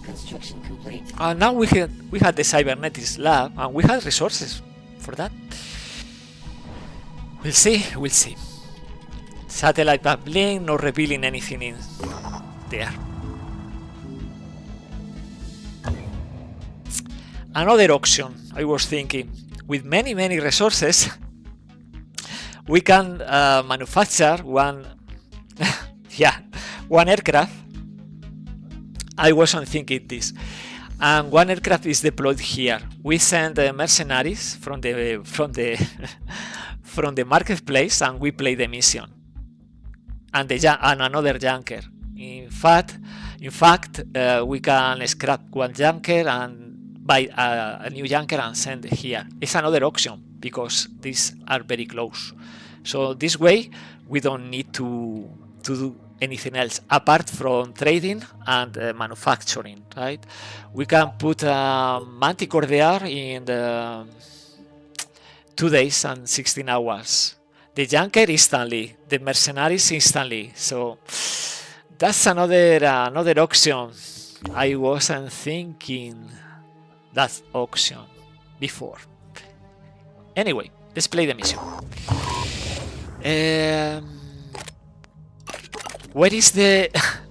Construction complete. Now we had the cybernetics lab, and we had resources for that. We'll see. We'll see. Satellite uplink, not revealing anything in there. Another auction. I was thinking, with many resources, we can manufacture one aircraft. I wasn't thinking this, and one aircraft is deployed here. We send mercenaries from the from the marketplace, and we play the mission. And another junker. In fact, we can scrap one junker and buy a new junker and send it here. It's another auction because these are very close. So this way we don't need to do anything else apart from trading and manufacturing, right? We can put a Manticore there in 2 days and 16 hours. The junker instantly, the mercenaries instantly. So that's another auction. I wasn't thinking that auction before. Anyway, let's play the mission. Where is the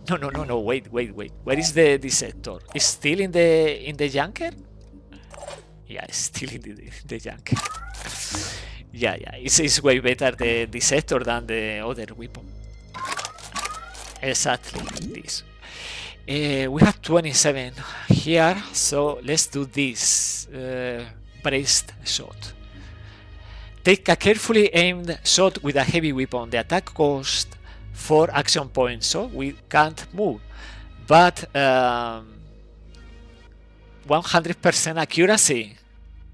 no, wait. Where is the dissector? Is still in the junker? Yeah, it's still in the junker. Yeah, it's way better the dissector than the other weapon. Exactly this. We have 27 here, so let's do this braced shot. Take a carefully aimed shot with a heavy weapon. The attack cost 4 action points, so we can't move, but 100% accuracy.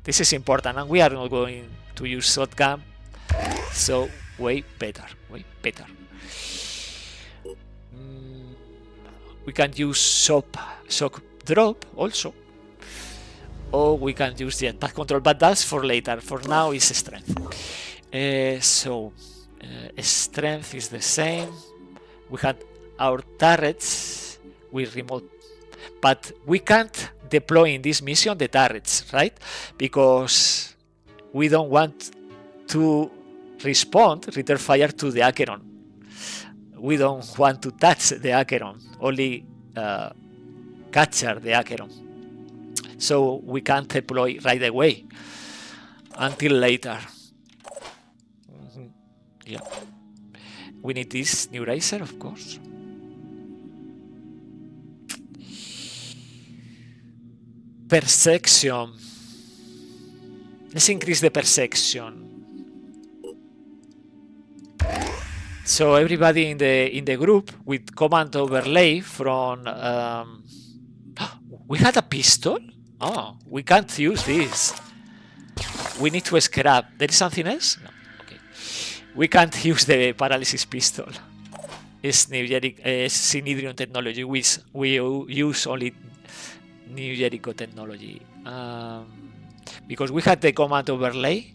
This is important, and we are not going to use shotgun, so way better. We can use shock drop also, or we can use the attack control, but that's for later. For now it's strength. Strength is the same. We had our turrets with remote, but we can't deploy in this mission the turrets, right? Because we don't want to return fire to the Acheron. We don't want to touch the Acheron, only capture the Acheron. So we can't deploy right away until later. Yeah. We need this new racer, of course. Perception. Let's increase the perception. So everybody in the group with command overlay from we had a pistol? Oh, we can't use this. We need to scrap. There is something else? No. Okay. We can't use the paralysis pistol. It's Synedrion technology, which we use only New Jericho technology. Because we had the command overlay.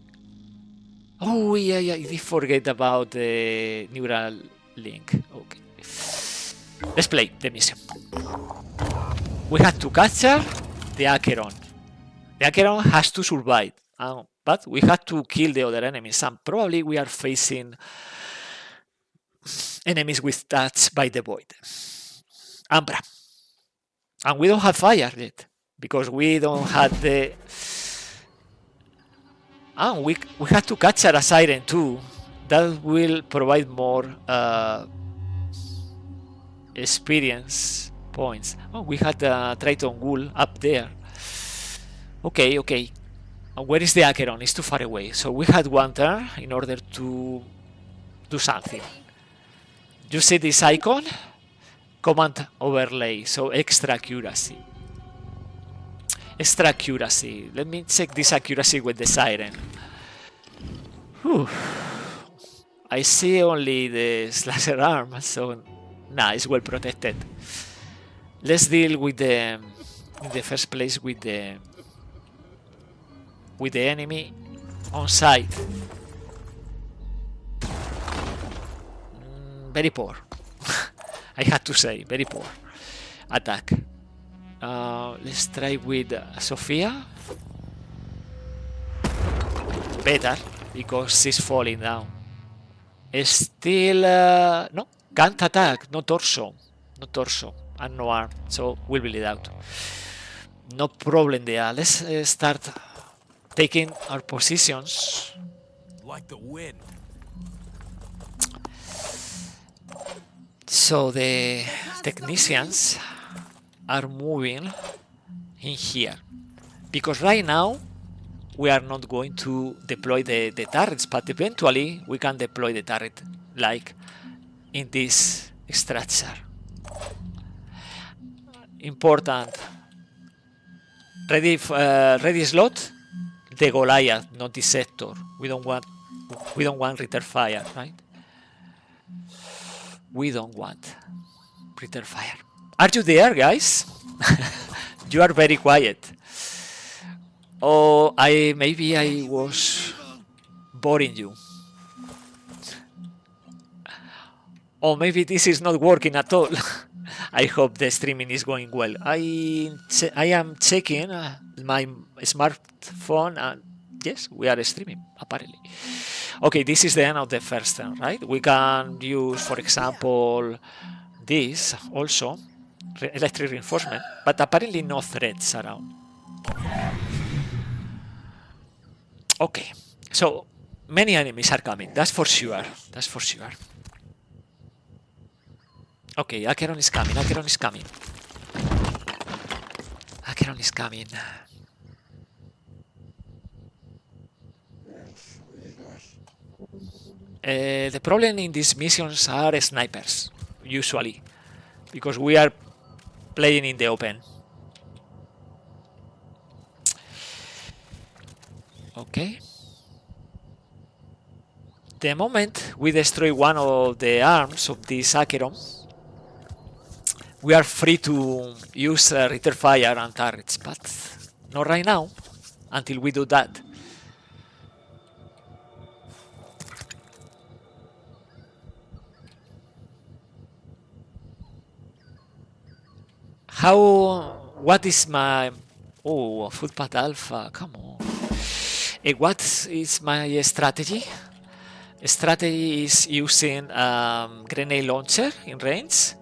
Oh yeah, I did forget about the neural link. Okay, let's play the mission. We had to capture the Acheron. The Acheron has to survive, but we had to kill the other enemies, and probably we are facing enemies with touch by the void. Ambra. And we don't have fire yet, because we don't have the... And we have to capture a siren too. That will provide more experience points. Oh, we had a Triton Ghoul up there. Okay. Where is the Acheron? It's too far away. So we had one turn in order to do something. You see this icon? Command overlay. So extra accuracy. Extra accuracy. Let me check this accuracy with the siren. Whew. I see only the slasher arm, so nah, it's well protected. Let's deal with the, in the first place, with the enemy on site. Very poor. I had to say, very poor attack. Let's try with Sophia. Better, because she's falling down. Still, no, can't attack, no torso, and no arm, so we'll bleed out. No problem there. Let's start taking our positions. Like the wind. So the technicians are moving in here, because right now we are not going to deploy the turrets, but eventually we can deploy the turret, like in this structure. Important. Ready slot, the Goliath, not the sector. We don't want return fire, right? We don't want return fire. Are you there, guys? You are very quiet. Oh, maybe I was boring you. Or maybe this is not working at all. I hope the streaming is going well. I am checking my smartphone, and yes, we are streaming, apparently. Okay, this is the end of the first turn, right? We can use, for example, this also, electric reinforcement, but apparently no threats around. Okay, so many enemies are coming, that's for sure, Okay, Acheron is coming. The problem in these missions are snipers, usually, because we are playing in the open. Okay. The moment we destroy one of the arms of this Acheron, we are free to use return fire and turrets, but not right now, until we do that. What is my... Oh, Footpath Alpha, come on. What is my strategy? Strategy is using grenade launcher in range,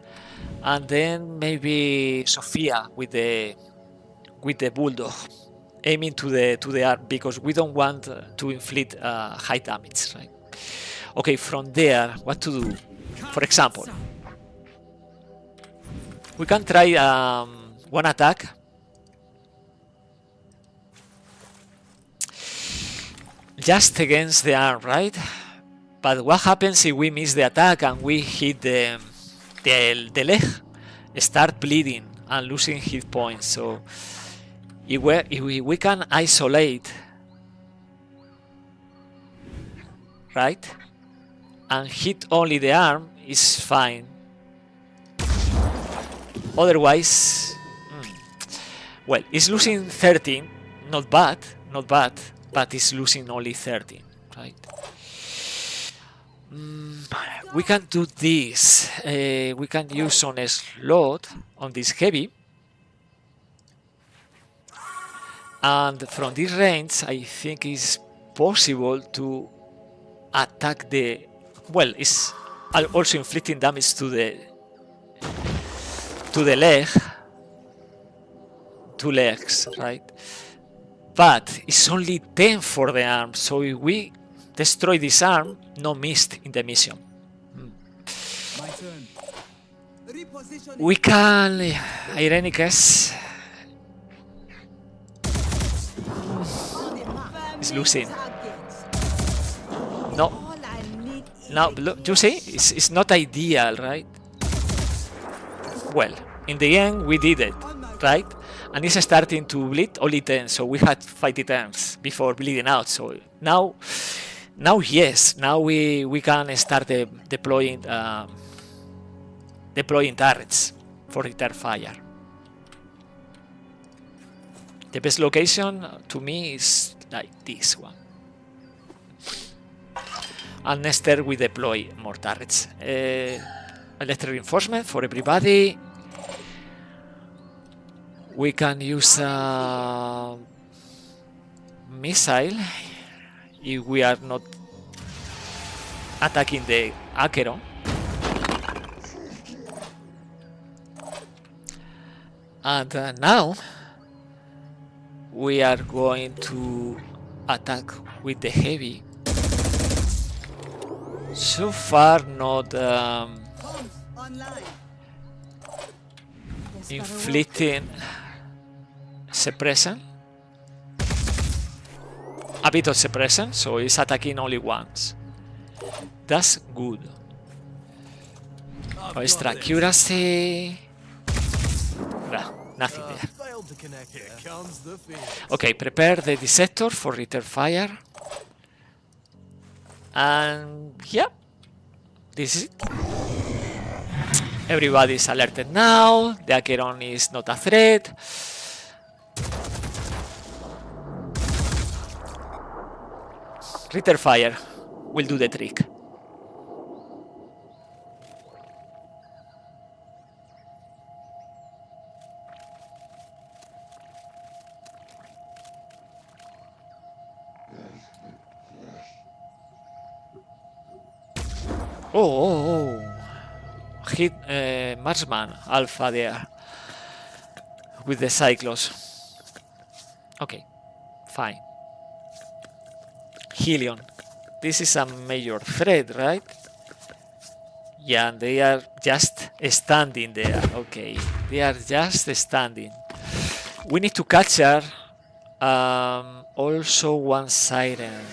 and then maybe Sophia with the bulldog, aiming to the arm, because we don't want to inflict high damage, right? Okay, from there, what to do? For example, we can try one attack. Just against the arm, right? But what happens if we miss the attack and we hit the leg? Start bleeding and losing hit points. So if we can isolate, right, and hit only the arm, is fine. Otherwise, Well, it's losing 13. Not bad, but it's losing only 13, right? We can do this. We can use on a slot on this heavy. And from this range, I think it's possible to attack the... Well, it's also inflicting damage to the leg. 2 legs, right? But it's only 10 for the arm, so if we destroy this arm, no missed in the mission. My turn. We can... Irenicus is losing. No. Now, look, you see, it's not ideal, right? Well, in the end, we did it, right? And it's starting to bleed only 10, so we had 5 Etermes before bleeding out. So now yes, now we can start deploying turrets for return fire. The best location to me is like this one. And next turn we deploy more turrets. Electric reinforcement for everybody. We can use a missile if we are not attacking the Acheron. And now we are going to attack with the heavy. So far not inflicting suppression. A bit of suppression, so it's attacking only once. That's good. Extra accuracy. Nothing there. Okay, prepare the dissector for return fire. And yeah, this is it. Everybody is alerted now. The Acheron is not a threat. Return fire will do the trick. Oh. Hit Marksman Alpha there with the Cyclos. Okay, fine. Helion. This is a major threat, right? Yeah, and they are just standing there. Okay, they are just standing. We need to capture also one siren.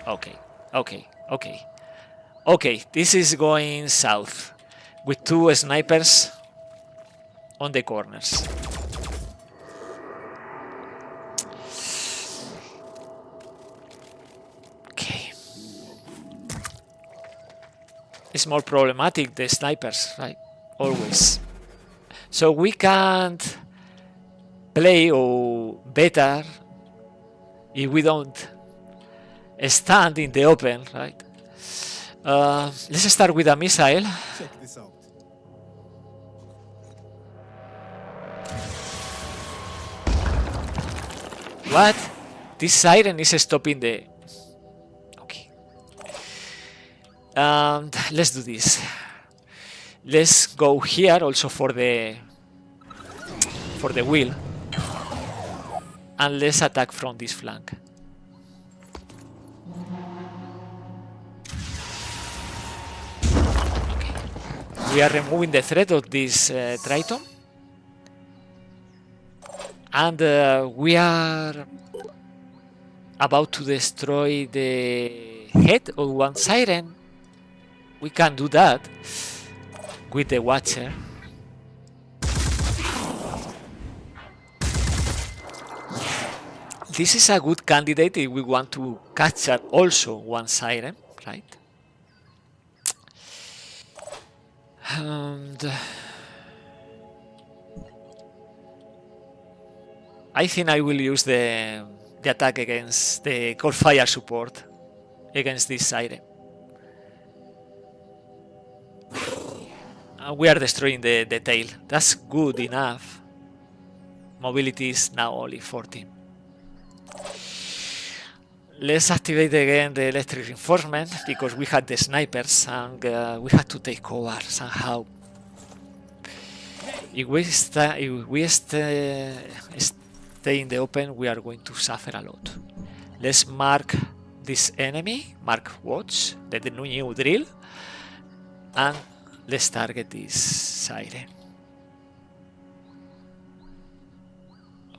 Okay, this is going south with 2 snipers on the corners. Okay. It's more problematic, the snipers, right? Always. So we can't play or better if we don't stand in the open, right? Let's start with a missile. Check this out. What? This siren is stopping the... Okay. Let's do this. Let's go here also for the wheel. And let's attack from this flank. Okay. We are removing the threat of this Triton. And we are about to destroy the head of one siren. We can do that with the Watcher. This is a good candidate if we want to capture also one siren, right? And I think I will use the attack against the cold fire support against this siren. We are destroying the tail. That's good enough. Mobility is now only 14. Let's activate again the electric reinforcement because we had the snipers and we had to take cover somehow. If we stay in the open, we are going to suffer a lot. Let's mark this enemy, mark watch, the new drill, and let's target this siren.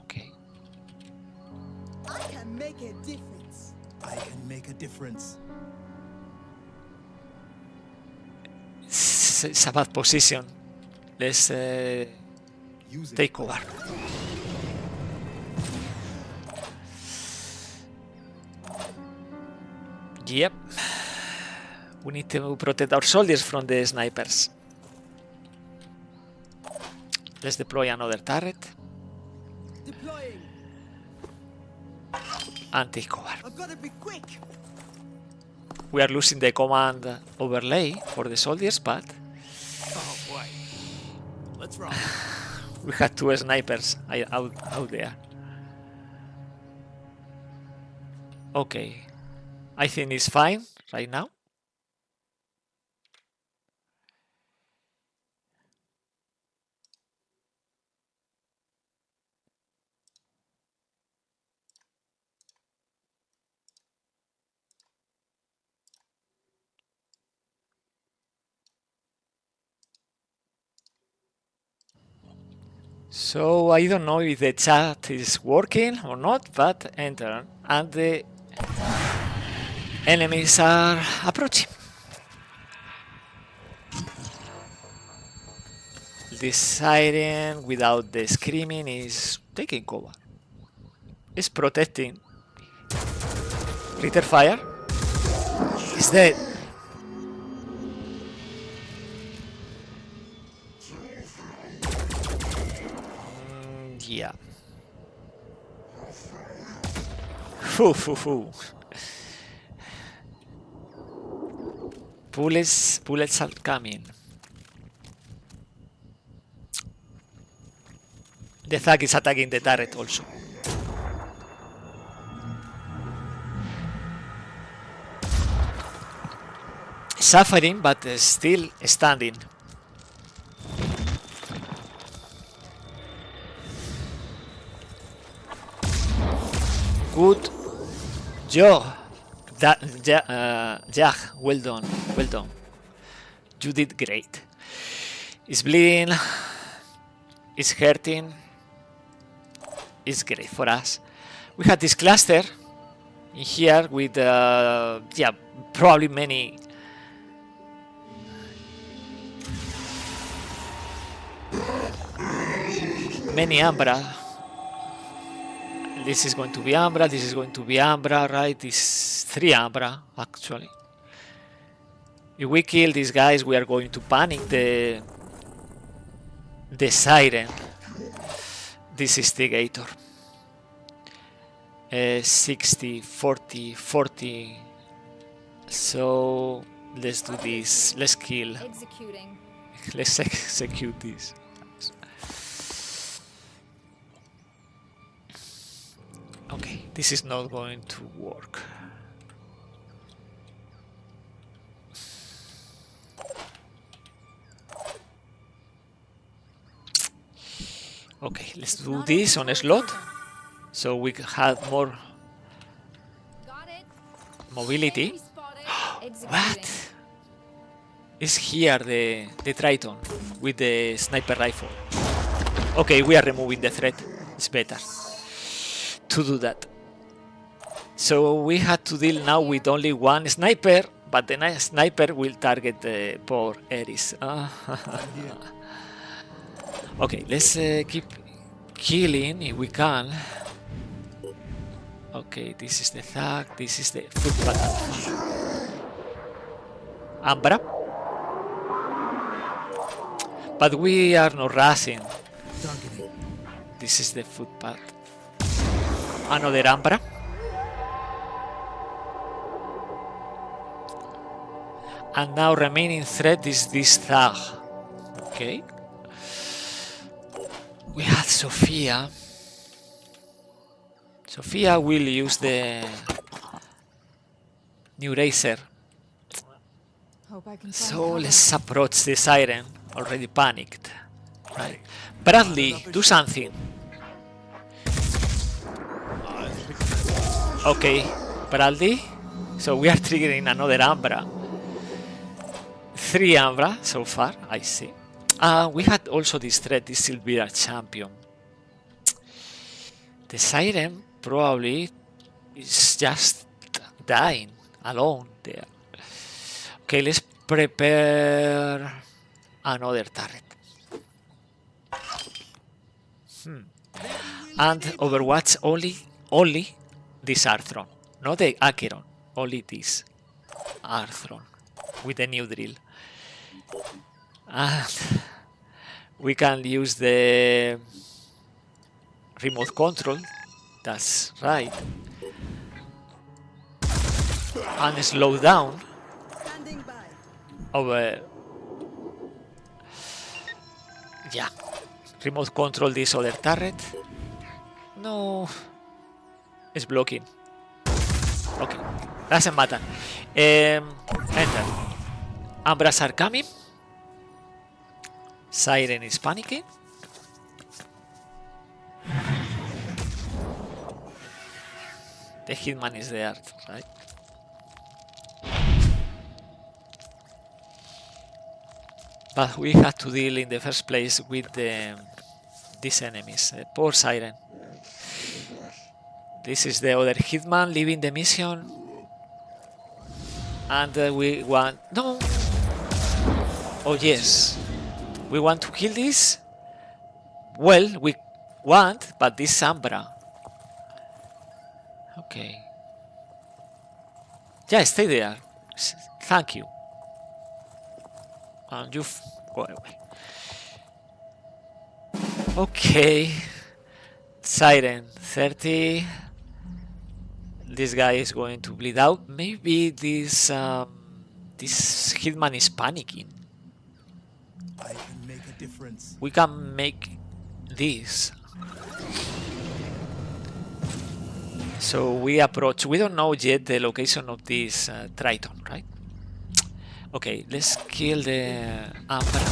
Okay. I can make a difference. I can make a difference. It's a bad position. Let's take cover. Yep. We need to protect our soldiers from the snipers. Let's deploy another turret. Deploying. And take cover. I've got to be quick. We are losing the command overlay for the soldiers, but Oh boy. Let's rock. we had 2 snipers out there. Okay. I think it's fine right now. So I don't know if the chat is working or not, but enter and the enemies are approaching. The siren without the screaming is taking cover. It's protecting. Litter fire. He's dead. Yeah. Foo. Bullets are coming. The Thug is attacking the turret also. Suffering, but still standing. Good job, Jack. Well done. You did great. It's bleeding. It's hurting. It's great for us. We had this cluster in here with, probably many. Many Ambra. This is going to be Ambra, this is going to be Ambra, right? This is 3 Ambra, actually. If we kill these guys, we are going to panic the siren. This instigator. 60, 40, 40. So let's do this. Let's kill. Executing. Let's execute this. Okay, this is not going to work. Okay, let's do this on a slot so we have more mobility. What? Is here the Triton with the sniper rifle. Okay, we are removing the threat. It's better to do that. So we had to deal now with only 1 sniper, but the sniper will target the poor Eris. Okay, let's keep killing if we can. Okay, this is the Thug, this is the footpath. Ambra. But we are not rushing. This is the footpath. another Ambra. And now remaining threat is this Thug. Okay. We had Sophia. Sophia will use the new Racer. Hope I can find So cover. let's approach the Siren. Already panicked. Right. Bradley, do something. Okay, Bradley. So we are triggering another Ambra. 3 Ambra so far, I see. We had also this threat, this Silvira champion. The Siren probably is just dying alone there. Okay, let's prepare another turret. And Overwatch only this Arthron, not the Acheron, only this Arthron with the new drill. And we can use the remote control, that's right, and slow down Standing by. over, yeah, remote control this other turret. No, it's blocking. Okay, doesn't matter. Enter. Ambras are coming. Siren is panicking. The Hitman is there, right? But we had to deal in the first place with these enemies. Poor Siren. This is the other Hitman leaving the mission. And we want... No! Oh yes. We want to kill this? Well, we want, but this Ambra. Okay. Yeah, stay there. Thank you. And you go away. Okay. Siren 30. This guy is going to bleed out. Maybe this this Hitman is panicking. I can make a difference. We can make this. So we approach. We don't know yet the location of this Triton, right? Okay, let's kill the Ambra.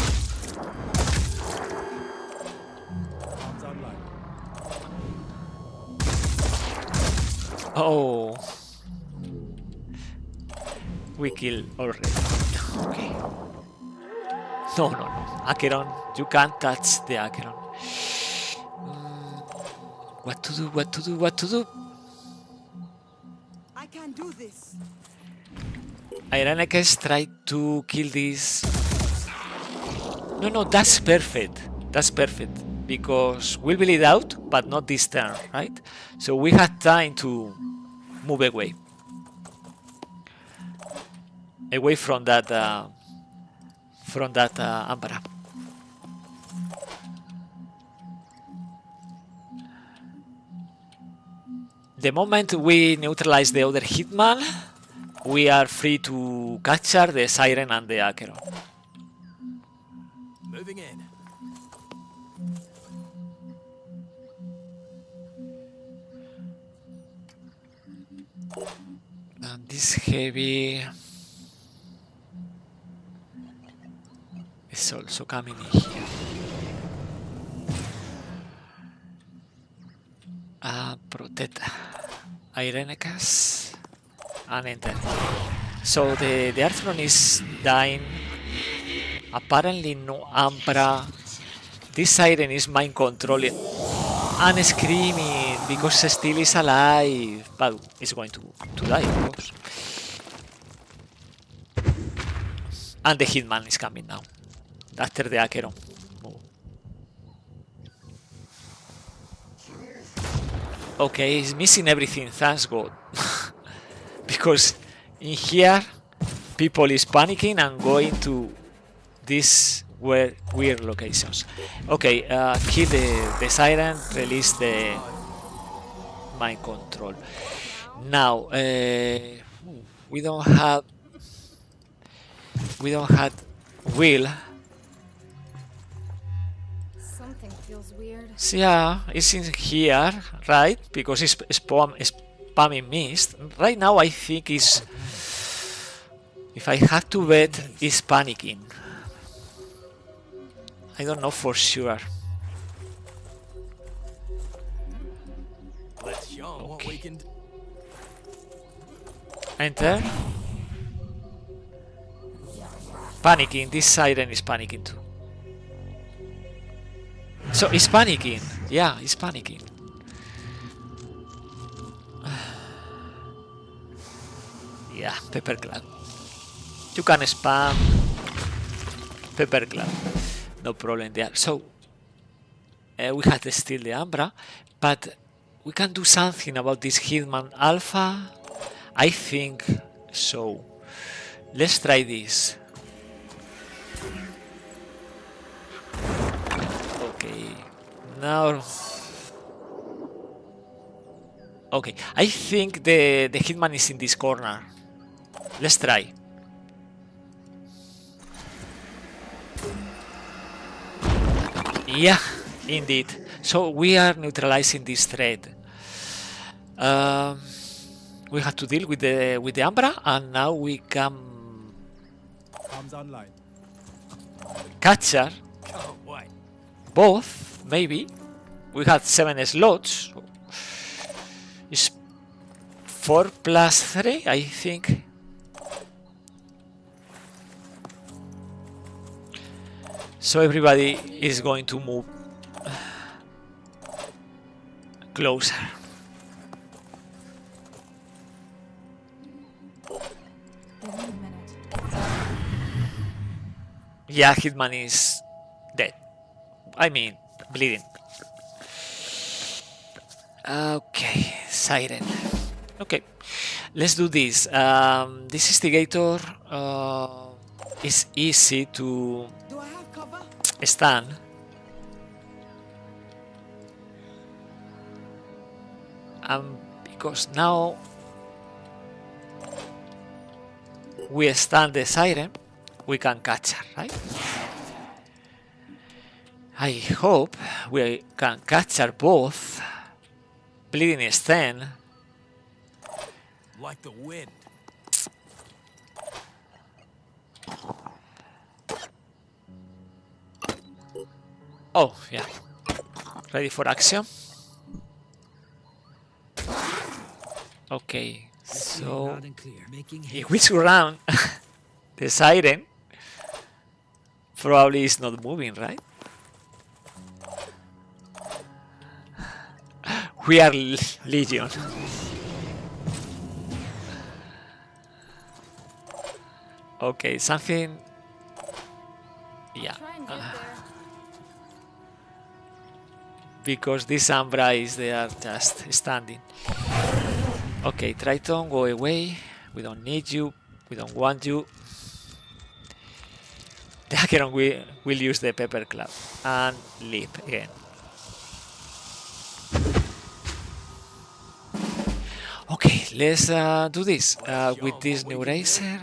Arms online. Oh, we kill already. Okay. No, no, no. Acheron, you can't touch the Acheron. What to do? What to do? What to do? I can do this. Ironekes tried to kill this. No, no, that's perfect. That's perfect. Because we'll bleed out, but not this turn, right? So we had time to move away. Away from that Ambra. The moment we neutralize the other Hitman, we are free to capture the Siren and the Acheron. Moving in. And this heavy is also coming in here. Protect Irenicus and enter. So the Arthron is dying. Apparently no Ambra. This Siren is mind controlling and screaming because still is alive, but it's going to die, of course. And the Hitman is coming now after the Acheron. Okay, he's missing everything, thanks God. Because in here, people is panicking and going to these weird locations. Okay, kill the Siren, release the mind control. Now we don't have will. Something feels weird. So yeah, it's in here, right? Because it's spamming mist. Right now I think it's, if I have to bet, it's panicking. I don't know for sure. Let's show 'em what we can do. Enter. Panicking. This siren is panicking too. So it's panicking. Yeah, it's panicking. Yeah, Pepper Club. You can spam Pepper Club. No problem there. So we have to steal the Umbra, but we can do something about this Hitman Alpha. I think so. Let's try this. Okay. Now. Okay. I think the Hitman is in this corner. Let's try. Yeah, indeed. So we are neutralizing this threat. We have to deal with the Umbra, and now we can Comes online. capture both. Maybe we have 7 slots. It's 4 plus 3, I think. So everybody is going to move closer. Give me a minute. Yeah, Hitman is dead. I mean, bleeding. Okay, siren. Okay, let's do this. This instigator is easy to Do I have cover? stun. Because now we stun the siren, we can catch her, right? I hope we can catch her both. Bleeding Sten. Like the wind. Oh, yeah. Ready for action? Okay, so Loud and clear. Making if we surround the siren, probably it's not moving, right? We are Legion. Okay, something. Yeah. Try and get there. Because this Umbra is there just standing. Okay, Triton, go away. We don't need you. We don't want you. The Acheron will use the Pepper Club and leap again. Okay, let's do this with this new racer.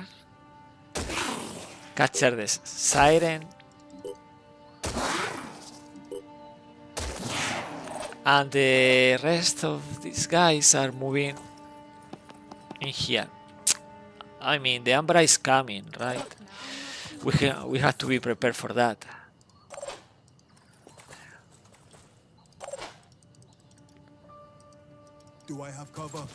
Capture this siren. And the rest of these guys are moving in here. I mean, the Umbra is coming, right? We have to be prepared for that. Do I have cover?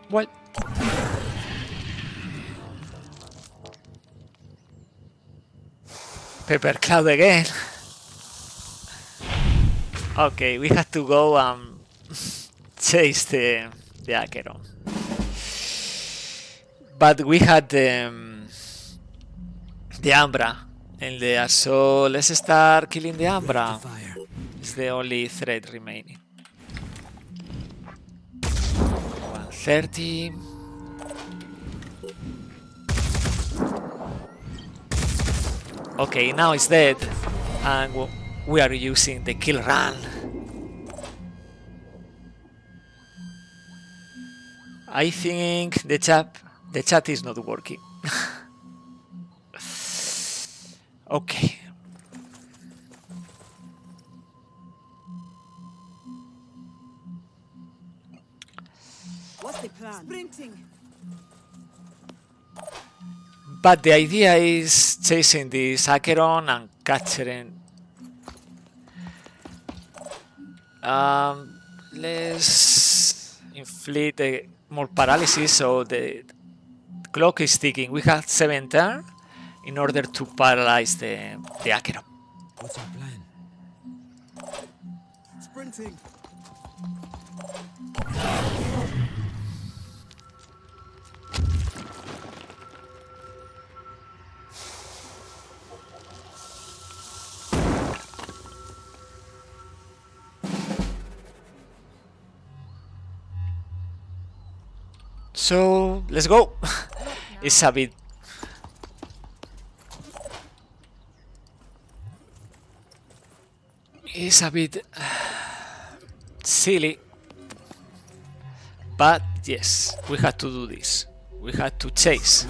What? Pepper Cloud again. Okay, we have to go and chase the Acheron. But we had the Umbra in there, so let's start killing the Umbra. Fire. It's the only threat remaining. 30. Okay, now it's dead, and we are using the kill run. I think the chat is not working. Okay. What's the plan? Sprinting. But the idea is chasing this Acheron and capturing. Let's inflict more paralysis, so the clock is ticking. We have 7 turns in order to paralyze the Acheron. What's our plan? Sprinting. So let's go. It's a bit. It's a bit silly, but yes, we had to do this. We had to chase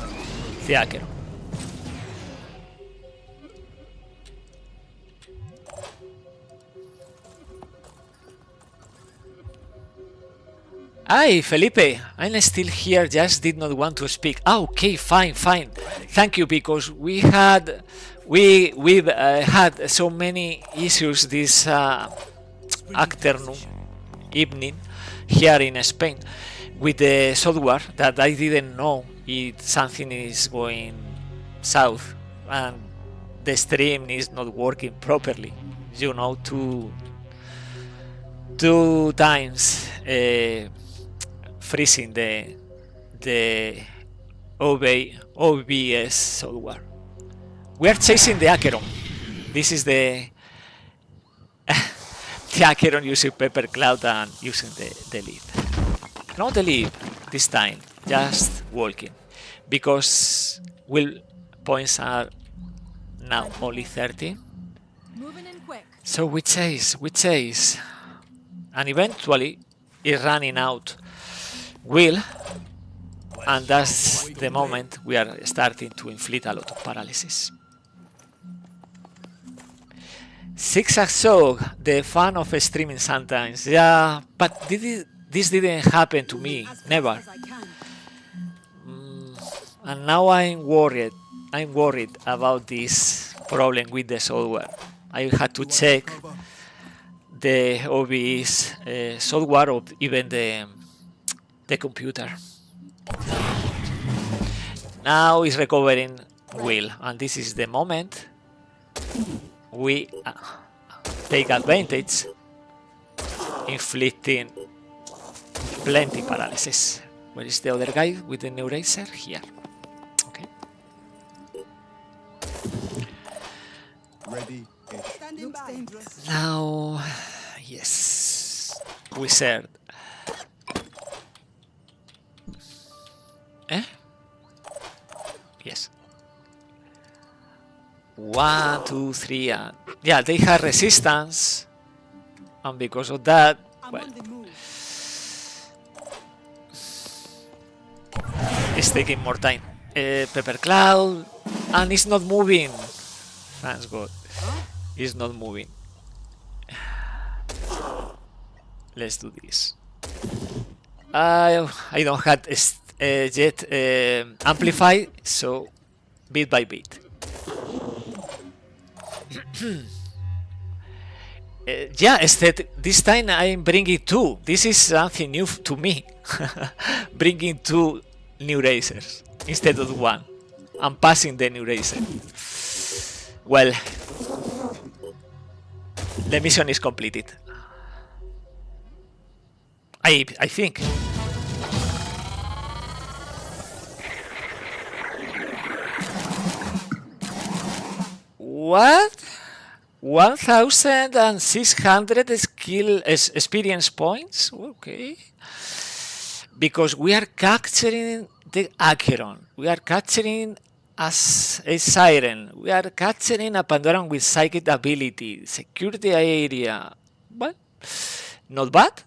the Acheron. Hi, Felipe. I'm still here. Just did not want to speak. Ah, okay, fine. Thank you, because we've had so many issues this afternoon, evening, here in Spain, with the software that I didn't know something is going south and the stream is not working properly. You know, two times. Freezing the OBS software. We are chasing the Acheron. This is the Acheron using Pepper Cloud and using the lead. Not the lead this time, just walking, because points are now only 30. Moving in quick. So we chase, and eventually it's running out. And that's the moment we are starting to inflict a lot of paralysis. Zigzag Zog, the fan of streaming sometimes. Yeah, but this didn't happen to me, never. And now I'm worried about this problem with the software. I had to check the OBS software or even the computer. Now it's recovering well, and this is the moment we take advantage, inflicting plenty paralysis. Where is the other guy with the new racer? Here. Okay. Ready. Looks dangerous. Now, yes, wizard. Yes. 1, 2, 3, and yeah, they have resistance, and because of that, well, it's taking more time. Pepper Cloud, and it's not moving. Thanks God, it's not moving. Let's do this. I don't have yet amplify, so bit by bit. Yeah, instead this time I'm bringing 2. This is something new to me. Bringing 2 new racers instead of 1. I'm passing the new racer. Well, the mission is completed. I think. What? 1,600 skill experience points? Okay. because we are capturing the Acheron. We are capturing as a siren. We are capturing a Pandoran with psychic ability. Secure the area. Well, not bad.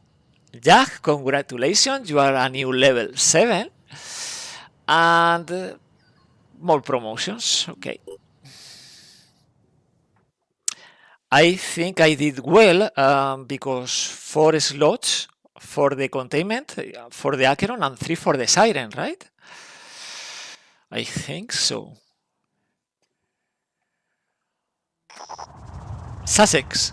Jack, congratulations. You are a new level 7. And more promotions. Okay. I think I did well because 4 slots for the containment, for the Acheron, and 3 for the siren, right? I think so. Sussex.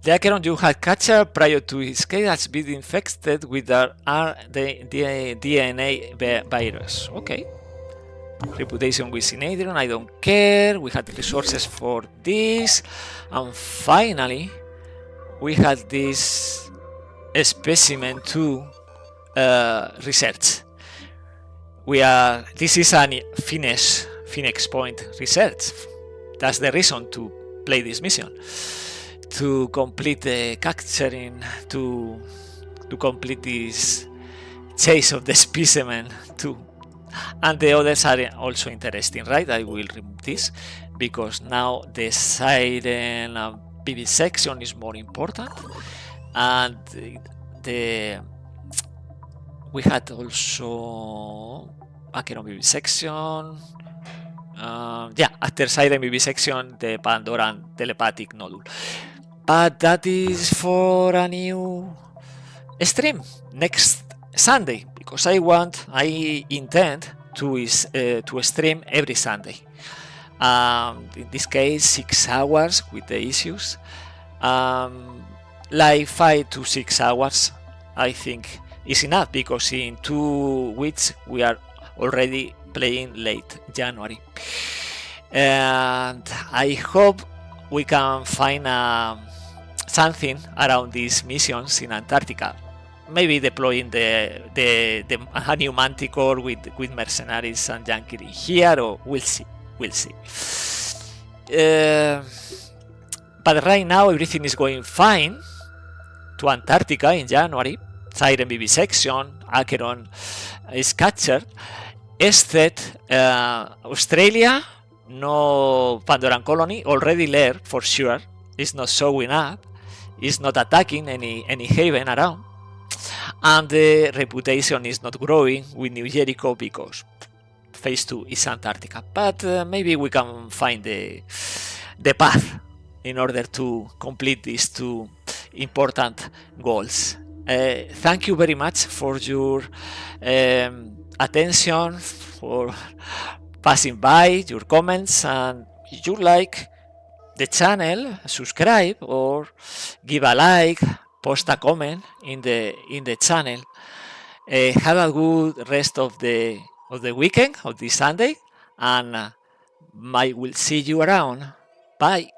The Acheron you had captured prior to his case has been infected with the DNA virus. Okay. Reputation with Adrian, I don't care. We had resources for this. And finally, we had this specimen 2 research. This is a Phoenix Point research. That's the reason to play this mission. To complete the capturing, to complete this chase of the specimen 2. And the others are also interesting, right? I will remove this because now the siren and PV section is more important. And we had also Acheron PV section. After siren PV section, the Pandoran telepathic nodule. But that is for a new stream next Sunday, because I intend to stream every Sunday. In this case, 6 hours with the issues. Like 5 to 6 hours, I think is enough, because in 2 weeks we are already playing late January. And I hope we can find something around these missions in Antarctica. Maybe deploying the new Manticore with mercenaries and Yankee here, or we'll see. But right now everything is going fine to Antarctica in January. Siren BB section, Acheron is captured. Except Australia, no Pandoran colony, already there for sure. It's not showing up. It's not attacking any haven around. And the reputation is not growing with New Jericho because phase 2 is Antarctica. But maybe we can find the path in order to complete these 2 important goals. Thank you very much for your attention, for passing by, your comments, and if you like the channel, subscribe or give a like, post a comment in the channel. Have a good rest of the weekend, of this Sunday, and I will see you around. Bye.